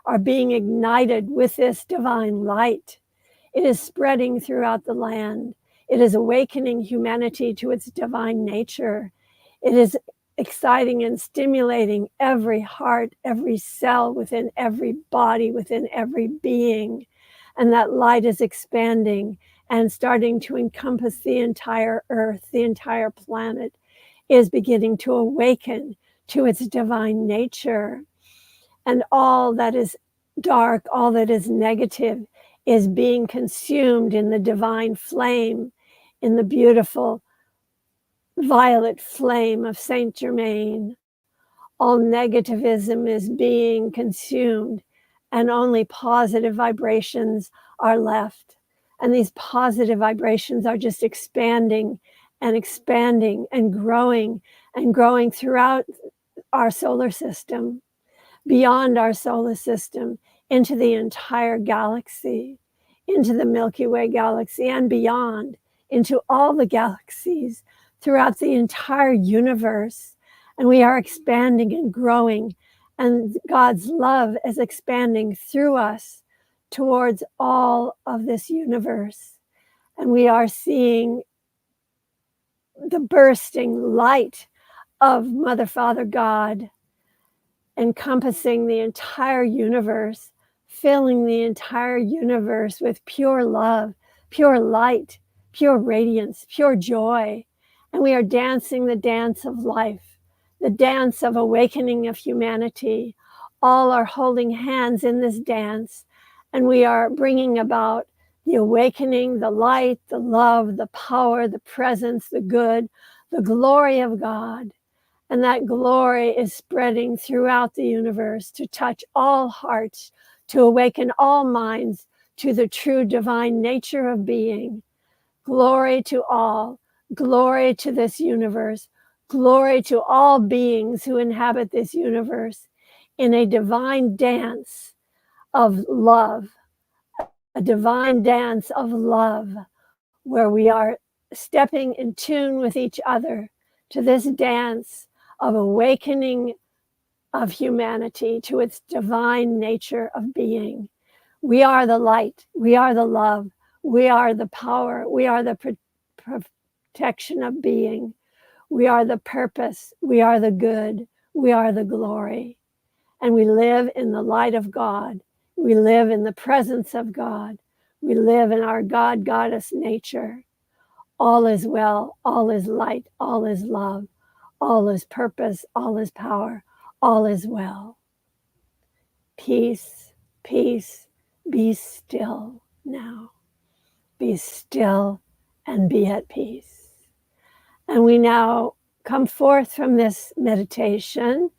are being ignited with this divine light. It is spreading throughout the land. It is awakening humanity to its divine nature. It is exciting and stimulating every heart, every cell within every body, within every being. And that light is expanding and starting to encompass the entire earth, the entire planet is beginning to awaken to its divine nature. And all that is dark, all that is negative is being consumed in the divine flame, in the beautiful violet flame of Saint Germain. All negativism is being consumed and only positive vibrations are left. And these positive vibrations are just expanding and expanding and growing throughout our solar system, beyond our solar system, into the entire galaxy, into the Milky Way galaxy and beyond, into all the galaxies throughout the entire universe. And we are expanding and growing, and God's love is expanding through us towards all of this universe. And we are seeing the bursting light of Mother, Father, God encompassing the entire universe, filling the entire universe with pure love, pure light, pure radiance, pure joy. And we are dancing the dance of life, the dance of awakening of humanity. All are holding hands in this dance, and we are bringing about the awakening, the light, the love, the power, the presence, the good, the glory of God. And that glory is spreading throughout the universe to touch all hearts, to awaken all minds to the true divine nature of being. Glory to all, glory to this universe, glory to all beings who inhabit this universe in a divine dance of love, a divine dance of love where we are stepping in tune with each other to this dance of awakening of humanity to its divine nature of being. We are the light, we are the love, we are the power, we are the protection of being, we are the purpose, we are the good, we are the glory. And we live in the light of God, we live in the presence of God, we live in our God Goddess nature. All is well, all is light, all is love, all is purpose, all is power, all is well. Peace, peace, be still now. Be still and be at peace. And we now come forth from this meditation.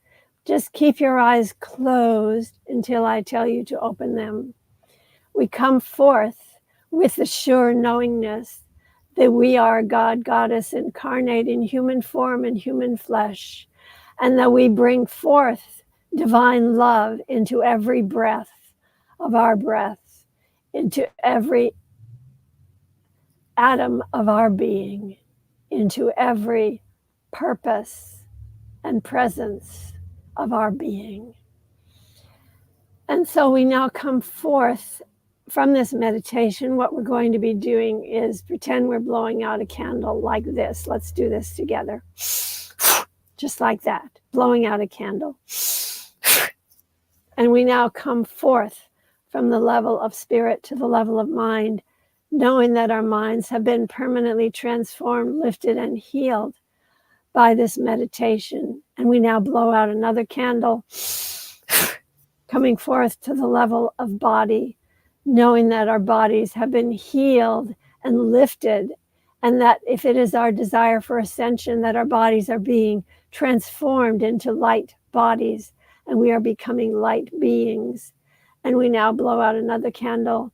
Just keep your eyes closed until I tell you to open them. We come forth with the sure knowingness that we are God, Goddess incarnate in human form and human flesh, and that we bring forth divine love into every breath of our breath, into every atom of our being, into every purpose and presence of our being. And so we now come forth from this meditation. What we're going to be doing is pretend we're blowing out a candle like this. Let's do this together. just like that, blowing out a candle. And we now come forth from the level of spirit to the level of mind, knowing that our minds have been permanently transformed, lifted, and healed by this meditation. And we now blow out another candle, coming forth to the level of body, knowing that our bodies have been healed and lifted, and that if it is our desire for ascension, that our bodies are being transformed into light bodies, and we are becoming light beings. And we now blow out another candle,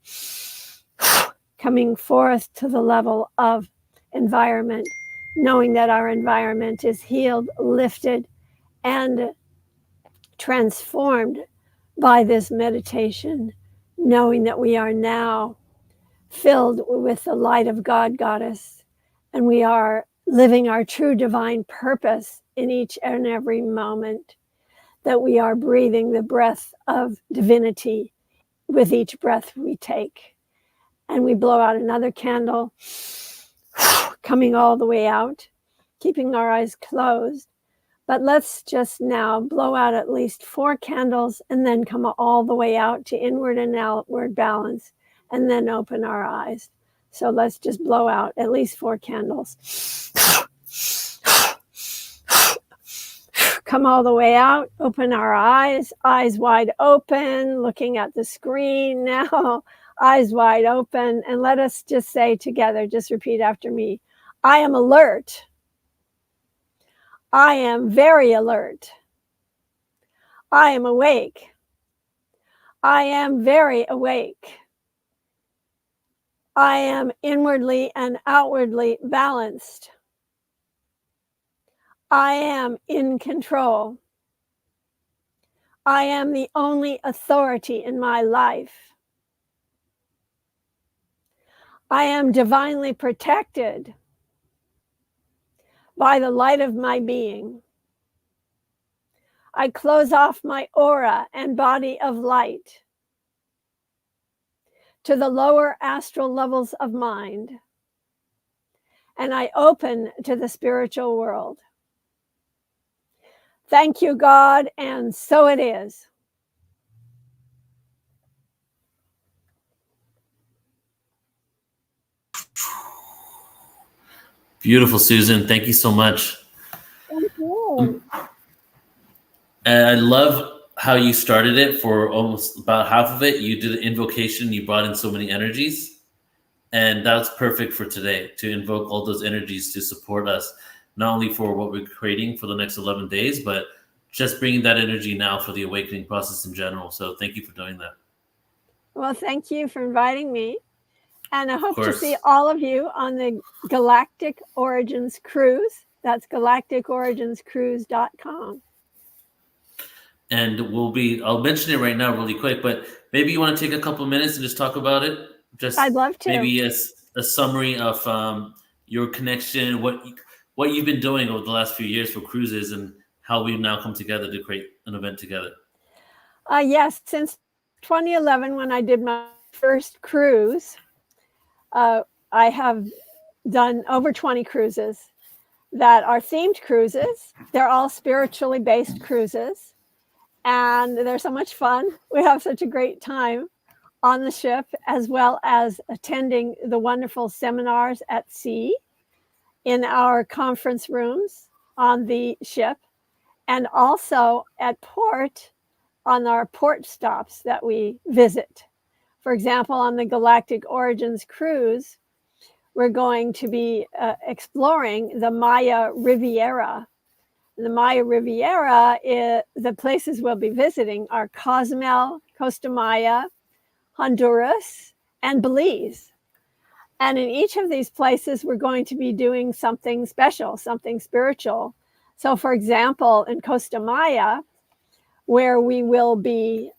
coming forth to the level of environment, knowing that our environment is healed, lifted, and transformed by this meditation, knowing that we are now filled with the light of God, Goddess, and we are living our true divine purpose in each and every moment, that we are breathing the breath of divinity with each breath we take. And we blow out another candle, coming all the way out, keeping our eyes closed. But let's just now blow out at least 4 candles and then come all the way out to inward and outward balance, and then open our eyes. So let's just blow out at least 4 candles. Come all the way out, open our eyes wide open, looking at the screen now, eyes wide open. And let us just say together, just repeat after me, I am alert. I am very alert. I am awake. I am very awake. I am inwardly and outwardly balanced. I am in control. I am the only authority in my life. I am divinely protected by the light of my being. I close off my aura and body of light to the lower astral levels of mind, and I open to the spiritual world. Thank you, God, and so it is. Beautiful, Susan. Thank you so much. Thank you. And I love how you started it. For almost about half of it, you did an invocation. You brought in so many energies. And that's perfect for today, to invoke all those energies to support us, not only for what we're creating for the next 11 days, but just bringing that energy now for the awakening process in general. So thank you for doing that. Well, thank you for inviting me. And I hope to course. see all of you on the Galactic Origins Cruise. That's galacticorigins.cruise.com. And I'll mention it right now really quick, but maybe you want to take a couple minutes and just talk about it. Just I'd love to. Maybe a summary of your connection, what you've been doing over the last few years for cruises, and how we've now come together to create an event together. Yes, since 2011, when I did my first cruise, I have done over 20 cruises that are themed cruises. They're all spiritually based cruises, and they're so much fun. We have such a great time on the ship, as well as attending the wonderful seminars at sea in our conference rooms on the ship, and also at port on our port stops that we visit. For example, on the Galactic Origins Cruise, we're going to be exploring the Maya Riviera. The Maya Riviera, the places we'll be visiting are Cozumel, Costa Maya, Honduras, and Belize. And in each of these places, we're going to be doing something special, something spiritual. So, for example, in Costa Maya, where we will be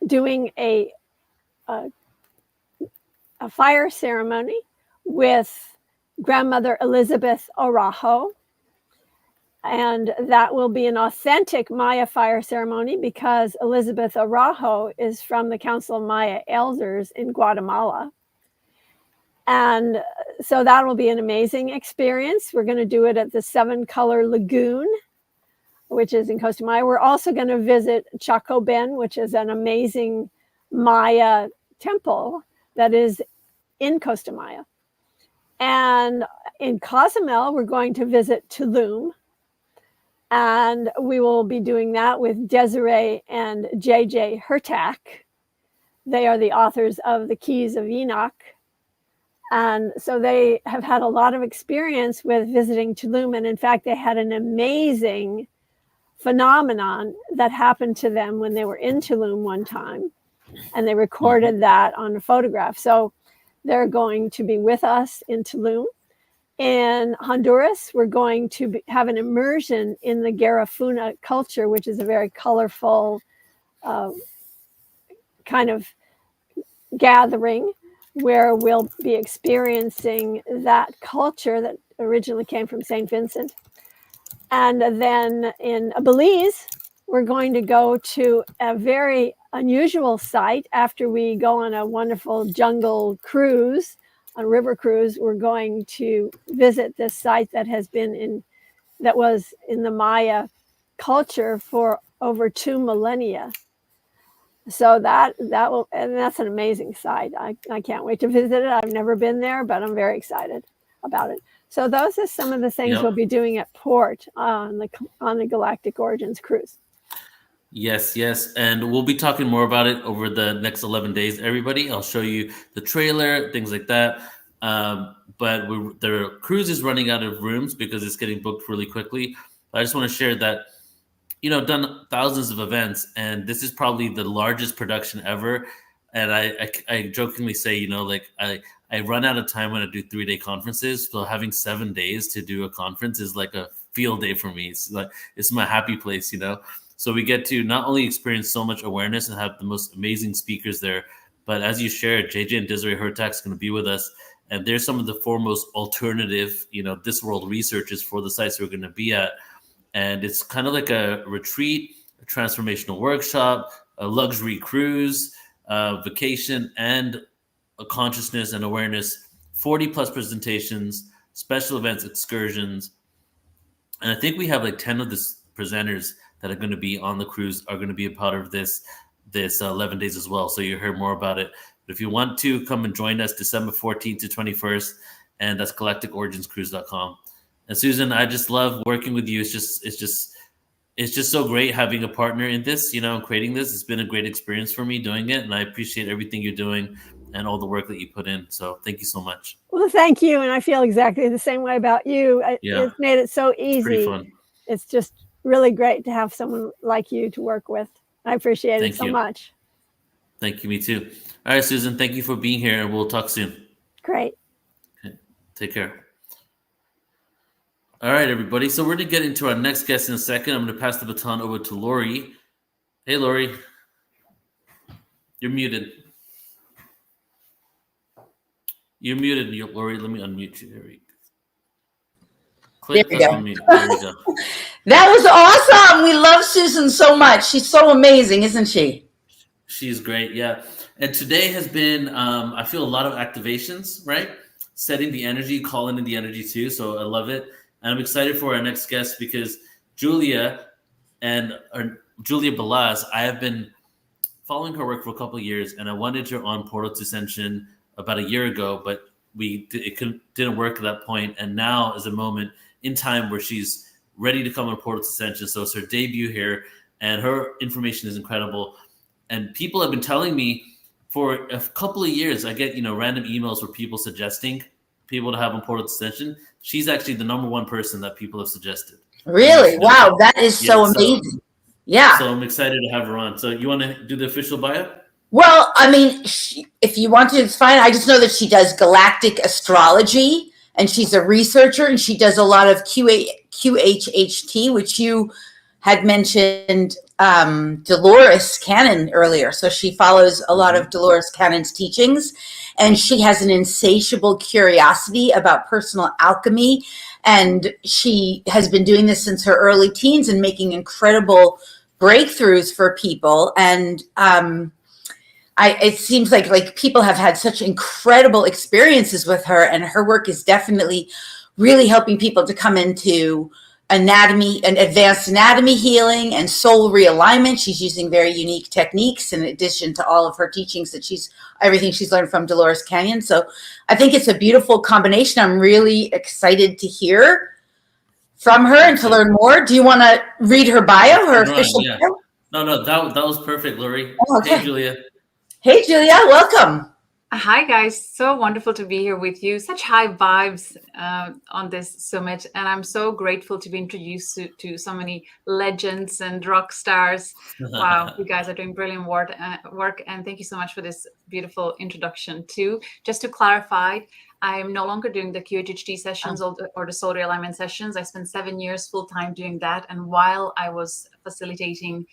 doing a fire ceremony with Grandmother Elizabeth Araujo. And that will be an authentic Maya fire ceremony, because Elizabeth Araujo is from the Council of Maya Elders in Guatemala. And so that will be an amazing experience. We're going to do it at the 7 Color Lagoon, which is in Costa Maya. We're also going to visit Chacoben, which is an amazing Maya temple that is in Costa Maya. And in Cozumel, we're going to visit Tulum. And we will be doing that with Desiree and JJ Hertak. They are the authors of The Keys of Enoch. And so they have had a lot of experience with visiting Tulum. And in fact, they had an amazing phenomenon that happened to them when they were in Tulum one time. And they recorded that on a photograph. So they're going to be with us in Tulum. In Honduras, we're going to have an immersion in the Garifuna culture, which is a very colorful kind of gathering where we'll be experiencing that culture that originally came from St. Vincent. And then in Belize, we're going to go to a very unusual site after we go on a wonderful jungle cruise, a river cruise. We're going to visit this site that was in the Maya culture for over 2 millennia. So that's an amazing site. I can't wait to visit it. I've never been there, but I'm very excited about it. So those are some of the things we'll be doing at port on the Galactic Origins cruise. Yes, and we'll be talking more about it over the next 11 days, everybody. I'll show you the trailer, things like that. But the cruise is running out of rooms because it's getting booked really quickly. I just want to share that, I've done thousands of events, and this is probably the largest production ever. And I jokingly say, I run out of time when I do 3-day conferences. So having 7 days to do a conference is like a field day for me. It's my happy place, So we get to not only experience so much awareness and have the most amazing speakers there, but as you shared, JJ and Desiree Hertak is going to be with us. And they're some of the foremost alternative, this world researchers for the sites we're going to be at. And it's kind of like a retreat, a transformational workshop, a luxury cruise, vacation, and a consciousness and awareness, 40 plus presentations, special events, excursions. And I think we have like 10 of the presenters that are going to be on the cruise are going to be a part of this 11 days as well. So you heard more about it. But if you want to come and join us December 14th to 21st, and that's galacticoriginscruise.com. And Susan, I just love working with you. It's just so great having a partner in this, creating this. It's been a great experience for me doing it. And I appreciate everything you're doing and all the work that you put in. So thank you so much. Well, thank you. And I feel exactly the same way about you. It's made it so easy. Pretty fun. It's just really great to have someone like you to work with. I appreciate it so much. Thank you. Me too. All right, Susan, thank you for being here, and we'll talk soon. Great. Okay. Take care. All right, everybody. So we're going to get into our next guest in a second. I'm going to pass the baton over to Lori. Hey, Lori. You're muted. You're muted, Lori. Let me unmute you. There we go. There we go. That was awesome. We love Susan so much. She's so amazing, isn't she? She's great, yeah. And today has been, I feel a lot of activations, right? Setting the energy, calling in the energy too. So I love it. And I'm excited for our next guest because Julia Balaz, I have been following her work for a couple of years, and I wanted her on Portal to Ascension about a year ago, but it didn't work at that point. And now is a moment in time where she's ready to come on Portal to Ascension. So it's her debut here, and her information is incredible. And people have been telling me for a couple of years, I get, random emails where people suggesting people to have on Portal to Ascension. She's actually the number one person that people have suggested. Really? Wow. That is so amazing. Yeah. So I'm excited to have her on. So you want to do the official bio? Well, I mean, if you want to, it's fine. I just know that she does galactic astrology, and she's a researcher, and she does a lot of QHHT, which you had mentioned Dolores Cannon earlier. So she follows a lot of Dolores Cannon's teachings, and she has an insatiable curiosity about personal alchemy. And she has been doing this since her early teens and making incredible breakthroughs for people. And it seems like people have had such incredible experiences with her, and her work is definitely really helping people to come into anatomy and advanced anatomy healing and soul realignment. She's using very unique techniques in addition to all of her teachings that everything she's learned from Dolores Canyon. So I think it's a beautiful combination. I'm really excited to hear from her and to learn more. Do you want to read her bio, her official bio? No, that was perfect, Lori. Oh, okay. Hey, Julia. Hey, Julia, welcome. Hi, guys. So wonderful to be here with you. Such high vibes on this summit. And I'm so grateful to be introduced to so many legends and rock stars. Wow, you guys are doing brilliant work. And thank you so much for this beautiful introduction, too. Just to clarify, I'm no longer doing the QHHT sessions or the soul realignment sessions. I spent 7 years full time doing that. And while I was facilitating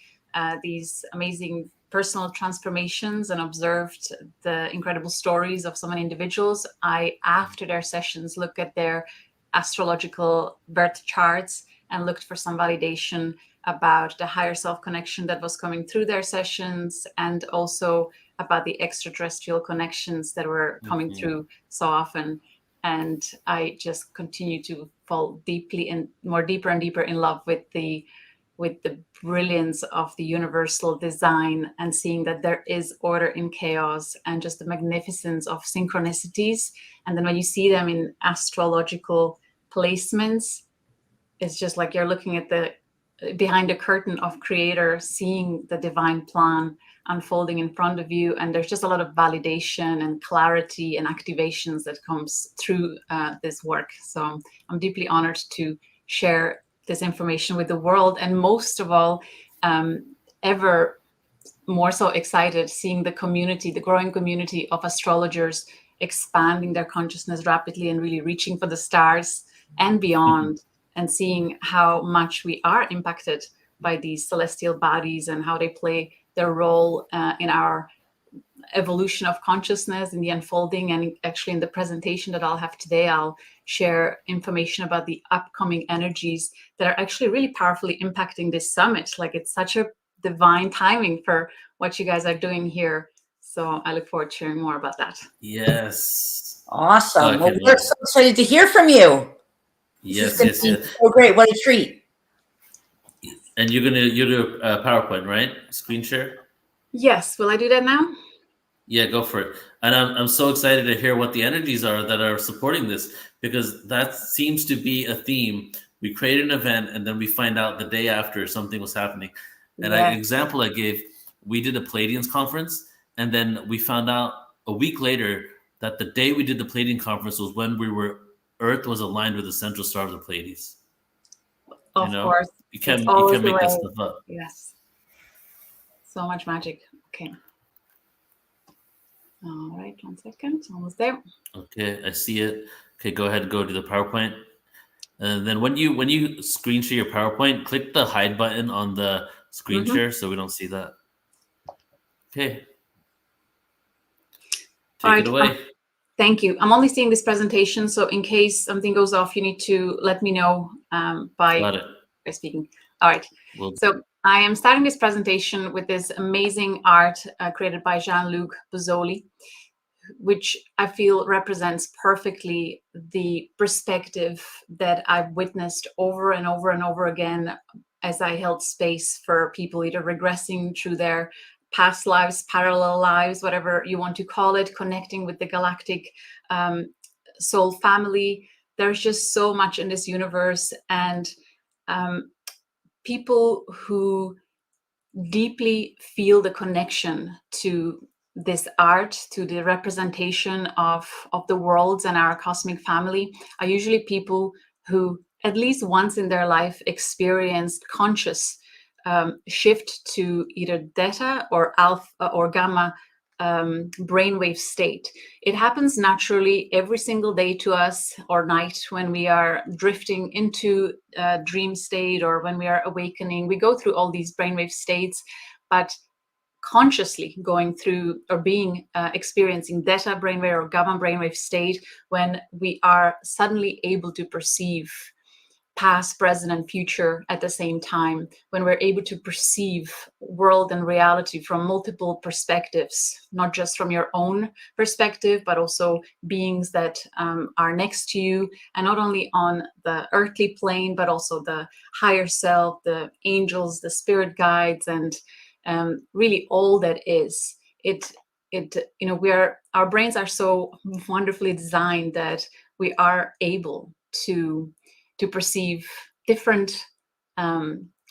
these amazing personal transformations and observed the incredible stories of so many individuals, I, after their sessions, looked at their astrological birth charts and looked for some validation about the higher self connection that was coming through their sessions, and also about the extraterrestrial connections that were coming through so often. And I just continue to fall deeply and deeper and deeper in love with the brilliance of the universal design, and seeing that there is order in chaos, and just the magnificence of synchronicities. And then when you see them in astrological placements, it's just like you're looking at the behind the curtain of Creator, seeing the divine plan unfolding in front of you. And there's just a lot of validation and clarity and activations that comes through this work. So I'm deeply honored to share this information with the world, and most of all, ever more so excited seeing the community, the growing community of astrologers expanding their consciousness rapidly and really reaching for the stars and beyond, and seeing how much we are impacted by these celestial bodies and how they play their role in our evolution of consciousness, in the unfolding. And actually in the presentation that I'll have today, I'll share information about the upcoming energies that are actually really powerfully impacting this summit. Like, it's such a divine timing for what you guys are doing here. So I look forward to sharing more about that. Yes. Awesome. Well, we're so excited to hear from you. Yes. Oh, great. What a treat. And you're do a PowerPoint, right? Screen share? Yes. Will I do that now? Yeah, go for it. And I'm so excited to hear what the energies are that are supporting this, because that seems to be a theme. We create an event and then we find out the day after something was happening. And an example I gave, we did a Pleiadians conference, and then we found out a week later that the day we did the Pleiadian conference was when Earth was aligned with the central star of the Pleiades. Of course. You can't make this stuff up. Yes. So much magic. Okay. All right, 1 second. Almost there. Okay, I see it. Okay, go ahead and go to the PowerPoint. And then when you screen share your PowerPoint, click the hide button on the screen share so we don't see that. Okay. Take it away. Thank you. I'm only seeing this presentation, so in case something goes off, you need to let me know by speaking. All right. So I am starting this presentation with this amazing art created by Jean-Luc Bozzoli, which I feel represents perfectly the perspective that I've witnessed over and over and over again as I held space for people either regressing through their past lives, parallel lives, whatever you want to call it, connecting with the galactic soul family. There's just so much in this universe, and people who deeply feel the connection to this art, to the representation of the worlds and our cosmic family, are usually people who at least once in their life experienced conscious shift to either theta or alpha or gamma brainwave state. It happens naturally every single day to us, or night when we are drifting into a dream state, or when we are awakening. We go through all these brainwave states, but consciously going through or being experiencing theta brainwave or gamma brainwave state when we are suddenly able to perceive past, present, and future at the same time, when we're able to perceive world and reality from multiple perspectives, not just from your own perspective, but also beings that are next to you, and not only on the earthly plane, but also the higher self, the angels, the spirit guides, and really all that is. Our brains are so wonderfully designed that we are able to perceive different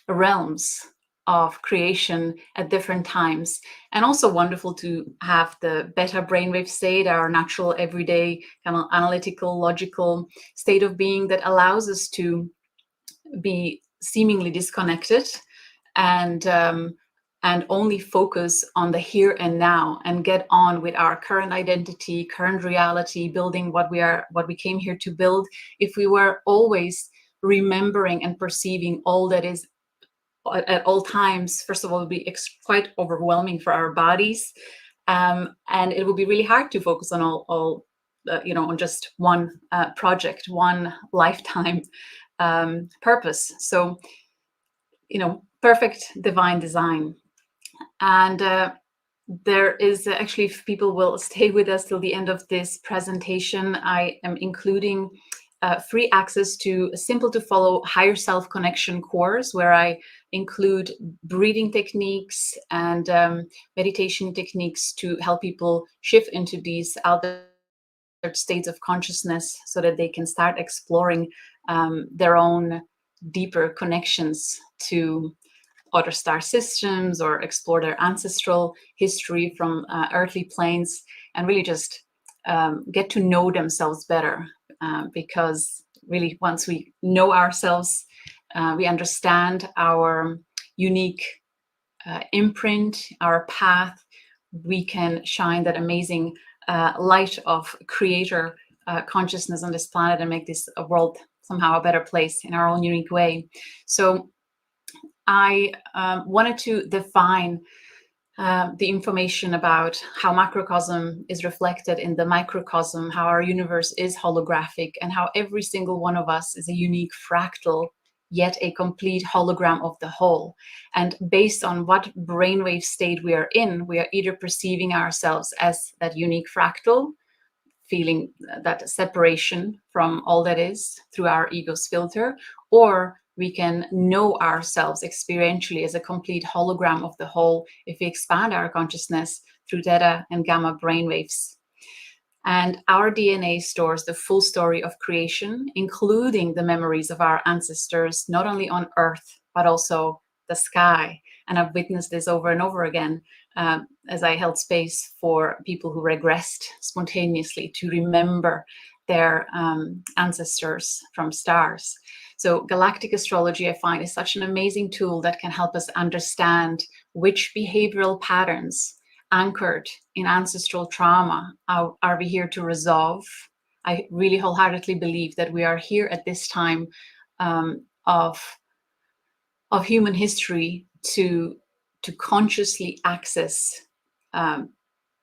realms of creation at different times, and also wonderful to have the beta brainwave state, our natural everyday kind of analytical, logical state of being that allows us to be seemingly disconnected and only focus on the here and now, and get on with our current identity, current reality, building what we came here to build. If we were always remembering and perceiving all that is at all times, first of all, it would be quite overwhelming for our bodies, and it would be really hard to focus on on just one project, one lifetime purpose. So, perfect divine design. And there is actually, if people will stay with us till the end of this presentation, I am including free access to a simple to follow higher self connection course, where I include breathing techniques and meditation techniques to help people shift into these altered states of consciousness, so that they can start exploring their own deeper connections to other star systems, or explore their ancestral history from earthly planes, and really just get to know themselves better. Because really, once we know ourselves, we understand our unique imprint, our path, we can shine that amazing light of creator consciousness on this planet, and make this world somehow a better place in our own unique way. So I wanted to define the information about how macrocosm is reflected in the microcosm, how our universe is holographic, and how every single one of us is a unique fractal, yet a complete hologram of the whole. And based on what brainwave state we are in, we are either perceiving ourselves as that unique fractal, feeling that separation from all that is through our ego's filter, or we can know ourselves experientially as a complete hologram of the whole if we expand our consciousness through theta and gamma brainwaves. And our DNA stores the full story of creation, including the memories of our ancestors, not only on Earth, but also the sky. And I've witnessed this over and over again as I held space for people who regressed spontaneously to remember their ancestors from stars. So galactic astrology, I find, is such an amazing tool that can help us understand which behavioral patterns anchored in ancestral trauma are we here to resolve. I really wholeheartedly believe that we are here at this time of human history to consciously access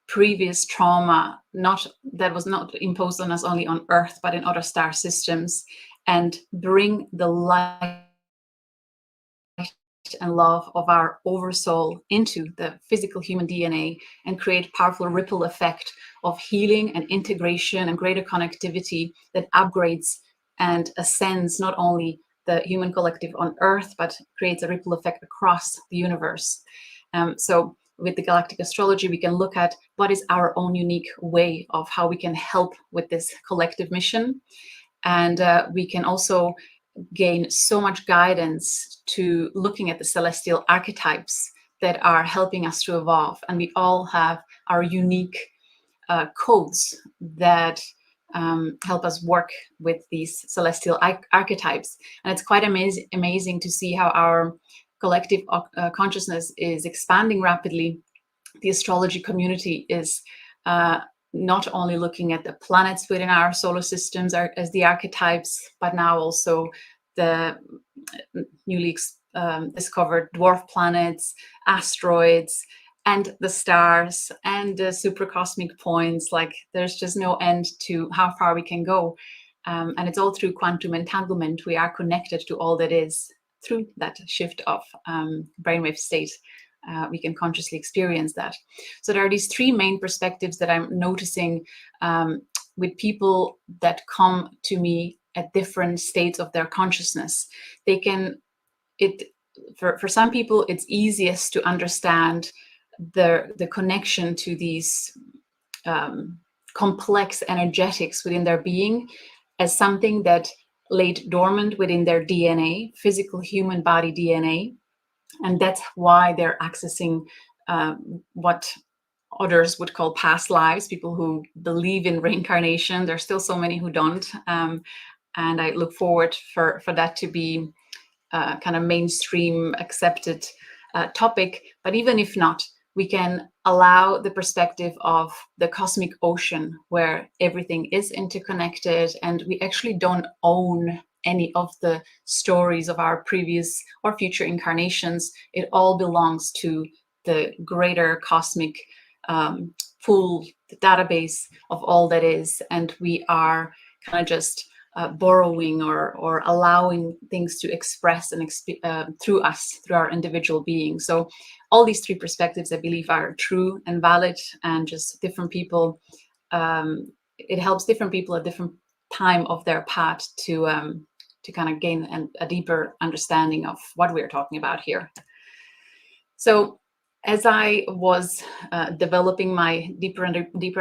previous trauma, that was not imposed on us only on Earth, but in other star systems, and bring the light and love of our oversoul into the physical human DNA, and create powerful ripple effect of healing and integration and greater connectivity that upgrades and ascends not only the human collective on Earth, but creates a ripple effect across the universe. So with the galactic astrology, we can look at what is our own unique way of how we can help with this collective mission. And we can also gain so much guidance to looking at the celestial archetypes that are helping us to evolve. And we all have our unique codes that help us work with these celestial archetypes. And it's quite amazing to see how our collective consciousness is expanding rapidly. The astrology community is not only looking at the planets within our solar systems as the archetypes, but now also the newly discovered dwarf planets, asteroids, and the stars, and the supracosmic points. Like, there's just no end to how far we can go. And it's all through quantum entanglement. We are connected to all that is through that shift of brainwave state. We can consciously experience that. So there are these three main perspectives that I'm noticing with people that come to me at different states of their consciousness. They can, for some people, it's easiest to understand the connection to these complex energetics within their being as something that laid dormant within their DNA, physical human body DNA. And that's why they're accessing what others would call past lives, people who believe in reincarnation. There's still so many who don't. And I look forward for that to be kind of mainstream accepted topic. But even if not, we can allow the perspective of the cosmic ocean where everything is interconnected, and we actually don't own any of the stories of our previous or future incarnations. It all belongs to the greater cosmic pool, the database of all that is, and we are kind of just borrowing or allowing things to express and through us, through our individual being. So all these three perspectives, I believe, are true and valid, and just different people, it helps different people at different time of their path to kind of gain a deeper understanding of what we're talking about here. So as I was developing my deeper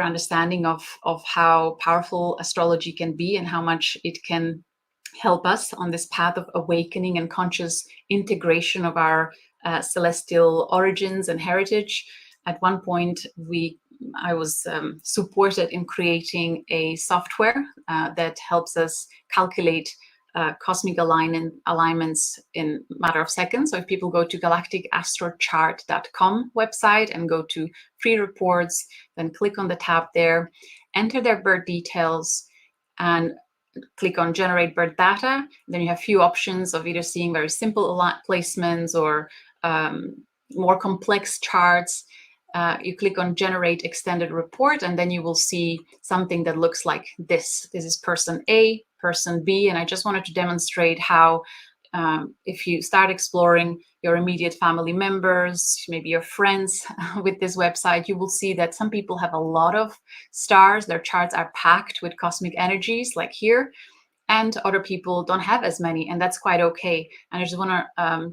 understanding of how powerful astrology can be and how much it can help us on this path of awakening and conscious integration of our celestial origins and heritage, at one point I was supported in creating a software that helps us calculate cosmic alignments in a matter of seconds. So if people go to galacticastrochart.com website and go to free reports, then click on the tab there, enter their birth details, and click on generate birth data. Then you have a few options of either seeing very simple placements or more complex charts. You click on generate extended report, and then you will see something that looks like this. This is person A, person B, and I just wanted to demonstrate how if you start exploring your immediate family members, maybe your friends with this website, you will see that some people have a lot of stars. Their charts are packed with cosmic energies like here, and other people don't have as many, and that's quite okay. And I just want to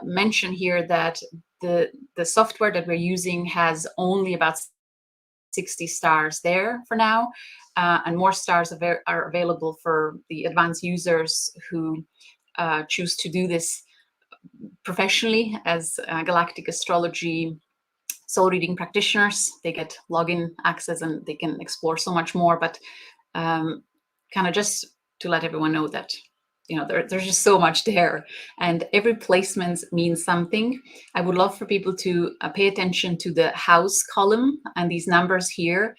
mention here that the software that we're using has only about 60 stars there for now, and more stars are available for the advanced users who choose to do this professionally as galactic astrology soul reading practitioners. They get login access and they can explore so much more, but kind of just to let everyone know that there's just so much there, and every placement means something. I would love for people to pay attention to the house column, and these numbers here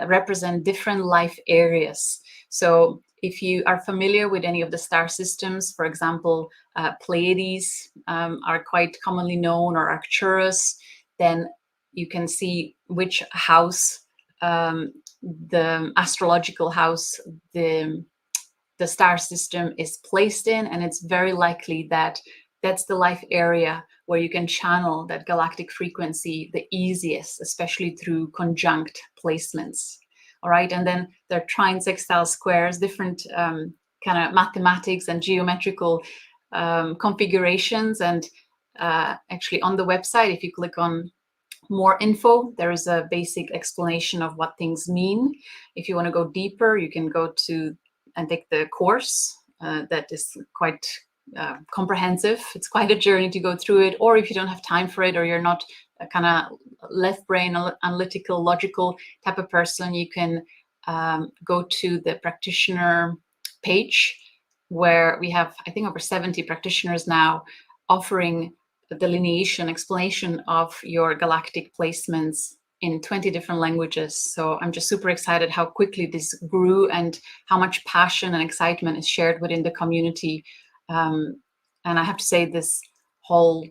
represent different life areas. So if you are familiar with any of the star systems, for example, Pleiades are quite commonly known, or Arcturus, then you can see which house, the astrological house, the star system is placed in, and it's very likely that that's the life area where you can channel that galactic frequency the easiest, especially through conjunct placements. All right, and then there are trine, sextile, squares, different kind of mathematics and geometrical configurations. And actually on the website, if you click on more info, there is a basic explanation of what things mean. If you want to go deeper, you can go to and take the course that is quite comprehensive. It's quite a journey to go through it. Or if you don't have time for it, or you're not a kind of left brain, analytical, logical type of person, you can go to the practitioner page, where we have, I think, over 70 practitioners now offering the delineation, explanation of your galactic placements in 20 different languages. So I'm just super excited how quickly this grew and how much passion and excitement is shared within the community. And I have to say, this whole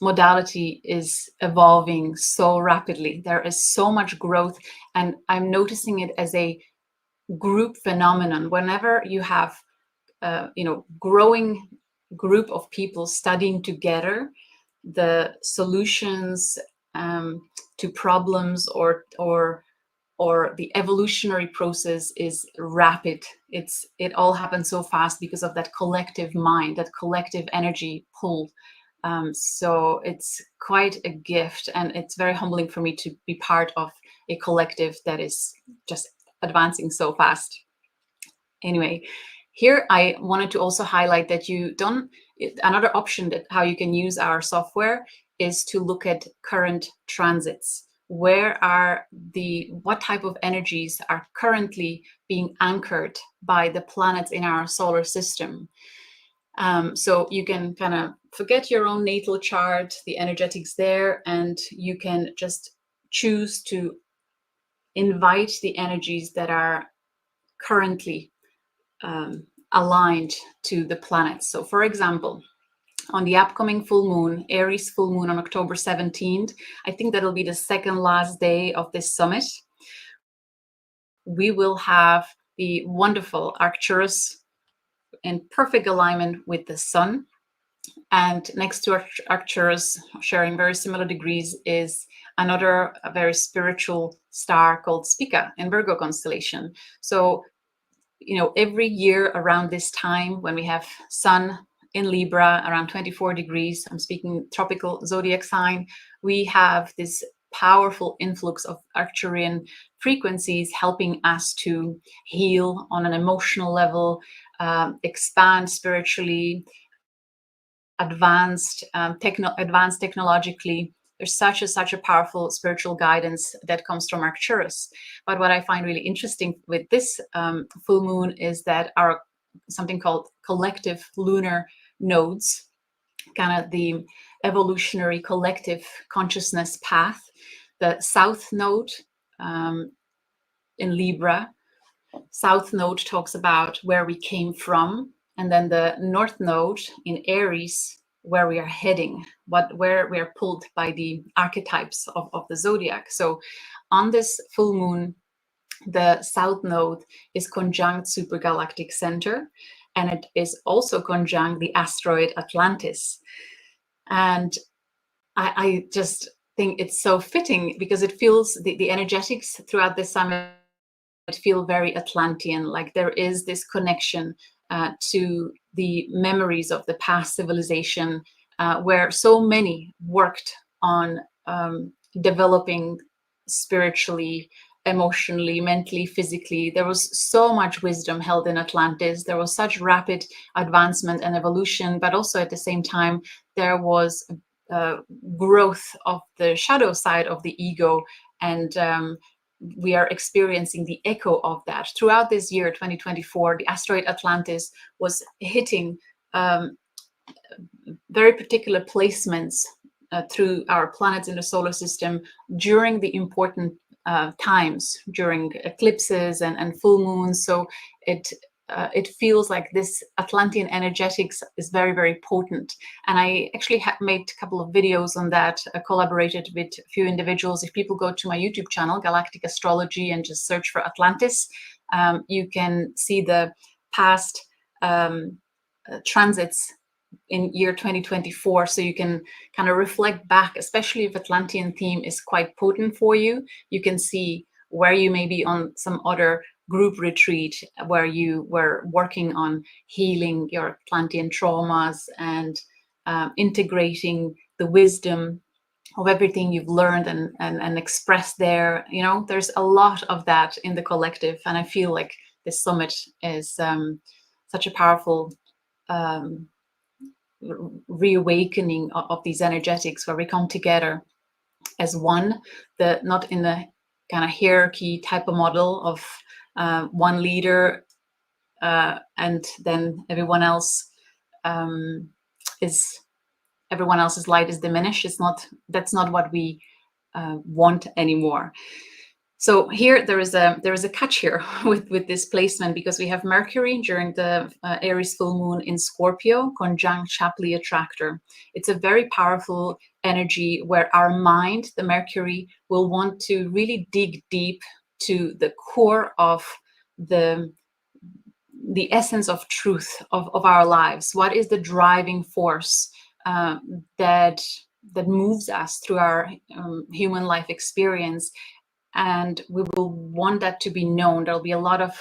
modality is evolving so rapidly. There is so much growth, and I'm noticing it as a group phenomenon. Whenever you have growing group of people studying together, the solutions to problems or the evolutionary process is rapid. It all happens so fast because of that collective mind, that collective energy pull. So it's quite a gift, and it's very humbling for me to be part of a collective that is just advancing so fast. Anyway, here I wanted to also highlight that another option that how you can use our software is to look at current transits. What type of energies are currently being anchored by the planets in our solar system? So you can kind of forget your own natal chart, the energetics there, and you can just choose to invite the energies that are currently aligned to the planets. So for example, on the upcoming full moon, Aries full moon on October 17th, I think that'll be the second last day of this summit, we will have the wonderful Arcturus in perfect alignment with the sun. And next to Arcturus, sharing very similar degrees, is another very spiritual star called Spica in Virgo constellation. So, every year around this time, when we have sun in Libra around 24 degrees, I'm speaking tropical zodiac sign, we have this powerful influx of Arcturian frequencies helping us to heal on an emotional level, expand spiritually, advanced technologically. There's such a powerful spiritual guidance that comes from Arcturus. But what I find really interesting with this full moon is that our something called collective lunar nodes, kind of the evolutionary collective consciousness path. The South Node in Libra, South Node talks about where we came from, and then the North Node in Aries, where we are heading, where we are pulled by the archetypes of the zodiac. So on this full moon, the South Node is conjunct supergalactic center, and it is also conjunct the asteroid Atlantis. And I just think it's so fitting because it feels the energetics throughout this summit feel very Atlantean, like there is this connection to the memories of the past civilization where so many worked on developing spiritually, emotionally, mentally, physically. There was so much wisdom held in Atlantis. There was such rapid advancement and evolution, but also at the same time, there was growth of the shadow side of the ego, and we are experiencing the echo of that. Throughout this year, 2024, the asteroid Atlantis was hitting very particular placements through our planets in the solar system during the important times, during eclipses and full moons. So it feels like this Atlantean energetics is very, very potent. And I actually made a couple of videos on that, collaborated with a few individuals. If people go to my YouTube channel, Galactic Astrology, and just search for Atlantis, you can see the past transits in year 2024. So you can kind of reflect back, especially if Atlantean theme is quite potent for you. You can see where you may be on some other group retreat where you were working on healing your Atlantean traumas and integrating the wisdom of everything you've learned and expressed there. There's a lot of that in the collective, and I feel like this summit is such a powerful reawakening of these energetics where we come together as one, not in the kind of hierarchy type of model of one leader and then everyone else's light is diminished. That's not what we want anymore. So here there is a catch here with this placement, because we have Mercury during the Aries full moon in Scorpio, conjunct Shapley attractor. It's a very powerful energy where our mind, the Mercury, will want to really dig deep to the core of the essence of truth of our lives. What is the driving force that moves us through our human life experience? And we will want that to be known. There'll be a lot of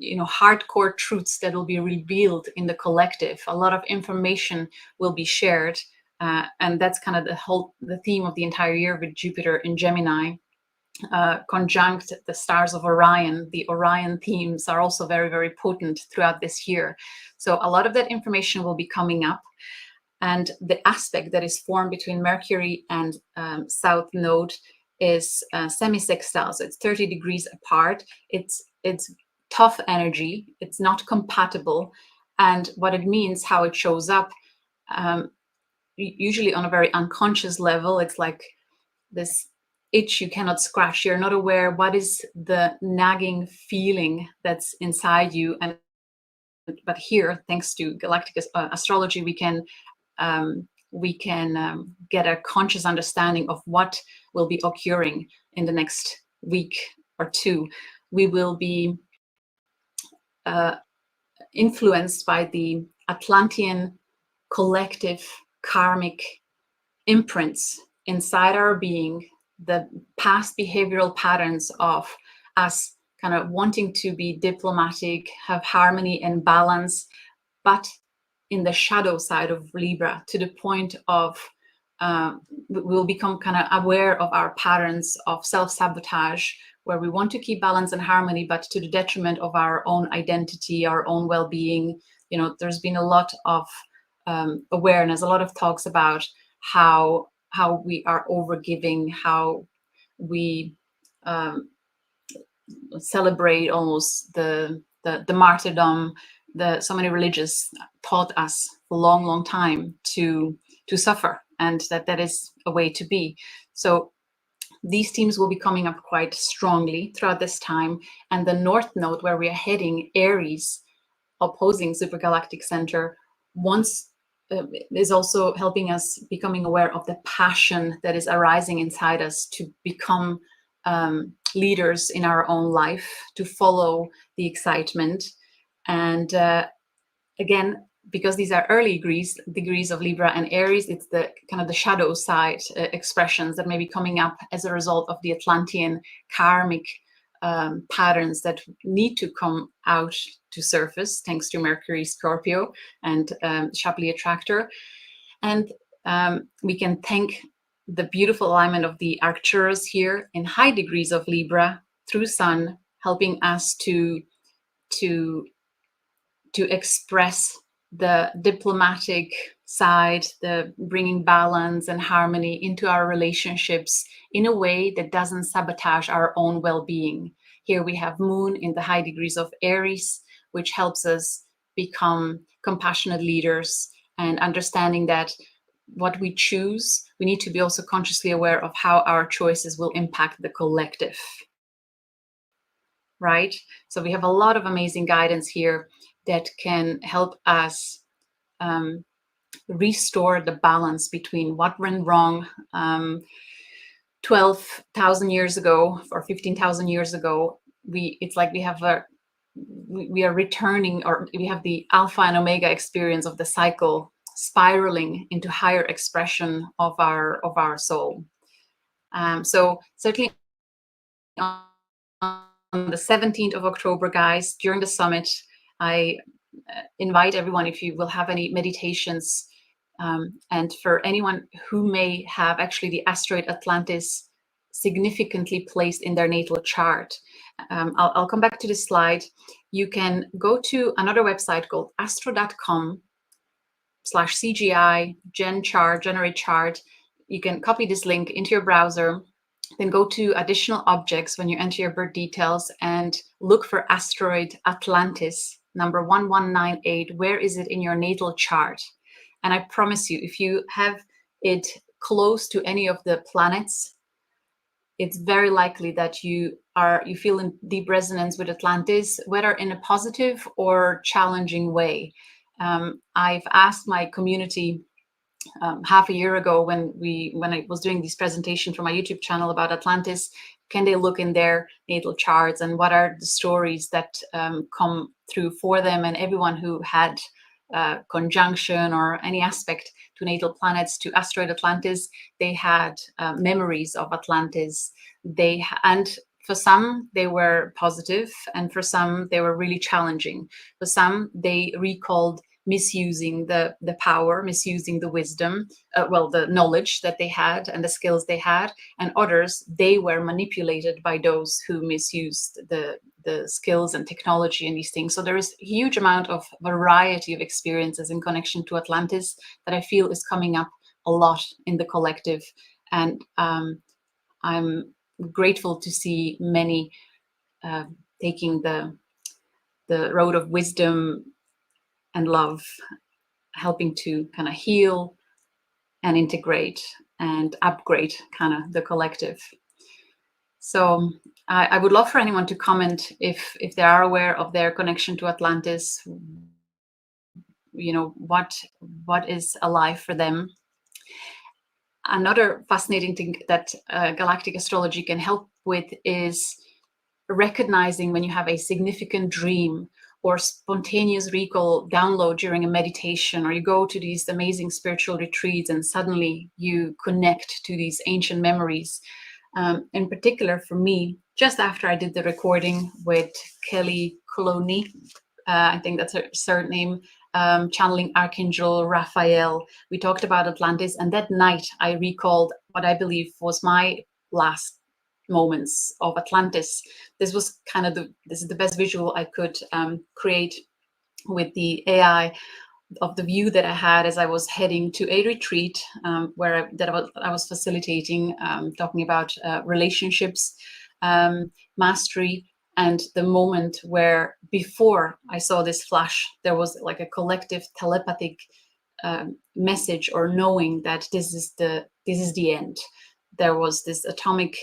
hardcore truths that will be revealed in the collective. A lot of information will be shared, and that's kind of the theme of the entire year with Jupiter in Gemini. Conjunct the stars of Orion. The Orion themes are also very, very potent throughout this year. So a lot of that information will be coming up. And the aspect that is formed between Mercury and South Node is semi-sextile. So it's 30 degrees apart. It's tough energy. It's not compatible. And what it means, how it shows up, usually on a very unconscious level, it's like this itch you cannot scratch. You're not aware what is the nagging feeling that's inside you. But here, thanks to galactic astrology, we can get a conscious understanding of what will be occurring in the next week or two. We will be influenced by the Atlantean collective karmic imprints inside our being, the past behavioral patterns of us kind of wanting to be diplomatic, have harmony and balance, but in the shadow side of Libra, to the point of we'll become kind of aware of our patterns of self-sabotage, where we want to keep balance and harmony, but to the detriment of our own identity, our own well-being. There's been a lot of awareness, a lot of talks about how we are overgiving, how we celebrate almost the martyrdom. So many religions taught us for a long, long time to suffer, and that is a way to be. So these themes will be coming up quite strongly throughout this time. And the North Node, where we are heading, Aries, opposing Supergalactic Center, is also helping us becoming aware of the passion that is arising inside us to become leaders in our own life, to follow the excitement. And again, because these are early degrees of Libra and Aries, it's the kind of the shadow side expressions that may be coming up as a result of the Atlantean karmic patterns that need to come out to surface, thanks to Mercury, Scorpio, and Shapley Attractor. And we can thank the beautiful alignment of the Arcturus here in high degrees of Libra through Sun, helping us to express the diplomatic side, the bringing balance and harmony into our relationships in a way that doesn't sabotage our own well-being. Here we have Moon in the high degrees of Aries, which helps us become compassionate leaders, and understanding that what we choose, we need to be also consciously aware of how our choices will impact the collective. Right? So we have a lot of amazing guidance here that can help us restore the balance between what went wrong 12,000 years ago or 15,000 years ago. It's like we are returning, or we have the alpha and omega experience of the cycle spiraling into higher expression of our soul. So certainly on the 17th of October, guys, during the summit, I invite everyone, if you will have any meditations, and for anyone who may have actually the asteroid Atlantis significantly placed in their natal chart. I'll come back to this slide. You can go to another website called astro.com/CGI generate chart. You can copy this link into your browser, then go to additional objects when you enter your birth details and look for asteroid Atlantis, number 1198. Where is it in your natal chart? And I promise you, if you have it close to any of the planets, it's very likely that you feel in deep resonance with Atlantis, whether in a positive or challenging way. I've asked my community half a year ago when I was doing this presentation for my YouTube channel about Atlantis, can they look in their natal charts, and what are the stories that come through for them and everyone who had conjunction or any aspect to natal planets to asteroid Atlantis. They had memories of Atlantis. And for some they were positive, and for some they were really challenging. For some they recalled misusing the power, misusing the wisdom, the knowledge that they had and the skills they had, and others, they were manipulated by those who misused the skills and technology and these things. So there is a huge amount of variety of experiences in connection to Atlantis that I feel is coming up a lot in the collective. And I'm grateful to see many taking the road of wisdom and love, helping to kind of heal and integrate and upgrade kind of the collective. So I would love for anyone to comment if they are aware of their connection to Atlantis, you know, what is alive for them. Another fascinating thing that galactic astrology can help with is recognizing when you have a significant dream or spontaneous recall download during a meditation, or you go to these amazing spiritual retreats and suddenly you connect to these ancient memories. In particular for me, just after I did the recording with Kelly Coloni, I think that's her surname, channeling Archangel Raphael, we talked about Atlantis, and that night I recalled what I believe was my last moments of Atlantis. This was kind of this is the best visual I could create with the AI of the view that I had as I was heading to a retreat where I was facilitating, talking about relationships, mastery, and the moment where before I saw this flash, there was like a collective telepathic message or knowing that this is the end. There was this atomic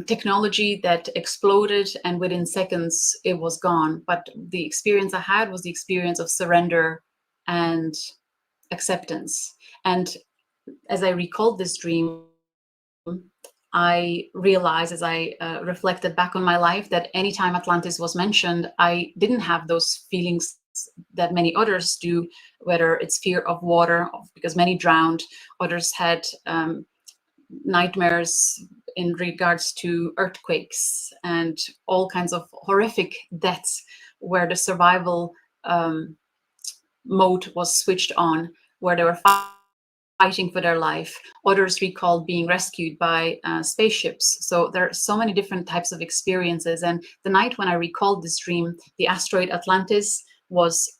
technology that exploded, and within seconds it was gone. But the experience I had was the experience of surrender and acceptance. And as I recalled this dream, I realized as I reflected back on my life that anytime Atlantis was mentioned, I didn't have those feelings that many others do, whether it's fear of water, because many drowned, others had nightmares in regards to earthquakes and all kinds of horrific deaths where the survival mode was switched on, where they were fighting for their life. Others recalled being rescued by spaceships. So there are so many different types of experiences. And the night when I recalled this dream, the asteroid Atlantis was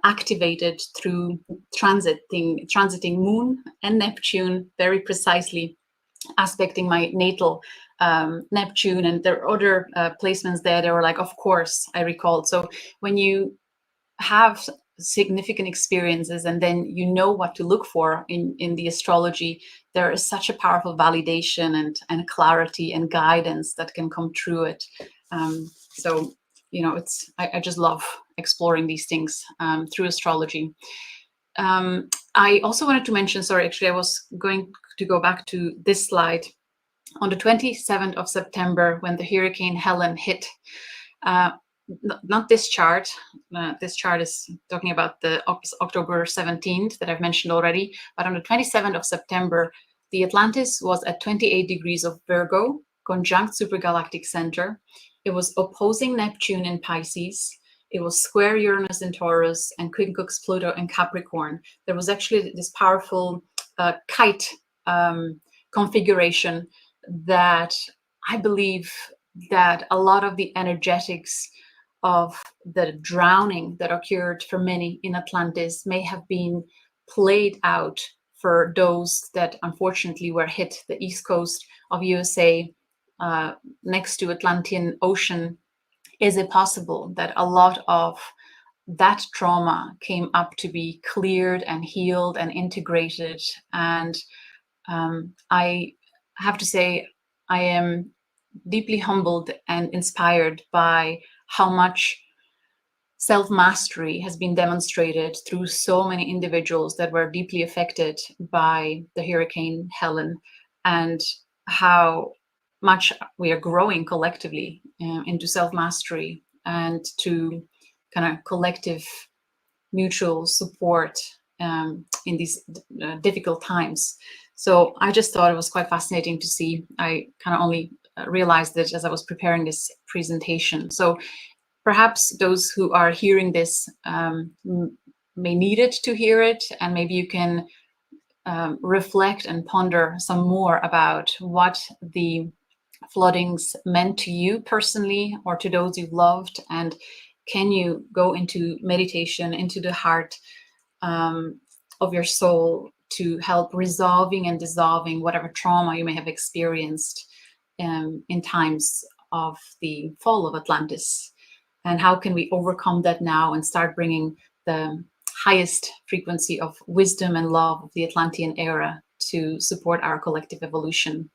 activated through transiting Moon and Neptune very precisely, aspecting my natal Neptune, and there are other placements there. They were like, of course, I recalled. So when you have significant experiences and then you know what to look for in the astrology, there is such a powerful validation and clarity and guidance that can come through it. So, you know, I just love exploring these things through astrology. I also wanted to mention, sorry, actually I was going to go back to this slide. On the 27th of September, when the Hurricane Helen hit, not this chart. This chart is talking about the October 17th that I've mentioned already. But on the 27th of September, the Atlantis was at 28 degrees of Virgo, conjunct supergalactic center. It was opposing Neptune in Pisces. It was square Uranus in Taurus and quincunx Pluto in Capricorn. There was actually this powerful kite configuration that I believe that a lot of the energetics of the drowning that occurred for many in Atlantis may have been played out for those that unfortunately were hit. The east coast of USA next to Atlantean Ocean, is it possible that a lot of that trauma came up to be cleared and healed and integrated? And I have to say, I am deeply humbled and inspired by how much self-mastery has been demonstrated through so many individuals that were deeply affected by the Hurricane Helen, and how much we are growing collectively into self-mastery and to kind of collective mutual support in these difficult times. So I just thought it was quite fascinating to see. I kind of only realized it as I was preparing this presentation. So perhaps those who are hearing this may need it to hear it, and maybe you can reflect and ponder some more about what the floodings meant to you personally or to those you've loved, and can you go into meditation, into the heart of your soul to help resolving and dissolving whatever trauma you may have experienced in times of the fall of Atlantis, and how can we overcome that now and start bringing the highest frequency of wisdom and love of the Atlantean era to support our collective evolution.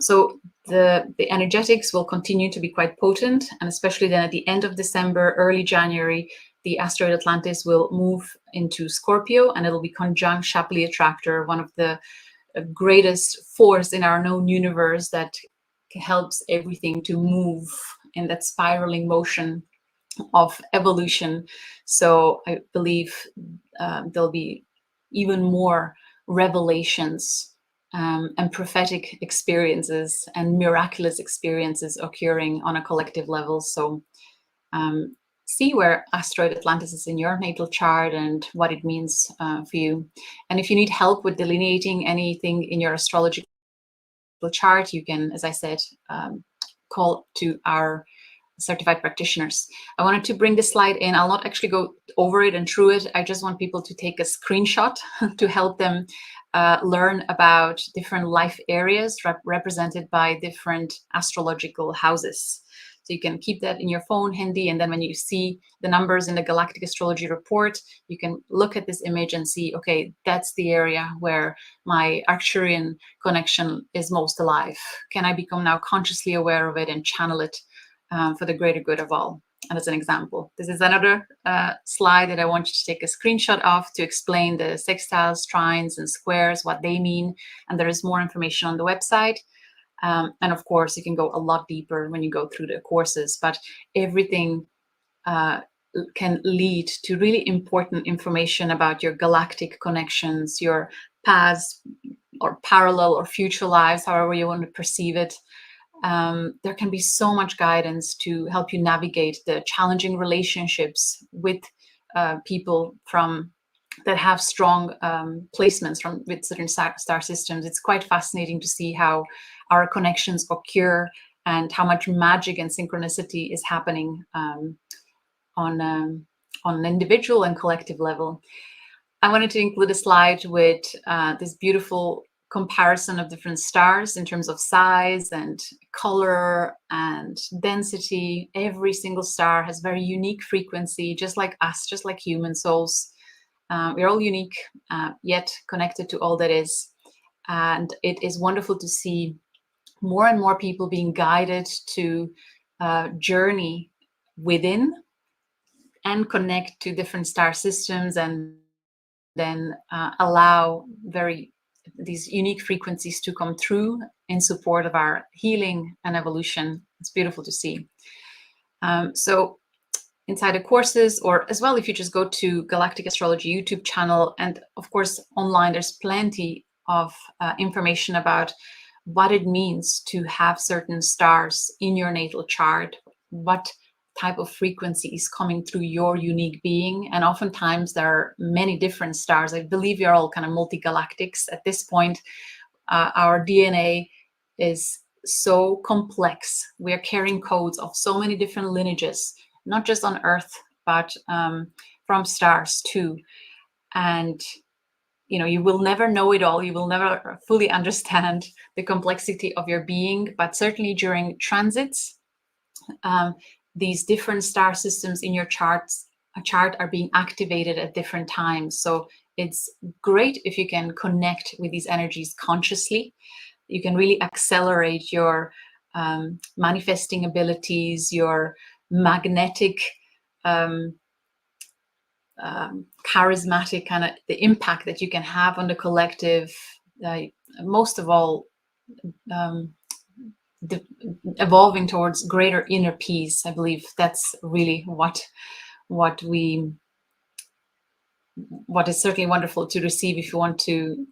So the energetics will continue to be quite potent, and especially then at the end of December, early January, the asteroid Atlantis will move into Scorpio, and it'll be conjunct Shapley Attractor, one of the greatest force in our known universe that helps everything to move in that spiraling motion of evolution. So I believe there'll be even more revelations and prophetic experiences and miraculous experiences occurring on a collective level. So see where asteroid Atlantis is in your natal chart and what it means for you. And if you need help with delineating anything in your astrological chart, you can, as I said, call to our certified practitioners. I wanted to bring this slide in. I'll not actually go over it and through it. I just want people to take a screenshot to help them learn about different life areas represented by different astrological houses. So you can keep that in your phone handy, and then when you see the numbers in the Galactic Astrology Report, you can look at this image and see, okay, that's the area where my Arcturian connection is most alive. Can I become now consciously aware of it and channel it for the greater good of all? And as an example, this is another slide that I want you to take a screenshot of to explain the sextiles, trines, and squares, what they mean. And there is more information on the website. And of course, you can go a lot deeper when you go through the courses, but everything can lead to really important information about your galactic connections, your past or parallel or future lives, however you want to perceive it. There can be so much guidance to help you navigate the challenging relationships with people that have strong placements with certain star systems. It's quite fascinating to see how our connections occur and how much magic and synchronicity is happening on an individual and collective level. I wanted to include a slide with this beautiful comparison of different stars in terms of size and color and density. Every single star has very unique frequency, just like us, just like human souls. We're all unique, yet connected to all that is. And it is wonderful to see more and more people being guided to journey within and connect to different star systems, and then allow these unique frequencies to come through in support of our healing and evolution. It's beautiful to see. So inside the courses, or as well, if you just go to Galactic Astrology YouTube channel, and of course online, there's plenty of information about what it means to have certain stars in your natal chart, what type of frequency is coming through your unique being. And oftentimes there are many different stars. I believe you're all kind of multi-galactics at this point. Our DNA is so complex. We are carrying codes of so many different lineages, not just on Earth, but from stars too. And you will never know it all. You will never fully understand the complexity of your being, but certainly during transits, these different star systems in your chart are being activated at different times. So it's great if you can connect with these energies consciously. You can really accelerate your manifesting abilities, your magnetic, charismatic kind of the impact that you can have on the collective. Most of all, evolving towards greater inner peace. I believe that's really what is certainly wonderful to receive if you want to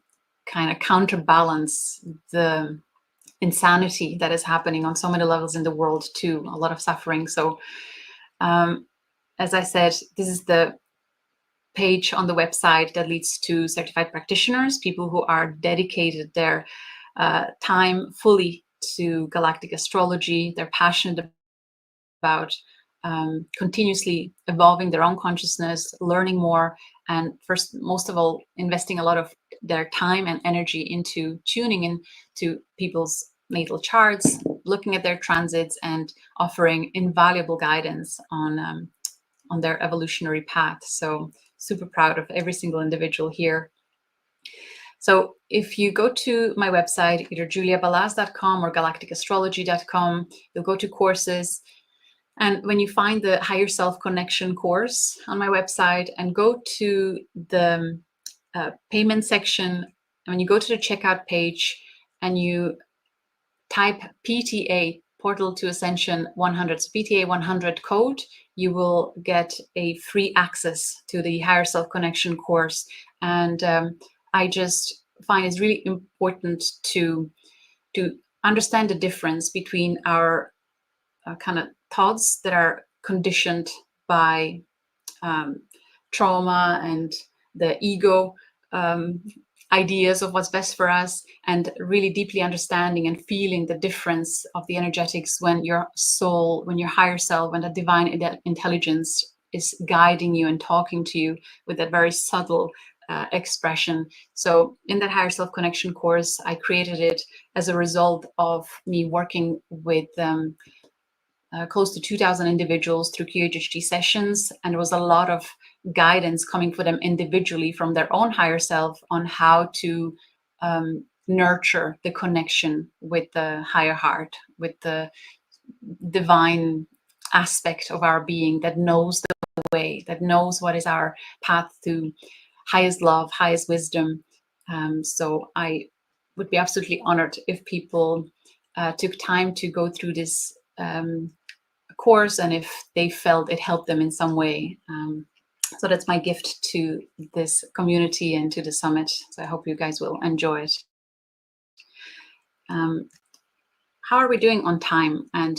kind of counterbalance the insanity that is happening on so many levels in the world too, a lot of suffering. So as I said, this is the page on the website that leads to certified practitioners, people who are dedicated their time fully to galactic astrology. They're passionate about continuously evolving their own consciousness, learning more, and first, most of all, investing a lot of their time and energy into tuning in to people's natal charts, looking at their transits, and offering invaluable guidance on their evolutionary path. So super proud of every single individual here. So if you go to my website, either juliabalaz.com or galacticastrology.com, you'll go to courses. And when you find the Higher Self Connection course on my website and go to the payment section, and when you go to the checkout page and you type PTA, Portal to Ascension 100, so PTA 100 code, you will get a free access to the Higher Self Connection course. And I just find it's really important to understand the difference between our kind of thoughts that are conditioned by trauma and the ego ideas of what's best for us, and really deeply understanding and feeling the difference of the energetics when your soul, when your higher self, when the divine intelligence is guiding you and talking to you with that very subtle expression. So in that Higher Self Connection course, I created it as a result of me working with close to 2,000 individuals through QHHT sessions, and there was a lot of guidance coming for them individually from their own higher self on how to nurture the connection with the higher heart, with the divine aspect of our being that knows the way, that knows what is our path to highest love, highest wisdom. So I would be absolutely honored if people took time to go through this course, and if they felt it helped them in some way. So that's my gift to this community and to the summit. So I hope you guys will enjoy it. How are we doing on time? And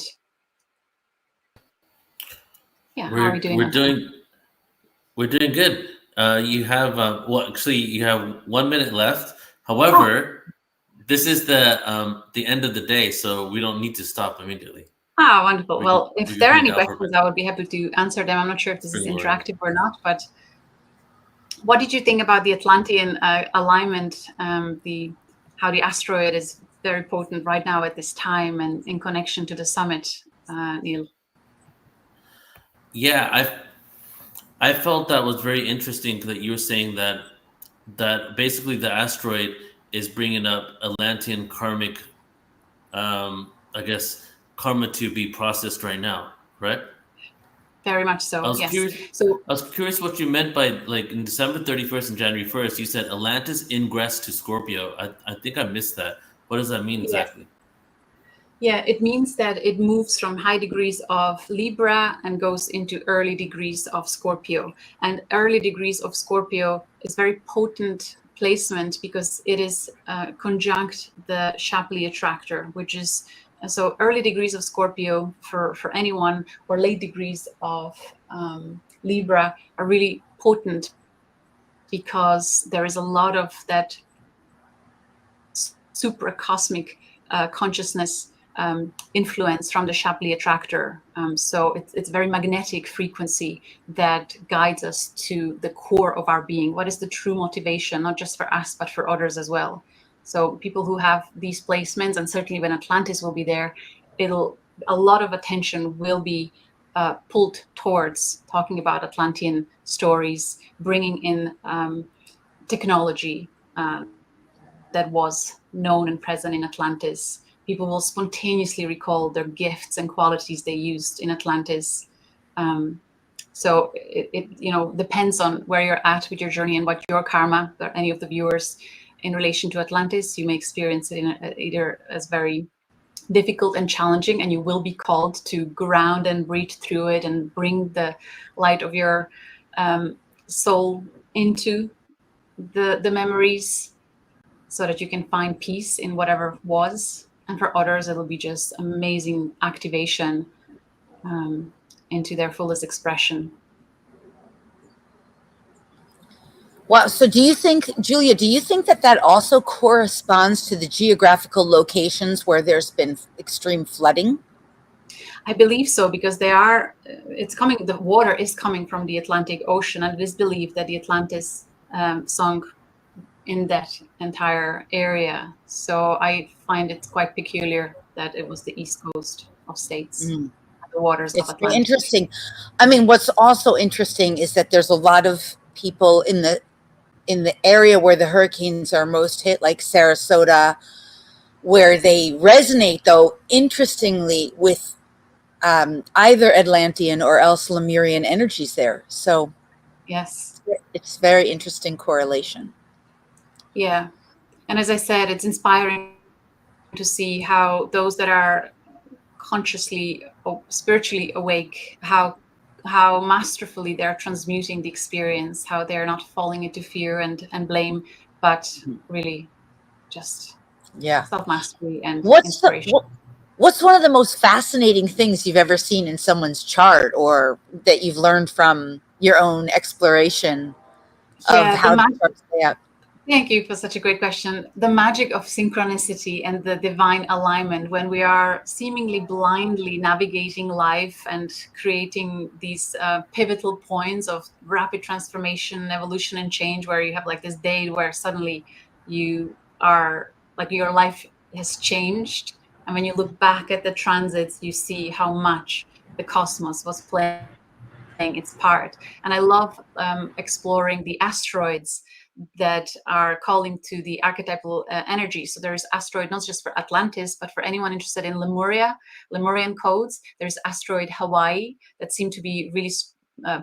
yeah, how are we doing? We're doing good. You have well, actually, you have 1 minute left. However, this is the end of the day, so we don't need to stop immediately. Ah, wonderful. Well, if there are any questions, I would be happy to answer them. I'm not sure if this is interactive or not, but what did you think about the Atlantean alignment? How the asteroid is very potent right now at this time and in connection to the summit, Neil? Yeah, I felt that was very interesting that you were saying that basically the asteroid is bringing up Atlantean karmic, I guess, karma to be processed right now, correct? Very much so. I was yes. curious. So I was curious what you meant by, like, in December 31st and January 1st, you said Atlantis ingress to Scorpio. I think I missed that. What does that mean exactly? Yeah, it means that it moves from high degrees of Libra and goes into early degrees of Scorpio. And early degrees of Scorpio is very potent placement because it is conjunct the Shapley attractor, which is so early degrees of Scorpio for anyone, or late degrees of Libra are really potent because there is a lot of that supracosmic consciousness influence from the Shapley attractor. So it's very magnetic frequency that guides us to the core of our being. What is the true motivation, not just for us, but for others as well? So people who have these placements, and certainly when Atlantis will be there, a lot of attention will be pulled towards talking about Atlantean stories, bringing in technology that was known and present in Atlantis. People will spontaneously recall their gifts and qualities they used in Atlantis. So it depends on where you're at with your journey and what your karma, or any of the viewers, in relation to Atlantis. You may experience it in either as very difficult and challenging, and you will be called to ground and breathe through it and bring the light of your soul into the memories so that you can find peace in whatever was. And for others, it'll be just amazing activation into their fullest expression. Wow. So do you think, Julia, do you think that that also corresponds to the geographical locations where there's been extreme flooding? I believe so, because it's coming, the water is coming from the Atlantic Ocean, and it is believed that the Atlantis sunk in that entire area. So I find it quite peculiar that it was the east coast of states, the waters It's of very Atlantis. interesting. I mean, what's also interesting is that there's a lot of people in the area where the hurricanes are most hit, like Sarasota, where they resonate, though, interestingly, with either Atlantean or else Lemurian energies there. So yes, it's very interesting correlation. Yeah. And as I said, it's inspiring to see how those that are consciously or spiritually awake, how masterfully they're transmuting the experience, how they're not falling into fear and blame, but really just self-mastery and inspiration. What's one of the most fascinating things you've ever seen in someone's chart, or that you've learned from your own exploration of how the charts play out? Thank you for such a great question. The magic of synchronicity and the divine alignment, when we are seemingly blindly navigating life and creating these pivotal points of rapid transformation, evolution, and change, where you have like this day where suddenly you are like your life has changed. And when you look back at the transits, you see how much the cosmos was playing its part. And I love exploring the asteroids that are calling to the archetypal energy. So there's asteroid not just for Atlantis, but for anyone interested in Lemurian codes. There's asteroid Hawaii that seem to be really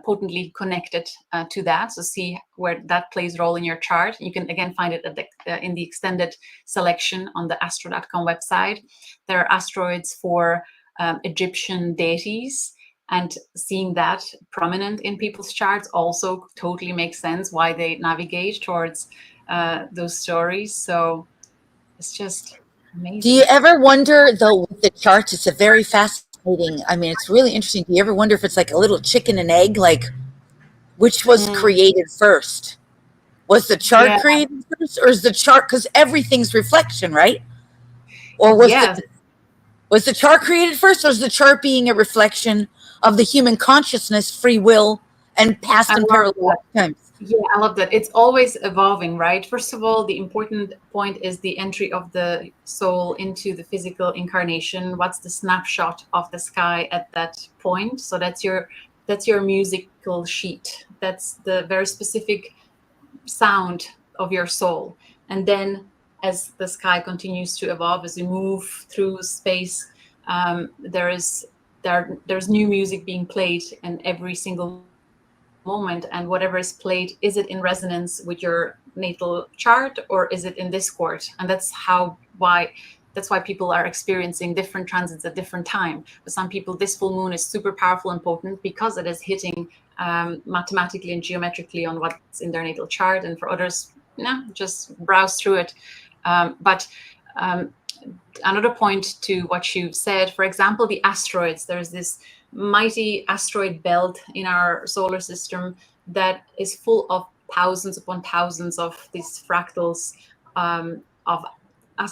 potently connected to that. So see where that plays a role in your chart. You can again find it at in the extended selection on the astro.com website. There are asteroids for Egyptian deities, and seeing that prominent in people's charts also totally makes sense why they navigate towards those stories. So it's just amazing. Do you ever wonder, though, with the charts, it's a very fascinating, I mean, it's really interesting. Do you ever wonder if it's like a little chicken and egg, like which was created first? Was the chart created first, or is the chart, because everything's reflection, right? Or was the chart created first, or is the chart being a reflection of the human consciousness, free will, and past and parallel lifetimes? Yeah, I love that. It's always evolving, right? First of all, the important point is the entry of the soul into the physical incarnation. What's the snapshot of the sky at that point? So that's your musical sheet. That's the very specific sound of your soul. And then as the sky continues to evolve, as we move through space, there's new music being played in every single moment, and whatever is played, is it in resonance with your natal chart, or is it in discord? And that's why people are experiencing different transits at different time. For some people, this full moon is super powerful and potent because it is hitting mathematically and geometrically on what's in their natal chart, and for others, just browse through it. But another point to what you've said, for example, the asteroids, there's this mighty asteroid belt in our solar system that is full of thousands upon thousands of these fractals of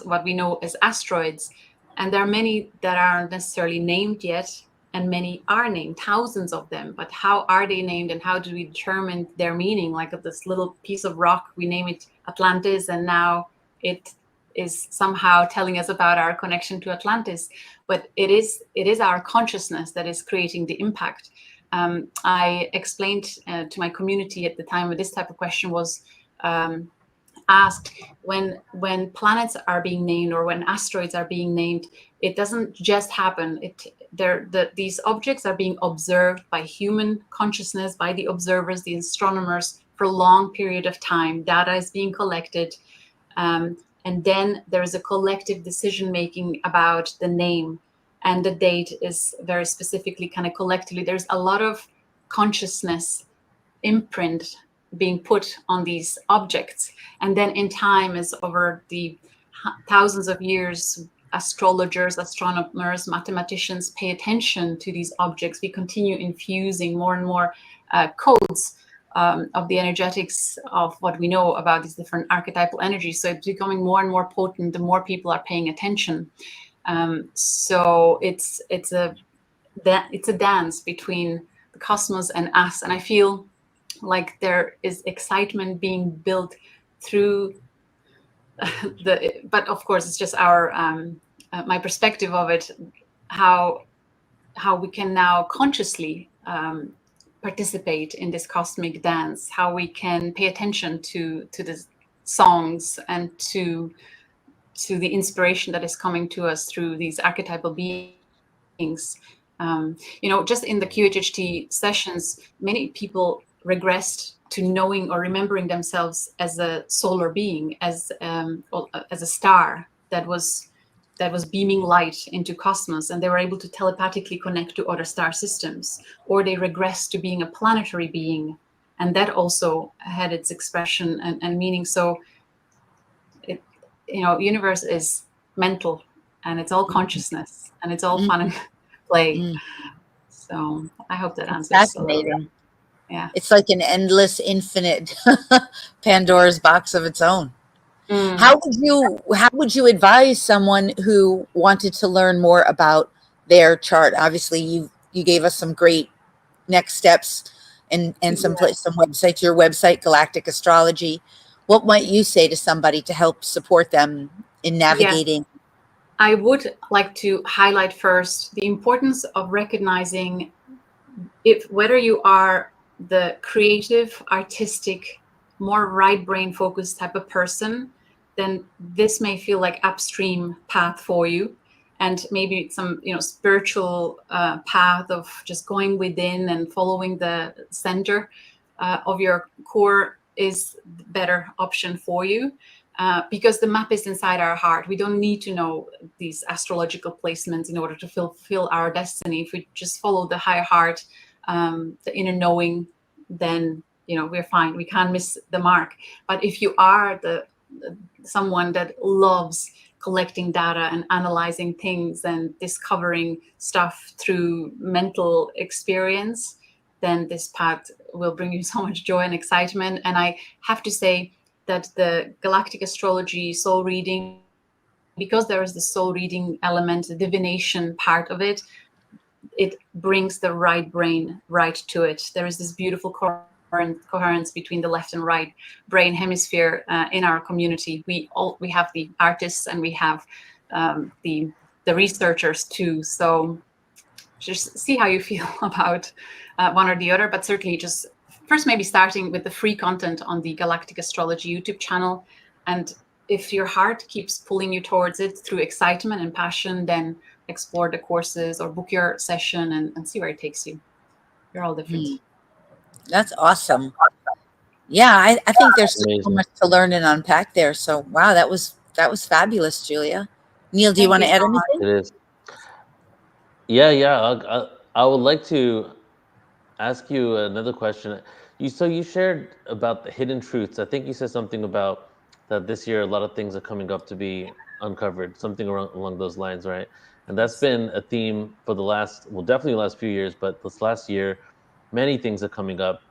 what we know as asteroids. And there are many that aren't necessarily named yet, and many are named, thousands of them. But how are they named, and how do we determine their meaning? Like of this little piece of rock, we name it Atlantis, and now it is somehow telling us about our connection to Atlantis. But it is our consciousness that is creating the impact. I explained to my community at the time when this type of question was asked, when planets are being named or when asteroids are being named, it doesn't just happen. These objects are being observed by human consciousness, by the observers, the astronomers, for a long period of time. Data is being collected. And then there is a collective decision making about the name, and the date is very specifically kind of collectively. There's a lot of consciousness imprint being put on these objects. And then in time, is over the thousands of years, astrologers, astronomers, mathematicians pay attention to these objects. We continue infusing more and more codes of the energetics of what we know about these different archetypal energies. So it's becoming more and more potent the more people are paying attention. So it's a dance between the cosmos and us, and I feel like there is excitement being built through but of course it's just our my perspective of it, how we can now consciously participate in this cosmic dance, how we can pay attention to the songs and to the inspiration that is coming to us through these archetypal beings. Just in the QHHT sessions, many people regressed to knowing or remembering themselves as a solar being, as a star that was beaming light into cosmos, and they were able to telepathically connect to other star systems. Or they regressed to being a planetary being, and that also had its expression and meaning. So universe is mental, and it's all consciousness, and it's all fun and play. So I hope that answers. Fascinating. Yeah, it's like an endless, infinite Pandora's box of its own. How would you advise someone who wanted to learn more about their chart? Obviously, you gave us some great next steps and some websites. Your website, Galactic Astrology. What might you say to somebody to help support them in navigating? Yes. I would like to highlight first the importance of recognizing whether you are the creative, artistic, more right brain focused type of person, then this may feel like upstream path for you, and maybe some spiritual path of just going within and following the center of your core is the better option for you. Because the map is inside our heart. We don't need to know these astrological placements in order to fulfill our destiny. If we just follow the higher heart, the inner knowing, then we're fine. We can't miss the mark. But if you are someone that loves collecting data and analyzing things and discovering stuff through mental experience, then this path will bring you so much joy and excitement. And I have to say that the Galactic Astrology soul reading, because there is the soul reading element, the divination part of it, it brings the right brain right to it. There is this beautiful coherence between the left and right brain hemisphere in our community. We have the artists and we have the researchers too. So just see how you feel about one or the other, but certainly just first maybe starting with the free content on the Galactic Astrology YouTube channel. And if your heart keeps pulling you towards it through excitement and passion, then explore the courses or book your session and see where it takes you. You're all different. That's awesome. Yeah, I think there's so much to learn and unpack there. So wow, that was fabulous, Julia. Neil, do you want to add anything? It is. Yeah. I would like to ask you another question. You shared about the hidden truths. I think you said something about that this year a lot of things are coming up to be uncovered, something along those lines, right? And that's been a theme for definitely the last few years, but this last year, many things are coming up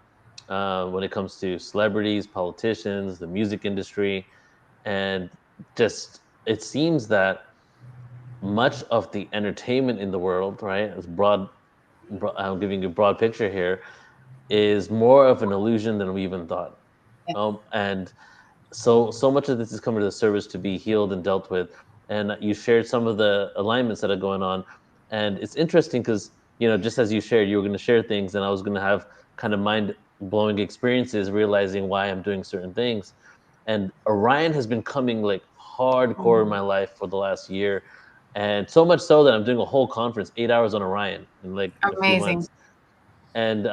when it comes to celebrities, politicians, the music industry, and just it seems that much of the entertainment in the world, right, is I'm giving you a broad picture here, is more of an illusion than we even thought. And so much of this is coming to the surface to be healed and dealt with. And you shared some of the alignments that are going on. And it's interesting because, just as you shared, you were going to share things and I was going to have kind of mind-blowing experiences, realizing why I'm doing certain things. And Orion has been coming like hardcore in my life for the last year. And so much so that I'm doing a whole conference, 8 hours on Orion in like a few months. And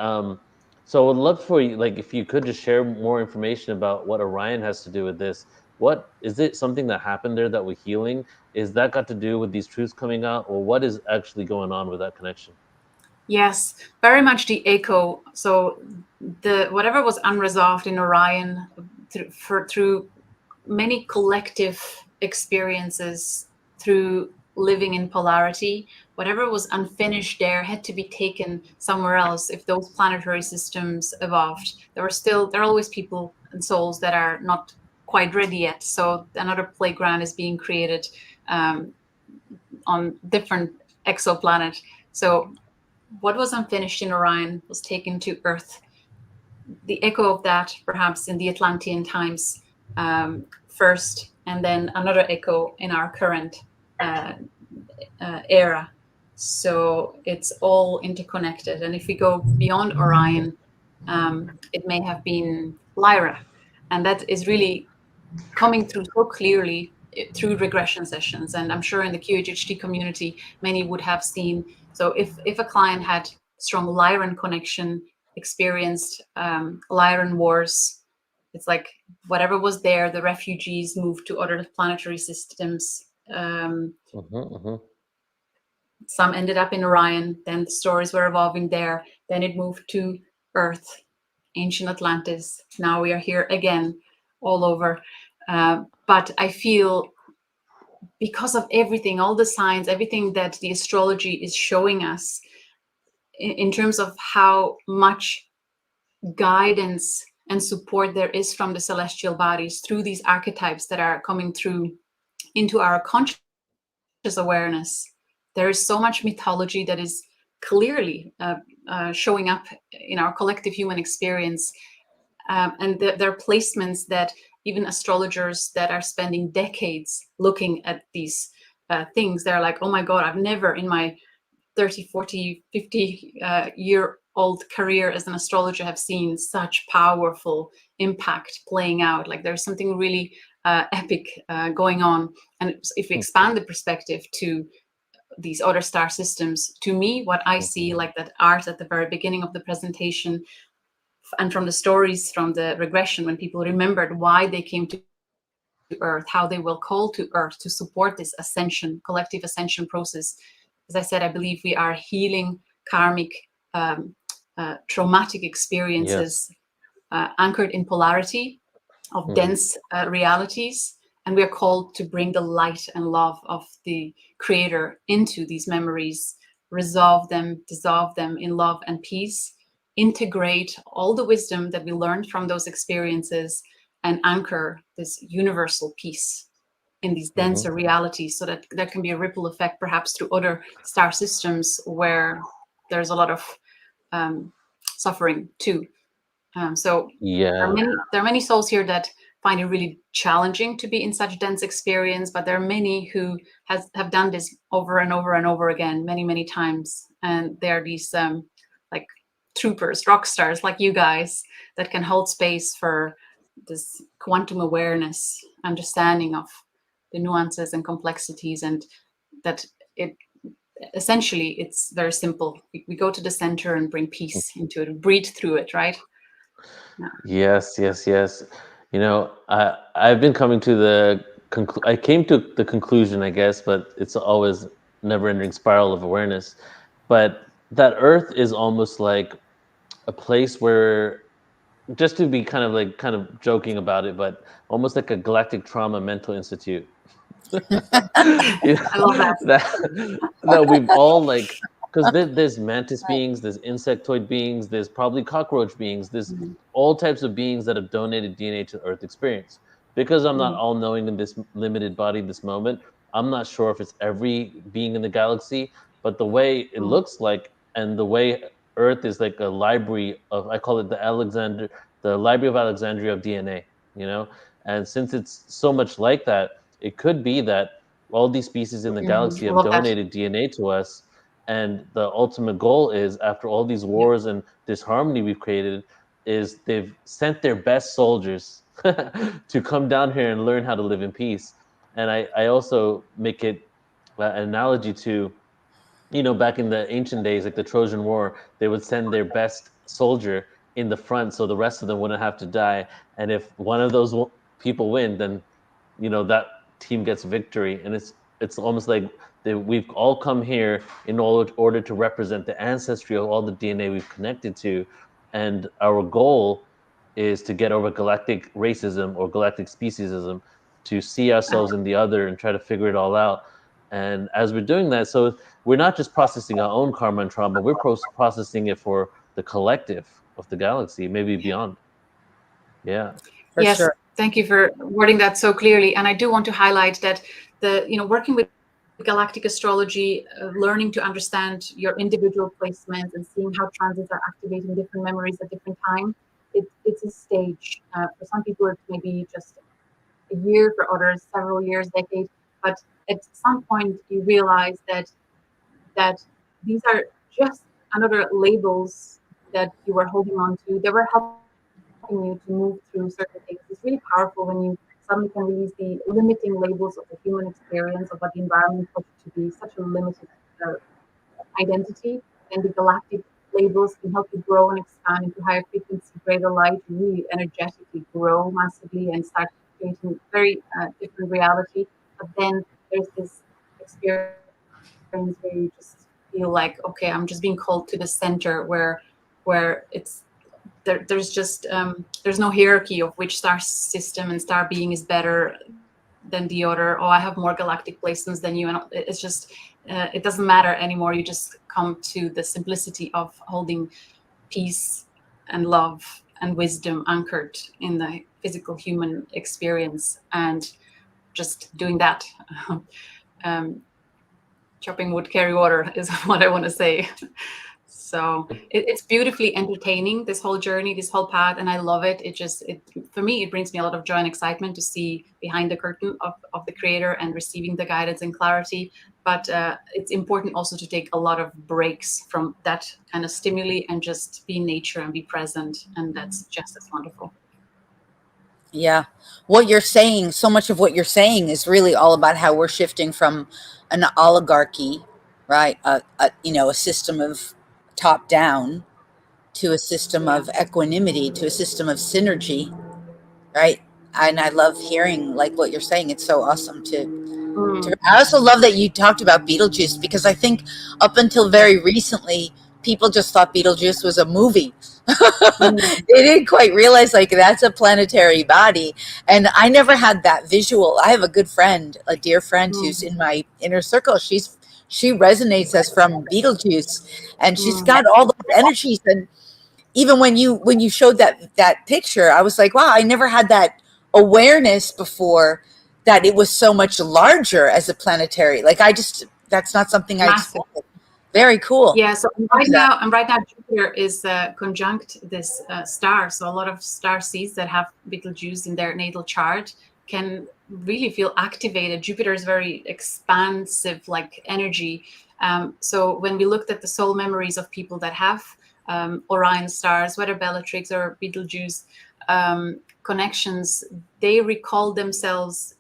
so I would love for you, like, if you could just share more information about what Orion has to do with this, What is it? Something that happened there that we're healing? Is that got to do with these truths coming out, or what is actually going on with that connection? Yes, very much the echo. So the whatever was unresolved in Orion through many collective experiences, through living in polarity, whatever was unfinished there had to be taken somewhere else. If those planetary systems evolved, there are always people and souls that are not quite ready yet. So another playground is being created on different exoplanet. So what was unfinished in Orion was taken to Earth. The echo of that, perhaps in the Atlantean times first, and then another echo in our current era. So it's all interconnected. And if we go beyond Orion, it may have been Lyra. And that is really coming through so clearly through regression sessions. And I'm sure in the QHHT community, many would have seen. So if a client had strong Lyran connection, experienced Lyran wars, it's like whatever was there, the refugees moved to other planetary systems. Some ended up in Orion, then the stories were evolving there. Then it moved to Earth, ancient Atlantis. Now we are here again, all over. But I feel because of everything, all the signs, everything that the astrology is showing us in terms of how much guidance and support there is from the celestial bodies through these archetypes that are coming through into our conscious awareness. There is so much mythology that is clearly showing up in our collective human experience. And there are placements that even astrologers that are spending decades looking at these things, they're like, oh my God, I've never in my 30, 40, 50 year old career as an astrologer have seen such powerful impact playing out. Like there's something really epic going on. And if we expand the perspective to these other star systems, to me, what I see, like that art at the very beginning of the presentation, and from the stories from the regression, when people remembered why they came to Earth, how they will call to Earth to support this ascension, collective ascension process. As I said, I believe we are healing karmic, traumatic experiences anchored in polarity of dense realities. And we are called to bring the light and love of the Creator into these memories, resolve them, dissolve them in love and peace, integrate all the wisdom that we learned from those experiences, and anchor this universal peace in these denser realities, so that there can be a ripple effect perhaps through other star systems where there's a lot of suffering too. So there are many souls here that find it really challenging to be in such dense experience, but there are many who have done this over and over and over again, many, many times. And there are these like troopers, rock stars like you guys that can hold space for this quantum awareness, understanding of the nuances and complexities, and that it essentially it's very simple. We go to the center and bring peace into it, breathe through it, right? Yes. You know, I've been coming to the I came to the conclusion, I guess, but it's always never-ending spiral of awareness. But that Earth is almost like a place where, just to be kind of joking about it, but almost like a galactic trauma mental institute. I love that we've all like, because there's mantis beings, there's insectoid beings, there's probably cockroach beings, there's all types of beings that have donated DNA to Earth experience. Because I'm not all knowing in this limited body, this moment, I'm not sure if it's every being in the galaxy, but the way it looks like, and the way Earth is like a library of, I call it the Library of Alexandria of DNA, you know? And since it's so much like that, it could be that all these species in the galaxy have donated DNA to us, and the ultimate goal is, after all these wars and disharmony we've created, is they've sent their best soldiers to come down here and learn how to live in peace. And I also make it an analogy to, you know, back in the ancient days, like the Trojan War, they would send their best soldier in the front so the rest of them wouldn't have to die. And if one of those people win, then you know, that team gets victory. And it's almost like we've all come here in order to represent the ancestry of all the DNA we've connected to, and our goal is to get over galactic racism or galactic speciesism, to see ourselves in the other and try to figure it all out. And as we're doing that, so we're not just processing our own karma and trauma, we're processing it for the collective of the galaxy, maybe beyond. Yeah. Yes, thank you for wording that so clearly. And I do want to highlight that working with galactic astrology, learning to understand your individual placements and seeing how transits are activating different memories at different times, it's a stage. For some people, it's maybe just a year, for others, several years, decades. But at some point, you realize that these are just another labels that you were holding on to. They were helping you to move through certain things. It's really powerful when you suddenly can release the limiting labels of the human experience of what the environment puts to be such a limited identity, and the galactic labels can help you grow and expand into higher frequency, greater light, really energetically grow massively and start creating very different reality. But then there's this experience where you just feel like, okay, I'm just being called to the center where it's there's just there's no hierarchy of which star system and star being is better than the other. Oh, I have more galactic placements than you, and it's just it doesn't matter anymore. You just come to the simplicity of holding peace and love and wisdom anchored in the physical human experience, and just doing that. Chopping wood, carry water is what I want to say. So it's beautifully entertaining, this whole journey, this whole path, and I love it. For me, it brings me a lot of joy and excitement to see behind the curtain of the creator and receiving the guidance and clarity. But it's important also to take a lot of breaks from that kind of stimuli and just be in nature and be present, and that's just as wonderful. Yeah. What you're saying, so much of what you're saying is really all about how we're shifting from an oligarchy, right? A system of top down to a system of equanimity, to a system of synergy, right? And I love hearing like what you're saying. It's so awesome to I also love that you talked about Beetlejuice, because I think up until very recently, people just thought Beetlejuice was a movie. They didn't quite realize like that's a planetary body. And I never had that visual. I have a good friend, a dear friend who's in my inner circle. She resonates as from Beetlejuice, and she's got all those energies. And even when you showed that picture, I was like, wow, I never had that awareness before, that it was so much larger as a planetary. Like that's not something I expected. Very cool. Yeah, so right now Jupiter is conjunct this star. So a lot of star seeds that have Betelgeuse in their natal chart can really feel activated. Jupiter is very expansive, like energy. So when we looked at the soul memories of people that have Orion stars, whether Bellatrix or Betelgeuse connections, they recall themselves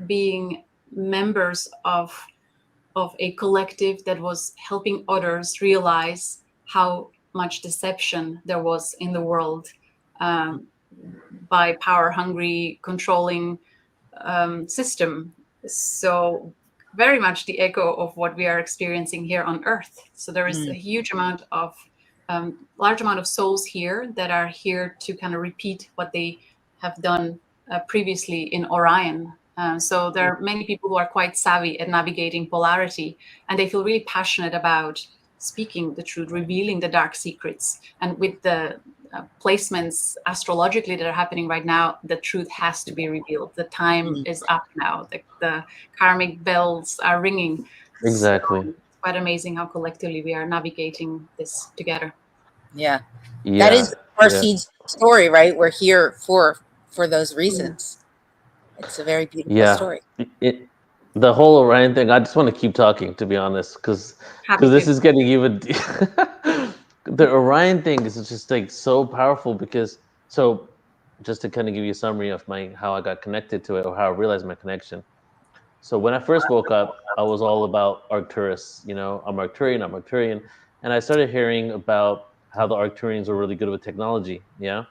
being members of a collective that was helping others realize how much deception there was in the world by power-hungry, controlling system. So very much the echo of what we are experiencing here on Earth. So there is a huge amount of, large amount of souls here that are here to kind of repeat what they have done previously in Orion. So there are many people who are quite savvy at navigating polarity, and they feel really passionate about speaking the truth, revealing the dark secrets. And with the placements astrologically that are happening right now, the truth has to be revealed. The time is up now. The karmic bells are ringing. Exactly. So it's quite amazing how collectively we are navigating this together. Yeah. That is our seed's story, right? We're here for those reasons. It's a very beautiful story. The whole Orion thing, I just want to keep talking, to be honest, because this is getting even. The Orion thing is just like so powerful, because just to kind of give you a summary of how I got connected to it, or how I realized my connection. So when I first woke up, I was all about Arcturus. I'm Arcturian, and I started hearing about how the Arcturians were really good with technology. Yeah.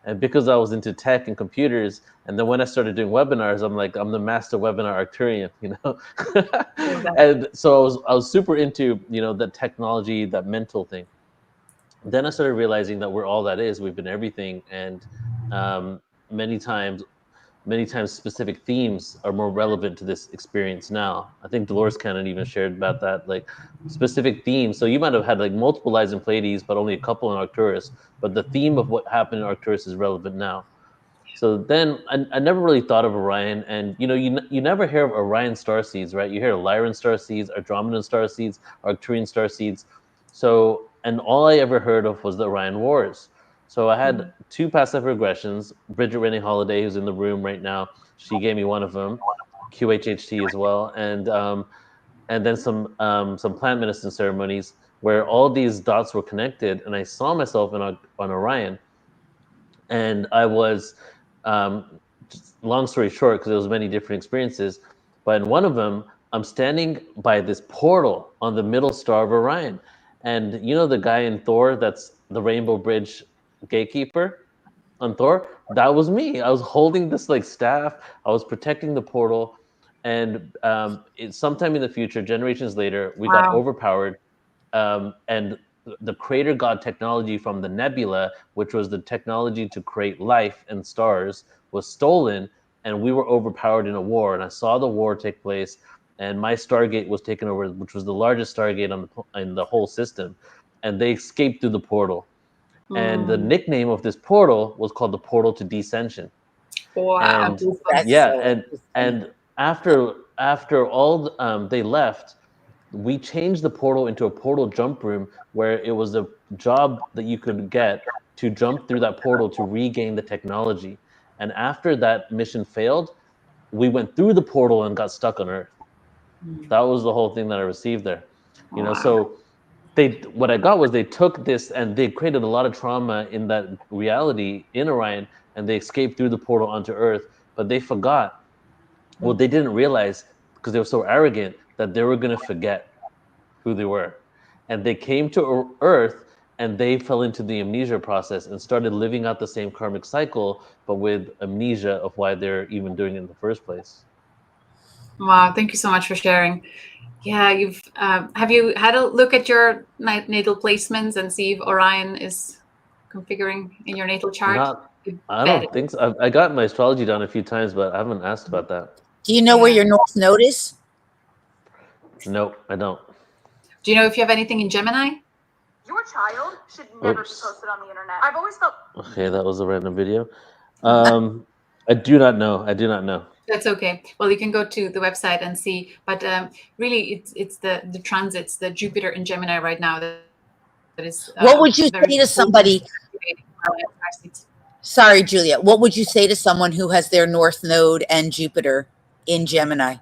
And because I was into tech and computers, and then when I started doing webinars, I'm like, I'm the master webinar Arcturian, you know? And so I was super into, you know, the technology, that mental thing. Then I started realizing that we're all that is. We've been everything. And um, many times specific themes are more relevant to this experience now. I think Dolores Cannon even shared about that, like specific themes. So you might have had like multiple lives in Pleiades, but only a couple in Arcturus. But the theme of what happened in Arcturus is relevant now. So then I never really thought of Orion, and you know, you never hear of Orion star seeds, right? You hear Lyran star seeds, Andromedan star seeds, Arcturian star seeds. So, and all I ever heard of was the Orion Wars. So I had two past life regressions. Bridget Rennie Holiday, who's in the room right now, she gave me one of them, QHHT as well, and then some plant medicine ceremonies where all these dots were connected, and I saw myself on Orion, and I was, just long story short, because there was many different experiences, but in one of them, I'm standing by this portal on the middle star of Orion, and you know the guy in Thor that's the Rainbow Bridge gatekeeper on Thor? That was me. I was holding this like staff. I was protecting the portal, and sometime in the future, generations later, we got Wow. overpowered, and the creator god technology from the nebula, which was the technology to create life and stars, was stolen, and we were overpowered in a war. And I saw the war take place, and my Stargate was taken over, which was the largest Stargate in the whole system, and they escaped through the portal. And the nickname of this portal was called the Portal to Descension. Wow. And yeah, and after all they left, we changed the portal into a portal jump room where it was a job that you could get to jump through that portal to regain the technology. And after that mission failed, we went through the portal and got stuck on Earth. That was the whole thing that I received there. You know, so what I got was they took this and they created a lot of trauma in that reality in Orion, and they escaped through the portal onto Earth, but they forgot. Well, they didn't realize, because they were so arrogant, that they were going to forget who they were. And they came to Earth and they fell into the amnesia process and started living out the same karmic cycle, but with amnesia of why they're even doing it in the first place. Wow, thank you so much for sharing. Yeah, you've have you had a look at your natal placements and see if Orion is configuring in your natal chart? I don't think so. I got my astrology done a few times, but I haven't asked about that. Do you know where your North Node is? Nope, I don't. Do you know if you have anything in Gemini? Your child should never be posted on the internet. I've always felt. Okay, that was a random video. I do not know. I do not know. That's okay. Well, you can go to the website and see. But really, it's the transits, the Jupiter in Gemini right now. That is. What would you say to somebody? Sorry, Julia. What would you say to someone who has their North Node and Jupiter in Gemini?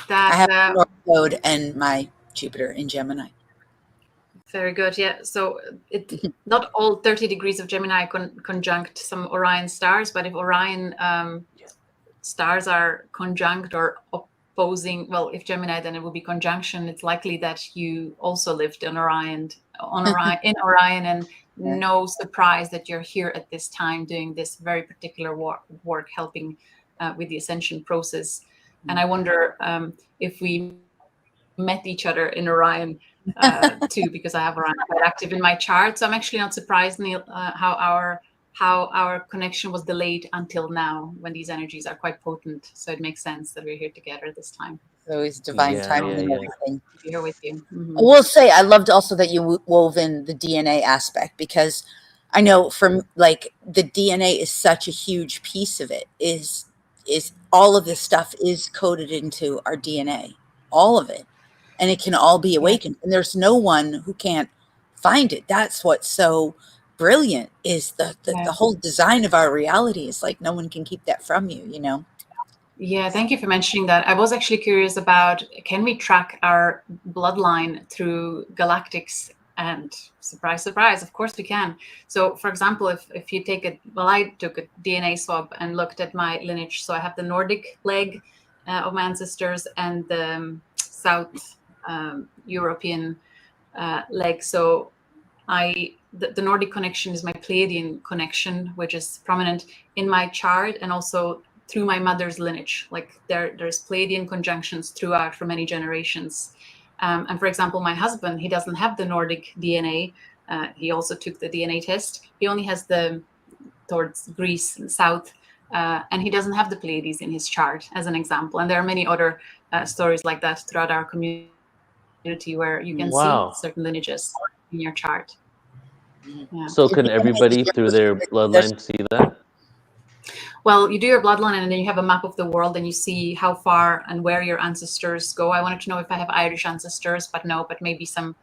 I have my North Node and my Jupiter in Gemini. Very good. Yeah. So not all 30 degrees of Gemini conjunct some Orion stars, but if Orion stars are conjunct or opposing, well, if Gemini, then it will be conjunction. It's likely that you also lived in Orion, and no surprise that you're here at this time doing this very particular work, helping with the Ascension process. And I wonder if we met each other in Orion too, because I have Orion quite active in my chart. So I'm actually not surprised, Neil, how our connection was delayed until now, when these energies are quite potent. So it makes sense that we're here together this time. So it's divine timing and everything. Here with you. I will say I loved also that you wove in the DNA aspect, because I know from like the DNA is such a huge piece of it. Is all of this stuff is coded into our DNA, all of it. And it can all be awakened. And there's no one who can't find it. That's what's so brilliant, is the whole design of our reality is like no one can keep that from you, you know? Yeah, thank you for mentioning that. I was actually curious about, can we track our bloodline through galactics? And surprise, surprise, of course we can. So for example, if you take I took a DNA swab and looked at my lineage. So I have the Nordic leg of my ancestors and the South European leg. So I the Nordic connection is my Pleiadian connection, which is prominent in my chart and also through my mother's lineage. Like there's Pleiadian conjunctions throughout for many generations. And for example, my husband, he doesn't have the Nordic DNA. He also took the DNA test. He only has the towards Greece and south, and he doesn't have the Pleiades in his chart, as an example. And there are many other stories like that throughout our community where you can see certain lineages in your chart. Yeah. So can everybody through their bloodline see that? Well, you do your bloodline and then you have a map of the world and you see how far and where your ancestors go. I wanted to know if I have Irish ancestors, but no, but maybe some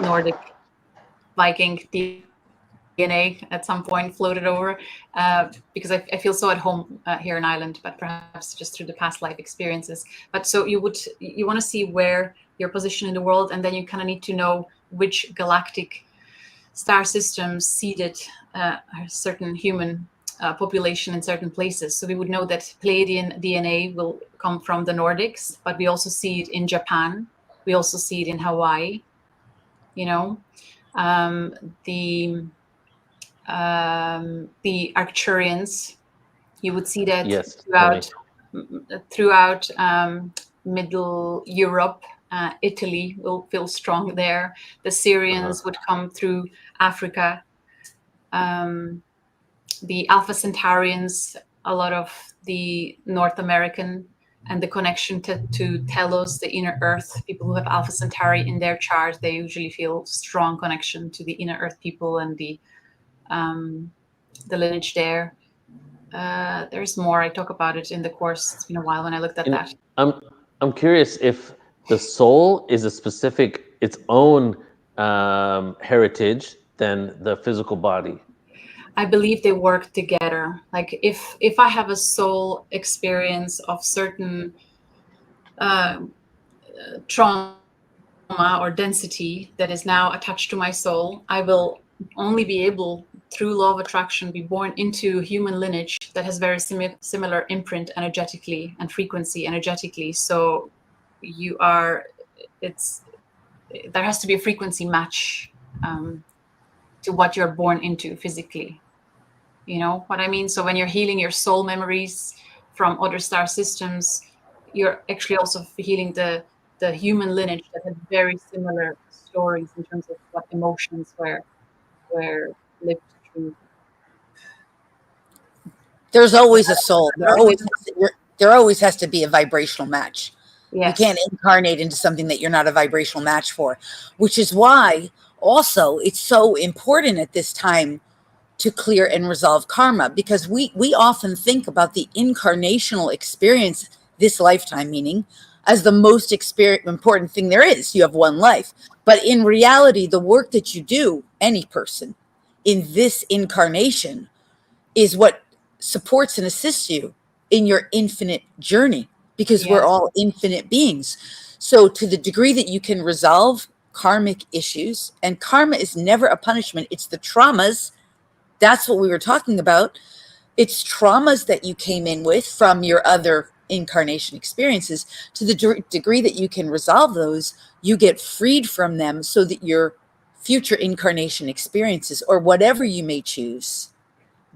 Nordic Viking DNA at some point floated over, because I feel so at home here in Ireland, but perhaps just through the past life experiences. But so you want to see where your position in the world, and then you kind of need to know which galactic star systems seeded a certain human population in certain places. So we would know that Pleiadian DNA will come from the Nordics, but we also see it in Japan. We also see it in Hawaii. You know, the Arcturians, you would see that throughout Middle Europe. Italy will feel strong there. The Syrians would come through Africa. The Alpha Centaurians, a lot of the North American, and the connection to Telos, the inner Earth. People who have Alpha Centauri in their chart, they usually feel strong connection to the inner Earth people and the lineage there. There's more. I talk about it in the course. It's been a while when I looked at that. I'm curious if the soul is its own heritage than the physical body. I believe they work together. Like if I have a soul experience of certain trauma or density that is now attached to my soul, I will only be able, through law of attraction, be born into human lineage that has very similar imprint energetically and frequency energetically. So there has to be a frequency match to what you're born into physically. You know what I mean? So when you're healing your soul memories from other star systems, you're actually also healing the human lineage that had very similar stories in terms of what emotions were lived through. There's always a soul. There always has to be a vibrational match. Yes. You can't incarnate into something that you're not a vibrational match for, which is why also it's so important at this time to clear and resolve karma, because we often think about the incarnational experience, this lifetime meaning, as the most important thing there is. You have one life. But in reality, the work that you do, any person, in this incarnation is what supports and assists you in your infinite journey, because we're all infinite beings. So to the degree that you can resolve karmic issues, and karma is never a punishment, it's the traumas. That's what we were talking about. It's traumas that you came in with from your other incarnation experiences. To the degree that you can resolve those, you get freed from them so that your future incarnation experiences, or whatever you may choose,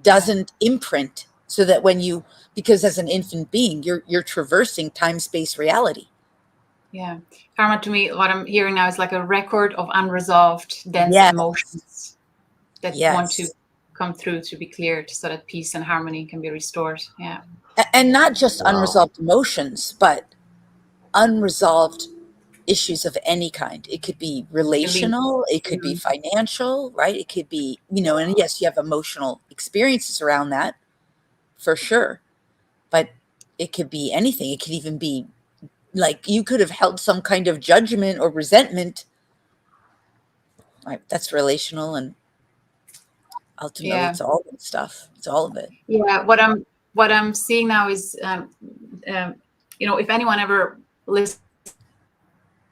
doesn't imprint, so that because as an infinite being, you're traversing time-space reality. Yeah. Karma, to me, what I'm hearing now is like a record of unresolved, dense emotions that want to come through to be cleared, so that peace and harmony can be restored. Yeah. And not just unresolved emotions, but unresolved issues of any kind. It could be relational, it could be financial, right? It could be, and yes, you have emotional experiences around that for sure, but it could be anything. It could even be like you could have held some kind of judgment or resentment, right? That's relational, and ultimately it's all that stuff. It's all of it. Yeah. What I'm seeing now is, if anyone ever listened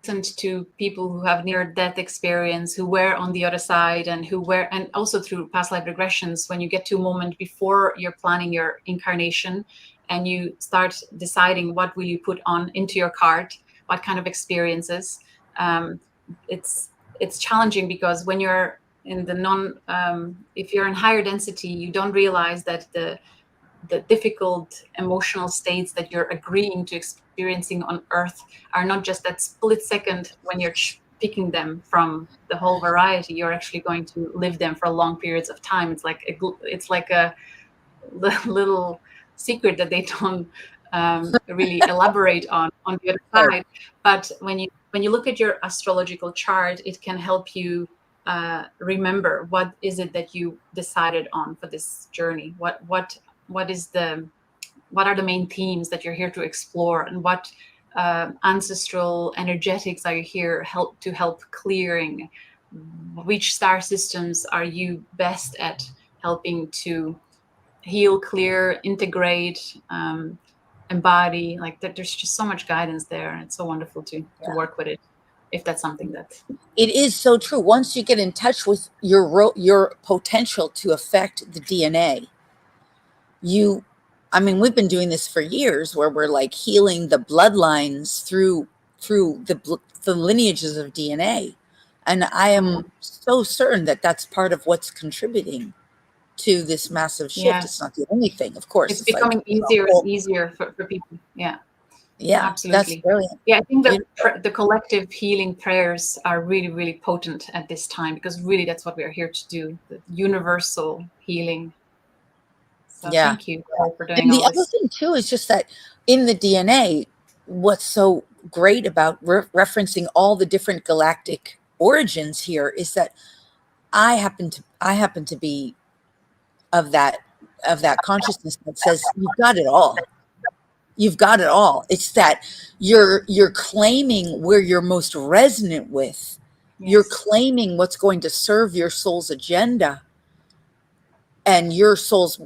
to people who have near-death experience, who were on the other side, and and also through past life regressions, when you get to a moment before you're planning your incarnation, and you start deciding what will you put on into your card, what kind of experiences, it's it's challenging because when you're in the if you're in higher density, you don't realize that the difficult emotional states that you're agreeing to experiencing on Earth are not just that split second when you're picking them from the whole variety. You're actually going to live them for long periods of time. It's like a little secret that they don't really elaborate on the other side. But when you look at your astrological chart, it can help you remember what is it that you decided on for this journey. What are the main themes that you're here to explore, and what ancestral energetics are you here to help clearing? Which star systems are you best at helping to heal, clear, integrate, embody? Like that, there's just so much guidance there, and it's so wonderful to work with it, if that's something that it is so true. Once you get in touch with your potential to affect the DNA, we've been doing this for years, where we're like healing the bloodlines through the lineages of DNA, and I am so certain that that's part of what's contributing to this massive shift. Yeah. It's not the only thing, of course. It's becoming easier and easier for people. Yeah. Yeah, absolutely. that's brilliant. Yeah, I think that the collective healing prayers are really, really potent at this time, because really that's what we are here to do, the universal healing. So thank you for doing and the all other this. thing too is just that in the DNA, what's so great about referencing all the different galactic origins here is that I happen to be of that consciousness that says you've got it all. You've got it all. It's that you're claiming where you're most resonant with. Yes. You're claiming what's going to serve your soul's agenda and your soul's,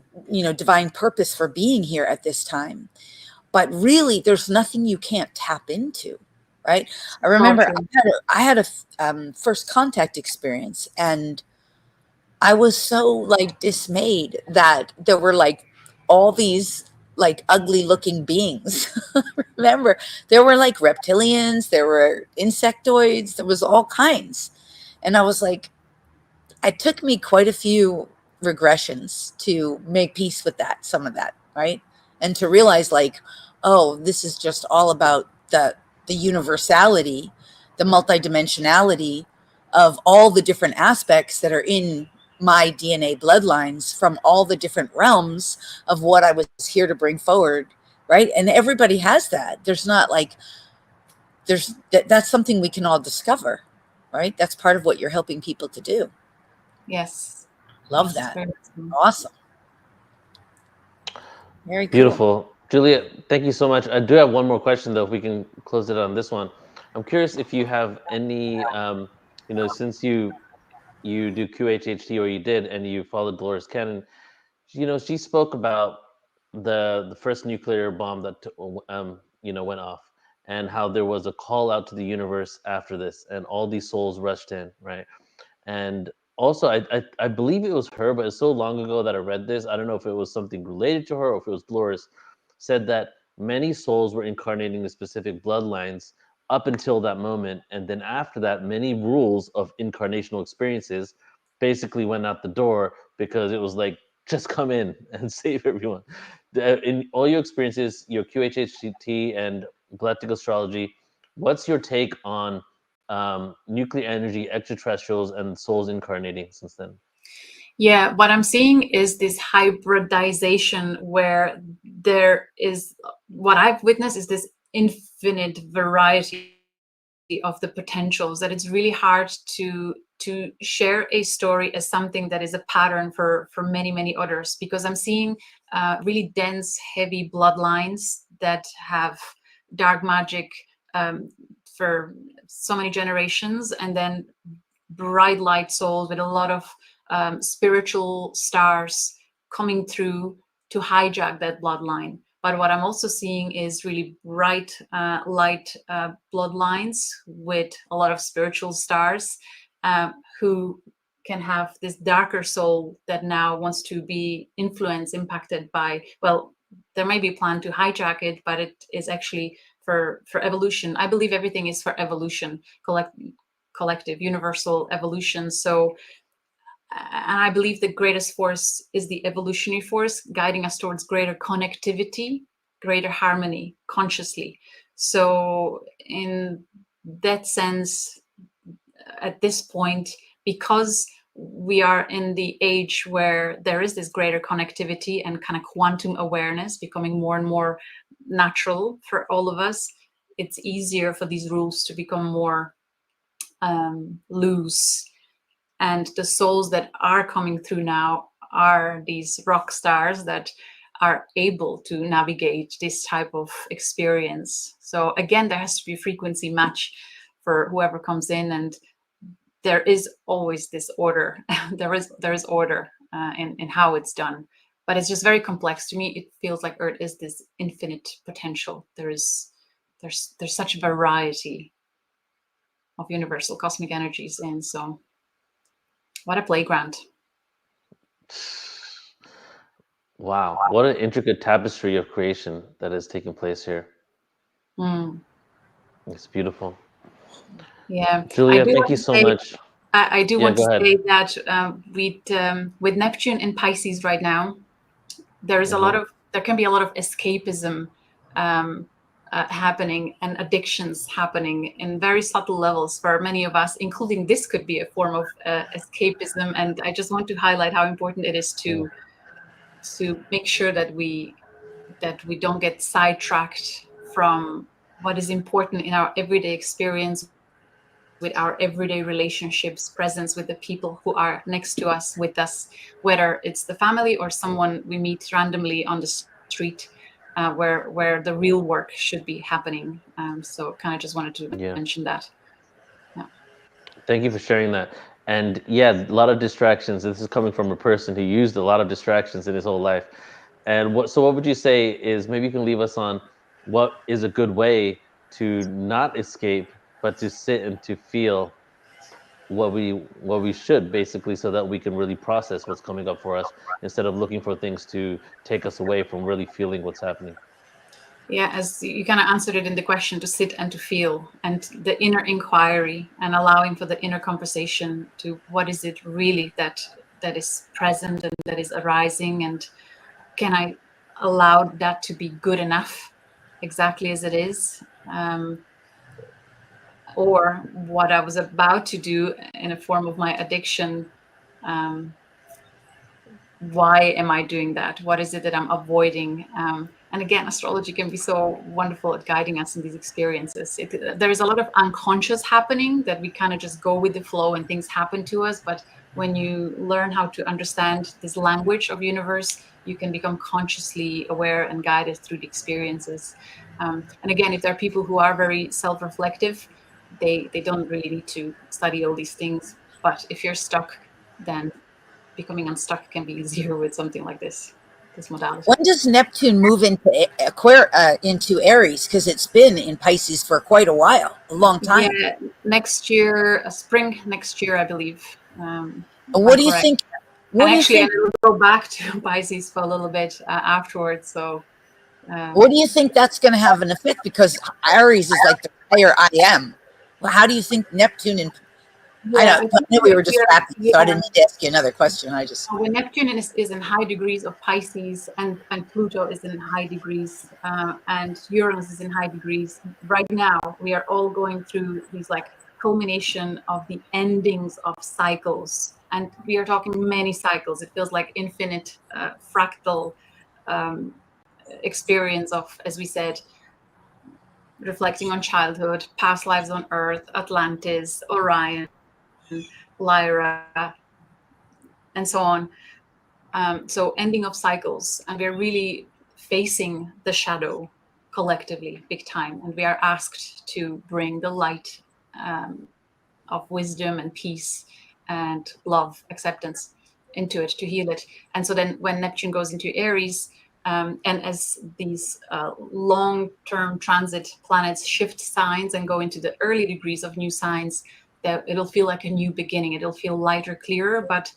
divine purpose for being here at this time. But really, there's nothing you can't tap into, right? I remember I had a first contact experience, and I was so dismayed that there were all these ugly looking beings. Remember, there were reptilians, there were insectoids, there was all kinds. And I was like, it took me quite a few regressions to make peace with some of that, right? And to realize oh, this is just all about the universality, the multidimensionality of all the different aspects that are in my DNA bloodlines from all the different realms of what I was here to bring forward, right? And everybody has that. There's not that's something we can all discover, right? That's part of what you're helping people to do. Yes. Love that. Awesome. Very cool. Beautiful. Julia, thank you so much. I do have one more question, though, if we can close it on this one. I'm curious if you have any, since you do QHHT, or you did, and you followed Dolores Cannon, she spoke about the first nuclear bomb that went off, and how there was a call out to the universe after this, and all these souls rushed in, right? And also, I believe it was her, but it's so long ago that I read this. I don't know if it was something related to her or if it was Dolores, said that many souls were incarnating in specific bloodlines up until that moment. And then after that, many rules of incarnational experiences basically went out the door, because it was like, just come in and save everyone. In all your experiences, your QHHT and galactic astrology, what's your take on nuclear energy, extraterrestrials, and souls incarnating since then? Yeah, what I'm seeing is this hybridization, where there is, what I've witnessed is this infinite variety of the potentials, that it's really hard to share a story as something that is a pattern for many others, because I'm seeing really dense, heavy bloodlines that have dark magic for so many generations, and then bright light souls with a lot of spiritual stars coming through to hijack that bloodline. But what I'm also seeing is really bright light bloodlines with a lot of spiritual stars who can have this darker soul that now wants to be influenced, impacted by, well, there may be a plan to hijack it, but it is actually for evolution. I believe everything is for evolution, collective, universal evolution. So, and I believe the greatest force is the evolutionary force guiding us towards greater connectivity, greater harmony consciously. So in that sense, at this point, because we are in the age where there is this greater connectivity and kind of quantum awareness becoming more and more natural for all of us, it's easier for these rules to become more loose. And the souls that are coming through now are these rock stars that are able to navigate this type of experience. So again, there has to be a frequency match for whoever comes in, and there is always this order. there is order in how it's done, but it's just very complex. To me, it feels like Earth is this infinite potential. There's such a variety of universal cosmic energies, and so what a playground. Wow, what an intricate tapestry of creation that is taking place here. It's beautiful. Yeah, Julia, thank you so much. I do want to go ahead. say that with Neptune in Pisces right now, there can be a lot of escapism happening and addictions happening in very subtle levels for many of us, including this could be a form of escapism. And I just want to highlight how important it is to make sure that we don't get sidetracked from what is important in our everyday experience, with our everyday relationships, presence with the people who are next to us, with us, whether it's the family or someone we meet randomly on the street, where the real work should be happening. So kind of just wanted to mention that. Yeah. Thank you for sharing that. And yeah, a lot of distractions. This is coming from a person who used a lot of distractions in his whole life. And what would you say is, maybe you can leave us on what is a good way to not escape, but to sit and to feel what we should, basically, so that we can really process what's coming up for us instead of looking for things to take us away from really feeling what's happening. Yeah, as you kind of answered it in the question, to sit and to feel, and the inner inquiry, and allowing for the inner conversation to what is it really that is present and that is arising, and can I allow that to be good enough exactly as it is, or what I was about to do in a form of my addiction. Why am I doing that? What is it that I'm avoiding? And again, astrology can be so wonderful at guiding us in these experiences. There is a lot of unconscious happening that we kind of just go with the flow and things happen to us. But when you learn how to understand this language of universe, you can become consciously aware and guided through the experiences. And again, if there are people who are very self-reflective, they don't really need to study all these things. But if you're stuck, then becoming unstuck can be easier with something like this modality. When does Neptune move into Aries? Because it's been in Pisces for quite a while, a long time. Yeah, next year, spring next year, I believe. What do you think? Actually, I will go back to Pisces for a little bit afterwards. So, what do you think that's going to have an effect? Because Aries is like the higher I am. Well, how do you think Neptune and I know we were just happy, so I didn't need to ask you another question. When Neptune is in high degrees of Pisces, and Pluto is in high degrees, and Uranus is in high degrees, right now we are all going through these like culmination of the endings of cycles, and we are talking many cycles. It feels like infinite fractal experience of, as we said, reflecting on childhood, past lives on Earth, Atlantis, Orion, Lyra, and so on. So ending of cycles, and we're really facing the shadow collectively, big time, and we are asked to bring the light of wisdom and peace and love, acceptance into it, to heal it. And so then when Neptune goes into Aries, and as these long-term transit planets shift signs and go into the early degrees of new signs, that it'll feel like a new beginning. It'll feel lighter, clearer, but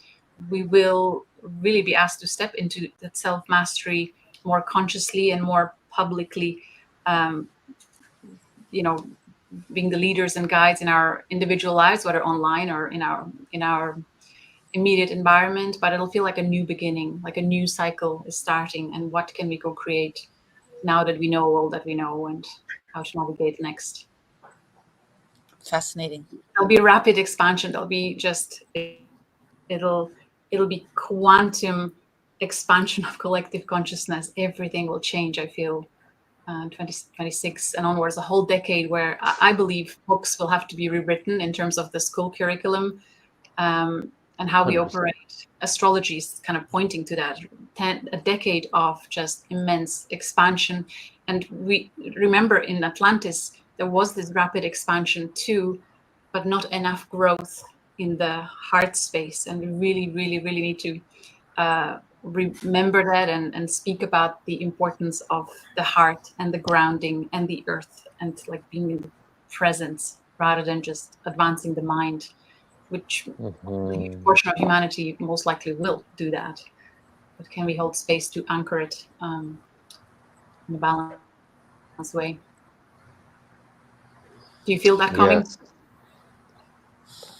we will really be asked to step into that self-mastery more consciously and more publicly, being the leaders and guides in our individual lives, whether online or in our immediate environment. But it'll feel like a new beginning, like a new cycle is starting. And what can we go create now that we know all that we know, and how to navigate next? Fascinating. There'll be a rapid expansion. There'll be just it'll be quantum expansion of collective consciousness. Everything will change, I feel. 2026 and onwards, a whole decade where I believe books will have to be rewritten in terms of the school curriculum, and how we 100%. operate. Astrology is kind of pointing to that. A decade of just immense expansion. And we remember in Atlantis, there was this rapid expansion too, but not enough growth in the heart space. And we really, really, really need to remember that and speak about the importance of the heart and the grounding and the earth, and like being in the presence rather than just advancing the mind, which a huge portion of humanity most likely will do that. But can we hold space to anchor it in a balanced way? Do you feel that coming? Yes.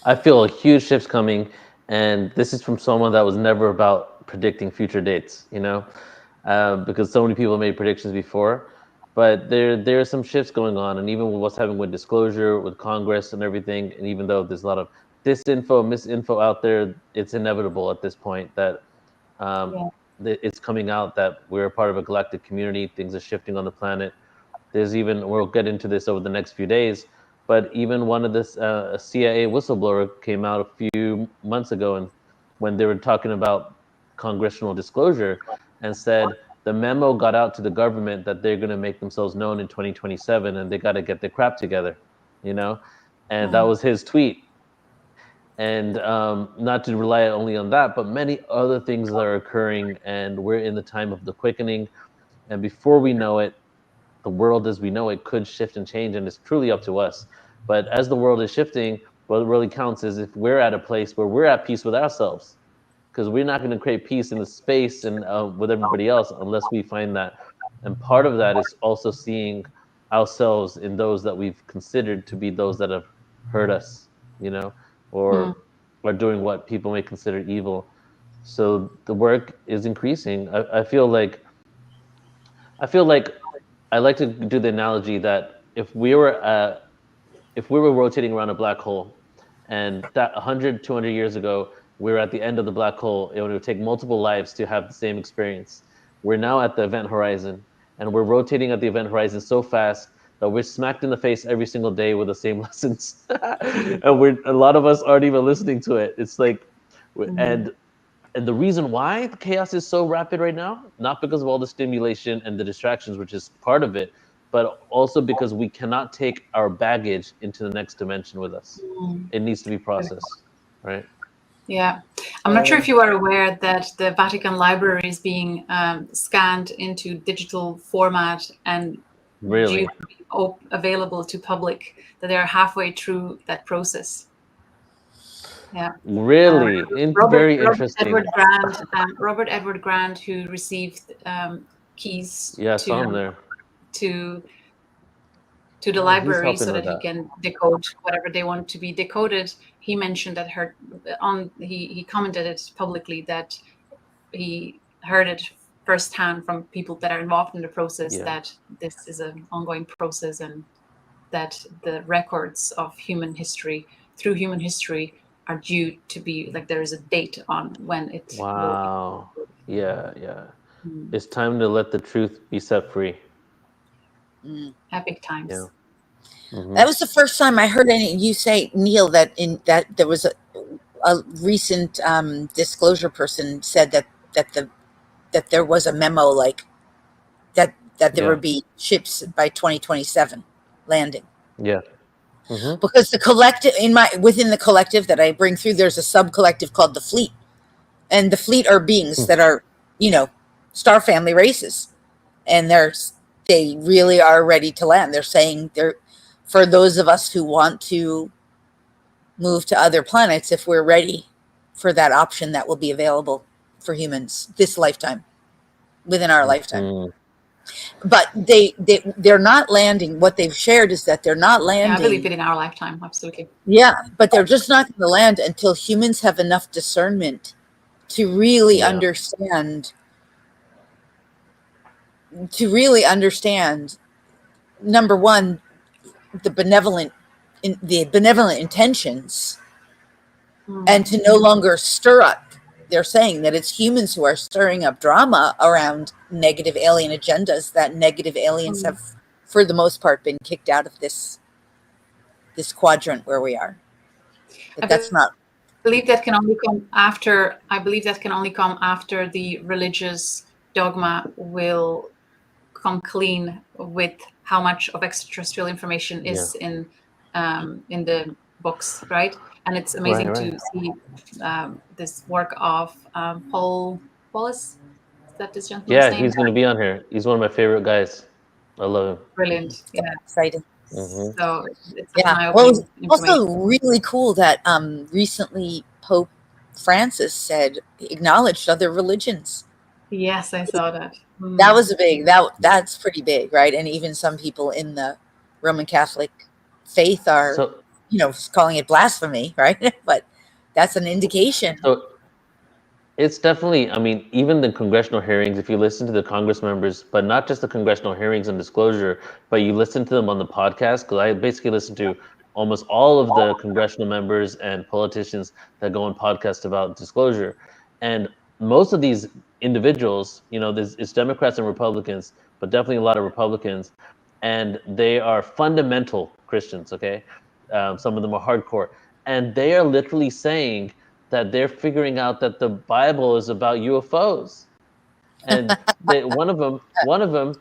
I feel a huge shift coming, and this is from someone that was never about predicting future dates, you know, because so many people made predictions before, but there are some shifts going on, and even with what's happening with disclosure, with Congress and everything, and even though there's a lot of disinfo, misinfo out there, it's inevitable at this point that it's coming out that we're a part of a galactic community. Things are shifting on the planet. There's even, we'll get into this over the next few days, but even one of this CIA whistleblower came out a few months ago, and when they were talking about congressional disclosure, and said the memo got out to the government that they're going to make themselves known in 2027, and they got to get their crap together, you know, and that was his tweet. And not to rely only on that, but many other things that are occurring, and we're in the time of the quickening, and before we know it, the world as we know it could shift and change, and it's truly up to us. But as the world is shifting, what really counts is if we're at a place where we're at peace with ourselves, because we're not going to create peace in the space and with everybody else unless we find that. And part of that is also seeing ourselves in those that we've considered to be those that have hurt us, you know, or are doing what people may consider evil. So the work is increasing. I feel like I like to do the analogy that if we were rotating around a black hole, and that 100, 200 years ago, we were at the end of the black hole, it would take multiple lives to have the same experience. We're now at the event horizon, and we're rotating at the event horizon so fast that we're smacked in the face every single day with the same lessons. And a lot of us aren't even listening to it. It's like, and the reason why the chaos is so rapid right now, not because of all the stimulation and the distractions, which is part of it, but also because we cannot take our baggage into the next dimension with us. It needs to be processed, right? Yeah. I'm not sure if you are aware that the Vatican Library is being scanned into digital format and really available to public, that they are halfway through that process. Yeah. Really? Very interesting. Robert Edward Grant, who received keys to the library so that he can decode whatever they want to be decoded. He mentioned that he commented it publicly that he heard it firsthand from people that are involved in the process, that this is an ongoing process, and that the records of human history are due to be, like, there is a date on when it will be. It's time to let the truth be set free. Epic times. That was the first time I heard you say, Neil, that there was a recent disclosure person said that there was a memo, like that there would be ships by 2027 landing. Because the collective within the collective that I bring through, there's a sub collective called the Fleet, and the Fleet are beings that are, you know, star family races, and they really are ready to land. They're saying for those of us who want to move to other planets, if we're ready for that option, that will be available for humans this lifetime, within our lifetime. But they're not landing. What they've shared is that they're not landing. Yeah, I believe it in our lifetime, absolutely. Yeah, but they're just not going to land until humans have enough discernment to really understand. To really understand, number one, the benevolent intentions, and to no longer stir up. They're saying that it's humans who are stirring up drama around negative alien agendas. That negative aliens have, for the most part, been kicked out of this quadrant where we are. But that's not. I believe that can only come after. I believe that can only come after the religious dogma will come clean with how much of extraterrestrial information is in the books, right? And it's amazing to see this work of Balaz. Is that this gentleman's name? Yeah, he's going to be on here. He's one of my favorite guys. I love him. Brilliant. Yeah. Exciting. So it's Yeah. Well, it was also really cool that recently Pope Francis acknowledged other religions. Yes, I saw that. That was that's pretty big, right? And even some people in the Roman Catholic faith are, calling it blasphemy, right? But that's an indication. So it's definitely, I mean, even the congressional hearings, if you listen to the Congress members, but not just the congressional hearings and disclosure, but you listen to them on the podcast, because I basically listen to almost all of the congressional members and politicians that go on podcasts about disclosure. And most of these individuals, it's Democrats and Republicans, but definitely a lot of Republicans, and they are fundamental Christians, okay? Some of them are hardcore. And they are literally saying that they're figuring out that the Bible is about UFOs. And one of them,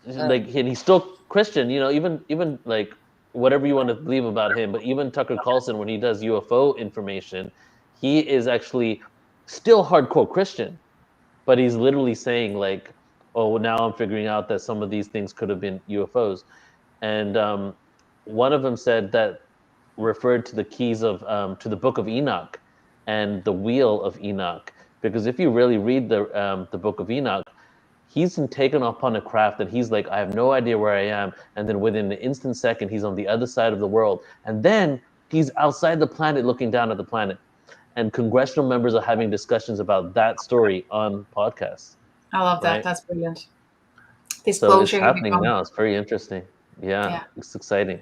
like, and he's still Christian, even like whatever you want to believe about him, but even Tucker Carlson, when he does UFO information, he is actually still hardcore Christian, but he's literally saying like, oh, now I'm figuring out that some of these things could have been UFOs. And one of them said that referred to the keys of to the book of Enoch and the wheel of Enoch, because if you really read the book of Enoch, he's been taken upon a craft and he's like, I have no idea where I am, and then within an instant second he's on the other side of the world, and then he's outside the planet looking down at the planet, and congressional members are having discussions about that story on podcasts. I love that. That's brilliant. So it's happening now. It's very interesting. Yeah, it's exciting.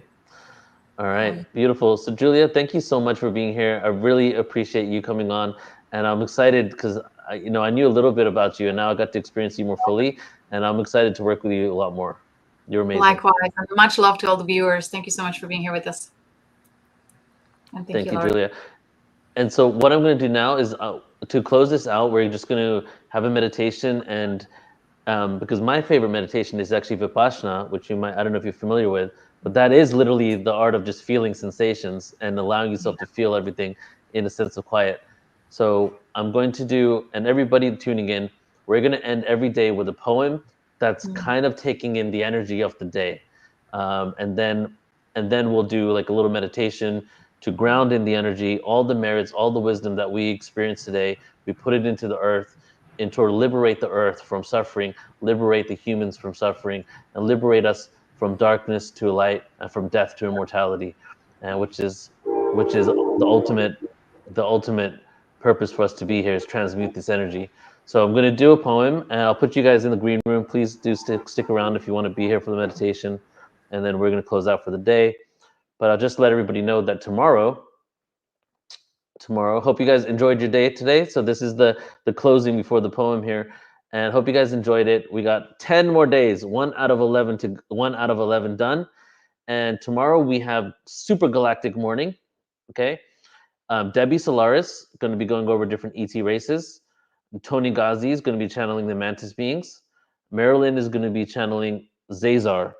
All right, beautiful. So Julia, thank you so much for being here. I really appreciate you coming on, and I'm excited because I knew a little bit about you, and now I got to experience you more fully, and I'm excited to work with you a lot more. You're amazing. Likewise, and much love to all the viewers. Thank you so much for being here with us. And thank you, Julia. And so what I'm going to do now is to close this out, we're just going to have a meditation, and because my favorite meditation is actually Vipassana, which I don't know if you're familiar with, but that is literally the art of just feeling sensations and allowing yourself to feel everything in a sense of quiet. So I'm going to do, and everybody tuning in, we're going to end every day with a poem that's kind of taking in the energy of the day. And then we'll do like a little meditation to ground in the energy, all the merits, all the wisdom that we experience today. We put it into the earth, and to liberate the earth from suffering, liberate the humans from suffering, and liberate us from darkness to light and from death to immortality, and which is the ultimate purpose for us to be here, is transmute this energy. So I'm going to do a poem, and I'll put you guys in the green room. Please do stick around if you want to be here for the meditation, and then we're going to close out for the day. But I'll just let everybody know that tomorrow, hope you guys enjoyed your day today. So this is the closing before the poem here, and hope you guys enjoyed it. We got 10 more days, 1 out of 11 done. And tomorrow we have super galactic morning. Okay. Debbie Solaris going to be going over different ET races. Toni Ghazi is going to be channeling the mantis beings. Marilyn is going to be channeling Zazar.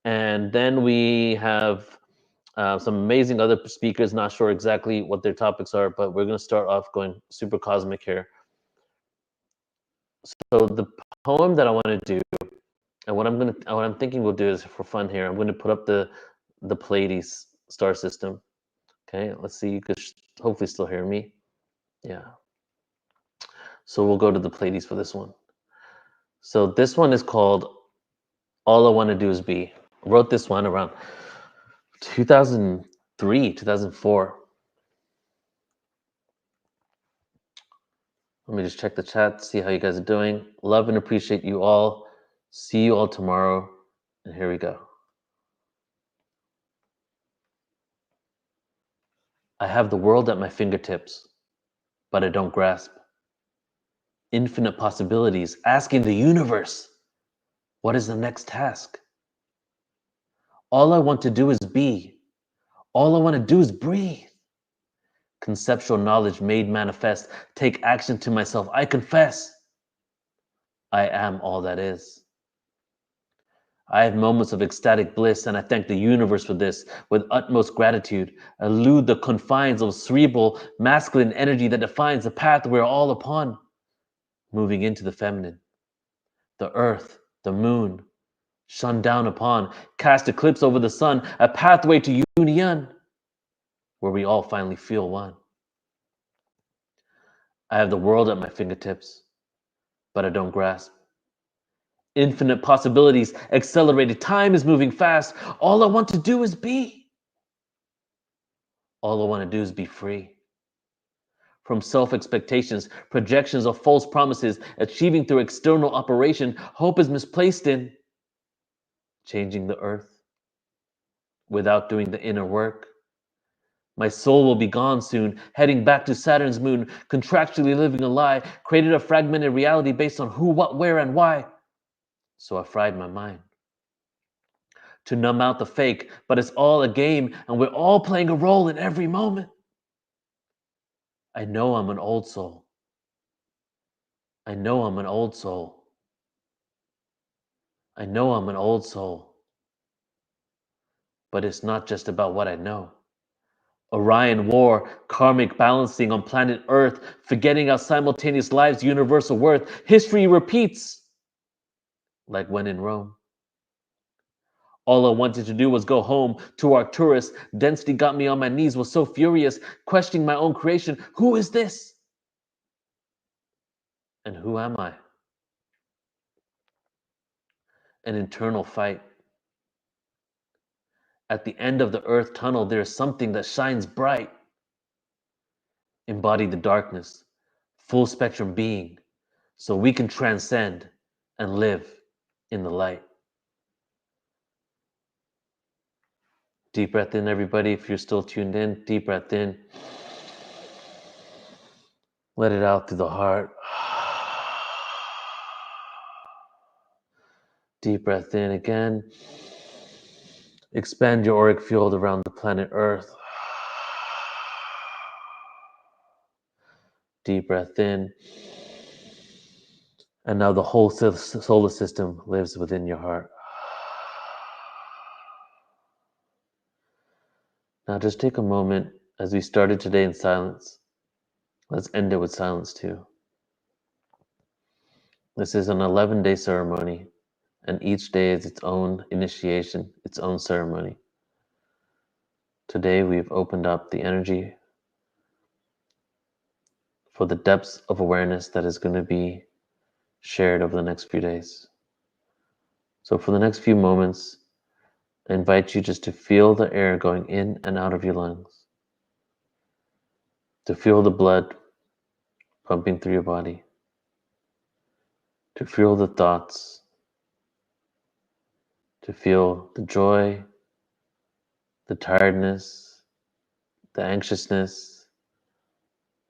And then we have some amazing other speakers, not sure exactly what their topics are, but we're going to start off going super cosmic here. So the poem that I want to do, and what I'm thinking we'll do is for fun here, I'm going to put up the Pleiades star system. Okay, let's see, you could hopefully still hear me. Yeah. So we'll go to the Pleiades for this one. So this one is called All I want to do is be. I wrote this one around 2003, 2004. Let me just check the chat, see how you guys are doing. Love and appreciate you all. See you all tomorrow. And here we go. I have the world at my fingertips, but I don't grasp. Infinite possibilities, asking the universe, what is the next task? All I want to do is be. All I want to do is breathe. Conceptual knowledge made manifest. Take action to myself. I confess. I am all that is. I have moments of ecstatic bliss, and I thank the universe for this with utmost gratitude. Elude the confines of cerebral, masculine energy that defines the path we're all upon. Moving into the feminine, the earth, the moon, shone down upon, cast eclipse over the sun, a pathway to union, where we all finally feel one. I have the world at my fingertips, but I don't grasp. Infinite possibilities, accelerated, time is moving fast. All I want to do is be. All I want to do is be free. From self-expectations, projections of false promises, achieving through external operation, hope is misplaced in changing the earth without doing the inner work. My soul will be gone soon, heading back to Saturn's moon, contractually living a lie, created a fragmented reality based on who, what, where, and why. So I fried my mind to numb out the fake, but it's all a game, and we're all playing a role in every moment. I know I'm an old soul. I know I'm an old soul. I know I'm an old soul. But it's not just about what I know. Orion war, karmic balancing on planet Earth, forgetting our simultaneous lives, universal worth. History repeats, like when in Rome. All I wanted to do was go home to Arcturus. Density got me on my knees, was so furious, questioning my own creation. Who is this? And who am I? An internal fight. At the end of the Earth tunnel, there is something that shines bright. Embody the darkness, full spectrum being, so we can transcend and live in the light. Deep breath in, everybody. If you're still tuned in, deep breath in. Let it out through the heart. Deep breath in again. Expand your auric field around the planet Earth. Deep breath in. And now the whole solar system lives within your heart. Now just take a moment as we started today in silence. Let's end it with silence too. This is an 11-day ceremony, and each day is its own initiation, its own ceremony. Today we've opened up the energy for the depths of awareness that is going to be shared over the next few days. So for the next few moments, I invite you just to feel the air going in and out of your lungs, to feel the blood pumping through your body, to feel the thoughts, to feel the joy, the tiredness, the anxiousness,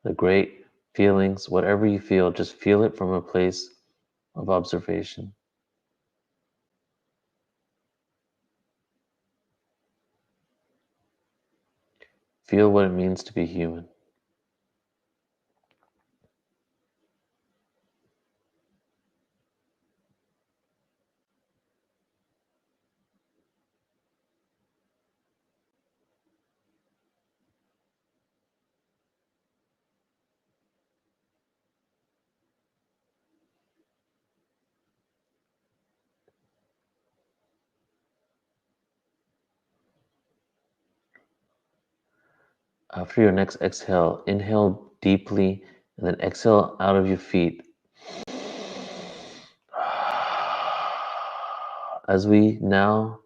the great feelings, whatever you feel, just feel it from a place of observation. Feel what it means to be human. After your next exhale, inhale deeply and then exhale out of your feet As we now,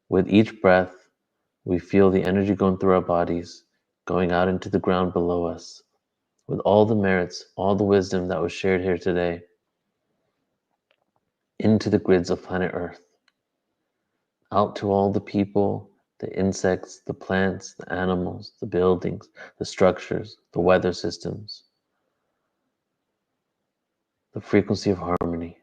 with each breath, we feel the energy going through our bodies, going out into the ground below us, with all the merits, all the wisdom that was shared here today, into the grids of planet Earth, out to all the people, the insects, the plants, the animals, the buildings, the structures, the weather systems, the frequency of harmony,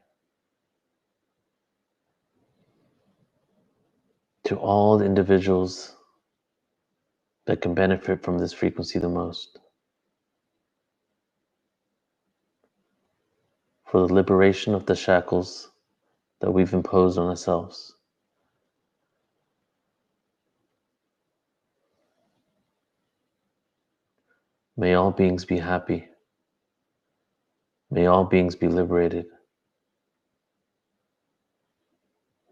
to all the individuals that can benefit from this frequency the most, for the liberation of the shackles that we've imposed on ourselves. May all beings be happy. May all beings be liberated.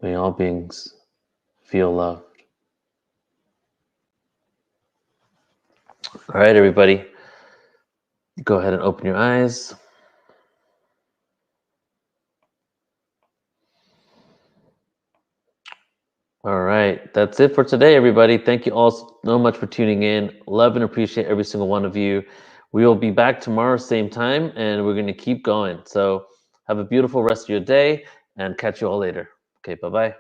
May all beings feel loved. All right, everybody. Go ahead and open your eyes. All right, that's it for today, everybody. Thank you all so much for tuning in. Love and appreciate every single one of you. We will be back tomorrow, same time, and we're going to keep going. So have a beautiful rest of your day and catch you all later. Okay, bye-bye.